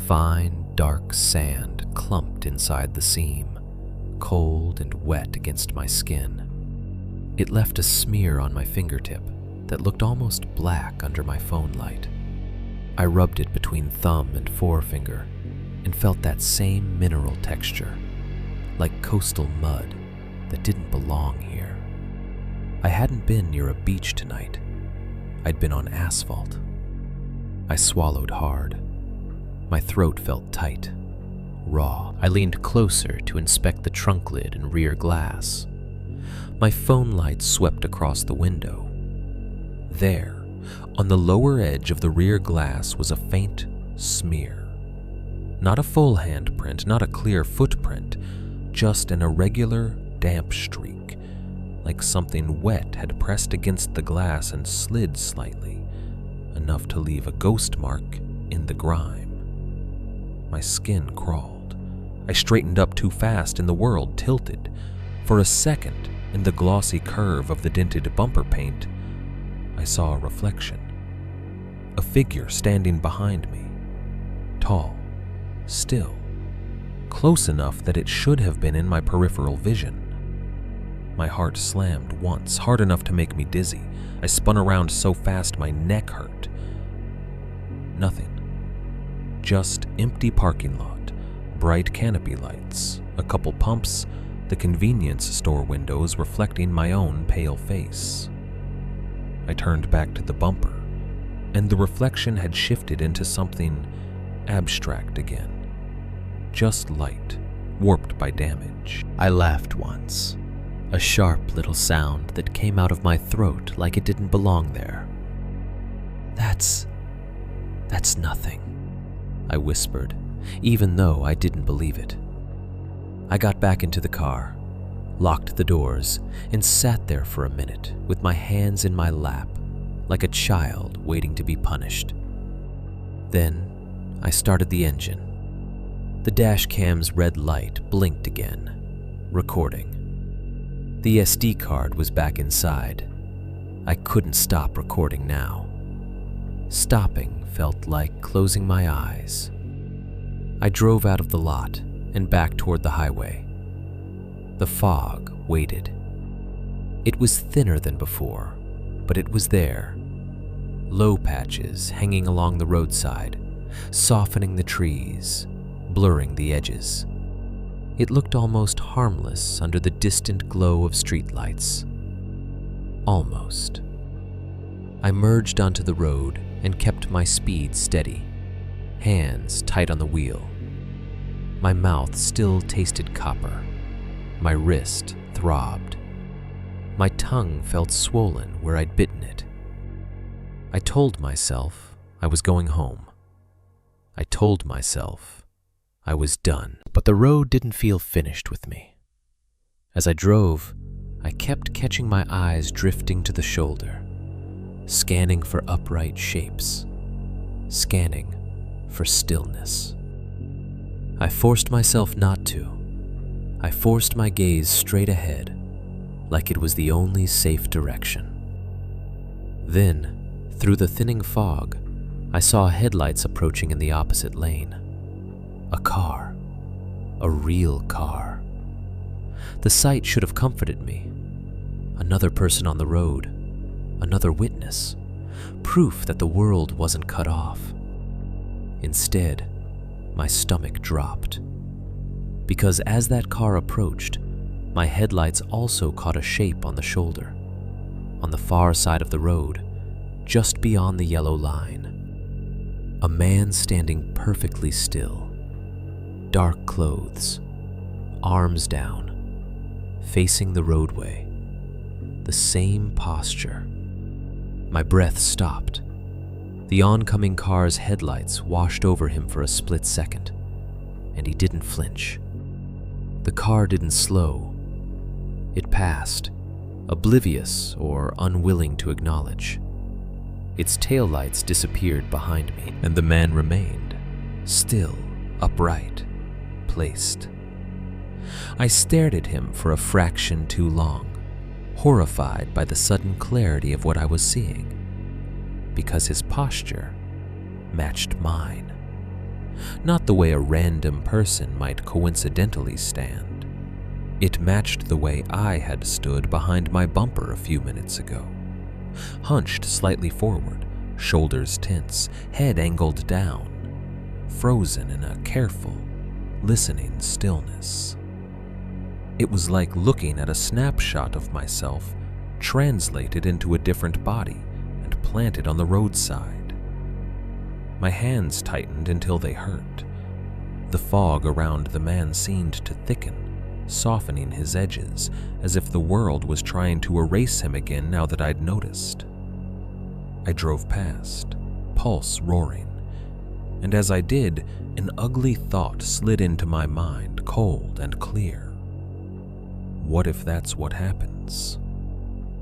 Speaker 3: Fine, dark sand clumped inside the seam, cold and wet against my skin. It left a smear on my fingertip that looked almost black under my phone light. I rubbed it between thumb and forefinger and felt that same mineral texture, like coastal mud that didn't belong here. I hadn't been near a beach tonight. I'd been on asphalt. I swallowed hard. My throat felt tight, raw. I leaned closer to inspect the trunk lid and rear glass. My phone light swept across the window. There, on the lower edge of the rear glass, was a faint smear. Not a full handprint, not a clear footprint, just an irregular, damp streak, like something wet had pressed against the glass and slid slightly, enough to leave a ghost mark in the grime. My skin crawled. I straightened up too fast and the world tilted. For a second, in the glossy curve of the dented bumper paint, I saw a reflection. A figure standing behind me. Tall, still, close enough that it should have been in my peripheral vision. My heart slammed once, hard enough to make me dizzy. I spun around so fast my neck hurt. Nothing. Just empty parking lot, bright canopy lights, a couple pumps, the convenience store windows reflecting my own pale face. I turned back to the bumper, and the reflection had shifted into something abstract again. Just light, warped by damage. I laughed once, a sharp little sound that came out of my throat like it didn't belong there. That's nothing, I whispered, even though I didn't believe it. I got back into the car, locked the doors, and sat there for a minute with my hands in my lap, like a child waiting to be punished. Then I started the engine. The dash cam's red light blinked again, recording. The SD card was back inside. I couldn't stop recording now. Stopping felt like closing my eyes. I drove out of the lot and back toward the highway. The fog waited. It was thinner than before, but it was there. Low patches hanging along the roadside, softening the trees, blurring the edges. It looked almost harmless under the distant glow of streetlights. Almost. I merged onto the road and kept my speed steady, hands tight on the wheel. My mouth still tasted copper. My wrist throbbed. My tongue felt swollen where I'd bitten it. I told myself I was going home. I told myself I was done. But the road didn't feel finished with me. As I drove, I kept catching my eyes drifting to the shoulder, scanning for upright shapes, scanning for stillness. I forced myself not to. I forced my gaze straight ahead, like it was the only safe direction. Then, through the thinning fog, I saw headlights approaching in the opposite lane. A car. A real car. The sight should have comforted me. Another person on the road. Another witness. Proof that the world wasn't cut off. Instead, my stomach dropped. Because as that car approached, my headlights also caught a shape on the shoulder, on the far side of the road, just beyond the yellow line. A man standing perfectly still, dark clothes, arms down, facing the roadway, the same posture. My breath stopped. The oncoming car's headlights washed over him for a split second, and he didn't flinch. The car didn't slow. It passed, oblivious or unwilling to acknowledge. Its taillights disappeared behind me, and the man remained, still, upright, placed. I stared at him for a fraction too long, horrified by the sudden clarity of what I was seeing, because his posture matched mine. Not the way a random person might coincidentally stand. It matched the way I had stood behind my bumper a few minutes ago, hunched slightly forward, shoulders tense, head angled down, frozen in a careful, listening stillness. It was like looking at a snapshot of myself translated into a different body and planted on the roadside. My hands tightened until they hurt. The fog around the man seemed to thicken, softening his edges, as if the world was trying to erase him again now that I'd noticed. I drove past, pulse roaring, and as I did, an ugly thought slid into my mind, cold and clear. What if that's what happens?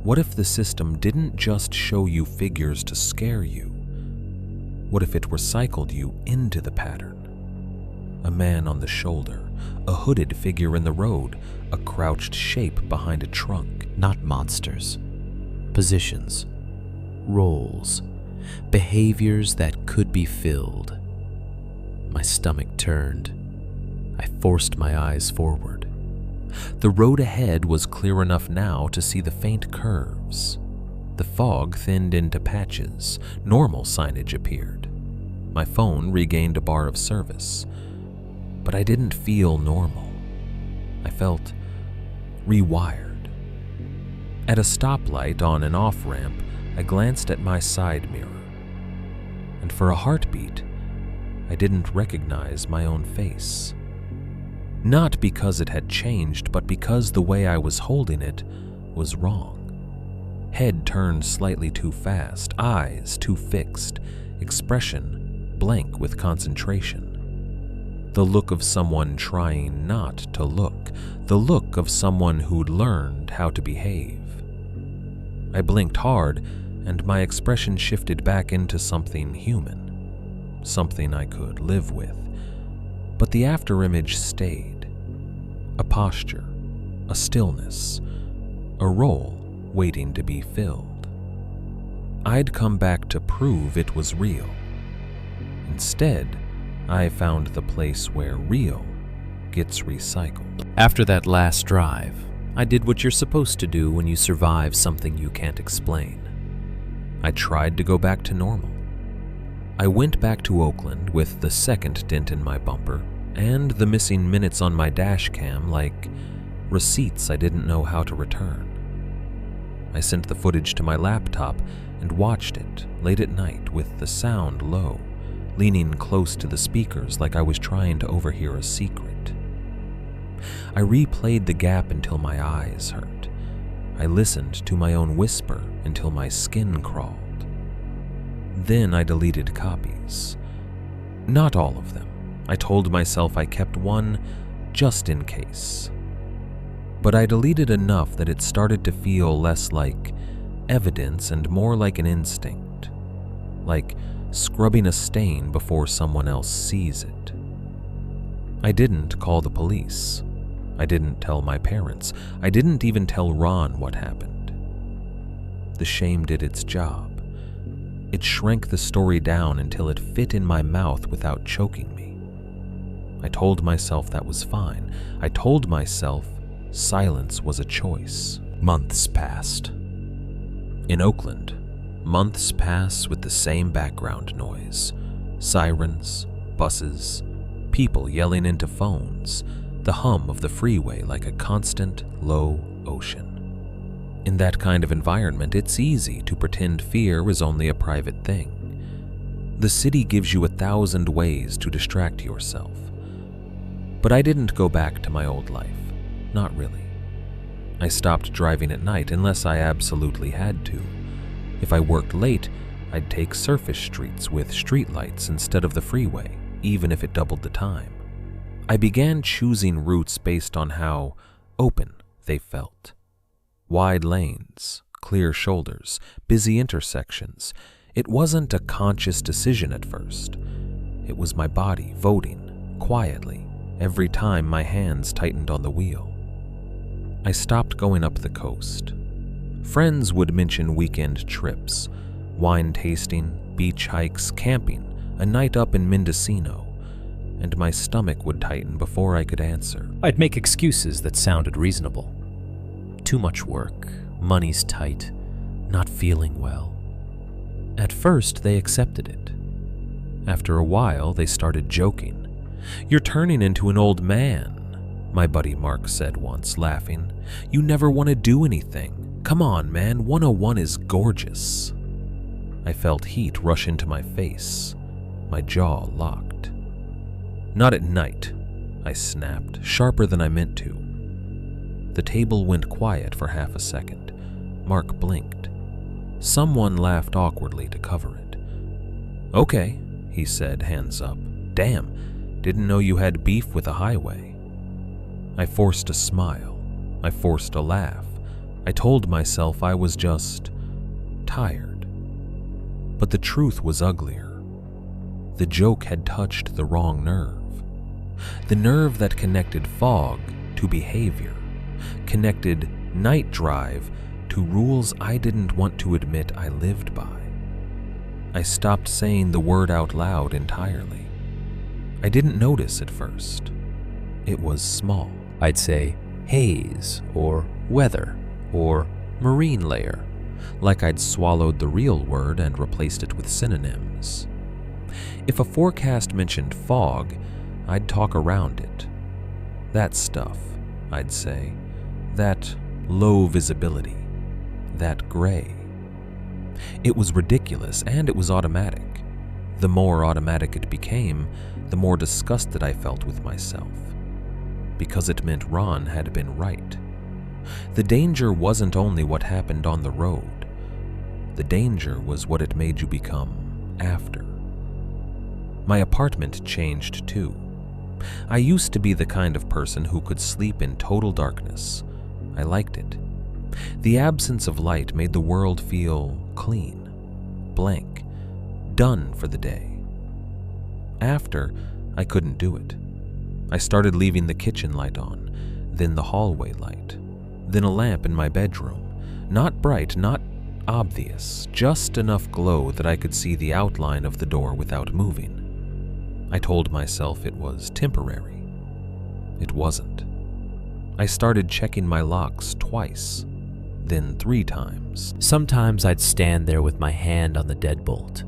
Speaker 3: What if the system didn't just show you figures to scare you? What if it recycled you into the pattern? A man on the shoulder, a hooded figure in the road, a crouched shape behind a trunk. Not monsters. Positions. Roles. Behaviors that could be filled. My stomach turned. I forced my eyes forward. The road ahead was clear enough now to see the faint curves. The fog thinned into patches. Normal signage appeared. My phone regained a bar of service. But I didn't feel normal. I felt rewired. At a stoplight on an off-ramp, I glanced at my side mirror. And for a heartbeat, I didn't recognize my own face. Not because it had changed, but because the way I was holding it was wrong. Head turned slightly too fast, eyes too fixed, expression blank with concentration.
Speaker 1: the look of someone trying not to look, the look of someone who'd learned how to behave. I blinked hard, and my expression shifted back into something human, something I could live with. But the afterimage stayed. A posture, a stillness, a role waiting to be filled. I'd come back to prove it was real. Instead, I found the place where real gets recycled.
Speaker 2: After that last drive, I did what you're supposed to do when you survive something you can't explain. I tried to go back to normal. I went back to Oakland with the second dent in my bumper and the missing minutes on my dash cam like receipts I didn't know how to return. I sent the footage to my laptop and watched it late at night with the sound low, leaning close to the speakers like I was trying to overhear a secret. I replayed the gap until my eyes hurt. I listened to my own whisper until my skin crawled. Then I deleted copies. Not all of them. I told myself I kept one just in case. But I deleted enough that it started to feel less like evidence and more like an instinct, like scrubbing a stain before someone else sees it. I didn't call the police. I didn't tell my parents. I didn't even tell Ron what happened. The shame did its job. It shrank the story down until it fit in my mouth without choking me. I told myself that was fine. I told myself silence was a choice. Months passed.
Speaker 1: In Oakland, months pass with the same background noise. Sirens, buses, people yelling into phones, the hum of the freeway like a constant, low ocean. In that kind of environment, it's easy to pretend fear is only a private thing. The city gives you 1,000 ways to distract yourself. But I didn't go back to my old life. Not really. I stopped driving at night unless I absolutely had to. If I worked late, I'd take surface streets with streetlights instead of the freeway, even if it doubled the time. I began choosing routes based on how open they felt. Wide lanes, clear shoulders, busy intersections. It wasn't a conscious decision at first. It was my body voting, quietly, every time my hands tightened on the wheel. I stopped going up the coast. Friends would mention weekend trips, wine tasting, beach hikes, camping, a night up in Mendocino, and my stomach would tighten before I could answer.
Speaker 2: I'd make excuses that sounded reasonable. Too much work, money's tight, not feeling well. At first, they accepted it. After a while, they started joking. "You're turning into an old man," my buddy Mark said once, laughing. "You never want to do anything. Come on, man, 101 is gorgeous." I felt heat rush into my face. My jaw locked. "Not at night," I snapped, sharper than I meant to. The table went quiet for half a second. Mark blinked. Someone laughed awkwardly to cover it. "Okay," he said, hands up. "Damn, didn't know you had beef with a highway." I forced a smile. I forced a laugh. I told myself I was just tired. But the truth was uglier. The joke had touched the wrong nerve. The nerve that connected fog to behavior, connected night drive to rules I didn't want to admit I lived by. I stopped saying the word out loud entirely. I didn't notice at first. It was small. I'd say haze or weather or marine layer, like I'd swallowed the real word and replaced it with synonyms. If a forecast mentioned fog, I'd talk around it. That stuff, I'd say. That low visibility. That gray. It was ridiculous and it was automatic. The more automatic it became, the more disgusted I felt with myself. Because it meant Ron had been right. The danger wasn't only what happened on the road. The danger was what it made you become after. My apartment changed too.
Speaker 1: I used to be the kind of person who could sleep in total darkness. I liked it. The absence of light made the world feel clean, blank, done for the day. After, I couldn't do it. I started leaving the kitchen light on, then the hallway light, then a lamp in my bedroom. Not bright, not obvious, just enough glow that I could see the outline of the door without moving. I told myself it was temporary. It wasn't. I started checking my locks twice, then 3 times.
Speaker 3: Sometimes I'd stand there with my hand on the deadbolt,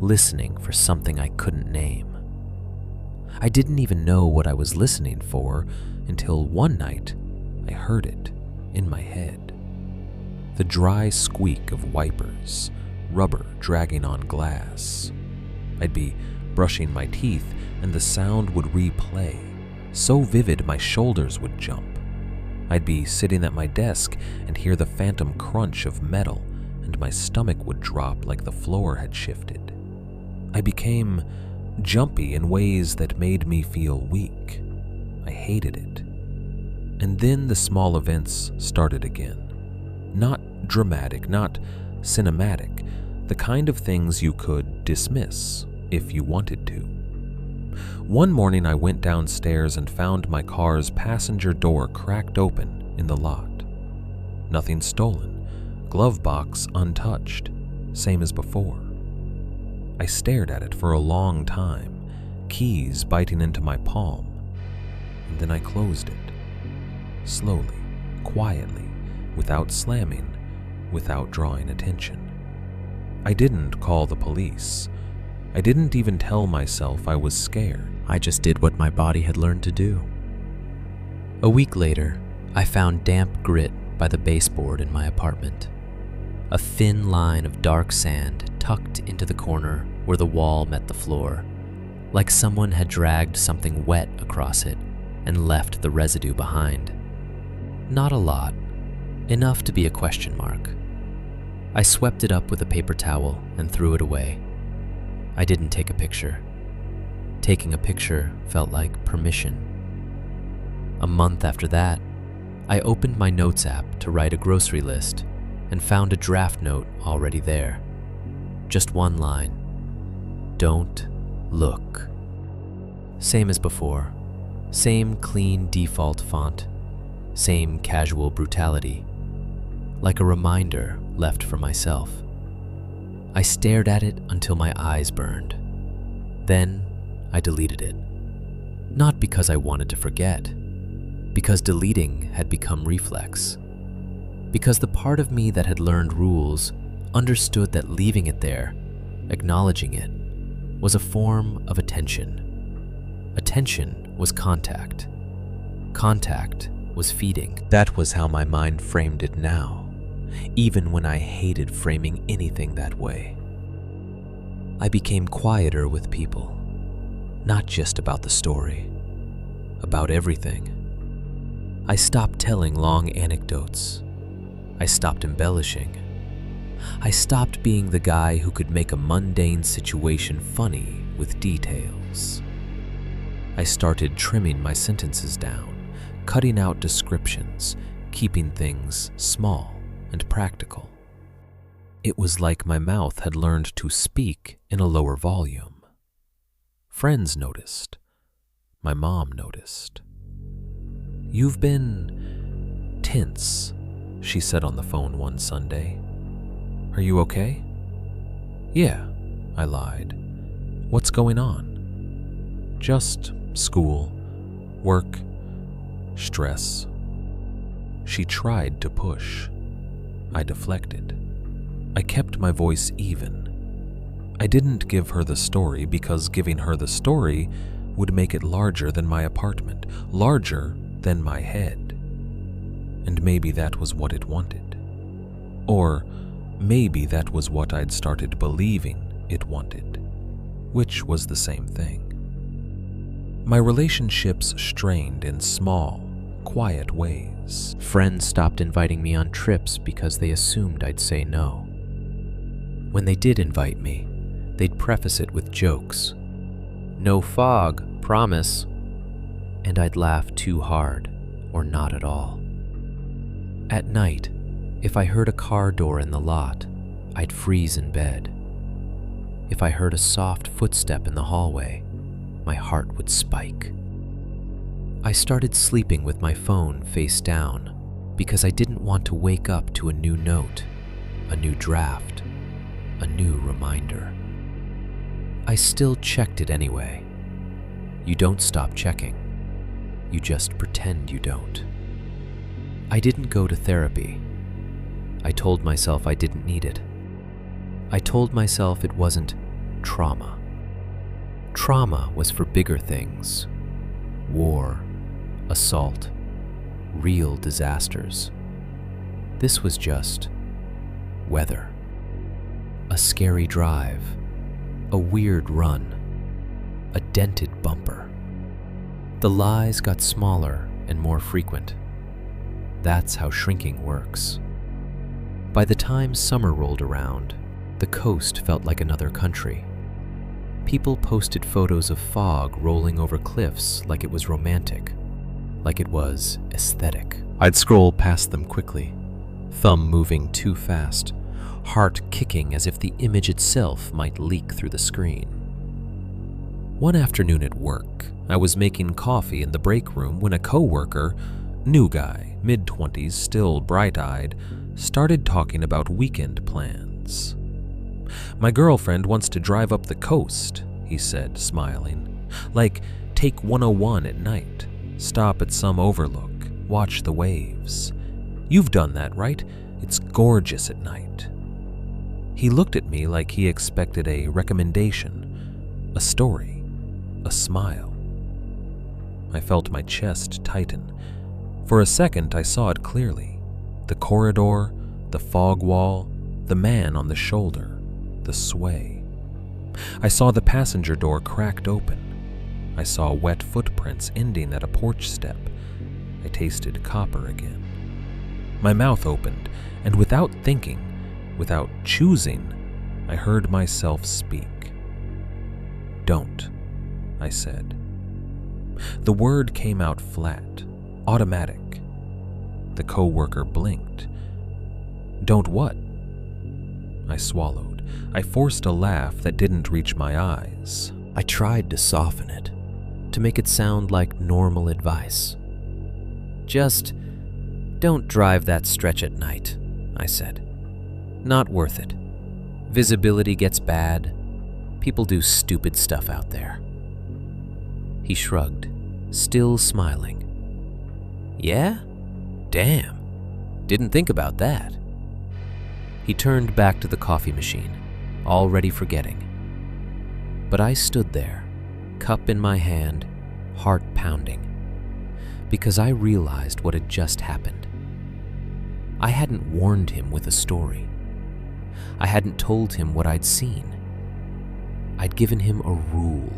Speaker 3: listening for something I couldn't name. I didn't even know what I was listening for until one night I heard it in my head. The dry squeak of wipers, rubber dragging on glass. I'd be brushing my teeth and the sound would replay, so vivid my shoulders would jump. I'd be sitting at my desk and hear the phantom crunch of metal and my stomach would drop like the floor had shifted. I became jumpy in ways that made me feel weak. I hated it. And then the small events started again. Not dramatic, not cinematic, the kind of things you could dismiss if you wanted to. One morning I went downstairs and found my car's passenger door cracked open in the lot. Nothing stolen, glove box untouched, same as before. I stared at it for a long time, keys biting into my palm, and then I closed it. Slowly, quietly, without slamming, without drawing attention. I didn't call the police. I didn't even tell myself I was scared. I just did what my body had learned to do. A week later, I found damp grit by the baseboard in my apartment. A thin line of dark sand tucked into the corner where the wall met the floor, like someone had dragged something wet across it and left the residue behind. Not a lot, enough to be a question mark. I swept it up with a paper towel and threw it away. I didn't take a picture. Taking a picture felt like permission. A month after that, I opened my notes app to write a grocery list and found a draft note already there. Just one line. Don't look. Same as before. Same clean default font. Same casual brutality. Like a reminder left for myself. I stared at it until my eyes burned. Then I deleted it. Not because I wanted to forget, because deleting had become reflex. Because the part of me that had learned rules understood that leaving it there, acknowledging it, was a form of attention. Attention was contact. Contact was feeding. That was how my mind framed it now, even when I hated framing anything that way. I became quieter with people, not just about the story, about everything. I stopped telling long anecdotes. I stopped embellishing. I stopped being the guy who could make a mundane situation funny with details. I started trimming my sentences down, cutting out descriptions, keeping things small and practical. It was like my mouth had learned to speak in a lower volume. Friends noticed. My mom noticed. "You've been tense," she said on the phone one Sunday. "Are you okay?" "Yeah," I lied. "What's going on?" "Just school, work, stress." She tried to push. I deflected. I kept my voice even. I didn't give her the story because giving her the story would make it larger than my apartment, larger than my head. And maybe that was what it wanted. Or maybe that was what I'd started believing it wanted, which was the same thing. My relationships strained in small, quiet ways. Friends stopped inviting me on trips because they assumed I'd say no. When they did invite me, they'd preface it with jokes. "No fog, promise," and I'd laugh too hard or not at all. At night, if I heard a car door in the lot, I'd freeze in bed. If I heard a soft footstep in the hallway, my heart would spike. I started sleeping with my phone face down because I didn't want to wake up to a new note, a new draft, a new reminder. I still checked it anyway. You don't stop checking. You just pretend you don't. I didn't go to therapy. I told myself I didn't need it. I told myself it wasn't trauma. Trauma was for bigger things. War, assault, real disasters. This was just weather. A scary drive, a weird run, a dented bumper. The lies got smaller and more frequent. That's how shrinking works. By the time summer rolled around, the coast felt like another country. People posted photos of fog rolling over cliffs like it was romantic, like it was aesthetic. I'd scroll past them quickly, thumb moving too fast, heart kicking as if the image itself might leak through the screen. One afternoon at work, I was making coffee in the break room when a coworker, new guy, mid-20s, still bright-eyed, started talking about weekend plans. "My girlfriend wants to drive up the coast," he said, smiling. "Like, take 101 at night, stop at some overlook, watch the waves. You've done that, right? It's gorgeous at night." He looked at me like he expected a recommendation, a story, a smile. I felt my chest tighten. For a second, I saw it clearly. The corridor, the fog wall, the man on the shoulder, the sway. I saw the passenger door cracked open. I saw wet footprints ending at a porch step. I tasted copper again. My mouth opened, and without thinking, without choosing, I heard myself speak. "Don't," I said. The word came out flat, automatic. The coworker blinked. "Don't what?" I swallowed. I forced a laugh that didn't reach my eyes. I tried to soften it, to make it sound like normal advice. "Just don't drive that stretch at night," I said. "Not worth it. Visibility gets bad. People do stupid stuff out there." He shrugged, still smiling. "Yeah? Damn. Didn't think about that." He turned back to the coffee machine, already forgetting. But I stood there, cup in my hand, heart pounding, because I realized what had just happened. I hadn't warned him with a story. I hadn't told him what I'd seen. I'd given him a rule,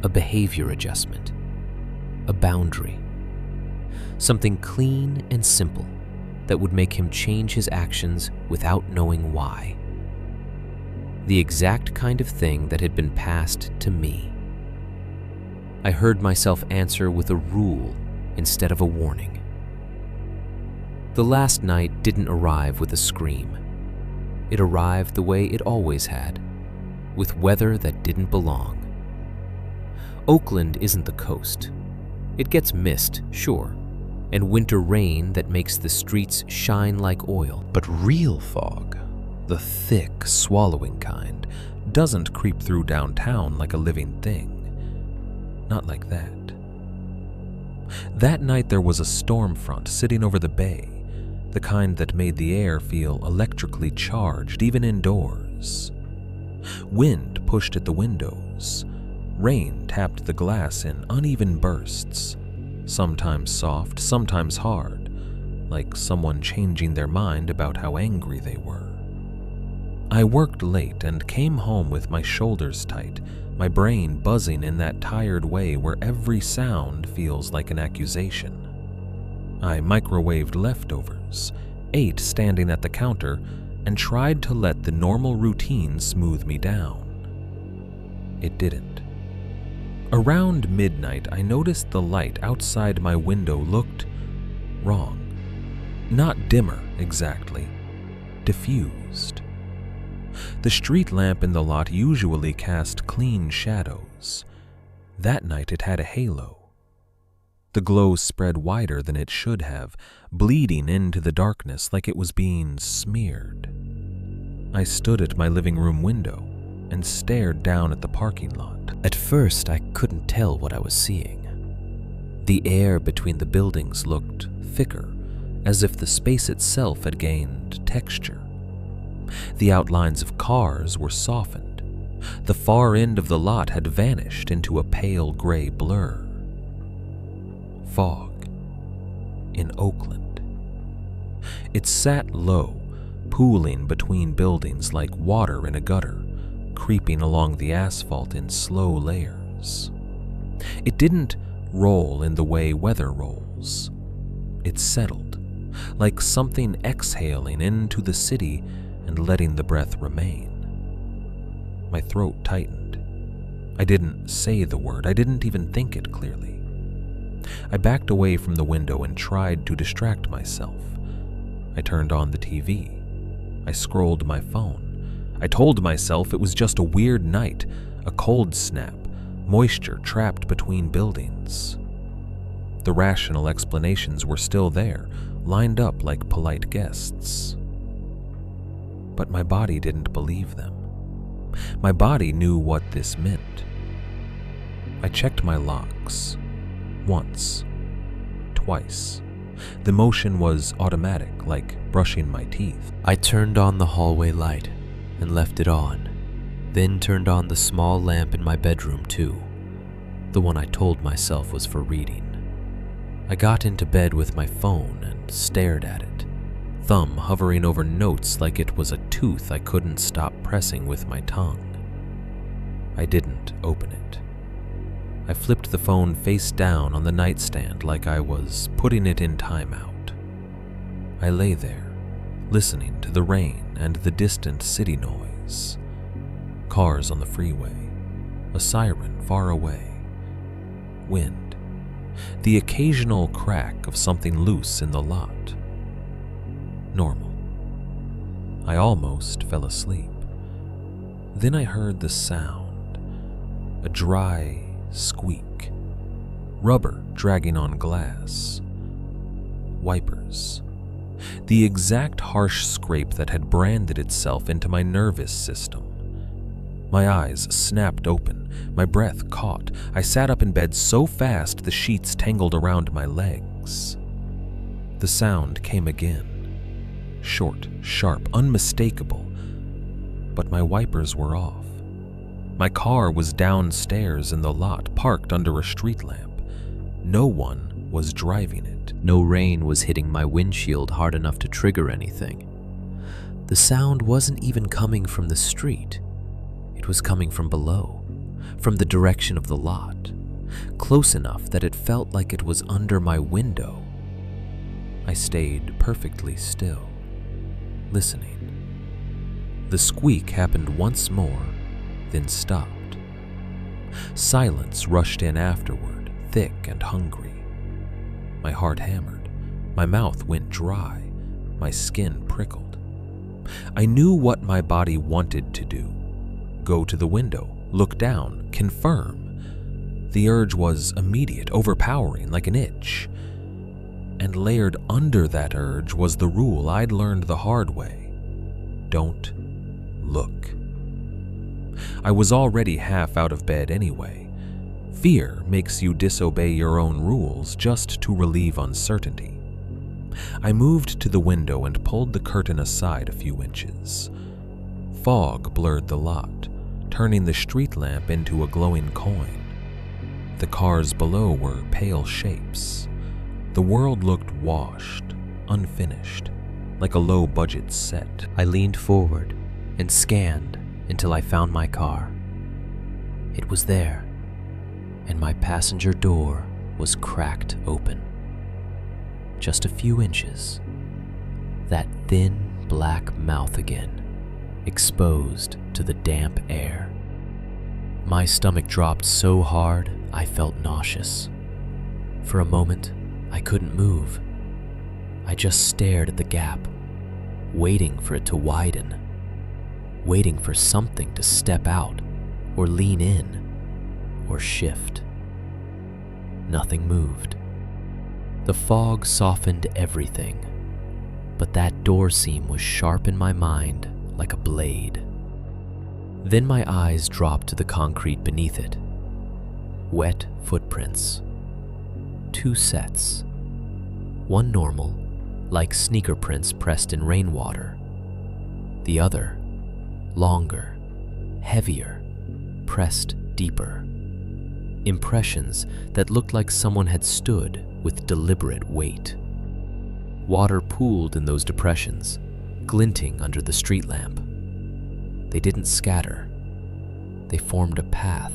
Speaker 3: a behavior adjustment, a boundary, something clean and simple that would make him change his actions without knowing why. The exact kind of thing that had been passed to me. I heard myself answer with a rule instead of a warning. The last night didn't arrive with a scream. It arrived the way it always had, with weather that didn't belong. Oakland isn't the coast. It gets mist, sure, and winter rain that makes the streets shine like oil. But real fog, the thick, swallowing kind, doesn't creep through downtown like a living thing. Not like that. That night there was a storm front sitting over the bay, the kind that made the air feel electrically charged even indoors. Wind pushed at the windows. Rain tapped the glass in uneven bursts, sometimes soft, sometimes hard, like someone changing their mind about how angry they were. I worked late and came home with my shoulders tight, my brain buzzing in that tired way where every sound feels like an accusation. I microwaved leftovers, ate standing at the counter, and tried to let the normal routine smooth me down. It didn't.
Speaker 1: Around midnight, I noticed the light outside my window looked wrong. Not dimmer, exactly. Diffused. The street lamp in the lot usually cast clean shadows. That night it had a halo. The glow spread wider than it should have, bleeding into the darkness like it was being smeared. I stood at my living room window and stared down at the parking lot.
Speaker 3: At first, I couldn't tell what I was seeing. The air between the buildings looked thicker, as if the space itself had gained texture. The outlines of cars were softened. The far end of the lot had vanished into a pale gray blur. Fog in Oakland. It sat low, pooling between buildings like water in a gutter, creeping along the asphalt in slow layers. It didn't roll in the way weather rolls. It settled, like something exhaling into the city and letting the breath remain. My throat tightened. I didn't say the word. I didn't even think it clearly. I backed away from the window and tried to distract myself. I turned on the TV. I scrolled my phone. I told myself it was just a weird night, a cold snap, moisture trapped between buildings. The rational explanations were still there, lined up like polite guests. But my body didn't believe them. My body knew what this meant. I checked my locks. Once. Twice. The motion was automatic, like brushing my teeth. I turned on the hallway light and left it on, then turned on the small lamp in my bedroom too, the one I told myself was for reading. I got into bed with my phone and stared at it, thumb hovering over notes like it was a tooth I couldn't stop pressing with my tongue. I didn't open it. I flipped the phone face down on the nightstand like I was putting it in timeout. I lay there, listening to the rain and the distant city noise. Cars on the freeway, a siren far away, wind, the occasional crack of something loose in the lot. Normal. I almost fell asleep. Then I heard the sound, a dry squeak, rubber dragging on glass, wipers, the exact harsh scrape that had branded itself into my nervous system. My eyes snapped open, my breath caught. I sat up in bed so fast the sheets tangled around my legs. The sound came again, short, sharp, unmistakable, but my wipers were off. My car was downstairs in the lot, parked under a street lamp. No one was driving it. No rain was hitting my windshield hard enough to trigger anything. The sound wasn't even coming from the street. It was coming from below, from the direction of the lot, close enough that it felt like it was under my window. I stayed perfectly still, listening. The squeak happened once more, then stopped. Silence rushed in afterward, thick and hungry. My heart hammered, my mouth went dry, my skin prickled. I knew what my body wanted to do. Go to the window, look down, confirm. The urge was immediate, overpowering, like an itch. And layered under that urge was the rule I'd learned the hard way. Don't look. I was already half out of bed anyway. Fear makes you disobey your own rules just to relieve uncertainty. I moved to the window and pulled the curtain aside a few inches. Fog blurred the lot, turning the street lamp into a glowing coin. The cars below were pale shapes. The world looked washed, unfinished, like a low-budget set. I leaned forward and scanned until I found my car. It was there, and my passenger door was cracked open. Just a few inches. That thin, black mouth again, exposed to the damp air. My stomach dropped so hard I felt nauseous. For a moment, I couldn't move. I just stared at the gap, waiting for it to widen, waiting for something to step out or lean in or shift. Nothing moved. The fog softened everything, but that door seam was sharp in my mind like a blade. Then my eyes dropped to the concrete beneath it. Wet footprints. 2 sets. One normal, like sneaker prints pressed in rainwater. The other, longer, heavier, pressed deeper. Impressions that looked like someone had stood with deliberate weight. Water pooled in those depressions, glinting under the street lamp. They didn't scatter. They formed a path.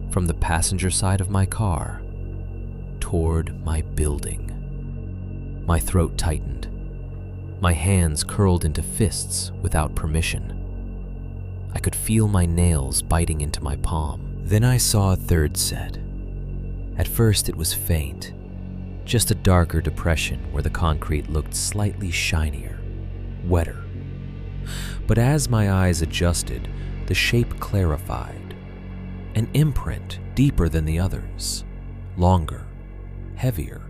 Speaker 3: From the passenger side of my car toward my building. My throat tightened. My hands curled into fists without permission. I could feel my nails biting into my palm. Then I saw a third set. At first it was faint, just a darker depression where the concrete looked slightly shinier, wetter. But as my eyes adjusted, the shape clarified. An imprint deeper than the others, longer, heavier,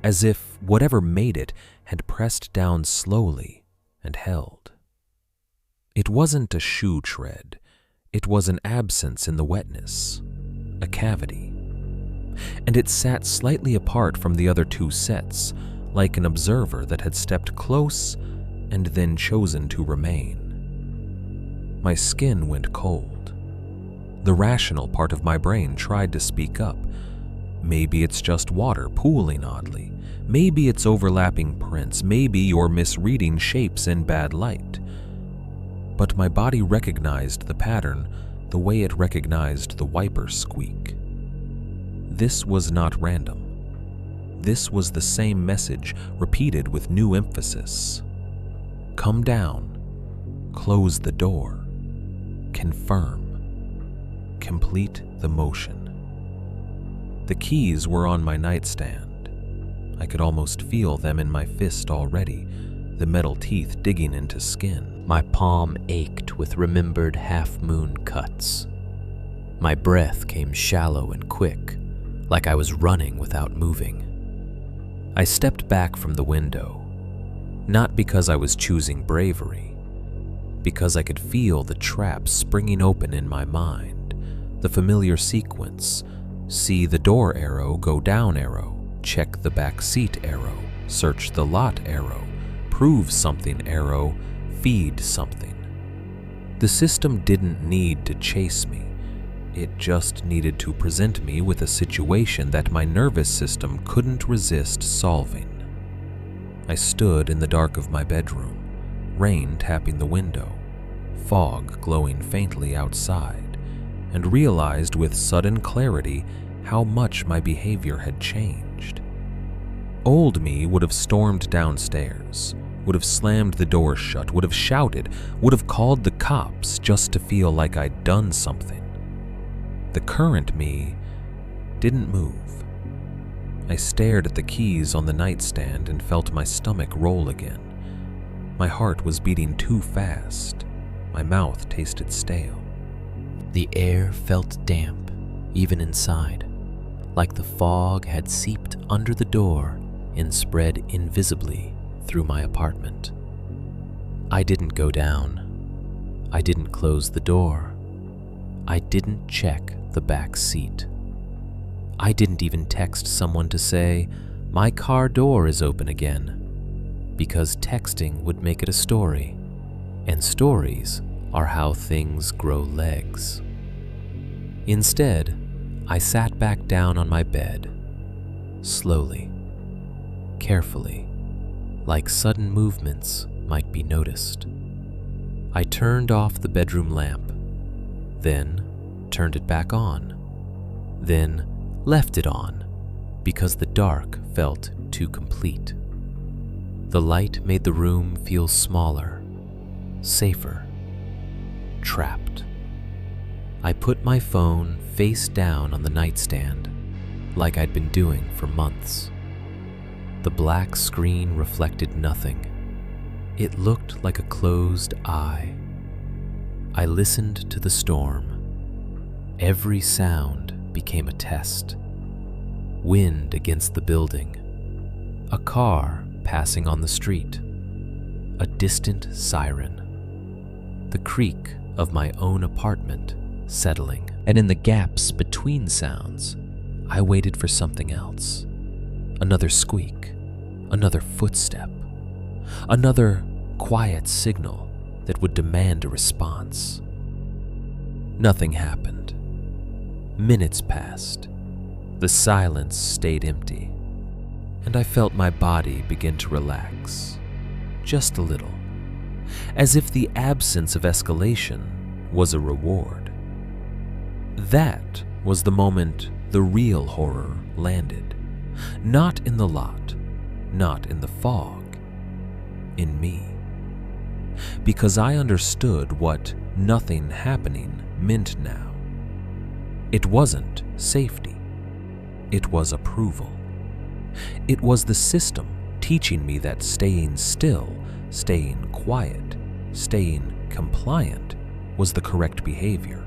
Speaker 3: as if whatever made it had pressed down slowly and held. It wasn't a shoe tread, it was an absence in the wetness, a cavity. And it sat slightly apart from the other 2 sets, like an observer that had stepped close and then chosen to remain. My skin went cold. The rational part of my brain tried to speak up. Maybe it's just water pooling oddly. Maybe it's overlapping prints. Maybe you're misreading shapes in bad light. But my body recognized the pattern the way it recognized the wiper squeak. This was not random. This was the same message repeated with new emphasis. Come down. Close the door. Confirm. Complete the motion. The keys were on my nightstand. I could almost feel them in my fist already, the metal teeth digging into skin. My palm ached with remembered half-moon cuts. My breath came shallow and quick, like I was running without moving. I stepped back from the window, not because I was choosing bravery, because I could feel the trap springing open in my mind, the familiar sequence: see the door arrow, go down arrow, check the back seat arrow, search the lot arrow, prove something arrow, feed something. The system didn't need to chase me. It just needed to present me with a situation that my nervous system couldn't resist solving. I stood in the dark of my bedroom, rain tapping the window, fog glowing faintly outside, and realized with sudden clarity how much my behavior had changed. Old me would have stormed downstairs, would have slammed the door shut, would have shouted, would have called the cops just to feel like I'd done something. The current me didn't move. I stared at the keys on the nightstand and felt my stomach roll again. My heart was beating too fast. My mouth tasted stale. The air felt damp, even inside, like the fog had seeped under the door and spread invisibly through my apartment. I didn't go down. I didn't close the door. I didn't check the back seat. I didn't even text someone to say, "My car door is open again," because texting would make it a story, and stories are how things grow legs. Instead, I sat back down on my bed, slowly, carefully, like sudden movements might be noticed. I turned off the bedroom lamp, then turned it back on, then left it on because the dark felt too complete. The light made the room feel smaller, safer, trapped. I put my phone face down on the nightstand, like I'd been doing for months. The black screen reflected nothing. It looked like a closed eye. I listened to the storm. Every sound became a test. Wind against the building, a car passing on the street, a distant siren, the creak of my own apartment settling. And in the gaps between sounds, I waited for something else. Another squeak, another footstep, another quiet signal that would demand a response. Nothing happened. Minutes passed. The silence stayed empty, and I felt my body begin to relax, just a little, as if the absence of escalation was a reward. That was the moment the real horror landed. Not in the lot, not in the fog, in me. Because I understood what nothing happening meant now. It wasn't safety. It was approval. It was the system teaching me that staying still, staying quiet, staying compliant was the correct behavior.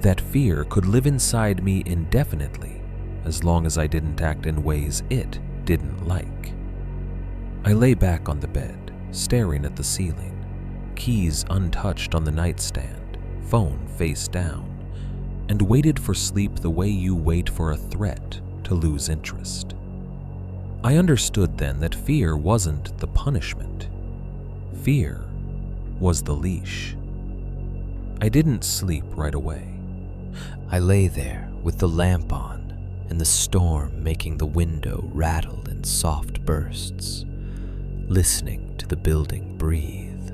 Speaker 3: That fear could live inside me indefinitely as long as I didn't act in ways it didn't like. I lay back on the bed, staring at the ceiling, keys untouched on the nightstand, phone face down, and waited for sleep the way you wait for a threat to lose interest. I understood then that fear wasn't the punishment. Fear was the leash. I didn't sleep right away. I lay there with the lamp on and the storm making the window rattle in soft bursts, listening to the building breathe.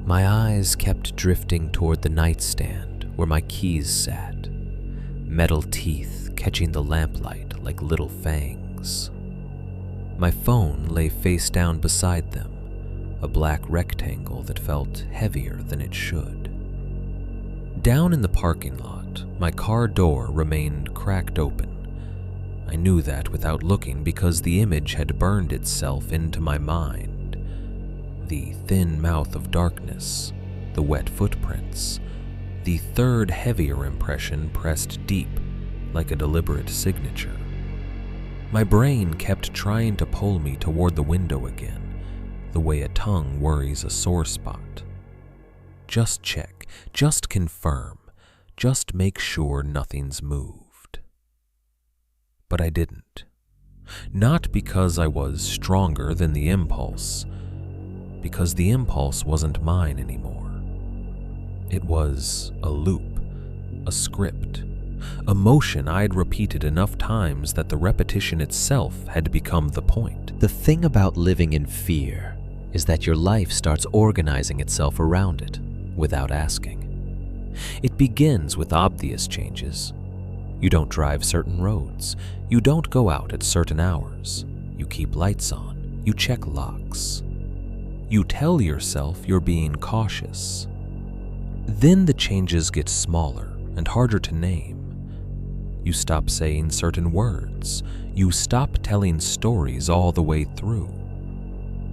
Speaker 3: My eyes kept drifting toward the nightstand where my keys sat, metal teeth catching the lamplight like little fangs. My phone lay face down beside them, a black rectangle that felt heavier than it should. Down in the parking lot, my car door remained cracked open. I knew that without looking because the image had burned itself into my mind. The thin mouth of darkness, the wet footprints, the third heavier impression pressed deep like a deliberate signature. My brain kept trying to pull me toward the window again, the way a tongue worries a sore spot. Just check, just confirm, just make sure nothing's moved. But I didn't. Not because I was stronger than the impulse, because the impulse wasn't mine anymore. It was a loop, a script, a motion I'd repeated enough times that the repetition itself had become the point. The thing about living in fear is that your life starts organizing itself around it without asking. It begins with obvious changes. You don't drive certain roads. You don't go out at certain hours. You keep lights on. You check locks. You tell yourself you're being cautious. Then the changes get smaller and harder to name. You stop saying certain words. You stop telling stories all the way through.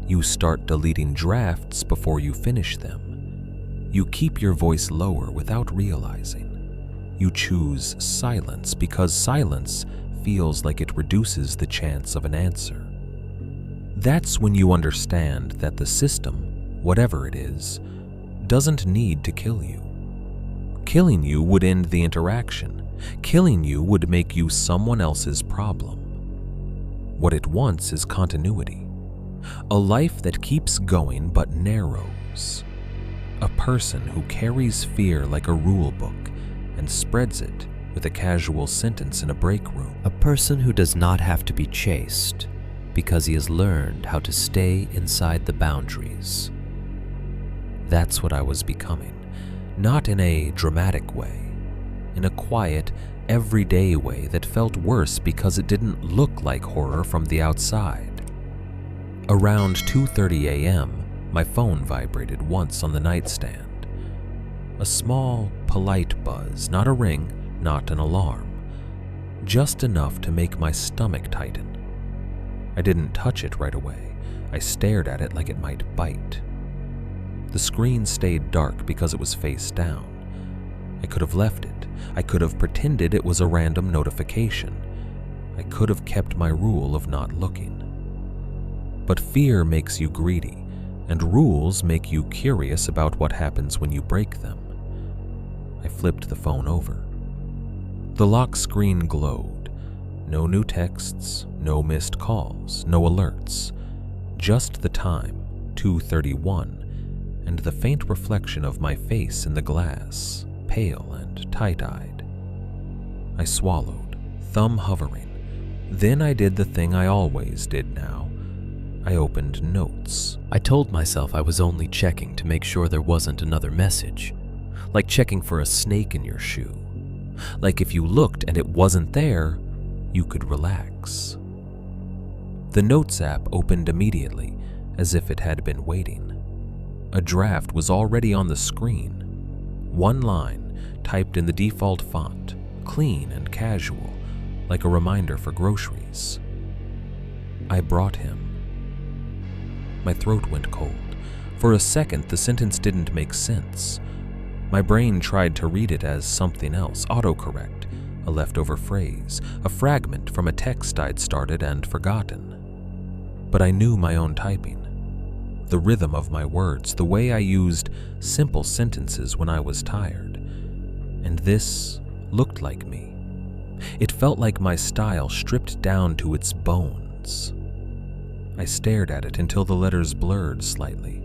Speaker 3: You start deleting drafts before you finish them. You keep your voice lower without realizing. You choose silence because silence feels like it reduces the chance of an answer. That's when you understand that the system, whatever it is, doesn't need to kill you. Killing you would end the interaction. Killing you would make you someone else's problem. What it wants is continuity. A life that keeps going but narrows. A person who carries fear like a rule book and spreads it with a casual sentence in a break room. A person who does not have to be chased because he has learned how to stay inside the boundaries. That's what I was becoming, not in a dramatic way, in a quiet, everyday way that felt worse because it didn't look like horror from the outside. Around 2:30 a.m., my phone vibrated once on the nightstand. A small,
Speaker 1: polite buzz, not a ring, not an alarm. Just enough to make my stomach tighten. I didn't touch it right away. I stared at it like it might bite. The screen stayed dark because it was face down. I could have left it. I could have pretended it was a random notification. I could have kept my rule of not looking. But fear makes you greedy, and rules make you curious about what happens when you break them. I flipped the phone over. The lock screen glowed. No new texts, no missed calls, no alerts. Just the time, 2:31, and the faint reflection of my face in the glass, pale and tight-eyed. I swallowed, thumb hovering. Then I did the thing I always did now. I opened notes.
Speaker 3: I told myself I was only checking to make sure there wasn't another message, like checking for a snake in your shoe. Like if you looked and it wasn't there, you could relax. The Notes app opened immediately, as if it had been waiting. A draft was already on the screen. One line, typed in the default font, clean and casual, like a reminder for groceries. I brought him. My throat went cold. For a second, the sentence didn't make sense. My brain tried to read it as something else, autocorrect, a leftover phrase, a fragment from a text I'd started and forgotten. But I knew my own typing. The rhythm of my words, the way I used simple sentences when I was tired. And this looked like me. It felt like my style stripped down to its bones. I stared at it until the letters blurred slightly.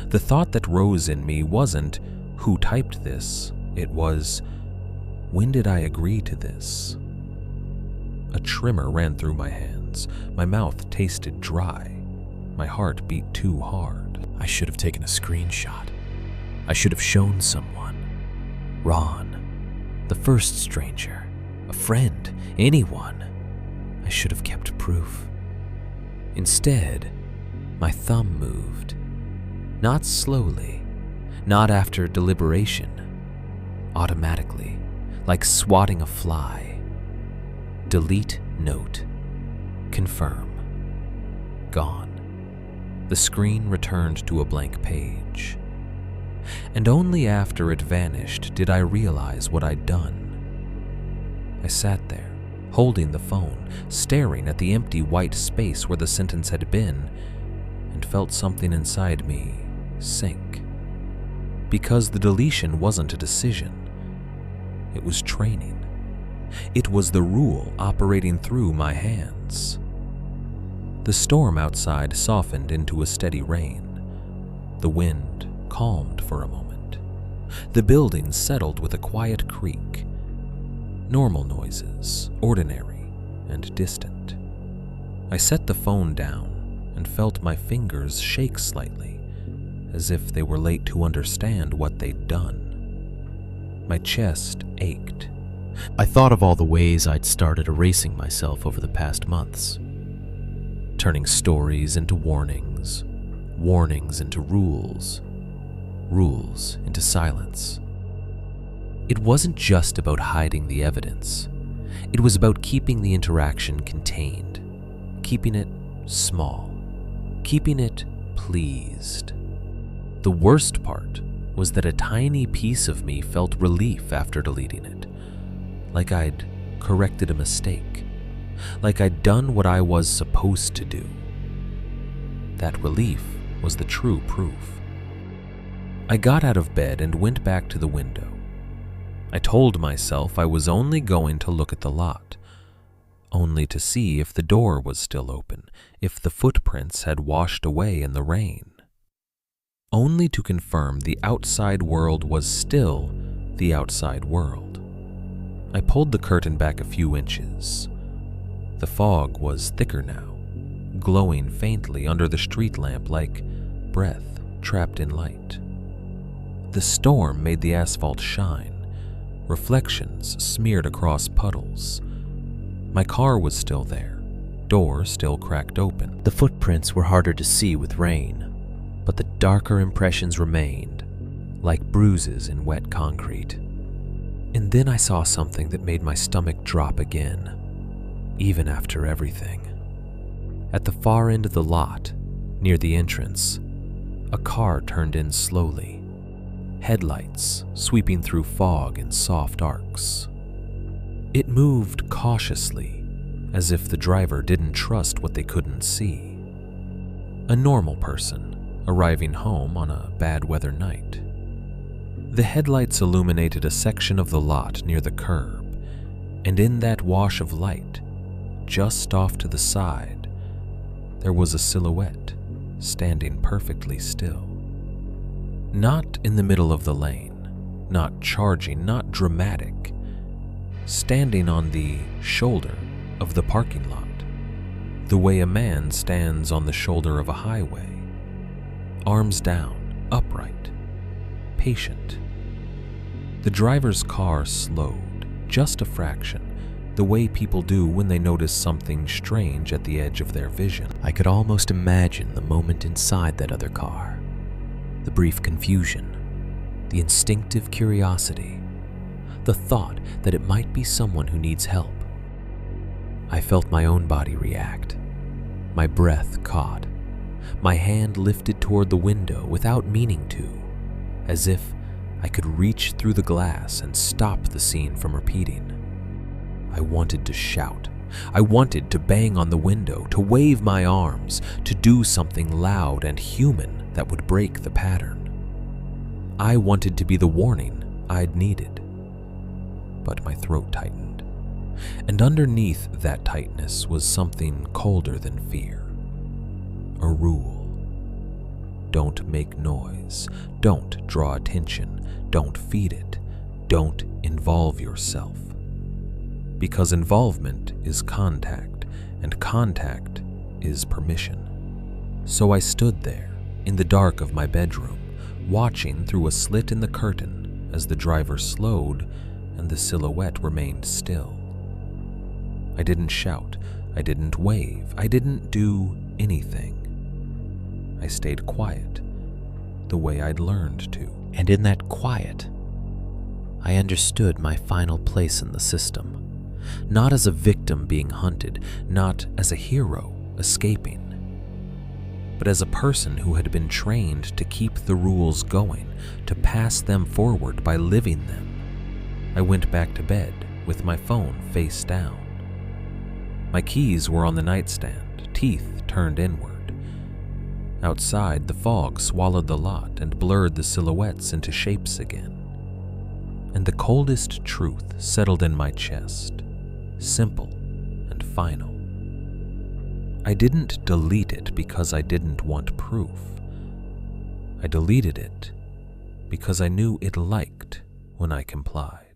Speaker 3: The thought that rose in me wasn't, who typed this? It was, when did I agree to this? A tremor ran through my hands. My mouth tasted dry. My heart beat too hard. I should have taken a screenshot. I should have shown someone. Ron, the first stranger, a friend, anyone. I should have kept proof. Instead, my thumb moved. Not slowly, not after deliberation. Automatically, like swatting a fly. Delete note. Confirm. Gone. The screen returned to a blank page. And only after it vanished did I realize what I'd done. I sat there, holding the phone, staring at the empty white space where the sentence had been, and felt something inside me sink. Because the deletion wasn't a decision. It was training. It was the rule operating through my hands. The storm outside softened into a steady rain. The wind calmed for a moment. The building settled with a quiet creak. Normal noises, ordinary and distant. I set the phone down and felt my fingers shake slightly, as if they were late to understand what they'd done. My chest ached. I thought of all the ways I'd started erasing myself over the past months. Turning stories into warnings, warnings into rules, rules into silence. It wasn't just about hiding the evidence. It was about keeping the interaction contained, keeping it small, keeping it pleased. The worst part was that a tiny piece of me felt relief after deleting it, like I'd corrected a mistake, like I'd done what I was supposed to do. That relief was the true proof. I got out of bed and went back to the window. I told myself I was only going to look at the lot, only to see if the door was still open, if the footprints had washed away in the rain. Only to confirm the outside world was still the outside world. I pulled the curtain back a few inches. The fog was thicker now, glowing faintly under the street lamp like breath trapped in light. The storm made the asphalt shine, reflections smeared across puddles. My car was still there, door still cracked open. The footprints were harder to see with rain, but the darker impressions remained,
Speaker 1: like bruises in wet concrete. And then I saw something that made my stomach drop again, even after everything. At the far end of the lot, near the entrance, a car turned in slowly, headlights sweeping through fog in soft arcs. It moved cautiously, as if the driver didn't trust what they couldn't see. A normal person arriving home on a bad weather night. The headlights illuminated a section of the lot near the curb, and in that wash of light, just off to the side, there was a silhouette standing perfectly still. Not in the middle of the lane, not charging, not dramatic, standing on the shoulder of the parking lot, the way a man stands on the shoulder of a highway, arms down, upright, patient. The driver's car slowed, just a fraction, the way people do when they notice something strange at the edge of their vision.
Speaker 3: I could almost imagine the moment inside that other car, the brief confusion, the instinctive curiosity, the thought that it might be someone who needs help. I felt my own body react, my breath caught, my hand lifted toward the window without meaning to, as if I could reach through the glass and stop the scene from repeating. I wanted to shout. I wanted to bang on the window, to wave my arms, to do something loud and human that would break the pattern. I wanted to be the warning I'd needed. But my throat tightened. And underneath that tightness was something colder than fear. A rule. Don't make noise. Don't draw attention. Don't feed it. Don't involve yourself. Because involvement is contact, and contact is permission. So I stood there, in the dark of my bedroom, watching through a slit in the curtain as the driver slowed and the silhouette remained still. I didn't shout, I didn't wave, I didn't do anything. I stayed quiet, the way I'd learned to. And in that quiet, I understood my final place in the system. Not as a victim being hunted, not as a hero escaping, but as a person who had been trained to keep the rules going, to pass them forward by living them. I went back to bed with my phone face down. My keys were on the nightstand, teeth turned inward. Outside, the fog swallowed the lot and blurred the silhouettes into shapes again. And the coldest truth settled in my chest. Simple and final. I didn't delete it because I didn't want proof. I deleted it because I knew it liked when I complied.